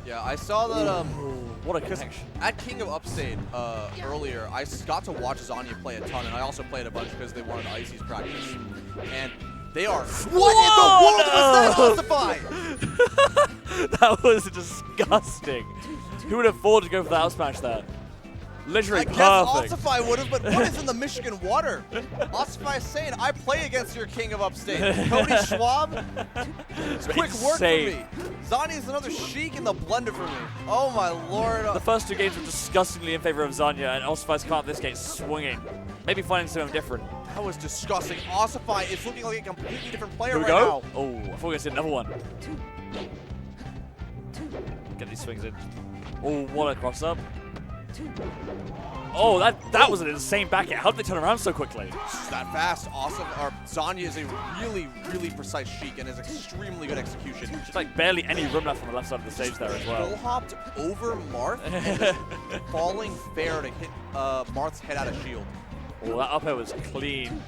Yeah, I saw that. What a connection. At King of Upstate earlier, I got to watch Zanya play a ton, and I also played a bunch because they wanted Icy's practice. And they are. What in the world was that, Ossify? That was disgusting. Who would have thought to go for the out smash there? Literally I guess perfect. Ossify would have, but what is in the Michigan water? Ossify is saying, I play against your King of Upstate. Cody Schwab, quick work for insane. me. Zanya's another Sheik in the blender for me. Oh my lord. The first 2 games were disgustingly in favor of Zanya, and Ossify's card this game swinging. Maybe finding something different. That was disgusting. Ossify is looking like a completely different player Here we right go. now. Oh, I thought we were going to see another one. Get these swings in. Oh, what a cross up. Oh, that was an insane back hit. How did they turn around so quickly? Just that fast. Zanya is a really, really precise Sheik and has extremely good execution. Just like barely any room left on the left side of the stage there as well. Full hopped over Marth and just falling fair to hit Marth's head out of shield. Oh, that up air was clean.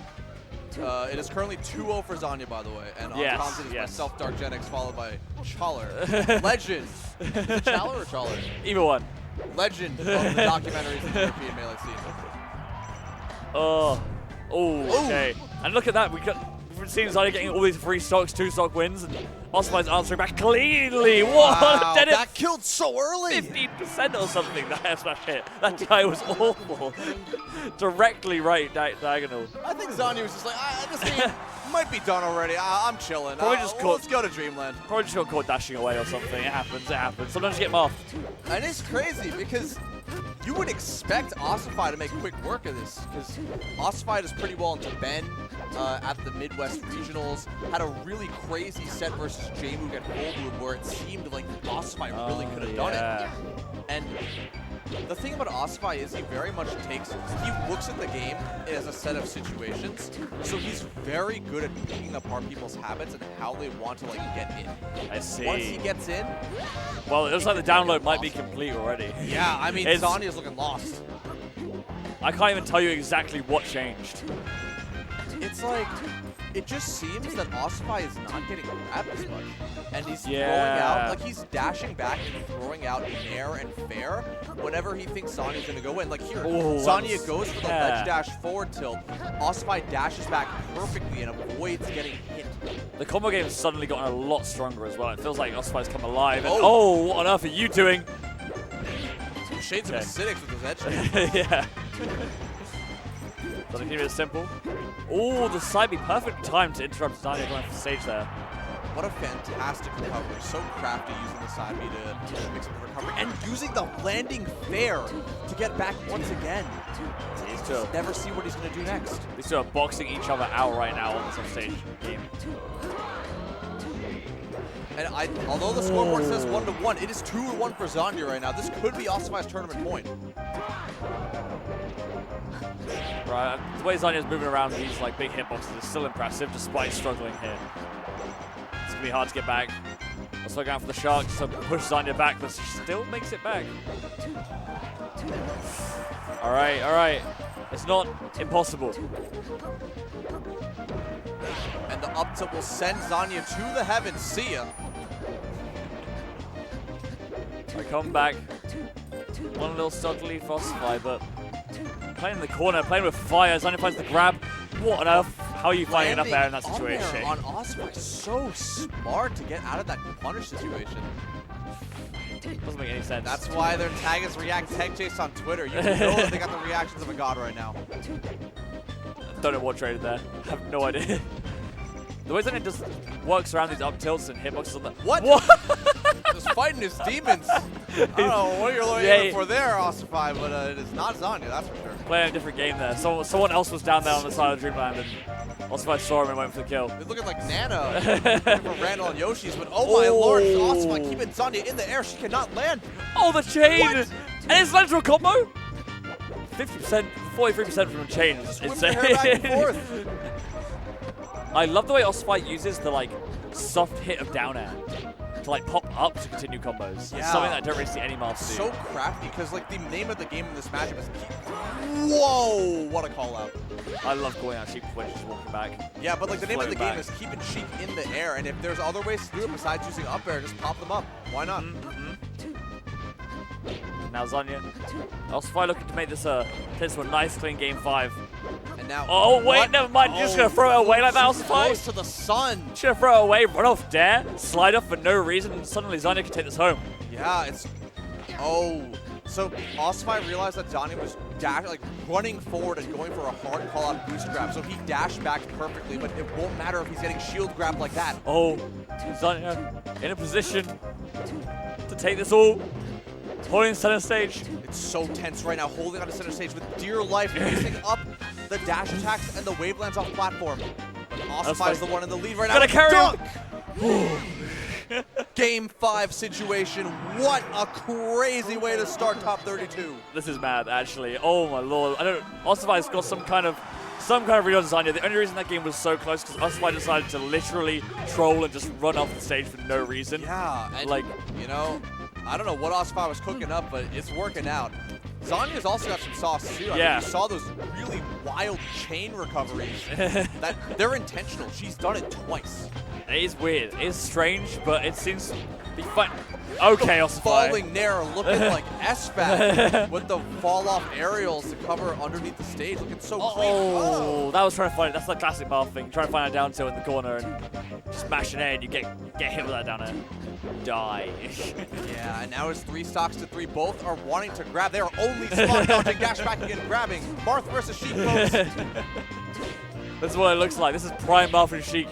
It is currently 2-0 for Zanya, by the way. And on Yes, comms it is yes. myself, Darkgenics, followed by Challer. Legend. Is it Challer or Challer? Either one. Legend of the documentaries in the European Melee scene. Oh, okay. And look at that. We've been seeing Zanya getting all these 3 stocks, 2 stock wins, and Ossify's answering back cleanly. What? Wow, Did it that killed so early. 15% or something, that air smash hit. That guy was awful. Directly right diagonal. I think Zanya was just like, this game might be done already. I'm chilling. Probably just caught- let's go to Dreamland. Probably just got caught dashing away or something. It happens, it happens. Sometimes you get mouthed. And it's crazy because you would expect Ossify to make quick work of this because Ossify does pretty well into Ben at the Midwest Regionals. Had a really crazy set versus J-Moog at Goldwood where it seemed like Ossify really could have done it. And The thing about Osify is he very much he looks at the game as a set of situations, so he's very good at picking apart people's habits and how they want to like get in. I see. Once he gets in, Well, it looks like the download might be complete already. yeah, I mean, It's- Zanya's looking lost. I can't even tell you exactly what changed. It's like, it just seems that Osify is not getting grabbed as much. And he's throwing Yeah. out, like he's dashing back and throwing out nair and fair whenever he thinks Zanya's going to go in. Like here, Ooh, Zanya that's- goes for the yeah. ledge dash forward tilt. Osify dashes back perfectly and avoids getting hit. The combo game has suddenly gotten a lot stronger as well. It feels like Osify's come alive. And, Oh. oh, what on earth are you doing? Shades Okay. of acidics with those edge dash. Yeah. Doesn't keep it simple. Oh, the side be perfect time to interrupt Zanya going off the stage there. What a fantastic recovery. So crafty using the side B to mix up the recovery. And using the landing fair to get back once again. These two, Never see what he's going to do next. these two are boxing each other out right now on this stage game. And although the scoreboard says 1-1, it is 2-1 for Zanya right now. This could be Osify's tournament point. Right, the way Zanya's moving around these like big hitboxes is still impressive despite struggling here. It's gonna be hard to get back. Let's look out for the Sharks to push Zanya back, but she still makes it back. All right. It's not impossible. And the up tilt will send Zanya to the heavens. See ya. I come back. One little stodgy Frostify, but playing in the corner, playing with fire. Zanya finds the grab. What on earth? How are you finding up there in that Landing up situation? there on Osify, so smart to get out of that punish situation. Doesn't make any sense. That's why their tag is React Tech Chase on Twitter. You know that they got the reactions of a god right now. Don't know what traded there. I have no idea. The way Zanya just works around these up tilts and hitboxes on the What? Just fighting his demons. I don't know what you're aiming for there, Osify, but it is not Zanya, that's for sure. Playing a different game there. Someone else was down there on the side of Dreamland, and Osify saw him and went for the kill. They're looking like Nana for Randall and Yoshi's, but oh my lord, Osify keeping Zanya in the air. She cannot land. Oh, the chain! What? And it's led to a combo? 50%, 43% from a chain. It's Whip their hair back and insane. forth. I love the way Osify uses the like soft hit of down air to like pop up to continue combos. It's Yeah. something that I don't really see any master do. So crafty, because like the name of the game in this matchup is Whoa, what a call out. I love going out Sheik when she's walking back. Yeah, but like the name of the Floating game back. is keeping Sheik in the air, and if there's other ways to do it besides using up air, just pop them up. Why not? Now Zanya. Osify looking to make this a nice clean game 5. And now Oh wait, what? never mind. You're just gonna throw it away like that, Osify? Close to the sun. Just gonna throw it away, run off dare, slide off for no reason, and suddenly Zanya can take this home. Yeah, it's so Osify realized that Zanya was running forward and going for a hard call out boost grab. So he dashed back perfectly, but it won't matter if he's getting shield grabbed like that. Oh, Zanya in a position to take this all. Holding center stage. It's so tense right now, holding on to center stage with dear life, mixing up the dash attacks and the wavelands off platform. But Osify's the one in the lead right now. Gotta carry Dunk! Game 5 situation. What a crazy way to start top 32. This is mad, actually. Oh my lord. Osify's got some kind of read on Zanya. The only reason that game was so close because Osify decided to literally troll and just run off the stage for no reason. Yeah, and like, you know, I don't know what Osify was cooking up, but it's working out. Zanya's also got some sauce too. I mean, you saw those really wild chain recoveries. that they're intentional. She's done it twice. It is weird. It is strange, but it seems to be fun. Okay, Osify. Falling Nair looking like S-Bat with the fall-off aerials to cover underneath the stage. Looking so clean. Oh, that was trying to find it. That's the classic bar thing. Trying to find a down tilt in the corner and smash an A and you get hit with that down air. Die. Yeah, and now it's 3 stocks to 3. Both are wanting to grab. They are only spot dodging, dash back again, grabbing. Marth versus Sheik, folks. That's what it looks like. This is prime Marth and Sheik.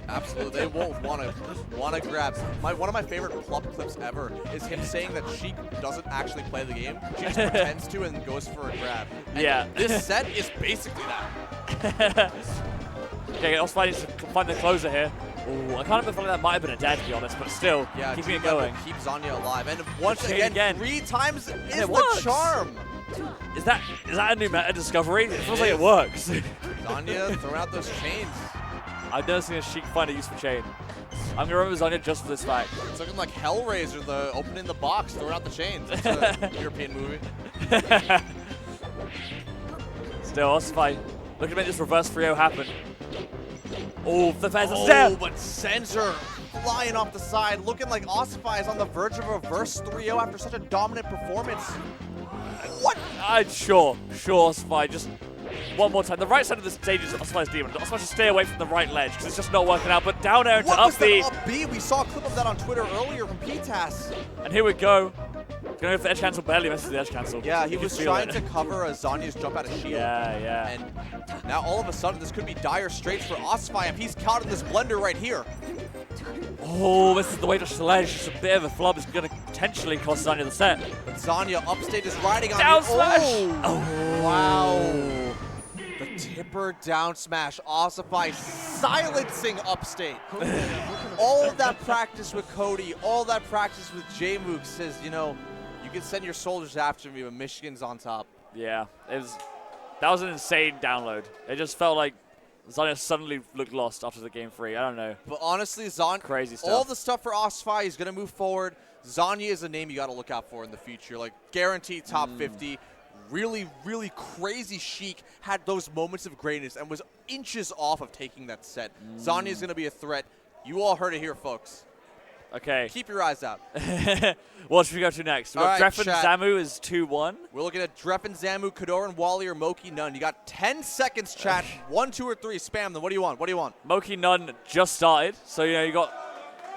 Absolutely, they won't want to grab. One of my favorite Plup clips ever is him saying that Sheik doesn't actually play the game. She just pretends to and goes for a grab. And yeah. This set is basically that. Okay, Osify needs to find the closer here. Ooh, I kind of feel like that might have been a dead, to be honest, but still, Yeah, keeping it Team Red going. will keep Zanya alive. And once Chain again, again. 3 times is it the works. charm. Is that a new meta discovery? It feels like it is. works. Zanya throwing out those chains. I've never seen a Sheik find a useful chain. I'm going to remember Zanya just for this fact. It's looking like Hellraiser, the opening the box, throwing out the chains. It's a European movie. Still, Osify looking to make this reverse 3-0 happen. Oh, the fans are Oh, step! but Sensor flying off the side, looking like Osify is on the verge of a reverse 3-0 after such a dominant performance. What? Sure, Osify, just one more time. The right side of the stage is Osify's demon. Osify should stay away from the right ledge because it's just not working out. But down air into What up was that B. up B? We saw a clip of that on Twitter earlier from PTAS. And here we go. Going for the edge cancel, barely misses the edge cancel. Yeah, he You can was feel trying it. to cover a Zanya's jump out of shield. Yeah. And now all of a sudden, this could be dire straits for Osify if he's caught in this blender right here. Oh, this is the way to the ledge. Just a bit of a flub is going to potentially cost Zanya the set. But Zanya upstate is riding on Down the- smash! Oh, wow. The tipper down smash. Osify silencing upstate. All of that practice with Cody, all that practice with J-Mook says, you know, you can send your soldiers after me, but Michigan's on top. Yeah, that was an insane download. It just felt like Zanya suddenly looked lost after the game 3. I don't know. But honestly, Zanya, Crazy stuff. all the stuff for Osify, he's going to move forward. Zanya is a name you got to look out for in the future. Like, guaranteed top 50. Really, really crazy Sheik. Had those moments of greatness and was inches off of taking that set. Zanya is going to be a threat. You all heard it here, folks. Okay. Keep your eyes out. What should we go to next? We've got All right, Dreffen chat. Zamu is 2-1. We're looking at Dreffen, Zamu, Kadoran, Wally, or Moki Nunn. You got 10 seconds, chat. 1, 2, or 3. Spam them. What do you want? What do you want? Moki Nunn just started, so you got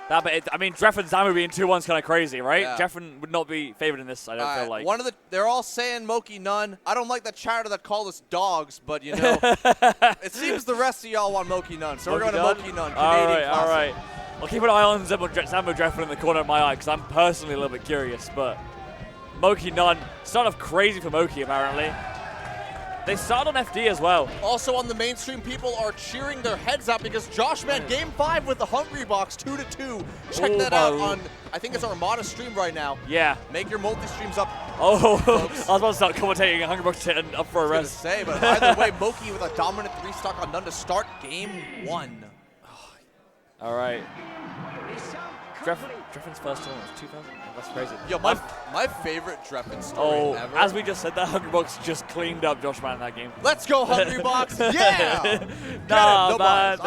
that. But I mean, Dreffen Zamu being 2-1 is kind of crazy, right? Yeah. Dreffen would not be favored in this. I don't All feel right, like. they're all saying Moki Nunn. I don't like that chatter that call us dogs, but you know, it seems the rest of y'all want Moki Nunn. So we're going to Moki Nunn. All Canadian right. classic. I'll keep an eye on Zamu Dreffen in the corner of my eye because I'm personally a little bit curious. But Moki Nunn, start off crazy for Moki apparently. They start on FD as well. Also on the mainstream, people are cheering their heads out because Josh Man Game 5 with the Hungry Box 2-2. Check Oh that my out on, I think it's Armada stream right now. Yeah. Make your multi-streams up. Oh, folks. I was about to start commentating Hungry Box and up for a I was rest. gonna say, but either way, Moki with a dominant 3-stock on Nunn to start game 1. All right. Dreffen's first one was 2000. That's crazy. Yo, my favorite Dreffen story Oh, ever. as we just said, that Hungry Box just cleaned up Josh Man in that game. Let's go, Hungry Box. Yeah! Get Nah, him, no man, balls.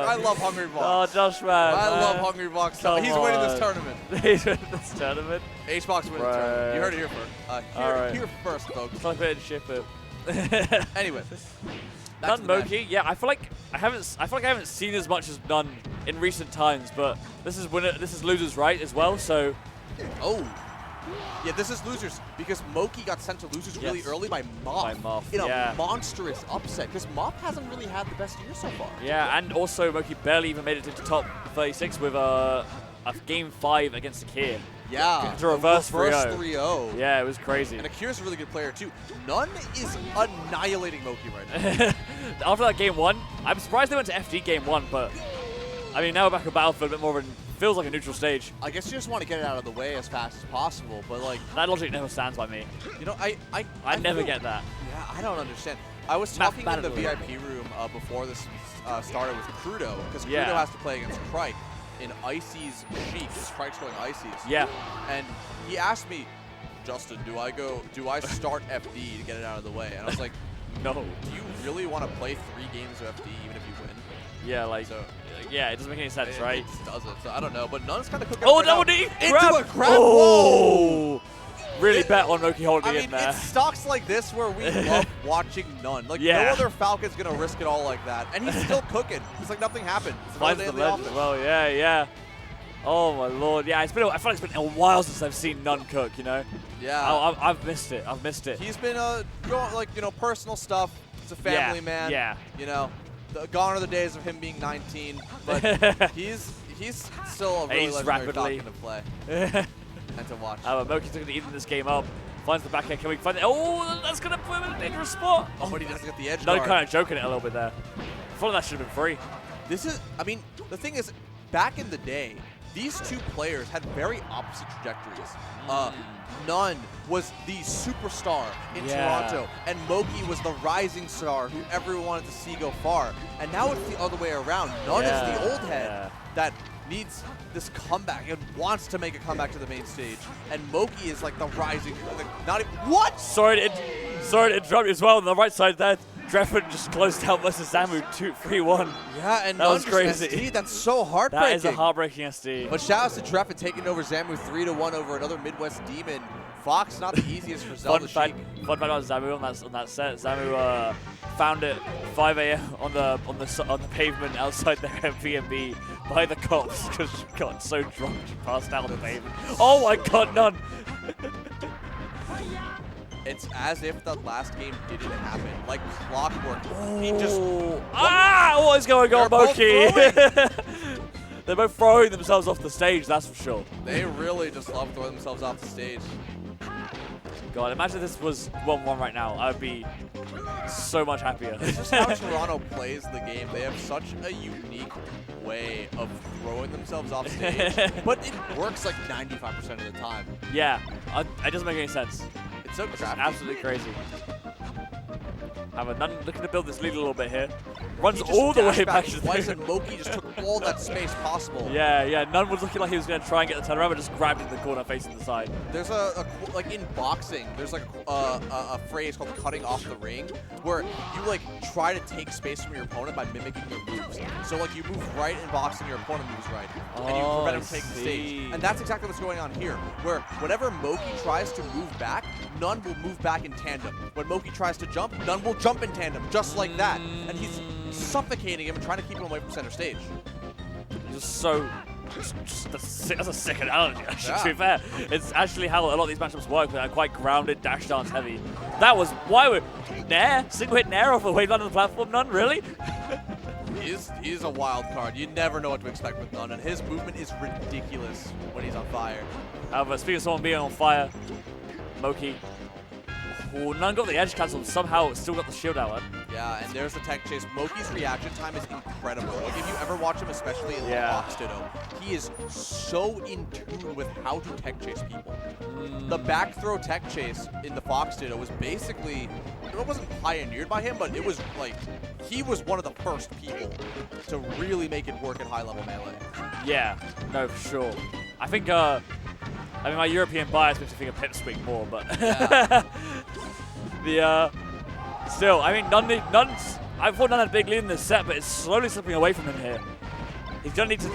I love Hungry Oh, Box. Josh Man. I love Hungry Box. Come He's winning this on. tournament. He's winning this tournament. H-Box winning the Right. tournament. You heard it here first. All right. Here first, folks. Flip it and ship it. Anyway. back Nunn to the match. Moki, yeah, I feel like I haven't seen as much as Nunn in recent times, but this is losers right as well, so Oh. Yeah, this is losers because Moki got sent to losers really Yes. early by Moff. By Moff, in a yeah. monstrous upset because Moff hasn't really had the best year so far. yeah, and also Moki barely even made it into top 36 with a game 5 against Akir. Yeah. It's a reverse 3-0. 3-0. Yeah, it was crazy. And Akira's a really good player too. Nunn is annihilating Moki right now. After that game 1, I'm surprised they went to FD game 1, but I mean now we're back at Battlefield, a bit more of feels like a neutral stage. I guess you just want to get it out of the way as fast as possible, but like, That logic never stands by me. you know, I never feel- get that. Yeah, I don't understand. I was talking in the Mathematically. VIP room before this started with Crudo, because Yeah. Crudo has to play against Crike in Icy's Sheik. Crike's going Icy's. Yeah. And he asked me, Justin, do I start FD to get it out of the way? And I was like, No. do you really want to play 3 games of FD even if you win? Yeah, like, So yeah, it doesn't make any sense, right? It just doesn't. So I don't know, but Nunn's kind of cooking. Oh, up right double now. D! Into Grab! a grab! Oh! Really It- bet on Moki holding I in mean, there. it's stocks like this where we love watching Nunn. Like, Yeah. no other Falcon's going to risk it all like that. And he's still cooking. It's like nothing happened. It's another Finds day the in the ledge office. as well, yeah. Oh my lord, yeah, I feel like it's been a while since I've seen Nunn cook, you know? Yeah. I've missed it, He's been, going, like, you know, personal stuff. He's a family man. yeah. You know, gone are the days of him being 19. But he's still a really Aged legendary rapidly. Falcon to play and to watch. Moki's looking to even this game up. Finds the back end. Can we find it? Oh, that's going to put him in a dangerous spot. Oh, but he doesn't get the edge Nunn guard. kind of joking it a little bit there. I thought that should have been free. This is, I mean, the thing is, back in the day, these two players had very opposite trajectories. Nunn was the superstar in Toronto, and Moki was the rising star who everyone wanted to see go far. And now it's the other way around. Nunn is the old head that needs this comeback and wants to make a comeback to the main stage. And Moki is like the rising, not even, what? Sorry to interrupt you as well. On the right side there, Drefford just closed out versus Zamu 3-1. Yeah, and that was Nunn crazy. SD, that's so heartbreaking. That is a heartbreaking SD. But shout out to Drefford taking over Zamu 3-1 over another Midwest Demon. Fox not the easiest for Zelda Fun fact about Zamu on that set. Zamu found it 5 a.m. on the pavement outside their Airbnb by the cops because she got so drunk she passed out on the pavement. Oh my God, Nunn! It's as if the last game didn't happen, like clockwork. He just what is going on, Moki? They're both throwing themselves off the stage, that's for sure. They really just love throwing themselves off the stage. God, imagine this was 1-1 right now. I'd be so much happier. It's just how Toronto plays the game. They have such a unique way of throwing themselves off stage, but it works like 95% of the time. Yeah, it doesn't make any sense. It's so crafty. Absolutely crazy. Nunn looking to build this lead a little bit here. Runs all the way back to twice, and Moki just took all that space possible. Yeah. Nunn was looking like he was going to try and get the turnaround, but just grabbed in the corner facing the side. There's like in boxing, there's like a phrase called cutting off the ring, where you like try to take space from your opponent by mimicking their moves. So like you move right in boxing, your opponent moves right, and you prevent him taking the stage. And that's exactly what's going on here, where whenever Moki tries to move back, Nunn will move back in tandem. When Moki tries to jump, Nunn will jump in tandem, just like that. And he's suffocating him and trying to keep him away from center stage. That's a sick analogy, actually, to be fair. It's actually how a lot of these matchups work. They're quite grounded, dash dance heavy. That was, why would, Nair? Single hit Nair off the way down on the platform, Nunn, really? He's a wild card. You never know what to expect with Nunn, and his movement is ridiculous when he's on fire. However, speaking of someone being on fire, Moki. Oh, Nunn got the edge cancel, somehow still got the shield out. Yeah, and there's the tech chase. Moki's reaction time is incredible. Like, if you ever watch him, especially in the Fox Ditto, he is so in tune with how to tech chase people. The back throw tech chase in the Fox Ditto was basically, it wasn't pioneered by him, but it was like, he was one of the first people to really make it work at high level melee. Yeah, no, for sure. I think, I mean, my European bias makes me think of Pipsqueak more, but still, I mean, Nunn's, I thought Nunn had a big lead in this set, but it's slowly slipping away from him here. He's gonna need to,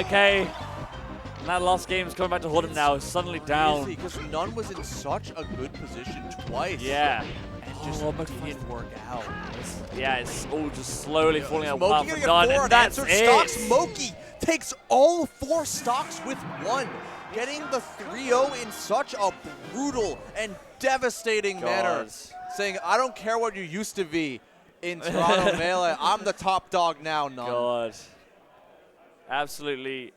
okay. And that last game is coming back to haunt him now. He's suddenly down. Because Nunn was in such a good position twice. Yeah. And just didn't work out. It's all just slowly falling apart Moki for gonna Nunn, get 4 and that's unanswered it. stocks. Moki takes all 4 stocks with 1, getting the 3-0 in such a brutal and devastating manner. Saying, I don't care what you used to be in Toronto Melee. I'm the top dog now, Nunn. God. Absolutely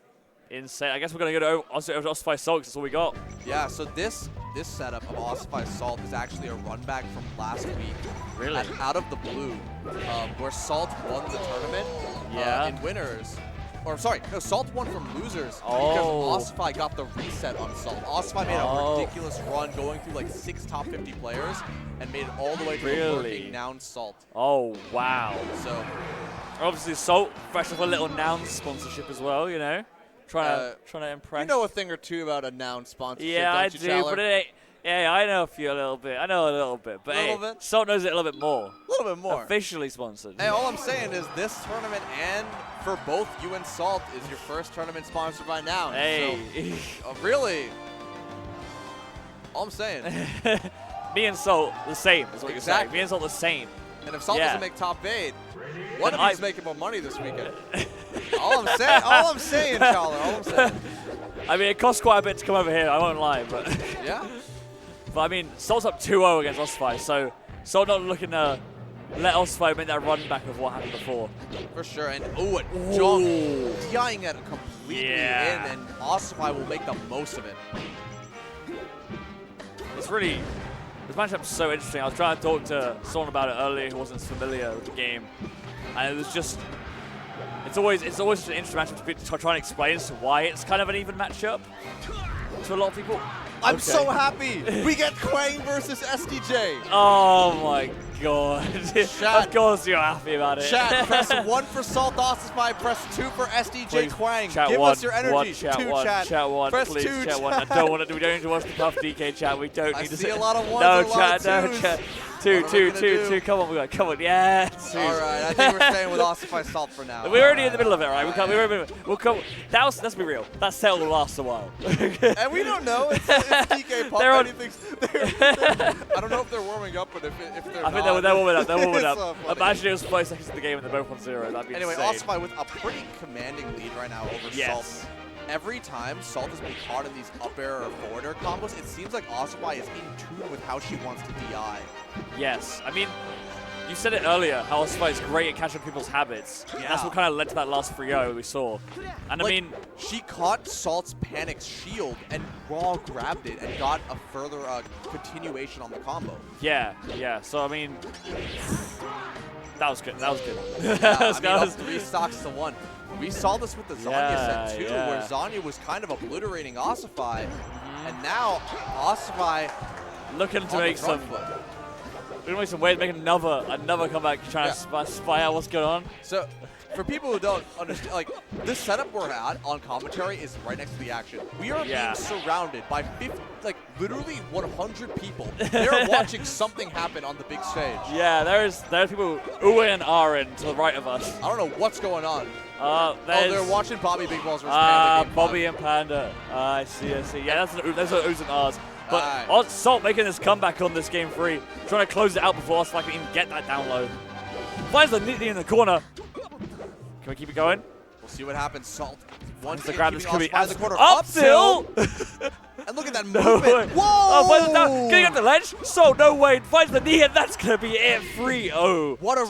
insane. I guess we're going to go to Ossify Salt because that's all we got. Yeah, so this setup of Ossify Salt is actually a run back from last week. Really? Out of the blue, where Salt won the tournament in winners. Or sorry, no, Salt won from losers because Ossify got the reset on Salt. Ossify made a ridiculous run going through like 6 top 50 players and made it all the way to the working Noun Salt. Oh, wow. So obviously Salt, fresh off a little Noun sponsorship as well, you know. Trying to impress. You know a thing or two about a Noun sponsorship, yeah, don't I you, do, Challer? but it ain't. Yeah, I know a little bit. I know a little bit, but hey, Salt knows it a little bit more. A little bit more. Officially sponsored. Hey, all I'm saying is this tournament and for both you and Salt is your first tournament sponsored by Noun. Hey. So, really, all I'm saying. Me and Salt the same is what you're saying. Me and Salt the same. And if Salt doesn't make top 8, one of them's making more money this weekend. all I'm saying, Challer, all I'm saying. I mean, it costs quite a bit to come over here, I won't lie, but yeah. But I mean, Salt's up 2-0 against Ossify, so Salt not looking to let Ossify make that run back of what happened before. For sure, and Jong DIing it completely in, and Ossify will make the most of it. It's really, this matchup's so interesting. I was trying to talk to someone about it earlier who wasn't familiar with the game. and it was just. It's always an interesting matchup to try and explain as to why it's kind of an even matchup to a lot of people. I'm Okay. so happy. We get Quang versus SDJ. Oh my god. Chat. Of course you're happy about it. Chat, press 1 for Salt Ossify, press 2 for SDJ Please, Quang. Chat Give one, us your energy. one, chat 2 one, chat. Chat one, press please, 2 chat one. I don't want to. We don't need to watch the Puff DK chat. We don't I need to see a lot of ones No and a lot chat, of no twos. chat. What Two, are we two, gonna two, do? two. Come on, come on. Yeah. Twos. All right, I think we're staying with Ossify Salt for now. We're already in the middle of it, right? We'll come. Let's be real. That settle will last a while. And we don't know. It's DK Puff. They're on- I don't know if they're warming up, but if they're I not, think they're warming up. They're warming it's up. so funny. Imagine it was 5 seconds of the game and they're both on 0. That'd be Anyway, insane. Ossify with a pretty commanding lead right now over Yes. Salt. Every time Salt has been caught in these up air or forward air combos, it seems like Ossify is in tune with how she wants to DI. Yes. I mean, you said it earlier, how Ossify is great at catching people's habits. Yeah. That's what kind of led to that last 3-0 we saw. And I Like, mean, she caught Salt's panic shield and raw grabbed it and got a further continuation on the combo. yeah. So, I mean, that was good. That was good. Yeah, I mean, up 3 stocks to 1. We saw this with the Zanya set too, Yeah. where Zanya was kind of obliterating Ossify, and now Ossify Looking to on make the front some, foot. looking to make some ways, make another comeback, trying to spy out what's going on. So, for people who don't understand, like, this setup we're at on commentary is right next to the action. We are Yeah. being surrounded by 50, like, literally 100 people. They're watching something happen on the big stage. Yeah, there's people oohing and ahhing to the right of us. I don't know what's going on. Oh, They're watching Bobby Big Balls versus Panda. Game Bobby 5. and Panda. I see. Yeah, those are oohs and ahs. But Alright. Salt making this comeback on this game 3, trying to close it out before us, like, can even get that down low. Finds the neatly in the corner. Can we keep it going? We'll see what happens. Salt. Once The again, grab keeping is could be Ossify in the corner. up still. And look at that No movement. way. Whoa! Oh, finds it down. Getting up the ledge. So no way. Finds the knee, and that's gonna be it. 3-0. What a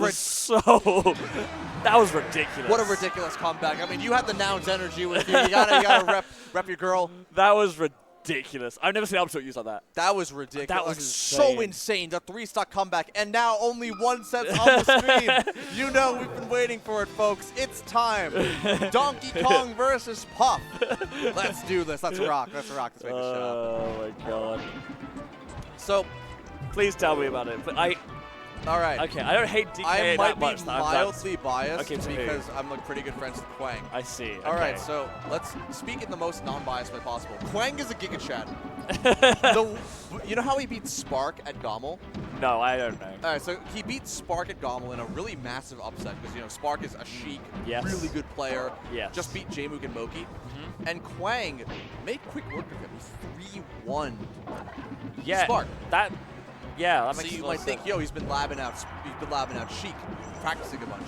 that was ridiculous. What a ridiculous comeback. I mean, you had the Nouns energy with you. You gotta rep your girl. That was ridiculous. I've never seen Uptilt used like that. That was ridiculous. That was so insane. insane. The 3-stock comeback, and now only 1 set's on the screen. You know we've been waiting for it, folks. It's time. Donkey Kong versus Puff. Let's do this. Let's rock. Let's rock. Let's make this shit happen. Oh my god. So, Please tell me about it. But all right. okay, I don't hate DK I that might much. be that I'm mildly biased Okay, to who? because I'm like pretty good friends with Quang. I see. All right, okay. so let's speak in the most non-biased way possible. Quang is a Giga Chad. You know how he beat Spark at Gommel? No, I don't know. All right, so he beat Spark at Gommel in a really massive upset because, you know, Spark is a chic, Yes. really good player. Yes. Just beat Jmook and Moki. And Quang made quick work of him. He 3-1 Yeah. Spark. That So makes you a lot might of think, sense. yo, he's been labbing out Sheik, practicing a bunch.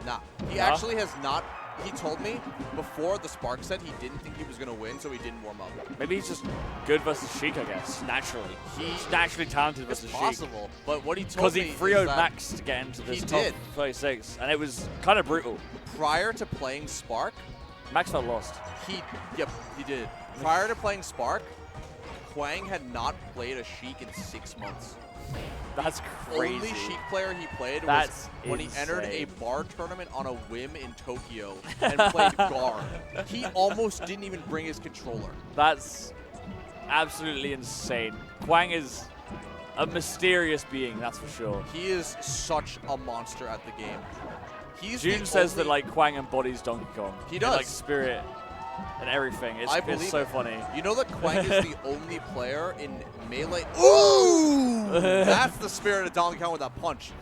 Nah, he No? actually has not. He told me before the Spark set he didn't think he was going to win, so he didn't warm up. Maybe he's just good versus Sheik, I guess, naturally. He's naturally talented It's versus Sheik. possible, but what he told Because me he is 3-0'd that Max to get into this He top did. 36, and it was kind of brutal. prior to playing Spark, Max felt lost. he did. Prior to playing Spark, Quang had not played a Sheik in 6 months. That's crazy. Only Sheik player he played That's was when he entered a insane. bar tournament on a whim in Tokyo and played Gar. He almost didn't even bring his controller. That's absolutely insane. Quang is a mysterious being, that's for sure. He is such a monster at the game. He's June the says that only- like Quang embodies Donkey Kong. He in, does. like spirit and everything. I It's believe so it. funny. You know that Quang is the only player in Melee. Ooh! That's the spirit of Donkey Kong with that punch.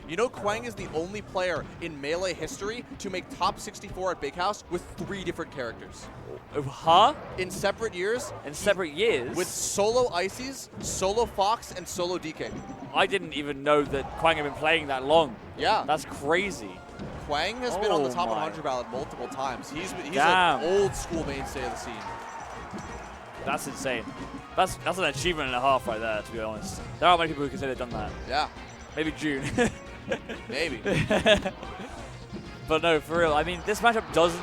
You know Quang is the only player in Melee history to make top 64 at Big House with 3 different characters. Huh? In separate years, In separate years? with solo Ices, solo Fox, and solo DK. I didn't even know that Quang had been playing that long. Yeah. That's crazy. Quang has been on the Oh top my. 100 ballot multiple times. He's Damn. an old school mainstay of the scene. That's insane. That's an achievement and a half right there, to be honest. There aren't many people who can say they've done that. Yeah, Maybe June. maybe. But no, for real. I mean, this matchup doesn't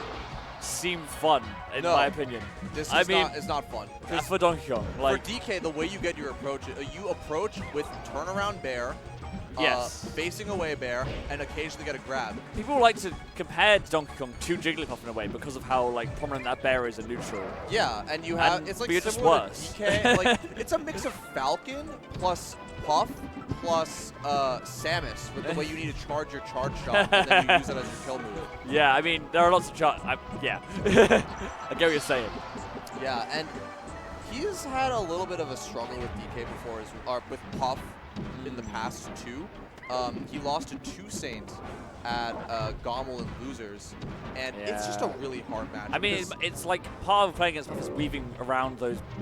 seem fun, in No. my opinion. This is I mean, it's not fun. for Donkey Kong. Like, For DK, the way you get your approach, you approach with turnaround bear, Yes. facing away bear, and occasionally get a grab. People like to compare Donkey Kong to Jigglypuff in a way because of how like prominent that bear is in neutral. Yeah, and you have And it's like but you're just similar worse. to DK. Like it's a mix of Falcon plus Puff plus Samus with the way you need to charge your charge shot and then you use it as your kill move. Yeah, I mean there are lots of yeah, I get what you're saying. Yeah, and he's had a little bit of a struggle with DK before, or with Puff in the past too. He lost to 2 Saints at Gommel and Losers, and it's just a Yeah. really hard match. I mean, because- it's like part of playing against Puff is weaving around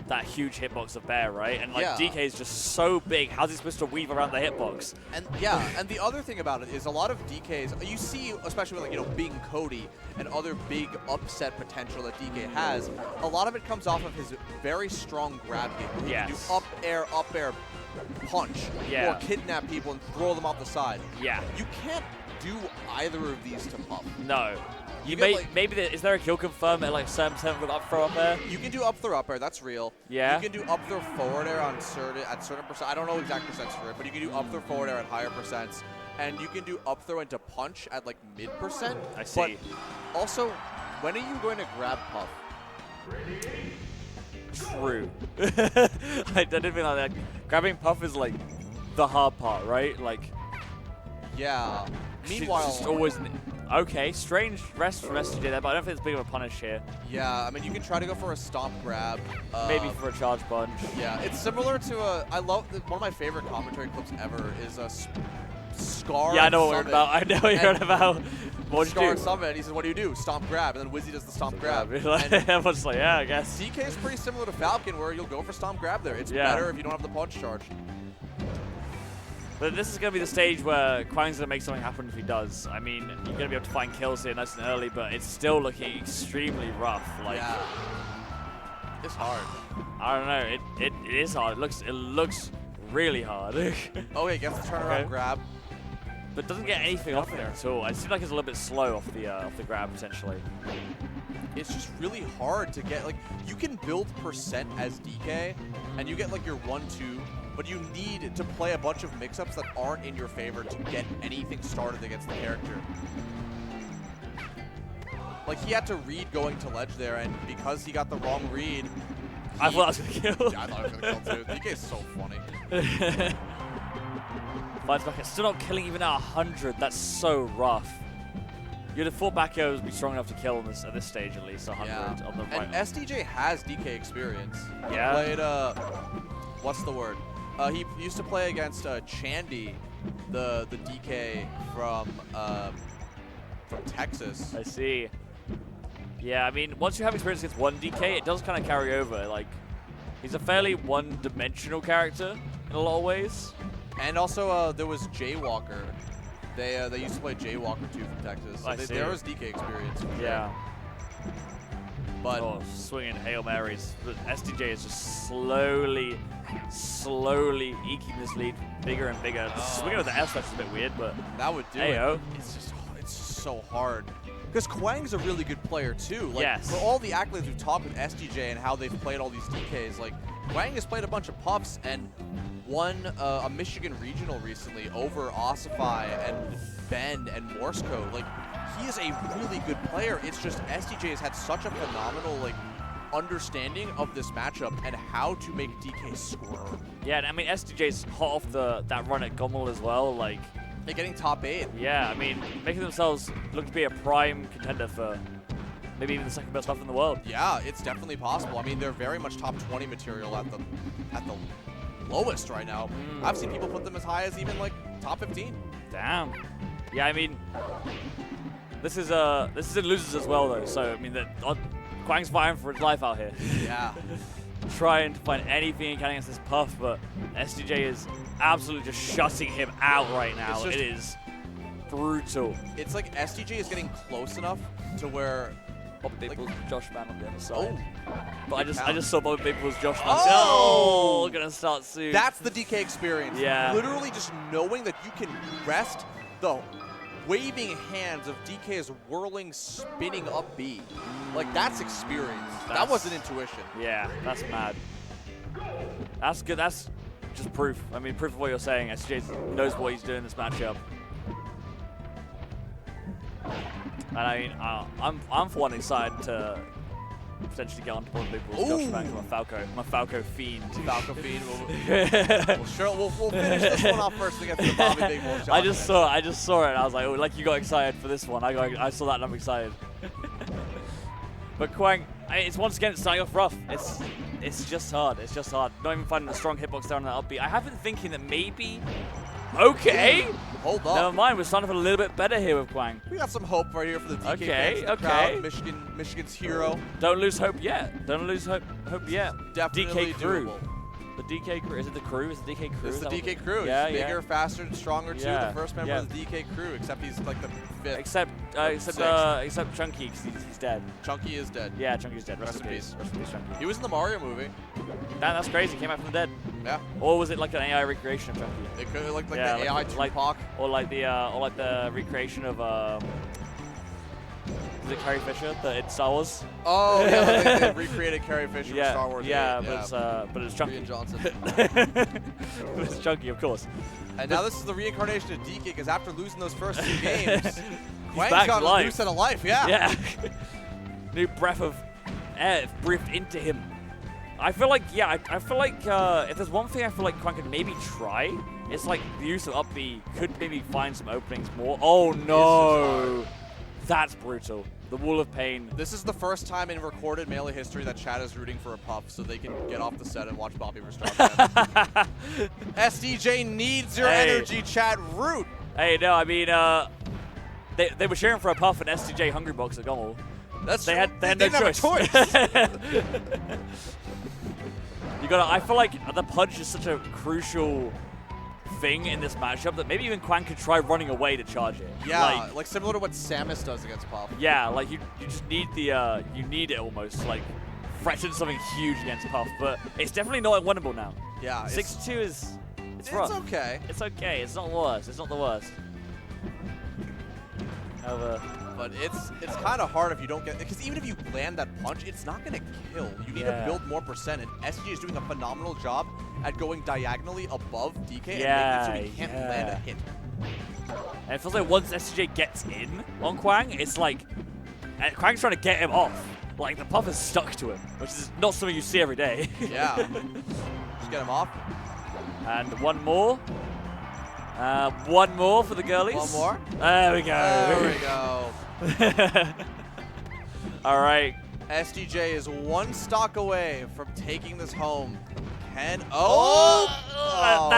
that huge hitbox of Bear, right? And like Yeah. DK is just so big. How's he supposed to weave around the hitbox? And yeah, and the other thing about it is a lot of DKs, you see, especially with like, Bing Cody and other big upset potential that DK has, a lot of it comes off of his very strong grab game. Where he can Yes. do up air, punch, Yeah. or kidnap people and throw them off the side. Yeah. You can't do either of these to Puff. No. You You get, may, like- maybe is there a kill confirm at like 7% with up throw up there? You can do up throw up air, that's real. Yeah. You can do up throw forward air at certain percent. I don't know exact percents for it, but you can do up throw forward air at higher percents. And you can do up throw into punch at like mid percent. I see. But also, when are you going to grab Puff? True. I didn't mean like that. Grabbing Puff is like the hard part, right? Like, Yeah. she's Meanwhile, just always okay. Strange rest from SJ there, but I don't think it's big of a punish here. yeah, I mean, you can try to go for a stomp grab. Maybe for a charge punch. Yeah, it's similar to one of my favorite commentary clips ever is a Scar. Yeah, I know what you're Summit. about. I know what you're And about. What'd Scar you do? Summit, he says, what do you do? Stomp grab, and then Wizzy does the stomp grab. And Everyone's like, yeah, I guess. DK is pretty similar to Falcon, where you'll go for stomp grab there. It's Yeah. better if you don't have the punch charge. But this is going to be the stage where Kwang's going to make something happen if he does. I mean, you're going to be able to find kills here nice and early, but it's still looking extremely rough. Like, Yeah. It's hard. I don't know. It is hard. It looks really hard. Okay, gets the turnaround Okay. grab. But doesn't get anything off there at all. It seems like it's a little bit slow off the grab, potentially. It's just really hard to get, like, you can build percent as DK, and you get, like, your 1-2, but you need to play a bunch of mix-ups that aren't in your favor to get anything started against the character. Like, he had to read going to ledge there, and because he got the wrong read, I thought I was going to kill. yeah, I thought I was going to kill too. DK is so funny. Finds back. It's still not killing even at 100. That's so rough. You'd have thought back here would be strong enough to kill on this, at this stage at least, 100 Yeah. on the And right. SDJ has DK experience. Yeah. He played, what's the word? He used to play against Chandy, the DK from Texas. I see. Yeah, I mean, once you have experience against one DK, it does kind of carry over. Like, he's a fairly one-dimensional character in a lot of ways. And also, there was Jaywalker. They used to play Jaywalker too from Texas. So I see. there was DK experience. for sure. Yeah. But Oh, swinging Hail Marys. But SDJ is just slowly eking this lead bigger and bigger. Swinging with the F slash is a bit weird, but that would do Heyo. it. It's just so hard. Because Kwang's a really good player too. Like, Yes. For all the accolades we've talked with SDJ and how they've played all these DKs, like Kwang has played a bunch of Puffs and won a Michigan regional recently over Ossify and Bend and Morse Code. Like, he is a really good player. It's just SDJ has had such a phenomenal understanding of this matchup and how to make DK squirm. yeah, and I mean SDJ's hot off that run at Gommel as well. Like, They're getting top 8. yeah, I mean, making themselves look to be a prime contender for maybe even the second best stuff in the world. Yeah, it's definitely possible. I mean, they're very much top 20 material at the lowest right now. I've seen people put them as high as even like top 15. Damn. Yeah, I mean, this is in losers as well though. So I mean, Kwang's fighting for his life out here, Yeah. trying to find anything he can against this Puff, but SDJ is absolutely just shutting him out right now. It's just- It is brutal. It's like SDJ is getting close enough to where Bobby Like- Maples, Josh Mann on the other side. oh, but I good just count. saw Bobby Maples, Josh Mann. Oh! Gonna start soon. That's the DK experience. Yeah. Literally just knowing that you can rest the waving hands of DK's whirling, spinning up B. Like, that's experience. That That's- wasn't intuition. Yeah, that's mad. That's good. That's just proof. I mean, proof of what you're saying. SJ knows what he's doing in this matchup. And I mean, I'm for one excited to potentially get onto one of people's Josh Banks. My Falco fiend. Falco fiend. We'll finish this one off first to get to the Bobby Big Bull shot. I just saw it. And I was like, oh, like you got excited for this one. I saw that and I'm excited. But Kwang, it's once again starting off rough. It's just hard. It's just hard. Not even finding a strong hitbox down on that upbeat. I have been thinking that maybe. Okay. Hold on. Never mind. We're starting off a little bit better here with Kwang. We got some hope right here for the DK Okay, fans in the crowd. Michigan's hero. Don't lose hope yet. Don't lose hope yet. Definitely DK crew. doable. The DK crew. Is it the crew? Is it DK crew? It's the DK crew. Yeah, He's bigger, faster, and stronger too. Yeah, The first member of the DK crew, except he's like the fifth. Except Chunky, because he's dead. Chunky is dead. Yeah, Chunky's dead. Rest in peace. Rest in peace, Chunky. He was in the Mario movie. That's crazy. Came out from the dead. Yeah. Or was it like an AI recreation of Chunky? It could like Yeah, the AI Tupac. Or like the recreation of is it Carrie Fisher in Star Wars? Oh yeah, they recreated Carrie Fisher Yeah, from Star Wars. yeah, 8. but it's Chunky. Rian Johnson. But it's Chunky, of course. And now this is the reincarnation of DK, because after losing those first 2 games, Wang's back got to a life. new set of life. Yeah. Yeah. New breath of air breathed into him. I feel like, I feel like if there's one thing I feel like Quan could maybe try, it's like the use of up B could maybe find some openings more. Oh no! That's brutal. The Wall of Pain. This is the first time in recorded Melee history that Chad is rooting for a puff so they can get off the set and watch Bobby vs. SDJ needs your energy, Chad. Root. Hey, no, I mean, they were cheering for a puff and SDJ Hungry Box at Gommel. That's they had no didn't have choice. a choice. You gotta. I feel like the punch is such a crucial thing in this matchup that maybe even Quan could try running away to charge it. Yeah, like similar to what Samus does against Puff. Yeah, like you just need the you need it almost like threaten something huge against Puff, but it's definitely not unwinnable now. Yeah, 6-2 is it's rough. It's okay. It's okay. It's not the worst. It's not the worst. However, but it's kind of hard if you don't get, because even if you land that punch, it's not going to kill. You need to build more percent, and SG is doing a phenomenal job at going diagonally above DK and making it so he can't land a hit. And it feels like once SJ gets in on Kwang, it's like Kwang's trying to get him off. Like the puff is stuck to him, which is not something you see every day. Yeah. Just get him off. And one more. One more for the girlies. One more. There we go. There we go. All right. SDJ is 1 stock away from taking this home. That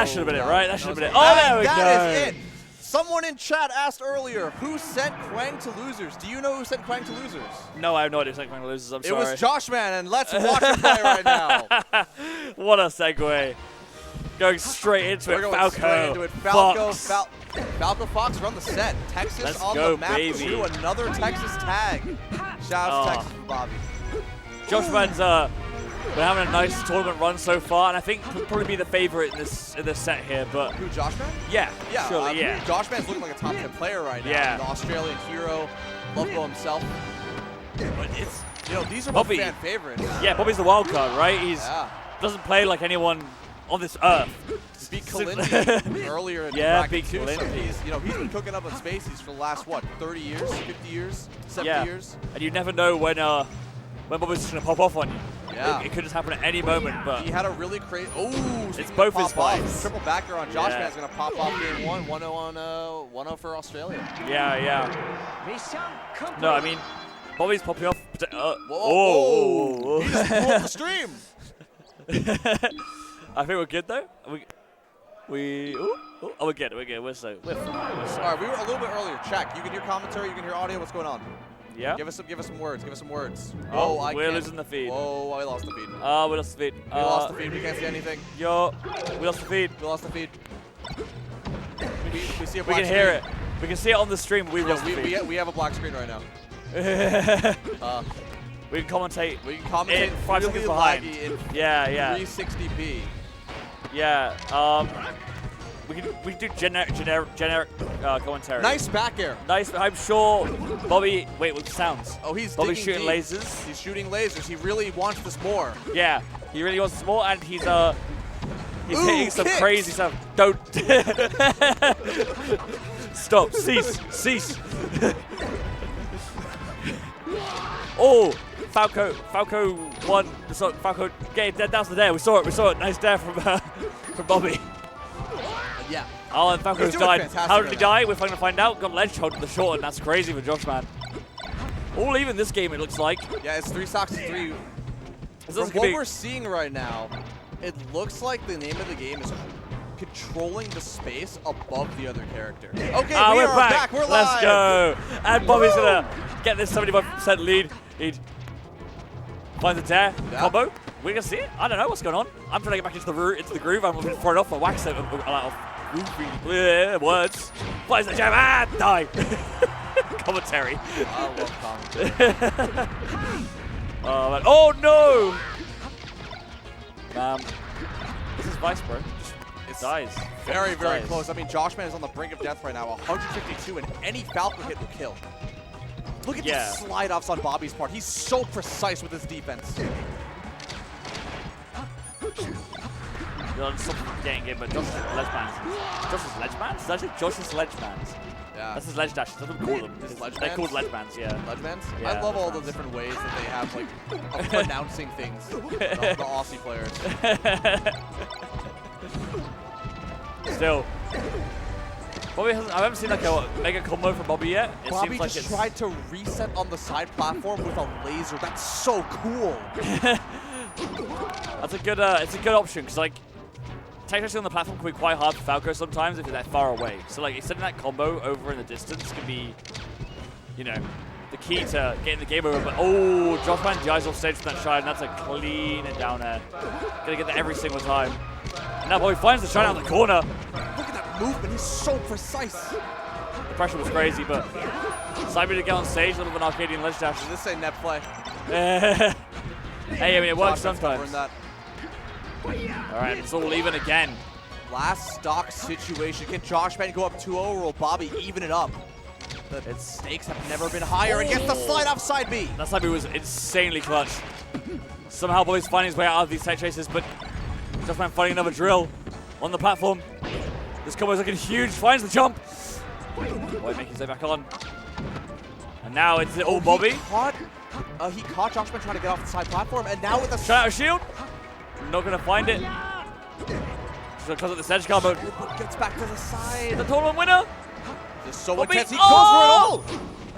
should have been it, right? That should have been it. Oh, there we go. That is it. Someone in chat asked earlier, who sent Kwang to losers? Do you know who sent Kwang to losers? No, I have no idea who sent Kwang to losers. I'm sorry. It was Joshman, and let's watch him play right now. What a segue. Going straight into We're it, going Falco. straight into it. Falco Fox run the set. Texas Let's on go, the map baby. through another Texas tag. Shout out to Texas for Bobby. Joshman's been having a nice tournament run so far, and I think he'll probably be the favorite in this set here. But Who, Joshman? yeah, Yeah, surely, yeah. Joshman's looking like a top 10 player right now. Yeah. The Australian hero, Lovo himself. But it's, these are both Bobby. fan favorites. Yeah, Bobby's the wild card, right? He's Yeah. doesn't play like anyone on this earth. Beat Kalindi earlier in the Yeah, bracket beat too. So Kalindi. he's been cooking up on Spaceys for the last, 30 years, 50 years, 70 years? And you never know when Bobby's just gonna pop off on you. Yeah. It could just happen at any moment, but He had a really crazy. It's both his fights. Triple backer on Joshman Yeah. is going to pop off game 1, 1-0 on 1-0 for Australia. yeah. Mission complete. No, I mean, Bobby's popping off. Whoa. He just blew up the stream. I think we're good though. We're good. We're fine. We're safe. All right, we were a little bit earlier. Check. You can hear commentary. You can hear audio. What's going on? Yeah. Give us some words. Give us some words. Oh, I we're can't. losing the feed. Whoa, I lost the feed. We lost the feed. We lost the feed. We can't see anything. We lost the feed. We lost the feed. We see a We black can hear it. We can see it on the stream. We lost the feed. we have a black screen right now. We can commentate. We can commentate 5 really seconds behind. laggy in Yeah. 360p. Yeah. We can do generic commentary. Nice back air. Nice. I'm sure Bobby. Wait, with sounds. Oh, he's Bobby's digging shooting deep. lasers. He's shooting lasers. He really wants this more. Yeah, he really wants more, and he's He's Ooh, hitting some kicks. crazy stuff. Don't. Stop. Cease. Oh, Falco won. Falco getting dead down to the dare. We saw it. Nice dare from Bobby. Yeah. Oh, and Falco's He's doing died. fantastic How did right he die? We're finally find out. Got ledge hold to the short, and that's crazy for Josh, man. All even this game, it looks like. Yeah, it's 3 stocks to 3. This From is gonna what be- we're seeing right now, it looks like the name of the game is controlling the space above the other character. Okay, we we're are back. We're live. Let's go. And Bobby's gonna get this 75% lead. He finds a dare combo. We're gonna see it. I don't know what's going on. I'm trying to get back into the groove. I'm looking for it off. I wax it off. Words. Finds the jab. Die. Commentary. I love commentary. Oh, man. Oh no! This is Vice, bro. It dies. Very, very Dies. close. I mean, Joshman is on the brink of death right now. 152, and any Falco hit will kill. Look at Yeah. these slide-offs on Bobby's part. He's so precise with his defense. You're on something getting it, but Josh's Ledgebands. Josh's Ledgebands? Is that actually Josh's Ledgebands? Yeah. That's his ledge dashes. That's what we call them. His They're ledgebands? called Ledgebands, yeah. Ledgemans? Yeah, I love all the Ledgemans. different ways that they have, like, of pronouncing things. The Aussie players. Still. Bobby hasn't, I haven't seen like a mega combo from Bobby yet. It Bobby seems like just it's tried to reset on the side platform with a laser. That's so cool. That's a good it's a good option because like technically on the platform can be quite hard for Falco sometimes if they're far away. So like extending that combo over in the distance can be, you know, the key to getting the game over. But oh, Joshman dies off stage from that shine. That's a clean and down air. Gonna get that every single time. And now Bobby finds the shine out of the corner. Look at that movement. He's so precise. The pressure was crazy, but Cyber to get on stage, a little bit of an Arcadian ledge dash. Is this a net play? Hey, I mean, it works Joshman's covering sometimes. that. All right, it's all even again. Last stock situation. Can Joshman go up 2-0 or will Bobby even it up? The stakes have never been higher and gets the slide off side B. That Cyber was insanely clutch. Somehow Bobby's finding his way out of these tech chases, but Joshman finding another drill on the platform. This combo's looking huge, finds the jump. Boy, making his way back on. And now it's all Bobby. He caught Joshman trying to get off the side platform, and now with a Shut out shield. Not gonna find it. Just gonna close up the edge combo. gets back to the side. The tournament winner. This is so Bobby. intense. He goes for it all.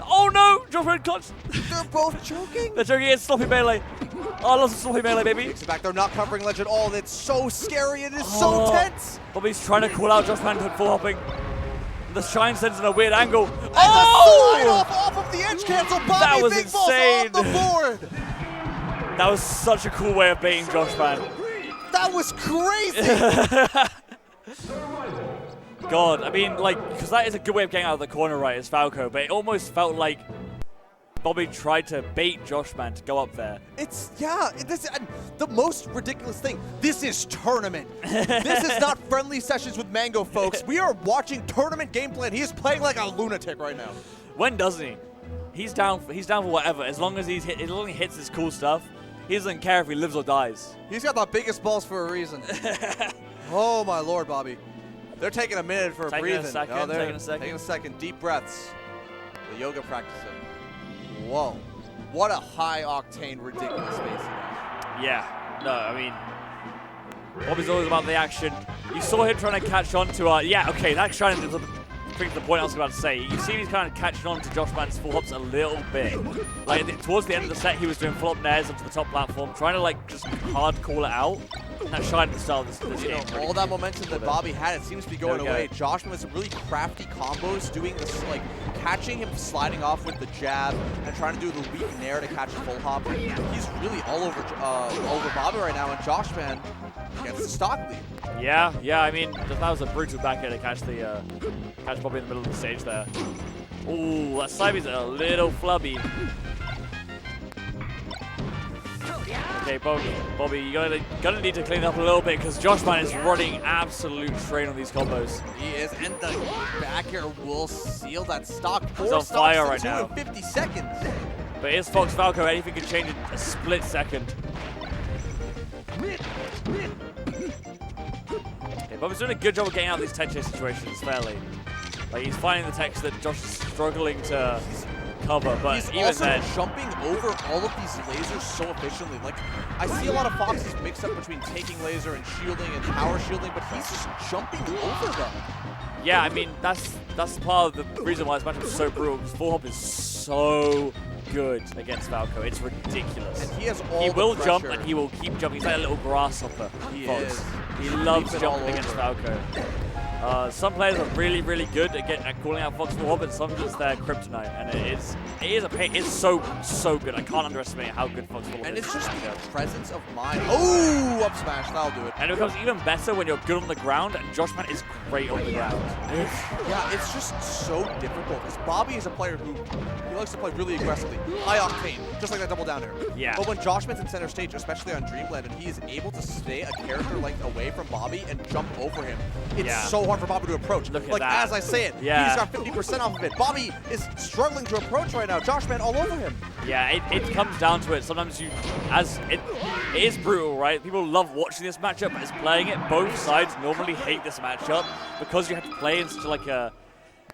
Oh no! Joshman clutch. They're both choking. They're choking it. Sloppy melee. Oh, lots of sloppy melee, baby. Takes it back. They're not covering ledge at all. It's so scary. It is so tense. Bobby's trying to call out Joshman to full hopping. The shine sends in a weird angle. And the slide off of the edge cancel. Bobby That was Big insane. Balls off the board. That was such a cool way of baiting Joshman. That was crazy. God, I mean, like, because that is a good way of getting out of the corner, right, as Falco, but it almost felt like Bobby tried to bait Joshman to go up there. It's, yeah, this, the most ridiculous thing. This is tournament. This is not friendly sessions with Mango, folks. We are watching tournament gameplay, and he is playing like a lunatic right now. When doesn't he? He's down for whatever, as long as as long as he hits his cool stuff. He doesn't care if he lives or dies. He's got the biggest balls for a reason. Oh, my Lord, Bobby. They're taking a minute for a breathing. They're taking a second. Deep breaths. The yoga practicing. Whoa. What a high-octane, ridiculous face he has. Yeah. No, I mean, Bobby's always about the action. You saw him trying to catch on to, yeah, okay, that's trying to bring the point I was about to say. You see he's kind of catching on to Joshman's full hops a little bit. Like, towards the end of the set, he was doing full up nairs onto the top platform, trying to, like, just hard call it out. That shine at the start of this game. All that momentum that Bobby had, it seems to be going There we away. go. Joshman with some really crafty combos, doing this, like, catching him sliding off with the jab and trying to do the weak nair to catch a full hop. He's really all over Bobby right now, and Joshman gets the stock lead. Yeah, I mean, that was a brutal back air to catch catch Bobby in the middle of the stage there. Ooh, that Cyber's a little flubby. Okay, Bobby, you're gonna need to clean up a little bit because Joshman is running absolute train on these combos. He is, and the back air will seal that stock. He's 4 on stocks fire in right 2 now. and 50 seconds. But here's Fox Falco, anything can change in a split second. Okay, Bobby's doing a good job of getting out of these tech chase situations fairly. Like, he's finding the techs that Josh is struggling to cover, but He's even also then, jumping over all of these lasers so efficiently. Like, I see a lot of Foxes mix up between taking laser and shielding and power shielding, but he's just jumping over them. yeah, I mean, that's part of the reason why this matchup is so brutal, because full hop is so good against Falco. It's ridiculous. And he has all He the will jump pressure. and he will keep jumping. He's like a little grasshopper. He Fox. is. He loves Leaping all jumping against over. Falco. Some players are really, really good at calling out Fox full hop, and some just their kryptonite. And it's so good. I can't underestimate how good Fox full hop And is. it's just the presence of mind. Oh, up smash, that'll do it. And it becomes even better when you're good on the ground, and Josh Man is great on the ground. Yeah, it's just so difficult because Bobby is a player who he likes to play really aggressively, high octane, just like that double down air. Yeah. But when Joshman's in center stage, especially on Dreamland, and he is able to stay a character length away from Bobby and jump over him, it's Yeah. so hard for Bobby to approach. Look at like that. as I say it, Yeah. he's got 50% off of it. Bobby is struggling to approach right now. Joshman all over him. Yeah, it comes down to it. Sometimes it is brutal, right? People love watching this matchup, but as playing it, both sides normally hate this matchup because you have to play in such like a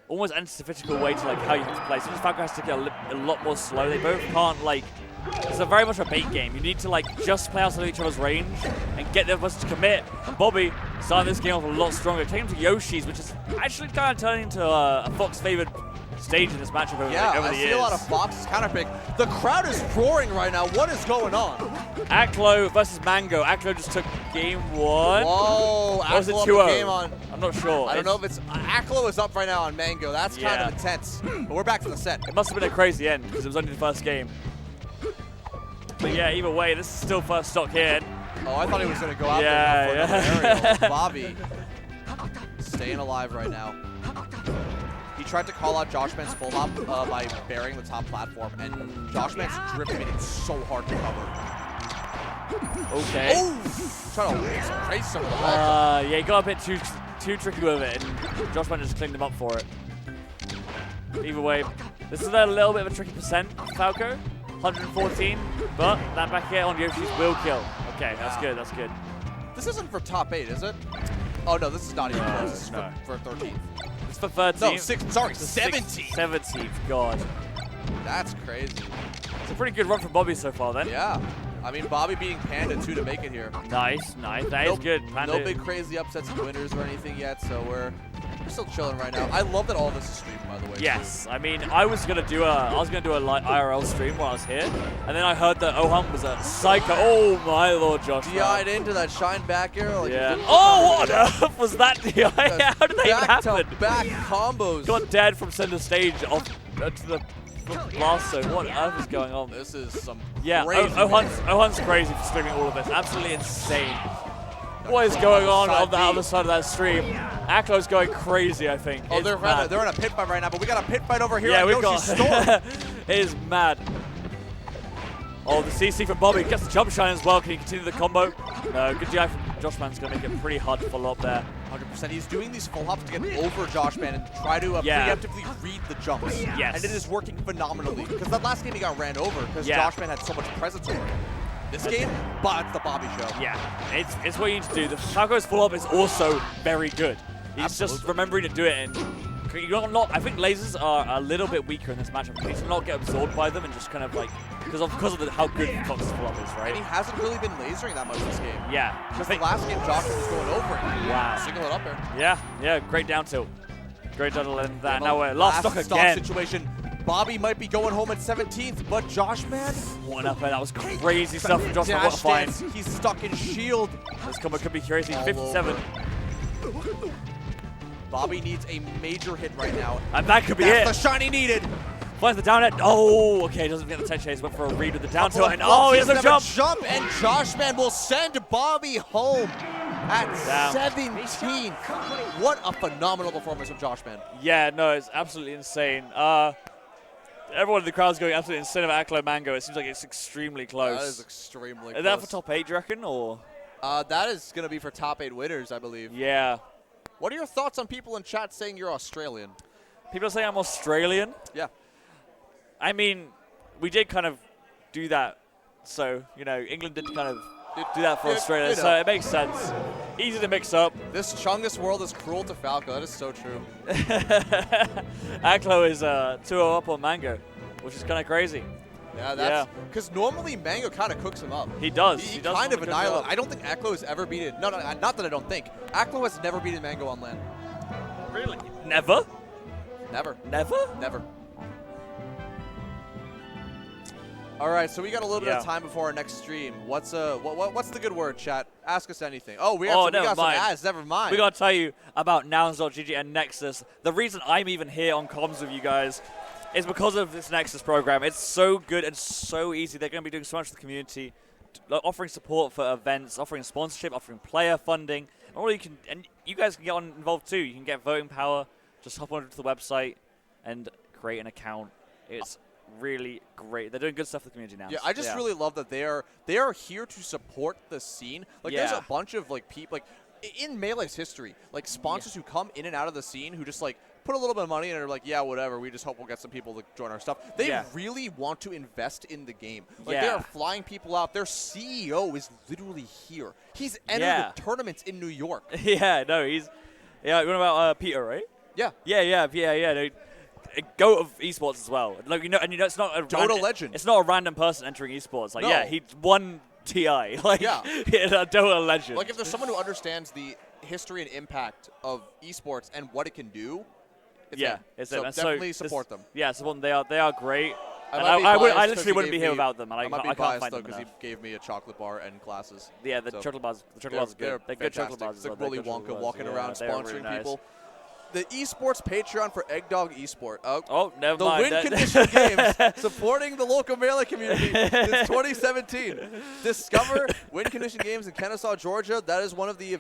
almost antithetical way to like how you have to play. Sometimes Falco has to get a lot more slow. They both can't like. It's a very much a bait game. You need to like just play outside of each other's range and get the other person to commit. And Bobby started this game off a lot stronger. Take him to Yoshi's, which is actually kind of turning into a Fox favored stage in this matchup over the I years. see a lot of Fox's counterpick. The crowd is roaring right now. What is going on? Aklo versus Mango. Aklo just took game one. Whoa, Or was it Aklo up 2-0? the game on. I'm not sure. I don't know if it's Aklo is up right now on Mango. That's kind Yeah. of intense. But we're back to the set. It must have been a crazy end because it was only the first game. But yeah, either way, this is still first stock here. Oh, I thought he was going to go out Yeah, there for yeah. another aerial. Bobby staying alive right now. He tried to call out Joshman's full hop by burying the top platform, and Joshman's drift made it so hard to cover. Okay. Oh! Trying to trace some of the ball. Yeah, he got a bit too tricky with it, and Joshman just cleaned him up for it. Either way, this is a little bit of a tricky percent, Falco. 114, but that back here on Yoshi's will kill. Okay, that's good, that's good. This isn't for top 8, is it? Oh, no, this is not even close. This is no. for 13th. It's for 13th. No, 17th. 17th, God. That's crazy. It's a pretty good run from Bobby so far then. Yeah. I mean, Bobby beating Panda, too, to make it here. Nice, nice. That is good. Panda. No big crazy upsets and winners or anything yet, so we're still chilling right now. I love that all this is streamed, by the way. Yes, I mean, I was gonna do a like IRL stream while I was here, and then I heard that Ohan was a psycho. Oh my lord, Josh. DI'd into that shine back arrow. Like Yeah. Oh, what on earth was that DI? How did that even happen? Back combos. Got dead from center stage off to the blast zone. What on earth is going on? This is some Yeah, crazy. Ohan's crazy for streaming all of this. Absolutely insane. What is going on the other side of that stream? Aklo's going crazy, I think. Oh, It's they're mad. in a pit fight right now, but we got a pit fight over here Yeah, on we've Yoshi's got. Storm. It is mad. Oh, the CC from Bobby gets the jump shine as well. Can he continue the combo? No, good DI from Joshman's going to make it pretty hard to follow up there. 100%. He's doing these full hops to get over Joshman and try to Yeah. preemptively read the jumps. Yes. And it is working phenomenally. Because that last game he got ran over because Yeah. Joshman had so much presence over him. This game, but it's the Bobby show. Yeah, it's what you need to do. The Falco's full up is also very good. He's just Absolutely. remembering to do it, and you're not. I think lasers are a little bit weaker in this matchup. You need to not get absorbed by them and just kind of like because of how good Fox's full up is, And he right? hasn't really been lasering that much this game. Yeah, Because the last game, Joshman was going over it. Wow. Single it up there. yeah, great down tilt, great down tilt, and that. And Now the we're last stock again. situation. Bobby might be going home at 17th, but Joshman. What up there? That was crazy stuff from Joshman. What a Dash find! dance. He's stuck in shield. This combo could be crazy. All 57, Bobby needs a major hit right now. and that could be That's it. the shine he needed. Finds the down hit. Oh, okay, doesn't get the 10 chase. Went for a read with the down tilt, and Couple of oh, he has a blocks, jump. and Joshman will send Bobby home at Damn. 17. What a phenomenal performance from Joshman. Yeah, no, it's absolutely insane. Everyone in the crowd's going absolutely insane about Aklo Mango. It seems like it's extremely close. That is extremely Is close. that for top 8, do you reckon? Or That is going to be for top 8 winners, I believe. yeah. What are your thoughts on people in chat saying you're Australian? People are saying I'm Australian. Yeah. I mean, we did kind of do that. So, you know, England did kind of do that for Yeah, Australia. you know. So it makes sense. Easy to mix up. This Chungus world is cruel to Falco. That is so true. Aklo is 2-0 up on Mango, which is kind of crazy. Yeah, that's because normally Mango kind of cooks him up. He does. He does kind of normally cook him annihilates. up. I don't think Aklo has ever beaten. No, not that I don't think. Aklo has never beaten Mango on land. Really? Never? Never. Never? Never. All right, so we got a little bit of Yeah. time before our next stream. What's the good word, chat? Ask us anything. Oh, we Oh, got never some mind. ads. Never mind. We gotta tell you about Nouns.gg and Nexus. The reason I'm even here on comms with you guys is because of this Nexus program. It's so good and so easy. They're going to be doing so much for the community, offering support for events, offering sponsorship, offering player funding, and all you can. And you guys can get involved too. You can get voting power. Just hop onto the website and create an account. It's really great. They're doing good stuff for the community now. Yeah, I just really love that they are here to support the scene. Like, there's Yeah. a bunch of like people like in Melee's history, like sponsors who come in and out of the scene who just like put a little bit of money in and are like, yeah, whatever. We just hope we'll get some people to join our stuff. They really want to invest in the game. Like they are flying people out. Their CEO is literally here. He's entered the tournaments in New York. Yeah, no, he's. Yeah, what about Peter, right? Yeah. Yeah. No, a goat of esports as well. Like it's not a Dota legend. It's not a random person entering esports. Like, No. he won TI. Like, Yeah. a Dota legend. Like if there's someone who understands the history and impact of esports and what it can do, it's him. it's so them. And definitely support them. Yeah, support them. They are great. And might be I biased 'cause literally he wouldn't be gave here me- without them. And I might be can't biased find though them because he enough. gave me a chocolate bar and glasses. Yeah, the So chocolate bars. The chocolate bars are good. They're good chocolate fantastic. bars. It's like as well. Willy They're good Wonka chocolate bars. walking Yeah, around they are sponsoring really nice. people. The esports Patreon for Egg Dog Esport. Oh, never the mind. win condition games supporting the local Melee community since 2017. Discover win condition games in Kennesaw, Georgia. That is one of the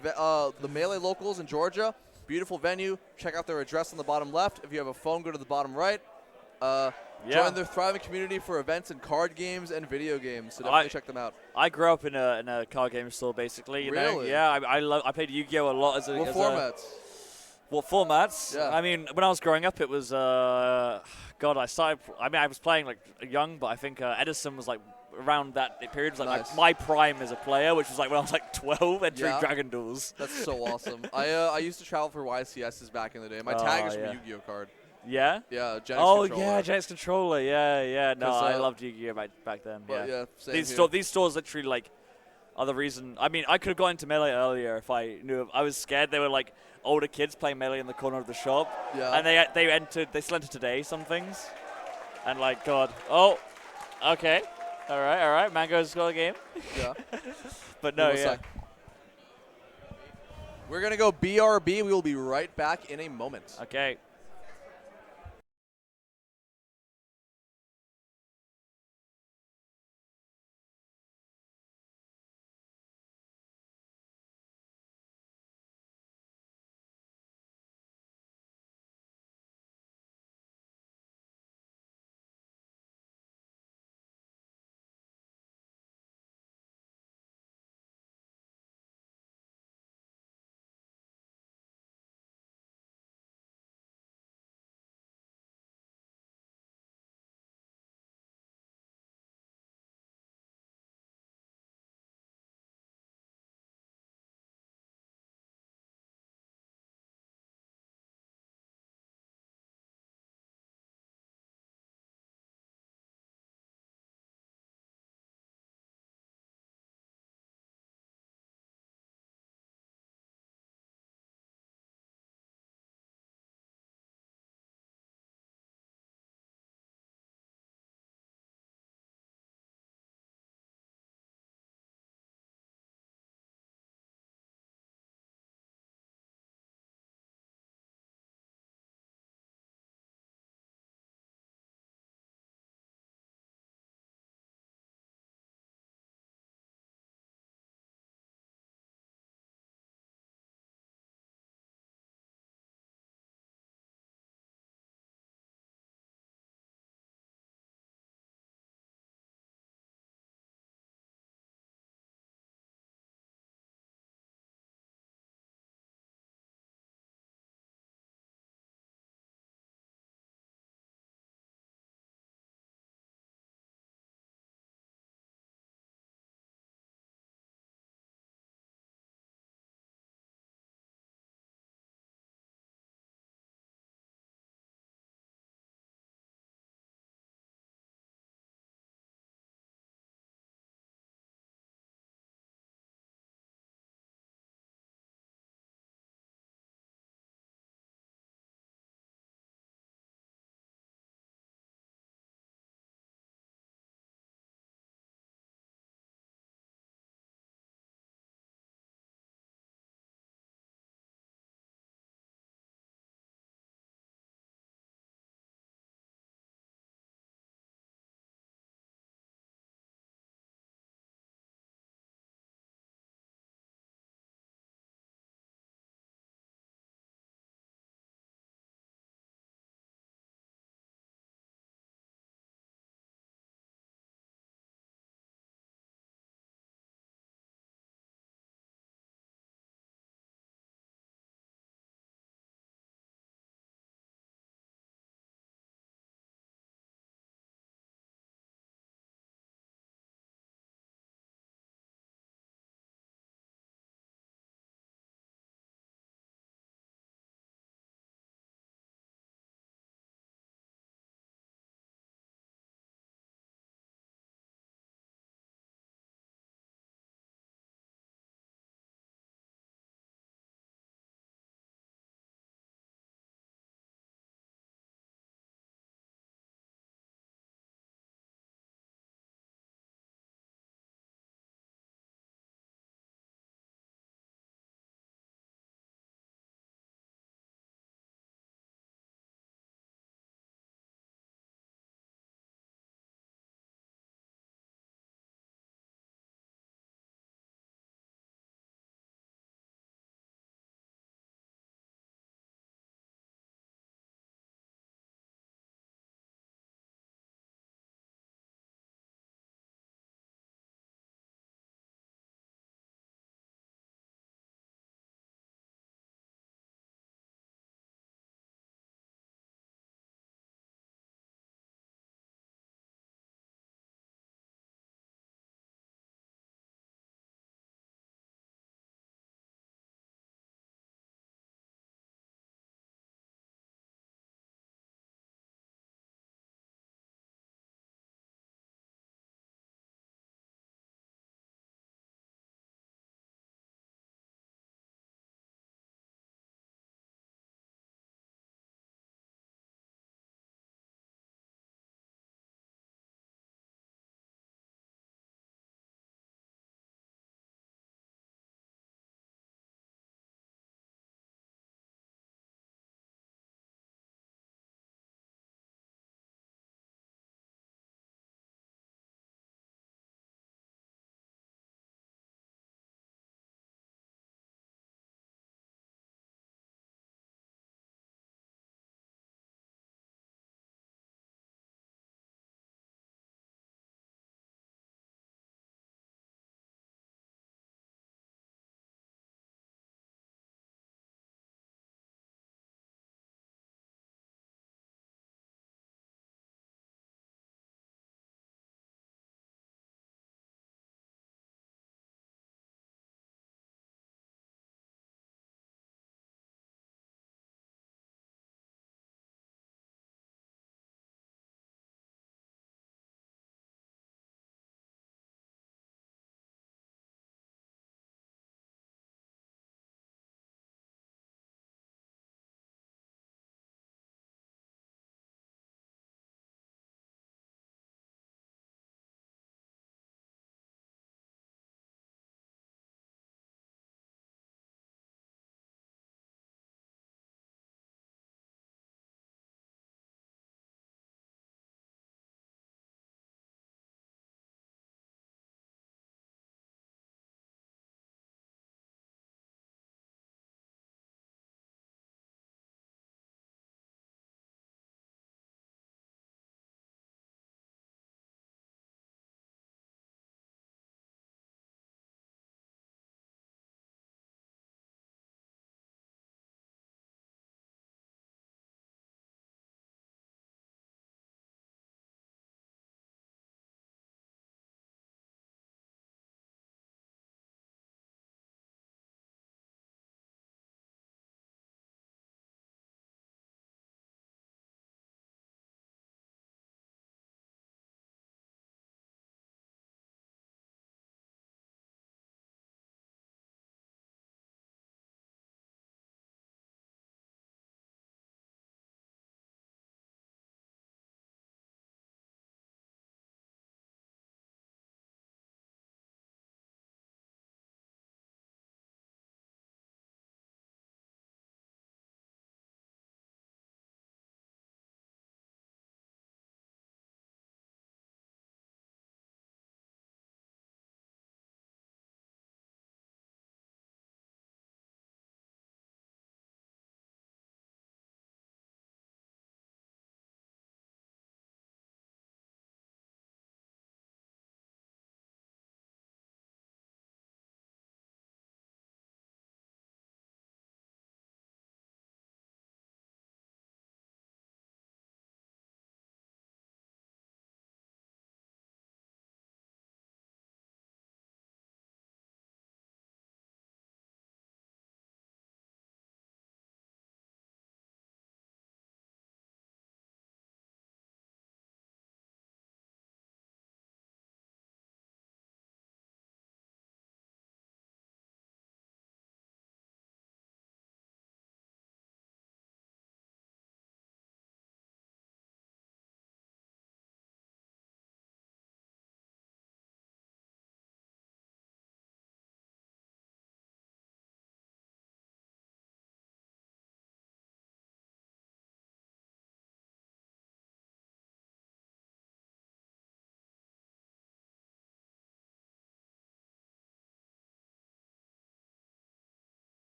Melee locals in Georgia. Beautiful venue. Check out their address on the bottom left. If you have a phone, go to the bottom right. Join their thriving community for events and card games and video games. So definitely check them out. I grew up in a card game store, basically. You know? Really? Yeah, I played Yu-Gi-Oh a lot as a. What as formats? What formats? Yeah. I mean, when I was growing up, it was God. I was playing like young, but I think Edison was like around that period. It was like Nice. my prime as a player, which was like when I was like 12 entering Yeah. Dragon Duels. That's so awesome. I used to travel for YCSs back in the day. My tag is from yeah. Yu-Gi-Oh card. Yeah. Yeah, Genesis Oh controller. yeah, Genesis controller. Yeah. No, 'Cause, I loved Yu-Gi-Oh back then. But yeah, same These here. these stores literally like are the reason. I mean, I could have gone into Melee earlier if I knew. I was scared they were like older kids playing Melee in the corner of the shop. Yeah. And they still enter today some things, and like God. Oh, okay. All right. Mango's got a game. Yeah. But no, One yeah. sec. We're gonna go BRB. We will be right back in a moment. Okay.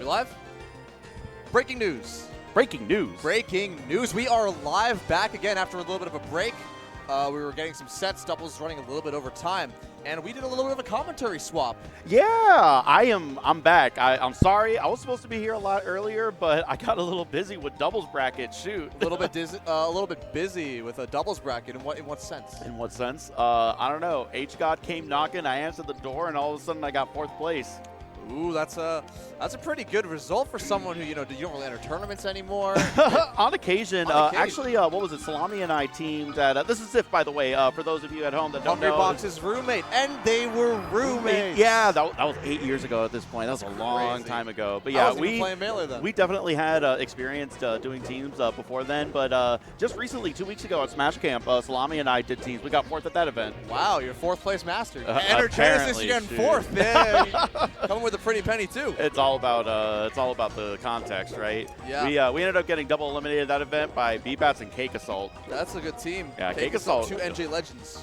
We live? Breaking news. Breaking news. Breaking news. We are live back again after a little bit of a break. We were getting some sets, doubles running a little bit over time, and we did a little bit of a commentary swap. Yeah, I'm back. I'm sorry. I was supposed to be here a lot earlier, but I got a little busy with doubles bracket. Shoot. A little bit busy with a doubles bracket. In what sense? In what sense? I don't know. H-God came knocking. I answered the door, and all of a sudden I got 4th place. Ooh, that's a pretty good result for someone who you don't really enter tournaments anymore. On occasion. Actually, what was it? Salami and I teamed at. This is Ziff, by the way, for those of you at home that don't Hungry know. Box's roommate, and they were roommates. Yeah, that was 8 years ago at this point. That was a long crazy. time ago. But I yeah, wasn't even playing Melee then. we definitely had experience doing teams before then. But just recently, 2 weeks ago at Smash Camp, Salami and I did teams. We got 4th at that event. Wow, you're 4th place master. Enter Genesis, apparently, you're getting shoot. 4th. Yeah, coming with a pretty penny too. It's all about the context, right? Yeah. We ended up getting double eliminated that event by B-Bats and Cake Assault. That's a good team. Yeah, Cake Assault. 2 NJ Legends.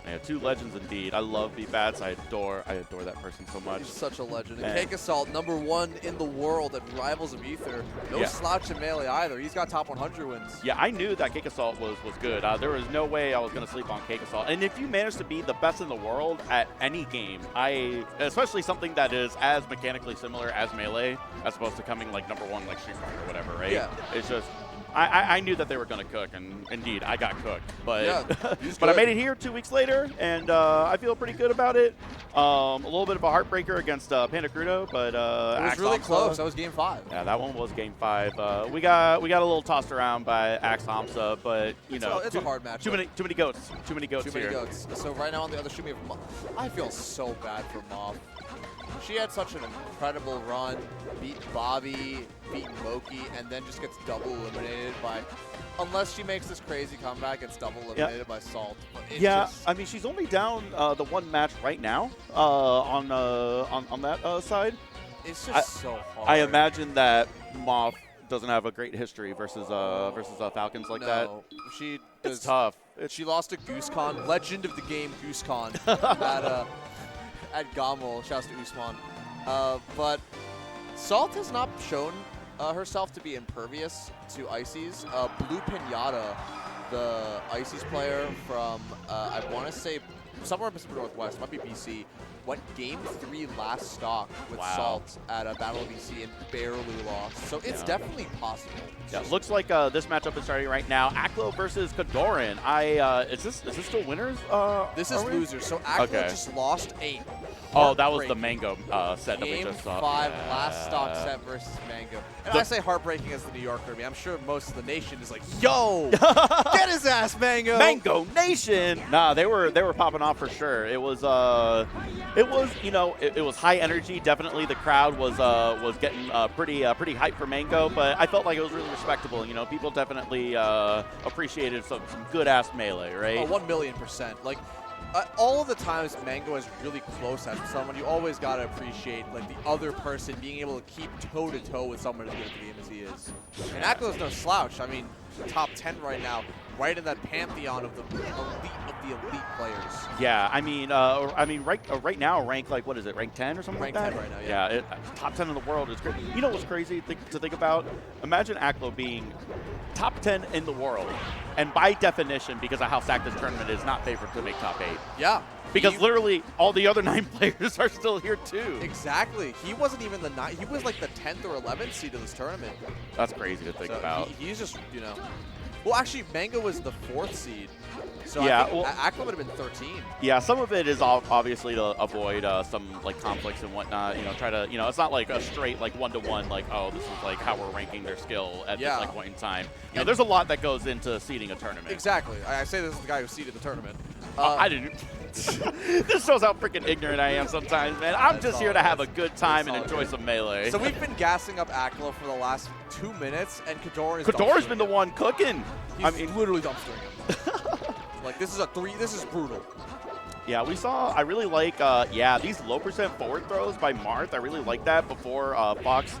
Yeah, 2 legends indeed. I love B-Bats. I adore that person so much. He's such a legend. Man. And Cake Assault, #1 in the world at Rivals of Ether. No Yeah. slouch in Melee either. He's got top 100 wins. Yeah, I knew that Cake Assault was good. There was no way I was going to sleep on Cake Assault. And if you manage to be the best in the world at any game, especially something that is as mechanically similar as Melee, as opposed to coming like #1 like Street Fighter or whatever, right? Yeah. It's just, I knew that they were going to cook, and indeed, I got cooked. But Yeah, he's but I good. made it here 2 weeks later, and I feel pretty good about it. A little bit of a heartbreaker against Panda Crudo, but It was really close. That was game 5. yeah, that one was game 5. We got a little tossed around by Axe Hamza, but you know, It's a hard match. Too many goats. Too many goats Too many here. goats. So right now on the other stream we have Moth. I feel so bad for Moth. She had such an incredible run, beat Bobby, beat Moki, and then just gets double eliminated by, unless she makes this crazy comeback, gets double eliminated by Salt. But it Yeah, just- I mean she's only down the 1 match right now on that side. it's just so hard. I imagine that Moth doesn't have a great history versus Falcons like that. No, she It's does. tough. She lost to GooseCon, legend of the game GooseCon at Gamel. Shouts to Usman. But Salt has not shown herself to be impervious to Ices. Blue Pinata, the Ices player from, I want to say, somewhere in Pacific Northwest, might be BC, went game 3 last stock with Wow. Salt at a Battle of BC and barely lost. So it's Yeah. definitely possible. Yeah, looks like this matchup is starting right now. Aklo versus Kadoran. Is this still winners? This is are we? losers. So Akla Okay. just lost 8. Oh, that was the Heartbreaking. Mango set that we Game just saw. 5 Yeah. last stock set versus Mango. And The- I say heartbreaking as the New Yorker. I mean, I'm sure most of the nation is like, yo, get his ass, Mango. Mango Nation. Nah, they were popping off for sure. It was it was high energy. Definitely the crowd was getting pretty hyped for Mango, but I felt like it was really respectable. You know, people definitely appreciated some good ass Melee, right? Oh, 1,000,000%. Like, all of the times Mango is really close at someone, you always got to appreciate like the other person being able to keep toe-to-toe with someone as good at the game as he is. And Aklo's no slouch. I mean, top 10 right now, right in that pantheon of the elite players. Yeah, I mean, right now, rank like what is it, rank 10 or something Rank like that? 10 right now, yeah. Top 10 in the world is great. You know what's crazy to think about? Imagine Aklo being top 10 in the world, and by definition, because of how stacked this tournament is, not favored to make top 8. Yeah. Because He- literally all the other 9 players are still here too. Exactly. He wasn't even the 9th. He was like the 10th or 11th seed of this tournament. That's crazy to think So about. he's just, Well, actually, Mango was the 4th seed. So Yeah, I think well- Aklo would have been 13. Yeah, some of it is obviously to avoid some like conflicts and whatnot. You know, try to it's not like a straight like 1-to-1 like, oh, this is like how we're ranking their skill at Yeah. this like point in time. You know, there's a lot that goes into seeding a tournament. Exactly. I say this is the guy who seeded the tournament. I didn't. This shows how freaking ignorant I am sometimes, man. I'm That's just all here it to have a is. good time That's and all it enjoy is. some Melee. So we've been gassing up Aklo for the last 2 minutes, and Kadoran's Kadora's been the one cooking. He's I mean, literally dumpstering him. Like, this is brutal. Yeah, we saw, I really like, these low percent forward throws by Marth. I really like that before Fox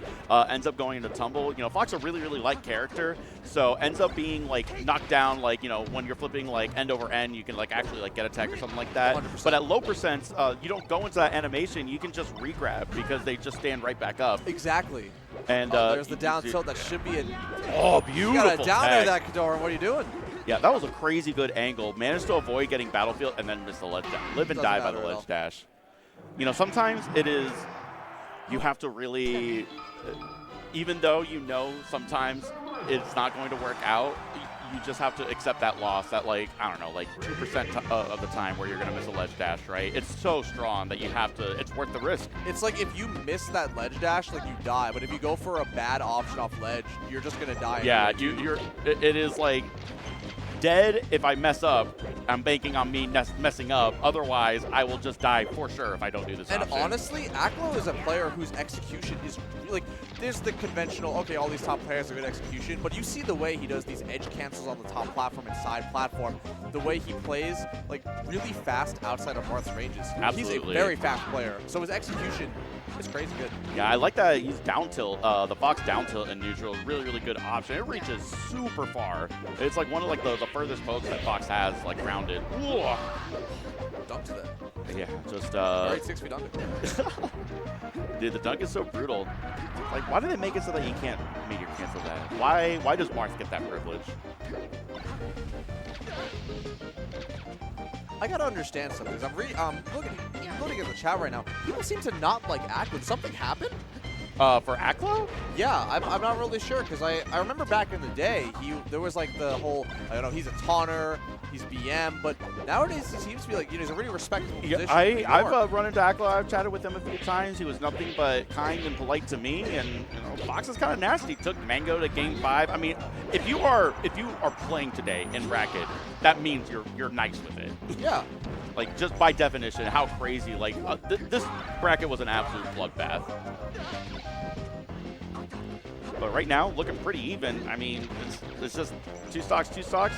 ends up going into tumble. You know, Fox a really, really light character, so ends up being, like, knocked down, like, you know, when you're flipping, like, end over end, you can, like, actually, like, get a tech or something like that. 100%. But at low percents, you don't go into that animation. You can just re-grab because they just stand right back up. Exactly. And there's the down tilt that should be a... Oh, beautiful You got a down there, tech. that Kadoran. What are you doing? Yeah, that was a crazy good angle. Managed to avoid getting battlefield and then miss the ledge dash. Live and Doesn't die by matter the at ledge all. dash. You know, sometimes it is, you have to really, even though you know sometimes it's not going to work out, you just have to accept that loss that, like, I don't know, like 2% of the time where you're going to miss a ledge dash, right? It's so strong that you have to, it's worth the risk. It's like if you miss that ledge dash, like you die. But if you go for a bad option off ledge, you're just going to die. Yeah, anyway. it is like dead if I mess up. I'm banking on me messing up. Otherwise, I will just die for sure if I don't do this And option. honestly, Aklo is a player whose execution is like, there's the conventional, okay, all these top players are good execution, but you see the way he does these edge cancels on the top platform and side platform, the way he plays like really fast outside of Marth's ranges. Absolutely. He's a very fast player, so his execution is crazy good. Yeah, I like that he's down tilt. The Fox down tilt in neutral, really, really good option. It reaches super far. It's like one of like the furthest pokes that Fox has, like rounded. Ooh. Dunk to that. Yeah, just Very 6 feet dunk. dude, the dunk is so brutal. Like, why do they make it so that you can't meteor cancel that? Why does Marth get that privilege? I gotta understand something. 'Cause I'm looking at the chat right now. People seem to not like Aklo. Did something happen? For Aklo? Yeah, I'm not really sure because I remember back in the day there was like the whole, I don't know, he's a taunter, he's BM, but nowadays he seems to be like, you know, he's a really respectable position. I've run into Aklo. I've chatted with him a few times. He was nothing but kind and polite to me, and you know, Fox is kind of nasty. Took Mango to Game 5. I mean, if you are playing today in bracket, that means you're nice with it. Yeah. Like, just by definition, how crazy, like, this bracket was an absolute bloodbath. But right now, looking pretty even. I mean, it's just two stocks.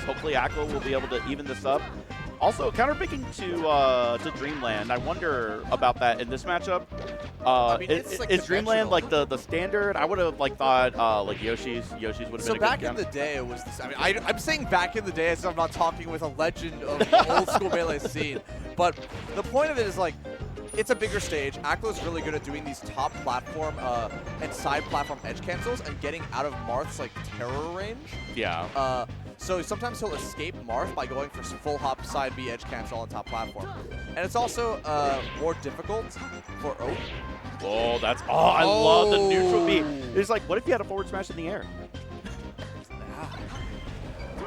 Hopefully, Aklo will be able to even this up. Also, counterpicking to Dreamland. I wonder about that in this matchup. I mean, it's like is Dreamland conventional. like the standard? I would have like thought like Yoshi's would have been. So a back good in the day, it was this. I mean, I'm saying back in the day as I'm not talking with a legend of the old school melee scene. But the point of it is like, it's a bigger stage. Aklo's really good at doing these top platform and side platform edge cancels and getting out of Marth's like terror range. Yeah. So sometimes he'll escape Marth by going for full hop side B edge cancel on top platform. And it's also more difficult for Oak. Oh, that's I love the neutral B. It's like, what if you had a forward smash in the air?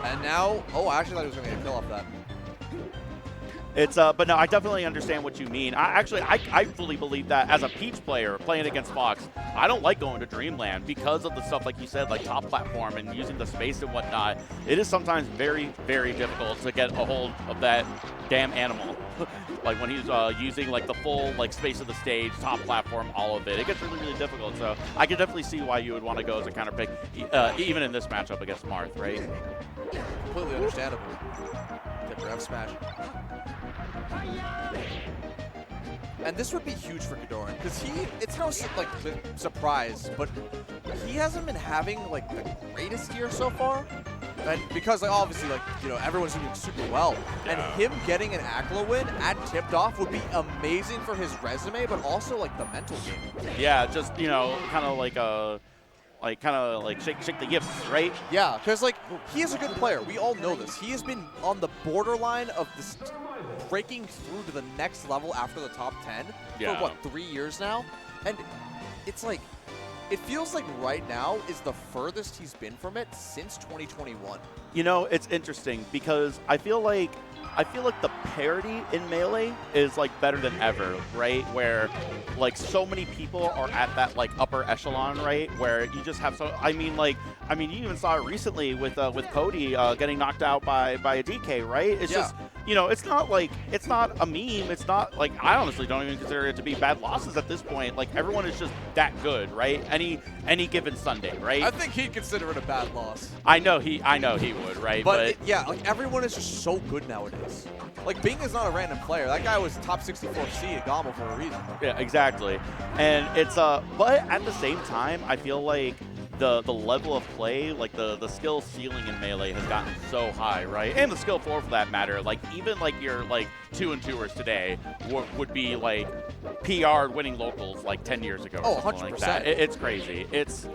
And now, I actually thought he was going to get a kill off that. It's but no, I definitely understand what you mean. I fully believe that as a Peach player playing against Fox, I don't like going to Dreamland because of the stuff like you said, like top platform and using the space and whatnot. It is sometimes very, very difficult to get a hold of that damn animal. Like when he's using like the full like space of the stage, top platform, all of it. It gets really, really difficult. So I can definitely see why you would want to go as a counter pick, even in this matchup against Marth, right? Completely understandable. Get your F smash. And this would be huge for Kadoran because it's no like surprise, but he hasn't been having like the greatest year so far. And because like, obviously like, you know, everyone's doing super well. Yeah. And him getting an Aklo win at tipped off would be amazing for his resume, but also like the mental game. Yeah, just, you know, kind of like shake the yips, right? Yeah, because like he is a good player. We all know this. He has been on the borderline of this breaking through to the next level after the top 10 Yeah. for what, 3 years now? And it's like, it feels like right now is the furthest he's been from it since 2021. You know, it's interesting because I feel like the parity in Melee is like better than ever, right? Where like so many people are at that like upper echelon, right? Where you just have you even saw it recently with Cody getting knocked out by a DK, right? It's Yeah. just, you know, it's not like, it's not a meme. It's not like, I honestly don't even consider it to be bad losses at this point. Like, everyone is just that good, right? Any given Sunday, right? I think he'd consider it a bad loss. I know he would, right? But yeah, like everyone is just so good nowadays. Like Bing is not a random player. That guy was top 64C at Gommel for a reason. yeah, exactly. And it's but at the same time, I feel like the level of play, like the skill ceiling in Melee has gotten so high, right? And the skill floor for that matter. Like even like your like 2-2ers today would be like PR winning locals like 10 years ago. Or something 100%. like that. It's crazy. It's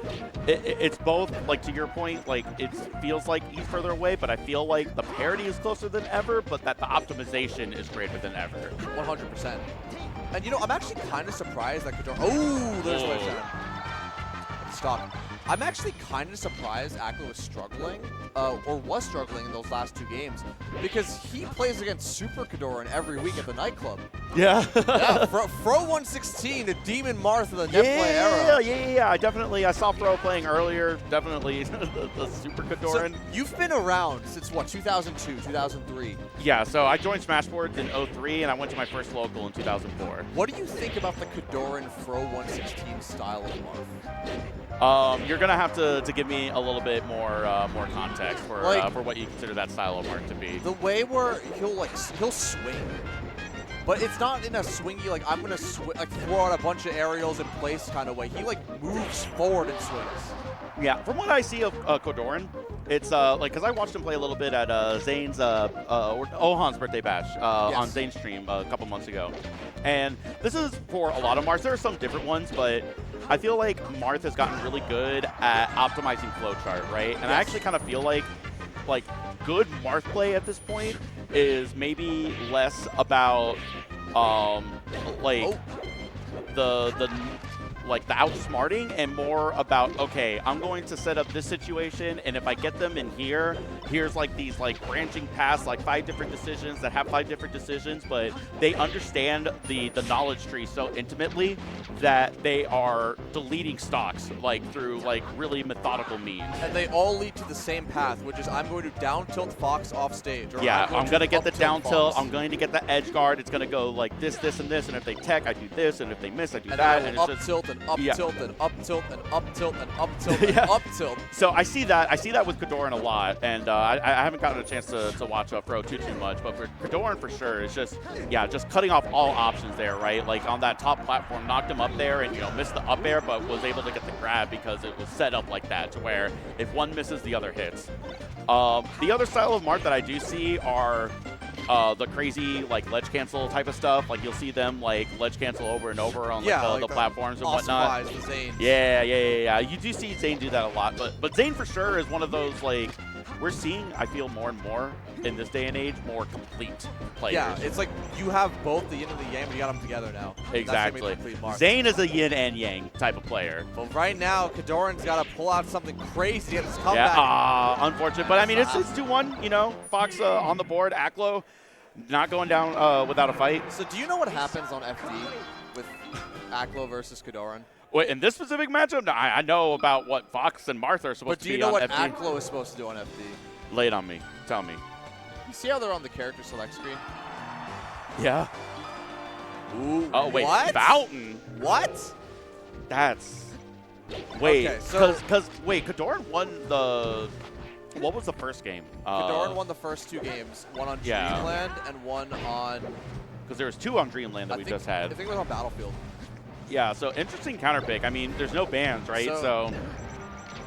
both, like to your point, like it feels like he's further away, but I feel like the parity is closer than ever, but that the optimization is greater than ever. 100%. And you know, I'm actually kind of surprised that Kador. Oh, there's Whoa. my shot. Stop. I'm actually kind of surprised Aklo was struggling, or was struggling in those last 2 games, because he plays against Super Kadoran every week at the nightclub. Yeah. Yeah, Fro 116, the Demon Marth of the netplay era. Yeah. I saw Fro playing earlier. Definitely the Super So Kadoran. you've been around since what, 2002, 2003. Yeah, so I joined Smashboards in 03, and I went to my first local in 2004. What do you think about the Kadoran Fro 116 style of Marth? You're gonna have to give me a little bit more context for what you consider that style of mark to be. The way where he'll swing, but it's not in a swingy like I'm gonna throw out a bunch of aerials in place kind of way. He like moves forward and swings. Yeah, from what I see of Kodoran, it's like because I watched him play a little bit at Zane's Ohan's birthday bash on Zane's stream a couple months ago, and this is for a lot of Marths. There are some different ones, but I feel like Marth has gotten really good at optimizing flowchart, right? And I actually kind of feel like good Marth play at this point is maybe less about the outsmarting and more about, okay, I'm going to set up this situation, and if I get them in here, here's like these like branching paths, like 5 different decisions that have 5 different decisions, but they understand the knowledge tree so intimately that they are deleting stocks like through like really methodical means. And they all lead to the same path, which is I'm going to down tilt Fox off stage. Or Yeah, I'm going to get the up down tilt, Fox. I'm going to get the edge guard, it's going to go like this, and this, and if they tech, I do this, and if they miss, I do And that, then and up it's just... tilt and up Yeah. tilt and up tilt and up tilt and up tilt and Yeah. up tilt. So I see that with Kadoran a lot, and I haven't gotten a chance to watch Fro too much, but for Kadoran for sure, it's just cutting off all options there, right? Like on that top platform, knocked him up there and missed the up air, but was able to get the grab because it was set up like that to where if one misses, the other hits. The other style of Marth that I do see are the crazy like ledge cancel type of stuff. Like you'll see them like ledge cancel over and over on like, the platforms and whatnot. The Zane. Yeah. You do see Zane do that a lot, but Zane for sure is one of those like we're seeing. I feel more and more in this day and age more complete players. Yeah, it's like you have both the yin and the yang, but you got them together now. Exactly. That's gonna be complete Marth. Zane is a yin and yang type of player. But right now, Kadoran's got to pull out something crazy to get his comeback. Yeah, unfortunate, but I mean it's 2-1. Fox on the board, Aklo not going down without a fight. So do you know what happens on FD with Aklo versus Kadoran? Wait, in this specific matchup, I know about what Fox and Martha are supposed But to do you be know on what FD. Aklo is supposed to do on FD? Lay it on me. Tell me. You see how they're on the character select screen? Yeah. Ooh. Oh wait, What? Fountain. What? That's. Wait, Okay, so- because Kadoran won the. What was the first game? Kadoran won the first 2 games, one on Yeah. Dreamland and one on. Because there was 2 on Dreamland that we just had. I think it was on Battlefield. Yeah, so interesting counter pick. I mean, there's no bans, right? So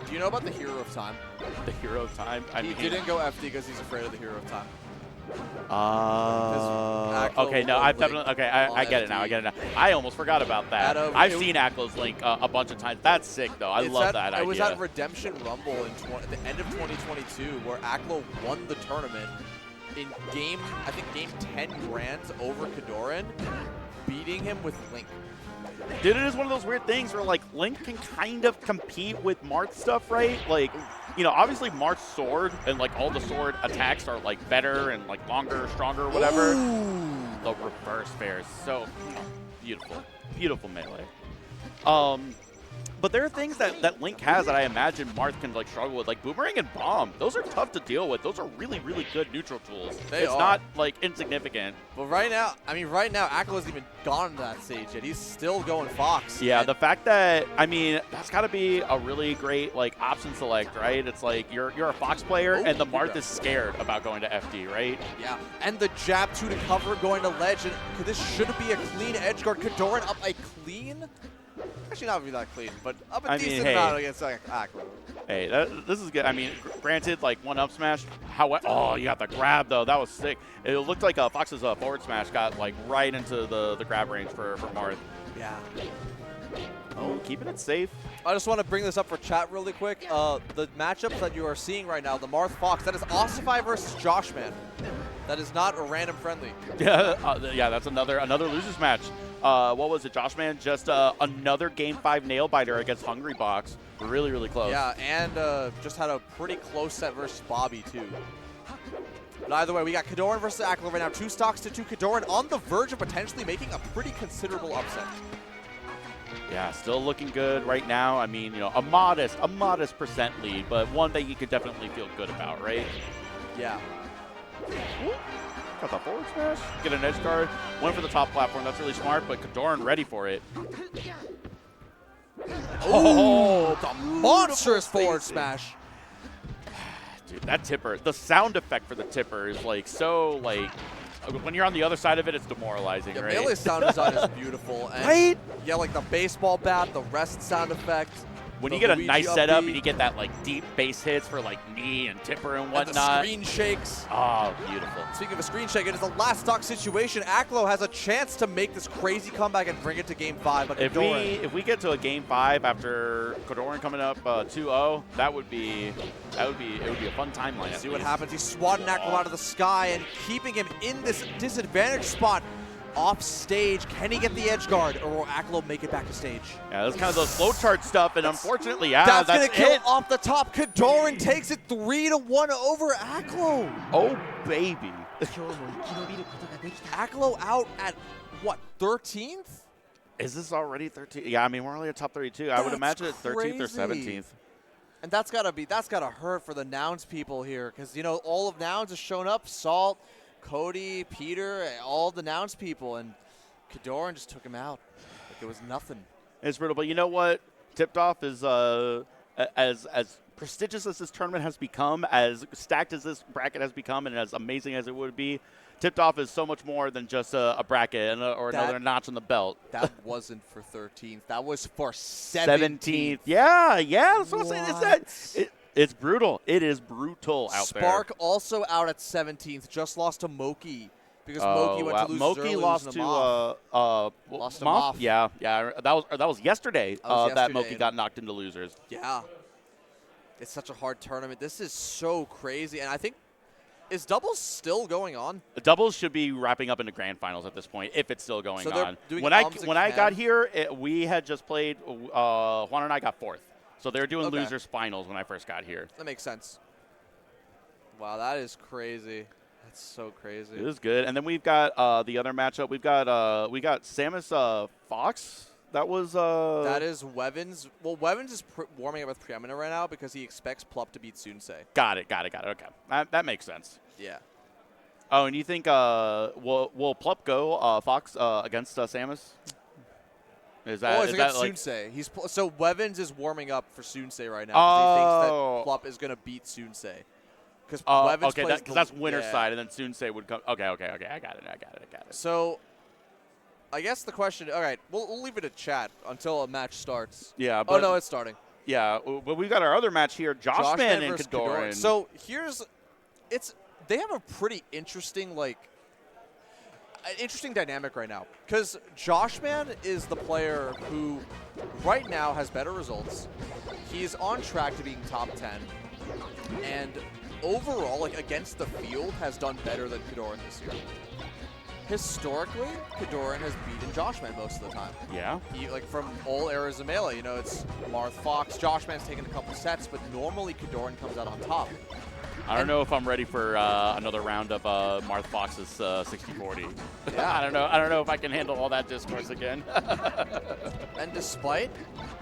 Do you know about the Hero of Time? the hero of time. He didn't go FD because he's afraid of the Hero of Time. Okay, no, I've definitely, okay, I get it now, I almost forgot about that. I've seen Aklo's link a bunch of times. That's sick, though. I love that idea. It was at Redemption Rumble at the end of 2022 where Aklo won the tournament in game 10 grands over Kadoran, beating him with Link. Dude, it is one of those weird things where, like, Link can kind of compete with Marth stuff, right? Like, obviously Marth's sword and, like, all the sword attacks are, like, better and, like, longer, stronger, whatever. Ooh. The reverse fair is so beautiful. Beautiful melee. But there are things that Link has that I imagine Marth can like struggle with, like Boomerang and Bomb. Those are tough to deal with. Those are really, really good neutral tools. It's not like insignificant. But right now, Aklo hasn't even gone to that stage yet. He's still going Fox. Yeah, the fact that, I mean, that's got to be a really great like option select, right? It's like you're a Fox player and the Marth is scared about going to FD, right? Yeah, and the jab 2 to cover going to ledge, and this should be a clean edge guard. Kadoran up a clean. Actually, not really that clean, but up a decent amount against Aklo. Hey, this is good. I mean, granted, like one up smash. Oh, you got the grab though. That was sick. It looked like Fox's forward smash got like right into the grab range for Marth. Yeah. Oh, keeping it safe. I just want to bring this up for chat really quick. The matchups that you are seeing right now, the Marth Fox, that is Ossify versus Joshman. That is not a random friendly. Yeah, yeah, that's another losers match. What was it, Joshman? Just another Game 5 nail biter against Hungry Box. Really, really close. Yeah, and just had a pretty close set versus Bobby, too. But either way, we got Kadoran versus Aklo right now. 2 stocks to 2. Kadoran on the verge of potentially making a pretty considerable upset. Yeah, still looking good right now. I mean, you know, a modest percent lead, but one that you could definitely feel good about, right? Yeah. Got the forward smash. Get an edge guard. Went for the top platform. That's really smart, but Kadoran ready for it. Oh, the monstrous forward smash. Dude, that tipper, the sound effect for the tipper is like so like, when you're on the other side of it, it's demoralizing, Yeah, right? Melee sound design is beautiful. And Right? Yeah, like the baseball bat, the rest sound effect. When the you get a Luigi nice setup upbeat, and you get that like deep base hits for like knee and tipper and and whatnot. the screen shakes. Oh, beautiful. Speaking of a screen shake, it is a last stock situation. Aklo has a chance to make this crazy comeback and bring it to Game 5. But If we get to a Game 5 after Kadoran coming up 2-0, it would be a fun timeline. See what happens. He's swatting Aklo out of the sky and keeping him in this disadvantaged spot. Off stage, can he get the edge guard, or will Aklo make it back to stage? Yeah, that's kind of those flow chart stuff, and unfortunately, yeah, that's that's gonna kill it. off the top. Kadoran takes it 3-1 over Aklo. Oh, baby. Aklo out at, what, 13th? Is this already 13th? Yeah, I mean, we're only at top 32. I would imagine it's 13th or 17th. And that's gotta hurt for the Nouns people here, because, you know, all of Nouns has shown up. Salt, Cody, Peter, all the Nouns people, and Kadoran just took him out like it was nothing. It's brutal, but you know what? Tipped Off is as prestigious as this tournament has become, as stacked as this bracket has become, and as amazing as it would be. Tipped Off is so much more than just a bracket or another notch on the belt. That wasn't for 13th. That was for 17th. Yeah, that's what I'm saying. It's brutal. It is brutal out there. Spark also out at 17th. Just lost to Moki because Moki went to lose. Moki lost to lost to Moff. Moff. Yeah. That was yesterday. That Moki got knocked into losers. Yeah. It's such a hard tournament. This is so crazy, and I think is doubles still going on? Doubles should be wrapping up into grand finals at this point, if it's still going on. When I got here, we had just played. Juan and I got 4th. So they're doing losers finals when I first got here. That makes sense. Wow, that is crazy. That's so crazy. It is good. And then we've got the other matchup. We got Samus Fox. That was that is Wevins. Well, Wevins is warming up with Preeminent right now because he expects Plup to beat Sunsei. Got it. Okay, that makes sense. Yeah. Oh, and you think will Plup go Fox against Samus? Is that, it's against Sunsei. So Wevins is warming up for Sunsei right now because he thinks that Plup is going to beat Sunsei. Because Wevins plays because that's winner's side, and then Sunsei would come. Okay, I got it. So, I guess the question. All right, we'll leave it at chat until a match starts. Yeah. But, no, it's starting. Yeah, but we've got our other match here: Joshman and Kadoran. So they have a pretty interesting interesting dynamic right now, because Joshman is the player who right now has better results. He's on track to being top 10, and overall, against the field, has done better than Kadoran this year. Historically, Kadoran has beaten Joshman most of the time. Yeah. From all eras of Melee, it's Marth Fox. Joshman's taken a couple sets, but normally Kadoran comes out on top. I don't know if I'm ready for another round of Marth Fox's 60-40. Yeah. I don't know. I don't know if I can handle all that discourse again. And despite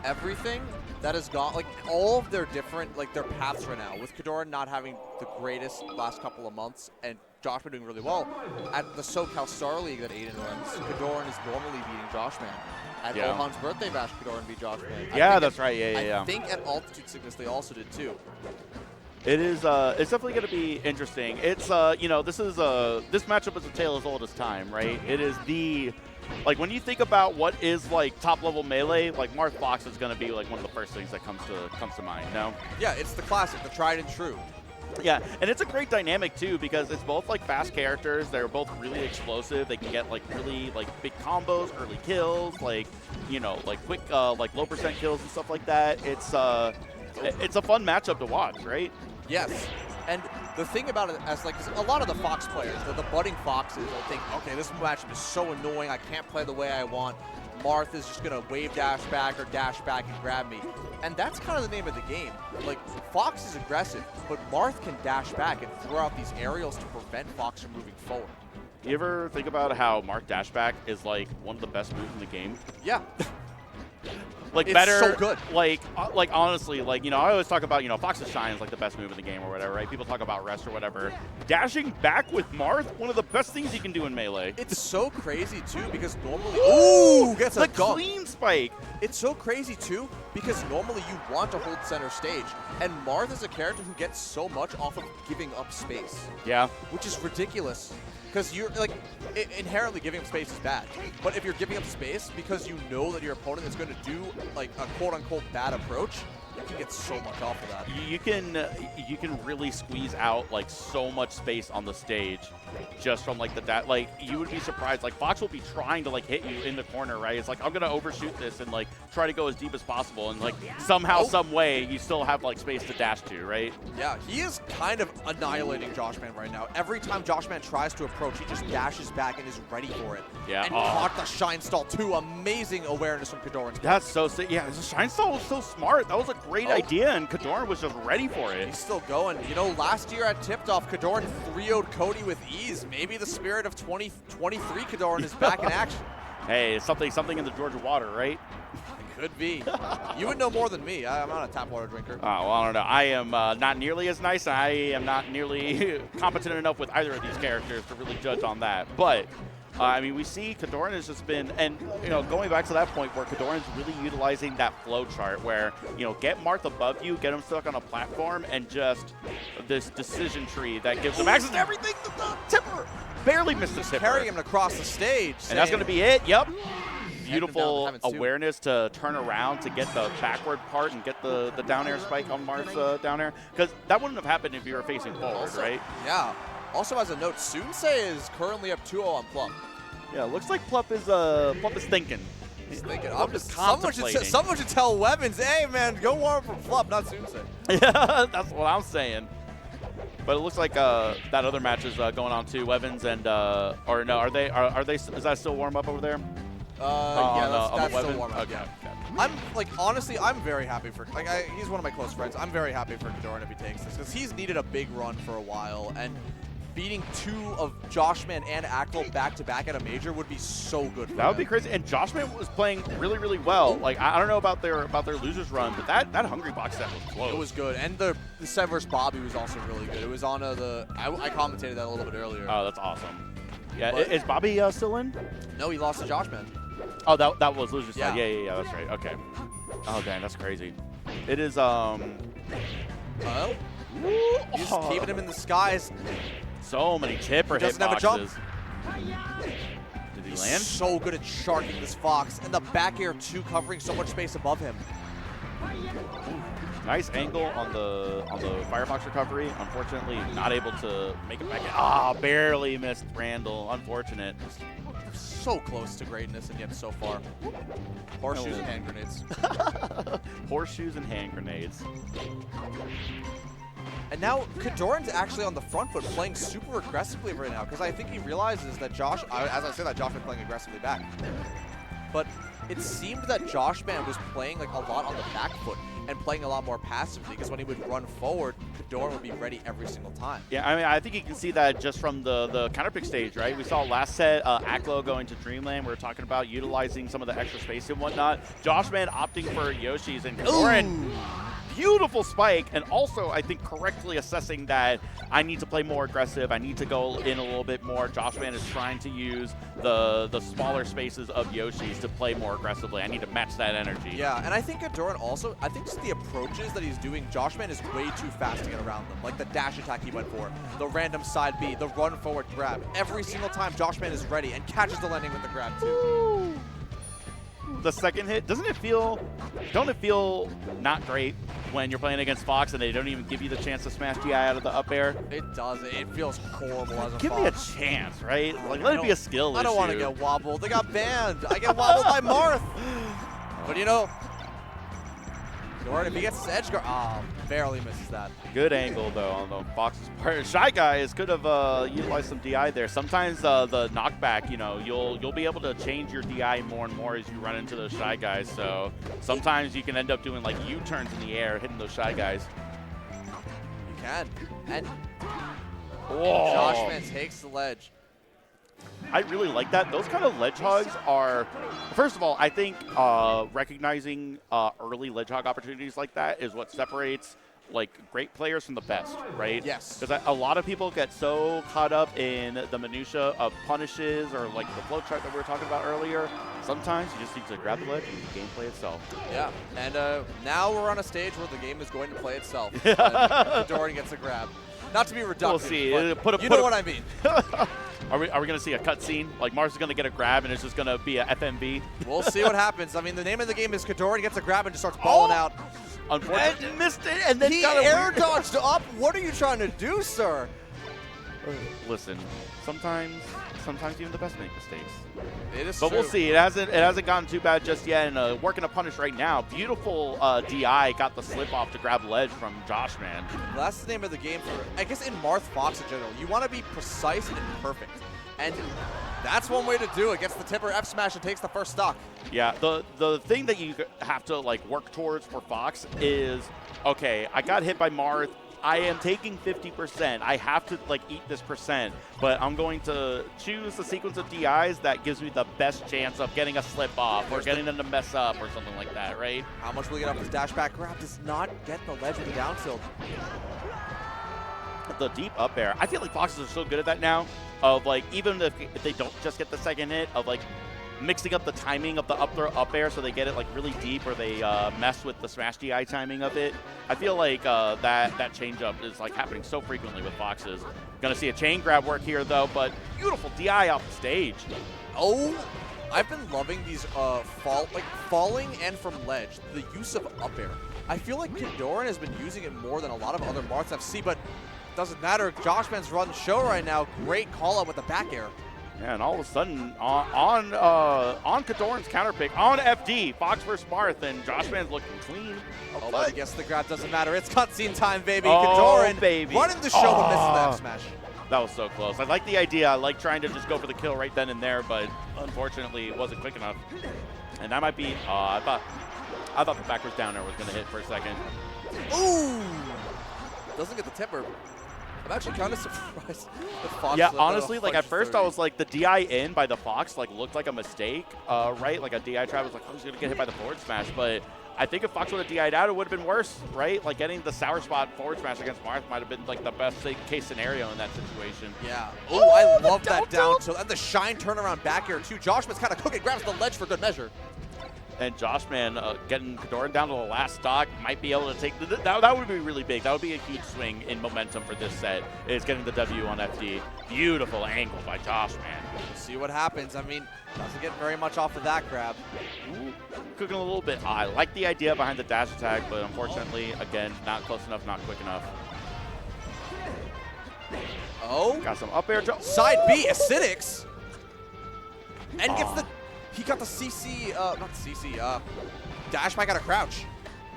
everything that has gone, like all of their different, like their paths right now, with Kadoran not having the greatest last couple of months and Joshman doing really well, at the SoCal Star League that Aiden runs, Kadoran is normally beating Joshman. At Yeah. Ohan's birthday bash, Kadoran beat Joshman. Yeah, that's right. Yeah. I think at Altitude Sickness they also did too. It is. It's definitely going to be interesting. It's. You know, this matchup is a tale as old as time, right? It is the. Like, when you think about what is, like, top-level Melee, like, Marth Fox is going to be, like, one of the first things that comes to mind, no? Yeah, it's the classic, the tried and true. Yeah, and it's a great dynamic, too, because it's both, like, fast characters. They're both really explosive. They can get, like, really, like, big combos, early kills, like, you know, like, quick, like, low percent kills and stuff like that. It's a fun matchup to watch, right? Yes. And the thing about it, as like 'cause a lot of the Fox players, the budding Foxes, I think, okay, this matchup is so annoying. I can't play the way I want. Marth is just going to wave dash back or dash back and grab me. And that's kind of the name of the game. Like, Fox is aggressive, but Marth can dash back and throw out these aerials to prevent Fox from moving forward. You ever think about how Marth Dashback is, like, one of the best moves in the game? Yeah. Like, It's better, so good. Like honestly, like, you know, I always talk about, you know, Fox's Shine is like the best move in the game or whatever, right? People talk about Rest or whatever. Dashing back with Marth, one of the best things you can do in Melee. It's so crazy, too, because normally... Ooh! Gets a the dunk. clean spike. It's so crazy, too, because normally you want to hold center stage, and Marth is a character who gets so much off of giving up space, Yeah. which is ridiculous. Because you're, like, inherently giving up space is bad. But if you're giving up space because you know that your opponent is going to do, like, a quote-unquote bad approach, you can get so much off of that. You can really squeeze out, like, so much space on the stage just from, like, like, you would be surprised. Like, Fox will be trying to, like, hit you in the corner, right? It's like, I'm going to overshoot this and, like, try to go as deep as possible. And, like, somehow, some way, you still have, like, space to dash to, right? Yeah, he is kind of annihilating Joshman right now. Every time Joshman tries to approach, he just dashes back and is ready for it. Yeah. And caught the Shine Stall, too. Amazing awareness from Kadoran. That's so sick. Yeah, the Shine Stall was so smart. That was a great idea, and Kadoran was just ready for it. He's still going. You know, last year at Tipped-Off, Kadoran 3-0'd Cody with ease. Maybe the spirit of 2023 Kadoran is back in action. Hey, it's something in the Georgia water, right? Could be. You would know more than me. I'm not a tap water drinker. Oh, well, I don't know. I am not nearly as nice. I am not nearly competent enough with either of these characters to really judge on that. But, I mean, we see Kadoran has just been, and, you know, going back to that point where Kadoran's really utilizing that flow chart where, you know, get Marth above you, get him stuck on a platform, and just this decision tree that gives him access to everything. The tipper barely missed the tipper. Carrying him across the stage. And that's going to be it. Yep. Hand him down Beautiful to heavens, too. awareness to turn around to get the backward part and get the down air spike on Marth's down air. Because that wouldn't have happened if you were facing forward, Also, right? Yeah. Also, as a note, Soonsei is currently up 2-0 on Plum. Yeah, looks like Plup is thinking. He's thinking, Plup is contemplating. someone should tell Wevins, hey, man, go warm for Plum, not Soonsei. Yeah, that's what I'm saying. But it looks like that other match is going on too. Evans and or no, are they? Is that still warm up over there? Yeah, that's still Weapon? warm up. Okay. Yeah. Okay. I'm like, honestly, I'm very happy for, like, he's one of my close friends. I'm very happy for Kadoran if he takes this because he's needed a big run for a while, and beating two of Joshman and Ackle back-to-back at a major would be so good for That would be him. crazy. And Joshman was playing really, really well. Like, I don't know about their losers run, but that Hungry Box set was close. It was good, and the set versus Bobby was also really good. It was on I commentated that a little bit earlier. Oh, that's awesome. Yeah, But- is Bobby still in? No, he lost to Joshman. Oh, that was losers side. Yeah. Yeah, that's right. Okay. Oh, dang, that's crazy. It is Oh, he's oh, keeping him in the skies. so many tipper He doesn't have a jump. hitboxes. Did he He's land? so good at sharking this Fox, and the back air too, covering so much space above him. Nice angle on the Firefox recovery. Unfortunately, not able to make it back in. Barely missed Randall. Unfortunate. So close to greatness, and yet so far. Horseshoes and hand grenades. Horseshoes and hand grenades. And now Kadoran's actually on the front foot, playing super aggressively right now, because I think he realizes that as I say that, Josh was playing aggressively back. But it seemed that Joshman was playing like a lot on the back foot. and playing a lot more passively, because when he would run forward, Kadoran would be ready every single time. Yeah, I mean, I think you can see that just from the counterpick stage, right? We saw last set, Aklo going to Dreamland. We were talking about utilizing some of the extra space and whatnot. Joshman opting for Yoshi's, and Kadoran, beautiful spike, and also I think correctly assessing that I need to play more aggressive. I need to go in a little bit more. Joshman is trying to use the smaller spaces of Yoshi's to play more aggressively. I need to match that energy. Yeah, and I think Kadoran also, I think just the approaches that he's doing, Joshman is way too fast to get around them. Like the dash attack he went for, the random side B, the run forward grab. Every single time Joshman is ready and catches the landing with the grab too. The second hit, don't it feel not great when you're playing against Fox and they don't even give you the chance to smash DI out of the up air? It does. It feels horrible as a Give me a chance, right? Like, let it be a skill issue. I don't want to get wobbled. They got banned. I get wobbled by Marth. But you know, Kadoran, if he gets edge guard, barely misses that. Good angle, though, on the Fox's part. Shy Guys could have utilized some DI there. Sometimes the knockback, you know, you'll be able to change your DI more and more as you run into those Shy Guys. So sometimes you can end up doing, like, U-turns in the air, hitting those Shy Guys. You can. And Whoa. Joshman takes the ledge. I really like that. Those kind of ledge hogs are, first of all, I think recognizing early ledge hog opportunities like that is what separates like great players from the best, right? Yes. Because a lot of people get so caught up in the minutia of punishes or like the flow chart that we were talking about earlier. Sometimes you just need to grab the ledge and the gameplay itself. Yeah, and now we're on a stage where the game is going to play itself. Kadoran gets a grab. Not to be reductive, We'll see. but you know what I mean. Are we going to see a cutscene? Like Mars is going to get a grab and it's just going to be a FMV? We'll see what happens. I mean, the name of the game is Kadoran gets a grab and just starts balling out. Unfortunately, missed it and then He got a air weird- dodged up. What are you trying to do, sir? Listen, sometimes even the best make mistakes. It is But true. we'll see. It hasn't gotten too bad just yet. And working a punish right now. Beautiful DI got the slip off to grab ledge from Joshman. That's the name of the game for, I guess, in Marth Fox in general. You want to be precise and perfect. And that's one way to do it. Gets the tipper F smash and takes the first stock. Yeah, the thing that you have to like work towards for Fox is, okay, I got hit by Marth. I am taking 50%. I have to like eat this percent, but I'm going to choose the sequence of DIs that gives me the best chance of getting a slip off or getting them to mess up or something like that, right? How much will he get off his dash back grab? Does not get the ledge with the down tilt. The deep up air. I feel like Foxes are so good at that now. Of like, even if they don't just get the second hit, of like mixing up the timing of the up throw up air so they get it like really deep, or they mess with the smash DI timing of it. I feel like that change up is like happening so frequently with Foxes. Gonna see a chain grab work here though, but beautiful DI off the stage. Oh, I've been loving these falling and from ledge, the use of up air. I feel like Kadoran has been using it more than a lot of other Marths FC, but doesn't matter. Joshman's run the show right now. Great call out with the back air. Yeah, and all of a sudden, on Kadoran's counter pick, on FD, Fox versus Marth, and Joshman's looking clean. Oh, but I guess the grab doesn't matter. It's cutscene time, baby. Oh, Kadoran baby. running the show but misses the F smash. That was so close. I like the idea. I like trying to just go for the kill right then and there, but unfortunately, it wasn't quick enough. And that might be, I thought the backwards down air was going to hit for a second. Ooh! Doesn't get the tipper. I'm actually kind of surprised that Fox. Yeah, honestly, like at first I was like the DI in by the Fox like looked like a mistake, right? Like a DI trap was like, oh, he's gonna get hit by the forward smash, but I think if Fox would have DI'd out, it would have been worse, right? Like getting the sour spot forward smash against Marth might have been like the best case scenario in that situation. Yeah. Oh, I love that down tilt and the shine turnaround back air too. Joshman's kind of cooking, grabs the ledge for good measure. And Joshman getting Kadoran down to the last stock might be able to take that would be really big. That would be a huge swing in momentum for this set, is getting the W on FD. Beautiful angle by Joshman. We'll see what happens. I mean, doesn't get very much off of that grab. Ooh, cooking a little bit high. I like the idea behind the dash attack, but unfortunately, again, not close enough, not quick enough. Oh. Got some up air jump. Side B, Acidics. And gets the, he got the CC, not CC, dash back out of crouch.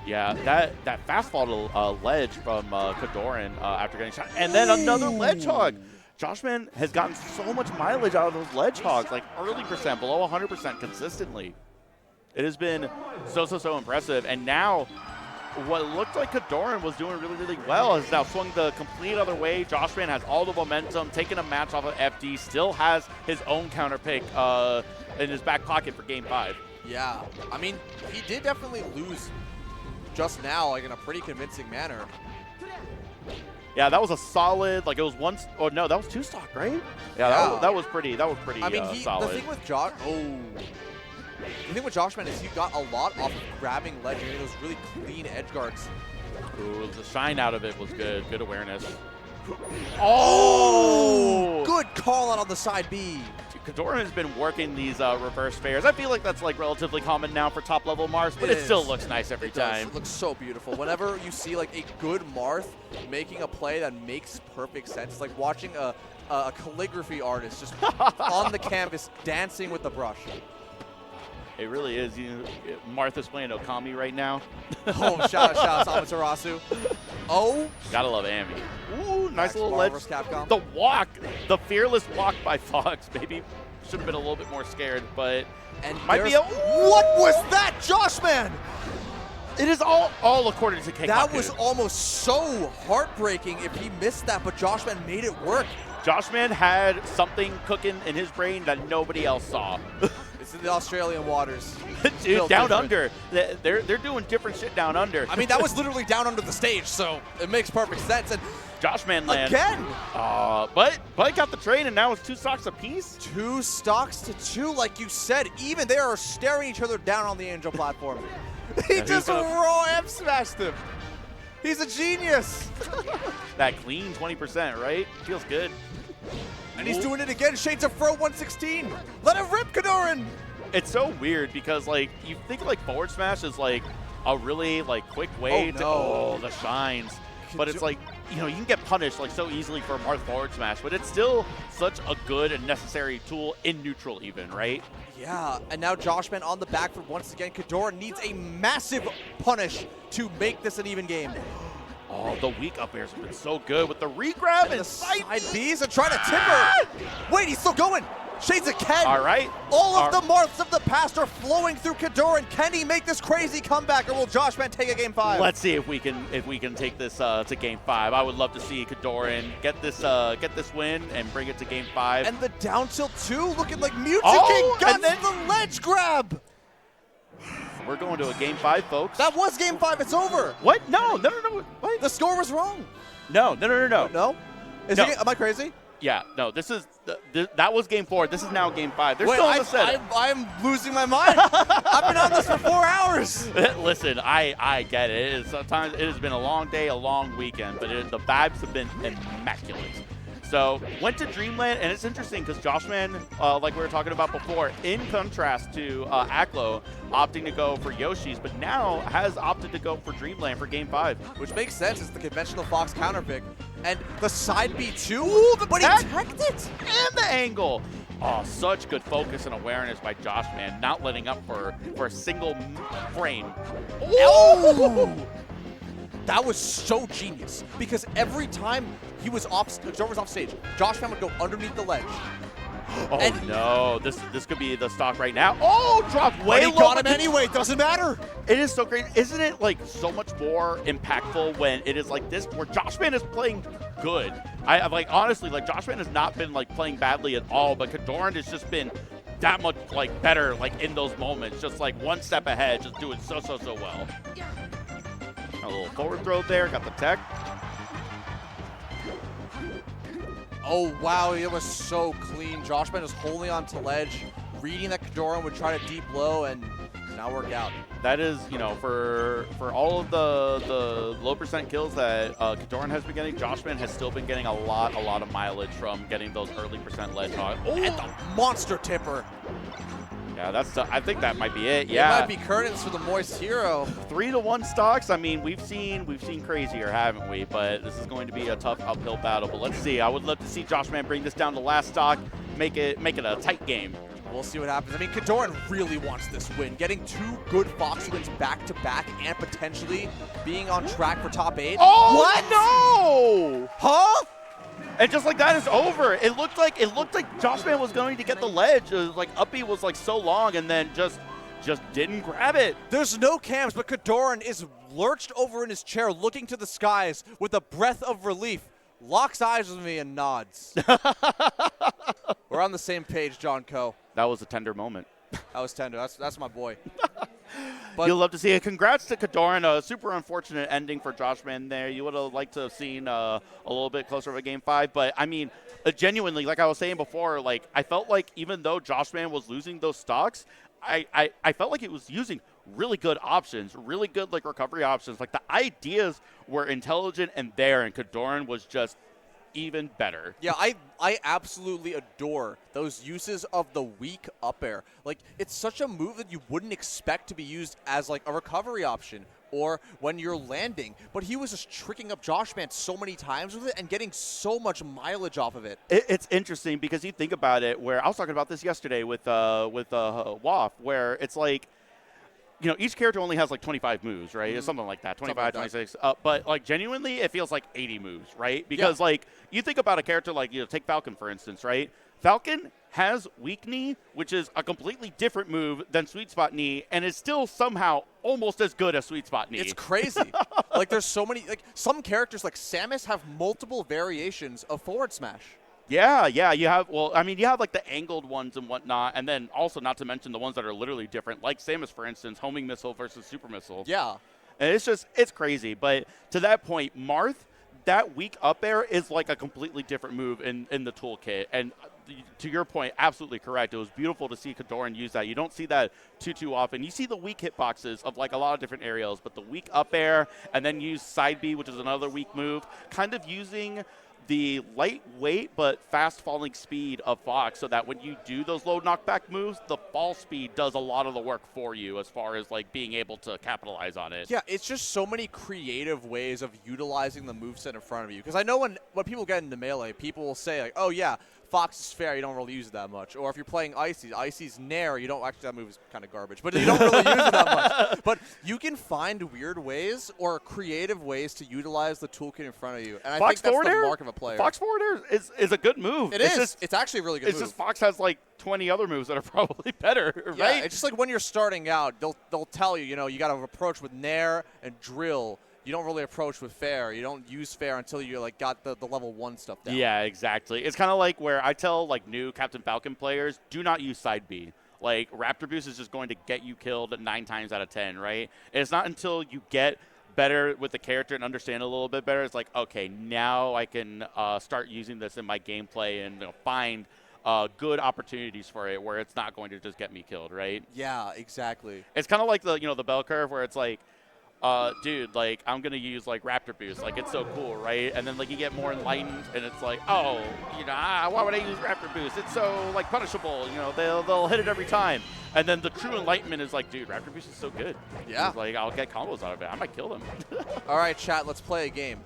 Yeah, that fastball to ledge from Kadoran after getting shot. And then another ledge hog. Joshman has gotten so much mileage out of those ledge hogs, like early percent, below 100% consistently. It has been so impressive. And now what looked like Kadoran was doing really, really well has now swung the complete other way. Joshman has all the momentum, taking a match off of FD, still has his own counter pick in his back pocket for Game 5. Yeah, I mean, he did definitely lose just now, like in a pretty convincing manner. Yeah, that was a solid, like it was one, oh no, that was 2 stock, right? Yeah, that was pretty I mean, solid. the thing with the thing with Joshman is he got a lot off of grabbing ledge and those really clean edge guards. Ooh, the shine out of it was good. Good awareness. Oh! Good call out on the side B. Kadoran has been working these reverse fairs. I feel like that's like relatively common now for top level Marths, but it still looks nice every time. It looks so beautiful. Whenever you see like a good Marth making a play that makes perfect sense, it's like watching a calligraphy artist just on the canvas dancing with the brush. It really is. Martha's playing Okami right now. Oh, shout out Amaterasu. Oh. Gotta love Amy. Ooh, nice little ledge. Capcom. The walk, the fearless walk by Fox, maybe should have been a little bit more scared, but might be a. What was that, Joshman? It is all according to Keikaku. That was almost so heartbreaking if he missed that, but Joshman made it work. Joshman had something cooking in his brain that nobody else saw. It's in the Australian waters. Dude, down under. They're doing different shit down under. I mean, that was literally down under the stage, so it makes perfect sense. And Joshman land. Again. But got the trade, and now it's 2 stocks apiece. 2 stocks to 2, like you said. Even they are staring each other down on the Angel platform. He just raw F smashed him. He's a genius. That clean 20%, right? Feels good. And he's doing it again. Shades of Fro 116. Let him rip, Kadoran. It's so weird because, like, you think, like, forward smash is, like, a really, like, quick way to... Oh, the shines. But it's like, you can get punished, like, so easily for a Marth forward smash, but it's still such a good and necessary tool in neutral even, right? Yeah, and now Joshman on the back foot once again. Kadoran needs a massive punish to make this an even game. Oh, the weak up airs have been so good with the regrab and the side Bs and trying to tip her. Wait, he's still going. Shades of Ken. All right. All of the Marths of the past are flowing through Kadoran. Can he make this crazy comeback, or will Joshman take a Game 5? Let's see if we can take this to Game 5. I would love to see Kadoran get this win and bring it to Game 5. And the down tilt 2 looking like Mewtwo King got the ledge grab. We're going to a Game 5, folks. That was Game 5. It's over. What? No. What? The score was wrong. No. No? No. Am I crazy? Yeah, no, that was Game 4. This is now Game 5. They're still on the set. I'm losing my mind. I've been on this for 4 hours. Listen, I get it. Sometimes it has been a long day, a long weekend, but the vibes have been immaculate. So went to Dreamland, and it's interesting because Joshman, like we were talking about before, in contrast to Aklo, opting to go for Yoshi's, but now has opted to go for Dreamland for Game 5. Which makes sense. It's the conventional Fox counter pick. And the side B2, but he teched it. And the angle. Oh, such good focus and awareness by Joshman, not letting up for a single frame. Oh! That was so genius because every time he was off stage, Joshman would go underneath the ledge. Oh no, this could be the stock right now. Oh, dropped way low. He got him anyway, doesn't matter. It is so great. Isn't it like so much more impactful when it is like this, where Joshman is playing good? I'm like, honestly, like Joshman has not been like playing badly at all, but Kadoran has just been that much like better like in those moments, just like one step ahead, just doing so well. A little forward throw there, got the tech. Oh, wow, it was so clean. Joshman is holding on to ledge, reading that Kadoran would try to deep low, and now work out. That is, for all of the low percent kills that Kadoran has been getting, Joshman has still been getting a lot of mileage from getting those early percent ledge on. Oh, and the monster tipper. Yeah, I think that might be it. Yeah, it might be curtains for the Moist Hero. 3-1 stocks. I mean, we've seen crazier, haven't we? But this is going to be a tough uphill battle. But let's see. I would love to see Joshman bring this down to last stock, make it a tight game. We'll see what happens. I mean, Kadoran really wants this win. Getting 2 good Fox wins back-to-back and potentially being on track for top 8. Oh, what? No! Huh? And just like that, it's over. It looked like Joshman was going to get the ledge. It was like Uppy was like so long, and then just didn't grab it. There's no cams, but Kadoran is lurched over in his chair, looking to the skies with a breath of relief, locks eyes with me and nods. We're on the same page, John Coe. That was a tender moment. That was tender. That's my boy. But You'll love to see it. Congrats to Kadoran. A super unfortunate ending for Josh Man there. You would have liked to have seen a little bit closer of a Game 5. But, I mean, genuinely, like I was saying before, like I felt like even though Josh Man was losing those stocks, I felt like it was using really good options, really good like recovery options. Like the ideas were intelligent and there, and Kadoran was just even better. yeah, I absolutely adore those uses of the weak up air. Like, it's such a move that you wouldn't expect to be used as like a recovery option or when you're landing. But he was just tricking up Josh Man so many times with it and getting so much mileage off of it. It's interesting because you think about it, where I was talking about this yesterday with WAF, where it's like, you know, each character only has like 25 moves, right? Or something like that, 25, Something like 26. But like genuinely, it feels like 80 moves, right? Because like you think about a character like, you know, take Falcon for instance, right? Falcon has weak knee, which is a completely different move than sweet spot knee, and is still somehow almost as good as sweet spot knee. It's crazy. Like, there's so many, like some characters like Samus have multiple variations of forward smash. Yeah, you have, well, I mean, you have like the angled ones and whatnot, and then also not to mention the ones that are literally different, like Samus, for instance, homing missile versus super missile. Yeah. And it's crazy. But to that point, Marth, that weak up air is like a completely different move in the toolkit. And to your point, absolutely correct. It was beautiful to see Kadoran use that. You don't see that too often. You see the weak hitboxes of like a lot of different aerials, but the weak up air and then use side B, which is another weak move, kind of using the lightweight but fast falling speed of Fox, so that when you do those low knockback moves, the fall speed does a lot of the work for you as far as like being able to capitalize on it. Yeah, it's just so many creative ways of utilizing the moveset in front of you. Because I know when people get into Melee, people will say like, oh yeah, Fox is fair, you don't really use it that much. Or if you're playing Icy's Nair, you don't, actually that move is kind of garbage, but you don't really use it that much. But you can find weird ways or creative ways to utilize the toolkit in front of you. And I think that's the mark of a player. Fox forward air is a good move. It's actually a really good move. It's just Fox has like 20 other moves that are probably better, right? Yeah, it's just like when you're starting out, they'll tell you, you got to approach with Nair and Drill. You don't really approach with Fair. You don't use Fair until you like got the level 1 stuff down. Yeah, exactly. It's kind of like where I tell like new Captain Falcon players, do not use side B. Like Raptor Boost is just going to get you killed 9 times out of 10, right? And it's not until you get better with the character and understand a little bit better, it's like, okay, now I can start using this in my gameplay and find good opportunities for it where it's not going to just get me killed, right? Yeah, exactly. It's kind of like the bell curve where it's like, dude, like, I'm going to use, like, Raptor Boost. Like, it's so cool, right? And then, like, you get more enlightened, and it's like, oh, why would I use Raptor Boost? It's so, like, punishable. They'll hit it every time. And then the true enlightenment is like, dude, Raptor Boost is so good. Yeah. It's like, I'll get combos out of it. I might kill them. All right, chat, let's play a game.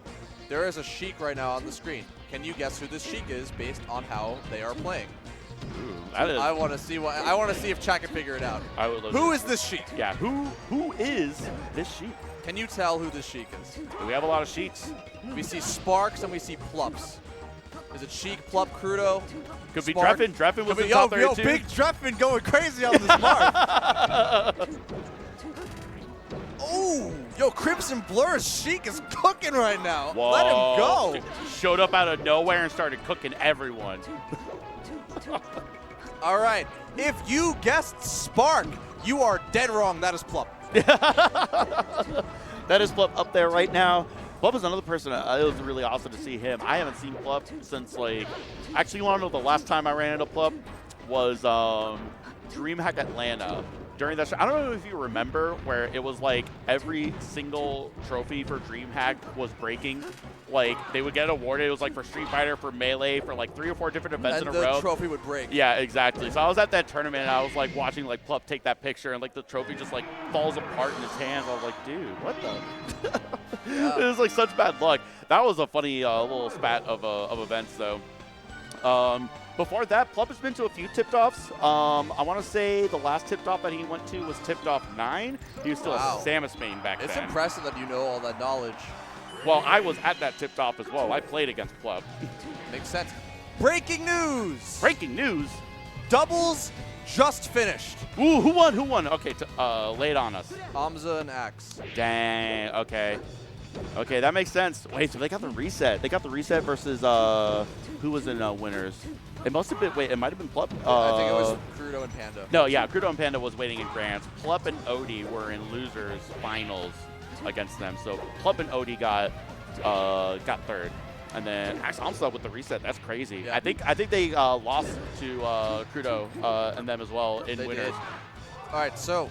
There is a Sheik right now on the screen. Can you guess who this Sheik is based on how they are playing? Ooh, that is, I want to see if chat can figure it out. I would love Who to. is this Sheik? Yeah, who is this Sheik? Can you tell who this Sheik is? We have a lot of Sheiks. We see Sparks and we see Plups. Is it Sheik, Plup, Crudo? Could be Spark? Dreffin. Dreffin was Could in be- top yo, 32. Big Dreffin going crazy on this mark. Oh, yo, Crimson Blur's Sheik is cooking right now. Whoa. Let him go. Dude, showed up out of nowhere and started cooking everyone. All right, if you guessed Spark, you are dead wrong. That is Plup. That is Plup up there right now. Plup is another person. It was really awesome to see him. I haven't seen Plup since, like, actually, you want to know the last time I ran into Plup was DreamHack Atlanta. During that show, I don't know if you remember, where it was like every single trophy for DreamHack was breaking. Like, they would get awarded. It was like for Street Fighter, for Melee, for like 3 or 4 different events And in a row. the trophy would break. Yeah, exactly. So I was at that tournament, and I was like watching like Plup take that picture, and like the trophy just like falls apart in his hands. I was like, dude, what the? Yeah. It was like such bad luck. That was a funny little spat of events, though. Before that, Plup has been to a few tipped-offs. I want to say the last tipped-off that he went to was tipped-off 9. He was still Wow. a Samus main back It's then. impressive that you know all that knowledge. Well, I was at that tipped-off as well. I played against Plup. Makes sense. Breaking news! Breaking news. Doubles just finished. Ooh, who won? Who won? Okay, lay it on us. Amza and X. Dang. Okay. Okay, that makes sense. Wait, so they got the reset. They got the reset versus who was in winners? It must have been. Wait, it might have been Plup. I think it was Crudo and Panda. No, yeah, Crudo and Panda was waiting in Grants. Plup and Odie were in losers finals against them. So Plup and Odie got third. And then Amsa with the reset. That's crazy. Yeah. I think they lost to Crudo and them as well in They winners. did. All right, so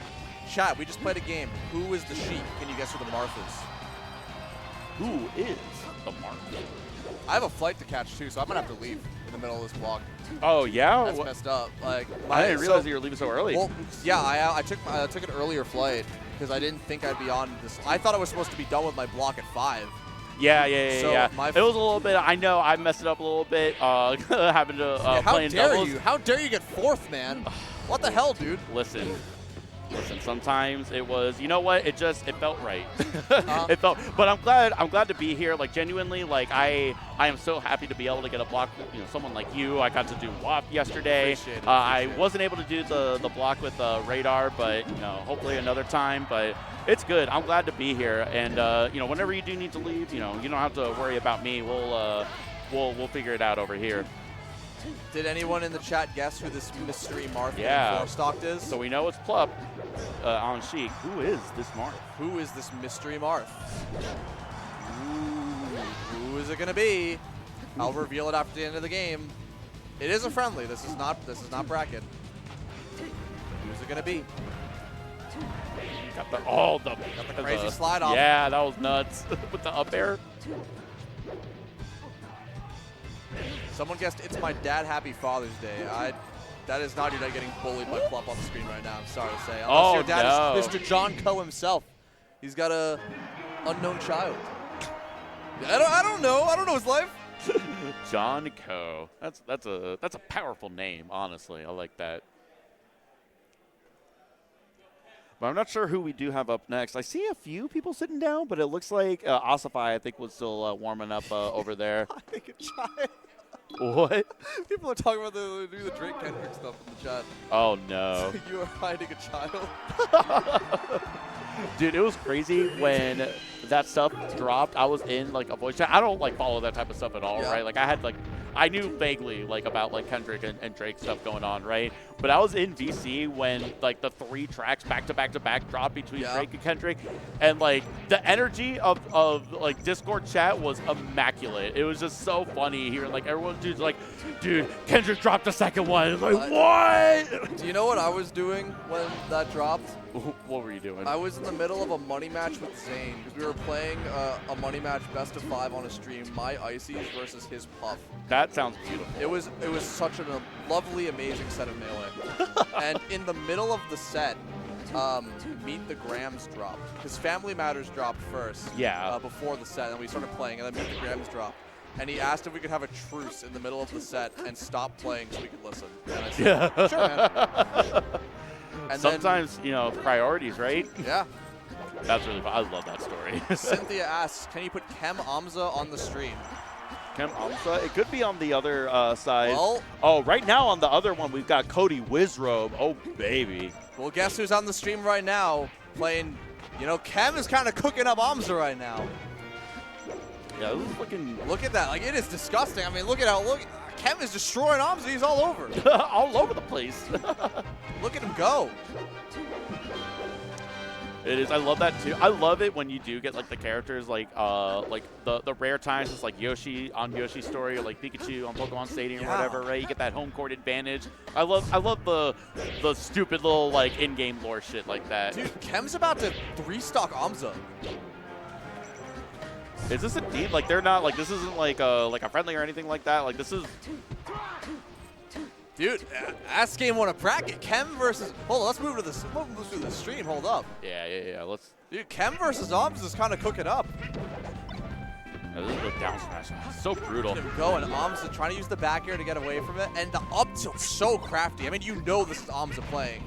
chat, we just played a game. Who is the Sheik? Can you guess who the Marth is? Who is the mark? I have a flight to catch too, so I'm gonna have to leave in the middle of this vlog. Oh yeah. That's messed up. Like I didn't realize you were leaving so early. Well, yeah, I took an earlier flight because I didn't think I'd be on this. I thought I was supposed to be done with my block at 5. Yeah. So It was a little bit. I know I messed it up a little bit. Having to how play in dare doubles. you? How dare you get 4th, man? What the hell, dude? Listen. Sometimes it was, you know what? It felt right. Uh-huh. It felt, but I'm glad to be here. Like genuinely, like I am so happy to be able to get a block. You know, someone like you. I got to do WAP yesterday. Appreciate it, I wasn't able to do the block with Radar, but you know, hopefully another time. But it's good. I'm glad to be here. And you know, whenever you do need to leave, you know, you don't have to worry about me. We'll figure it out over here. Did anyone in the chat guess who this mystery Marth Yeah. 4 stocked is? So we know it's Plup on Sheik. Who is this Marth? Who is this mystery Marth? Who is it gonna be? I'll reveal it after the end of the game. It is a friendly. This is not bracket. Who's it gonna be? Got the crazy slide off. Yeah, that was nuts with the up air. Someone guessed it's my dad. Happy Father's Day. That is not your dad getting bullied by Plup on the screen right now. I'm sorry to say. Unless your dad is Mr. John Coe himself. He's got a unknown child. I don't know. I don't know his life. John Coe. That's a powerful name, honestly. I like that. But I'm not sure who we do have up next. I see a few people sitting down, but it looks like Asafai, I think, was still warming up over there. I think a child. What? People are talking about the Drake Kendrick stuff in the chat. Oh, no. You are hiding a child. Dude, it was crazy when that stuff dropped. I was in like a voice chat. I don't like follow that type of stuff at all, Yeah. right? Like I knew vaguely like about like Kendrick and Drake stuff going on, right? But I was in VC when like the 3 tracks back to back dropped between Drake and Kendrick, and like the energy of like Discord chat was immaculate. It was just so funny hearing like everyone dude's like, dude, Kendrick dropped the second one. It's like what? Do you know what I was doing when that dropped? What were you doing? I was in the middle of a money match with Zane because we were playing a money match best of 5 on a stream. My Ices versus his Puff. That sounds beautiful. It was such a lovely, amazing set of melee. And in the middle of the set, Meet the Grams dropped because Family Matters dropped first. Yeah. Before the set, and we started playing, and then Meet the Grams dropped. And he asked if we could have a truce in the middle of the set and stop playing so we could listen. And I said, sure, man. And sometimes, you know, priorities, right? Yeah. That's really fun. I love that story. Cynthia asks, can you put Kem Amza on the stream? Kem Amsa? It could be on the other side. Well, oh, right now on the other one, we've got Cody Wizrobe. Oh, baby. Well, guess who's on the stream right now playing, you know, Kem is kind of cooking up Amza right now. Yeah, this is looking... Look at that. Like, it is disgusting. I mean, look at how, Kem is destroying Amza. He's all over. all over the place. Look at him go. It is. I love that too. I love it when you do get like the characters like the rare times it's like Yoshi on Yoshi's story or like Pikachu on Pokemon Stadium or whatever, right? You get that home court advantage. I love the stupid little like in-game lore shit like that. Dude, Kem's about to 3-stock Amza. Is this indeed like they're not like this isn't like a friendly or anything like that? Like this is. Dude, that's game 1 of bracket. Kem versus. Hold on, let's move to this. Let's do the stream. Hold up. Yeah. Let's. Dude, Kem versus Amza is kind of cooking up. Yeah, this is a down smash. So brutal. Look at him go, and Amza trying to use the back air to get away from it, and the up tilt's so crafty. I mean, you know this is Amza playing.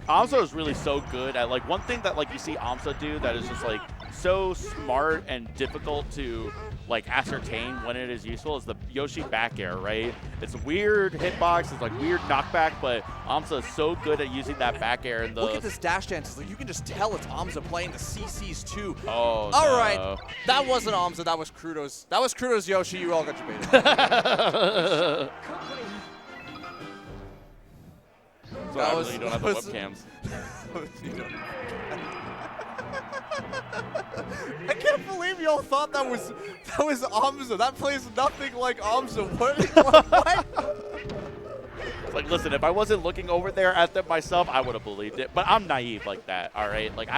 Amsa is really so good at like one thing that like you see Amsa do that is just like so smart and difficult to like ascertain when it is useful is the Yoshi back air, right? It's a weird hitbox, it's like weird knockback, but Amsa is so good at using that back air in the. Look at this dash dance. Like, you can just tell it's Amsa playing the CCs too. Oh, All no. right, that wasn't Amsa. That was Crudo's. That was Crudo's Yoshi. You all got your bait. So obviously you don't have the webcams. I can't believe y'all thought that was Amsa. That plays nothing like Amsa. What? It's like, listen, if I wasn't looking over there at them myself, I would have believed it. But I'm naive like that, all right? Like,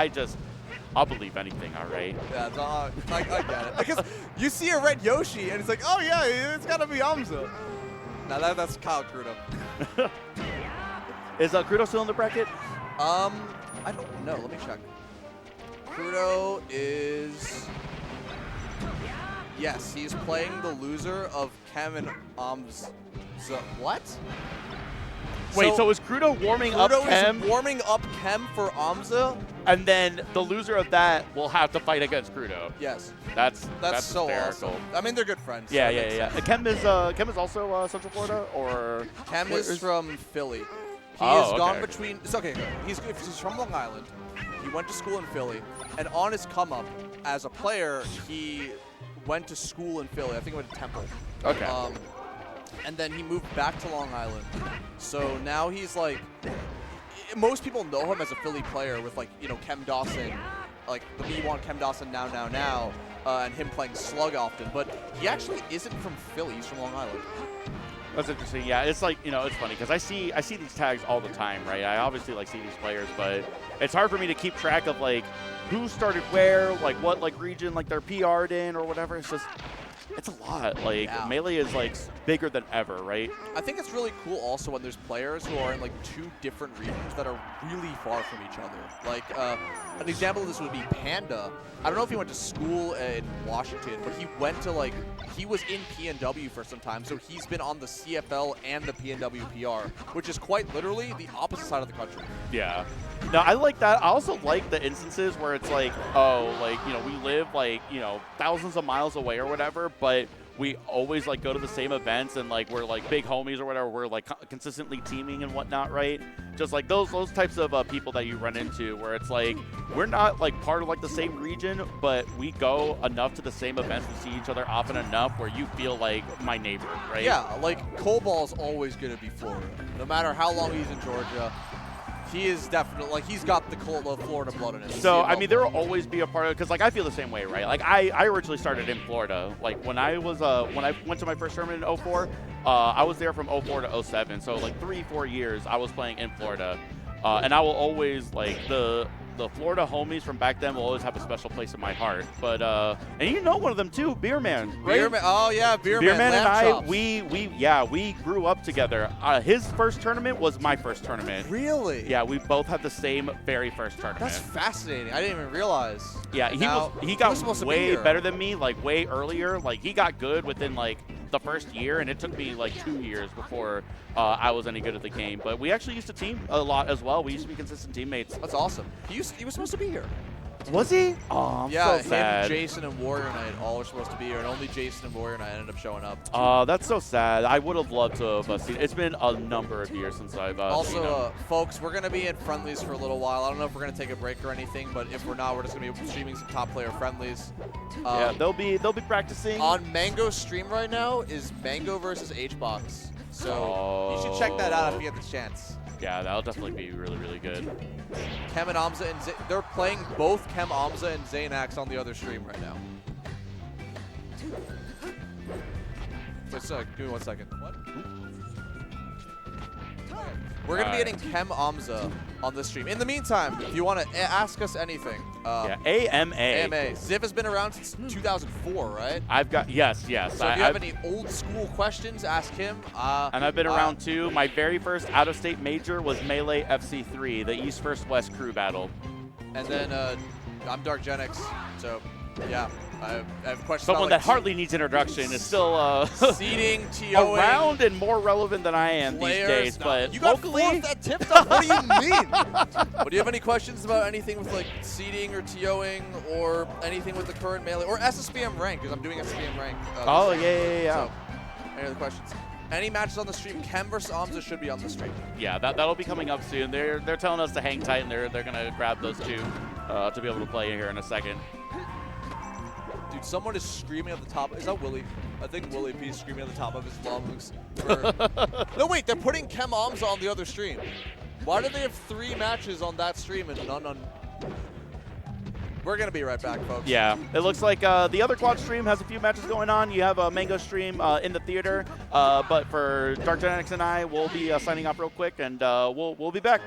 I'll believe anything, all right? Yeah, it's all, I get it. Because you see a red Yoshi, and it's like, oh yeah, it's gotta be Amsa. Now that's Kyle Crudo. Is Crudo still in the bracket? I don't know. Let me check. Crudo is... Yes, he's playing the loser of Kem and Amsa. What? Wait, so is Crudo warming up Crudo Kem? is warming up Kem for Amsa? And then the loser of that will have to fight against Crudo. Yes. That's so hysterical. awesome. I mean, they're good friends. Yeah, so it yeah, makes yeah. sense. Kem is also Central Florida, or Kem is from Philly. He Oh, has gone okay. between. It's okay. He's from Long Island. He went to school in Philly, and on his come up as a player, he went to school in Philly. I think he went to Temple. Okay. And then he moved back to Long Island. So now he's like, most people know him as a Philly player with, like, you know, Kem Dawson, like the B1 Kem Dawson now, and him playing Slug often. But he actually isn't from Philly. He's from Long Island. That's interesting. Yeah, it's like, you know, it's funny because I see these tags all the time, right? I obviously like see these players, but it's hard for me to keep track of like who started where, like what like region like they're PR'd in or whatever. It's just, it's a lot. Like Melee is like bigger than ever, right? I think it's really cool also when there's players who are in like 2 different regions that are really far from each other. Like an example of this would be Panda. I don't know if he went to school in Washington, but he went to like, he was in PNW for some time, so he's been on the CFL and the PNW PR, which is quite literally the opposite side of the country. Yeah. No, I like that. I also like the instances where it's like, oh, like, you know, we live like, you know, thousands of miles away or whatever, but we always like go to the same events and like we're like big homies or whatever. We're like consistently teaming and whatnot, right? Just like those types of people that you run into where it's like we're not like part of like the same region, but we go enough to the same events. We see each other often enough where you feel like my neighbor, right? Yeah, like Coball's always going to be Florida. No matter how long he's in Georgia, he is definitely, like, he's got the Florida blood in him. So, I mean, there will always be a part of it, because, like, I feel the same way, right? Like, I originally started in Florida. Like, when I went to my first tournament in 04, I was there from 04 to 07. So, like, 3-4 years I was playing in Florida. And I will always, like, the Florida homies from back then will always have a special place in my heart. But, and you know one of them, too, Beer Man. Right? Beer Man, oh, yeah, Beer Man. Man and I, chops. we grew up together. His first tournament was my first tournament. Really? Yeah, we both had the same very first tournament. That's fascinating. I didn't even realize. Yeah, he got supposed to be way here. better than me, like way earlier. Like he got good within like the first year, and it took me like 2 years before I was any good at the game. But we actually used to team a lot as well. We used to be consistent teammates. That's awesome. He was supposed to be here. Was he? Oh, I'm Yeah, so sad. him, Jason, and Warrior Knight all were supposed to be here, and only Jason and Warrior Knight ended up showing up. That's so sad. I would have loved to have seen it. It's been a number of years since I've seen him. Also, folks, we're going to be in friendlies for a little while. I don't know if we're going to take a break or anything, but if we're not, we're just going to be streaming some top player friendlies. Yeah, they'll be practicing. On Mango's stream right now is Mango versus HBox. So you should check that out if you get the chance. Yeah, that'll definitely be really, really good. Kem and Amsa and they're playing both Kem, Amsa, and Zanax on the other stream right now. Just give me 1 second. What? We're going to be getting Kem Amsa on this stream. In the meantime, if you want to ask us anything. Yeah, AMA. AMA. Ziv has been around since 2004, right? I've got, yes. So if you have any old school questions, ask him. And I've been around too. My very first out-of-state major was Melee FC3, the East vs. West crew battle. And then I'm Dark Genix, so yeah. I have questions Someone about, that hardly needs introduction is still seeding, TOing, around and more relevant than I am players. these days. No, But you got locally, fourth at tip top. What do you mean? But do you have any questions about anything with like seeding or TOing or anything with the current melee or SSBM rank? Because I'm doing SSBM rank. oh this yeah, week. yeah. So, any other questions? Any matches on the stream? Kem versus Amza should be on the stream. Yeah, that'll be coming up soon. They're telling us to hang tight, and they're gonna grab those two to be able to play here in a second. Dude, someone is screaming at the top. Is that Willie? I think Willie P is screaming at the top of his lungs. No, wait, they're putting Kem Amza on the other stream. Why do they have 3 matches on that stream and none on... We're going to be right back, folks. Yeah, it looks like the other quad stream has a few matches going on. You have a Mango stream in the theater, but for Dark Genetics and I, we'll be signing off real quick, and we'll be back.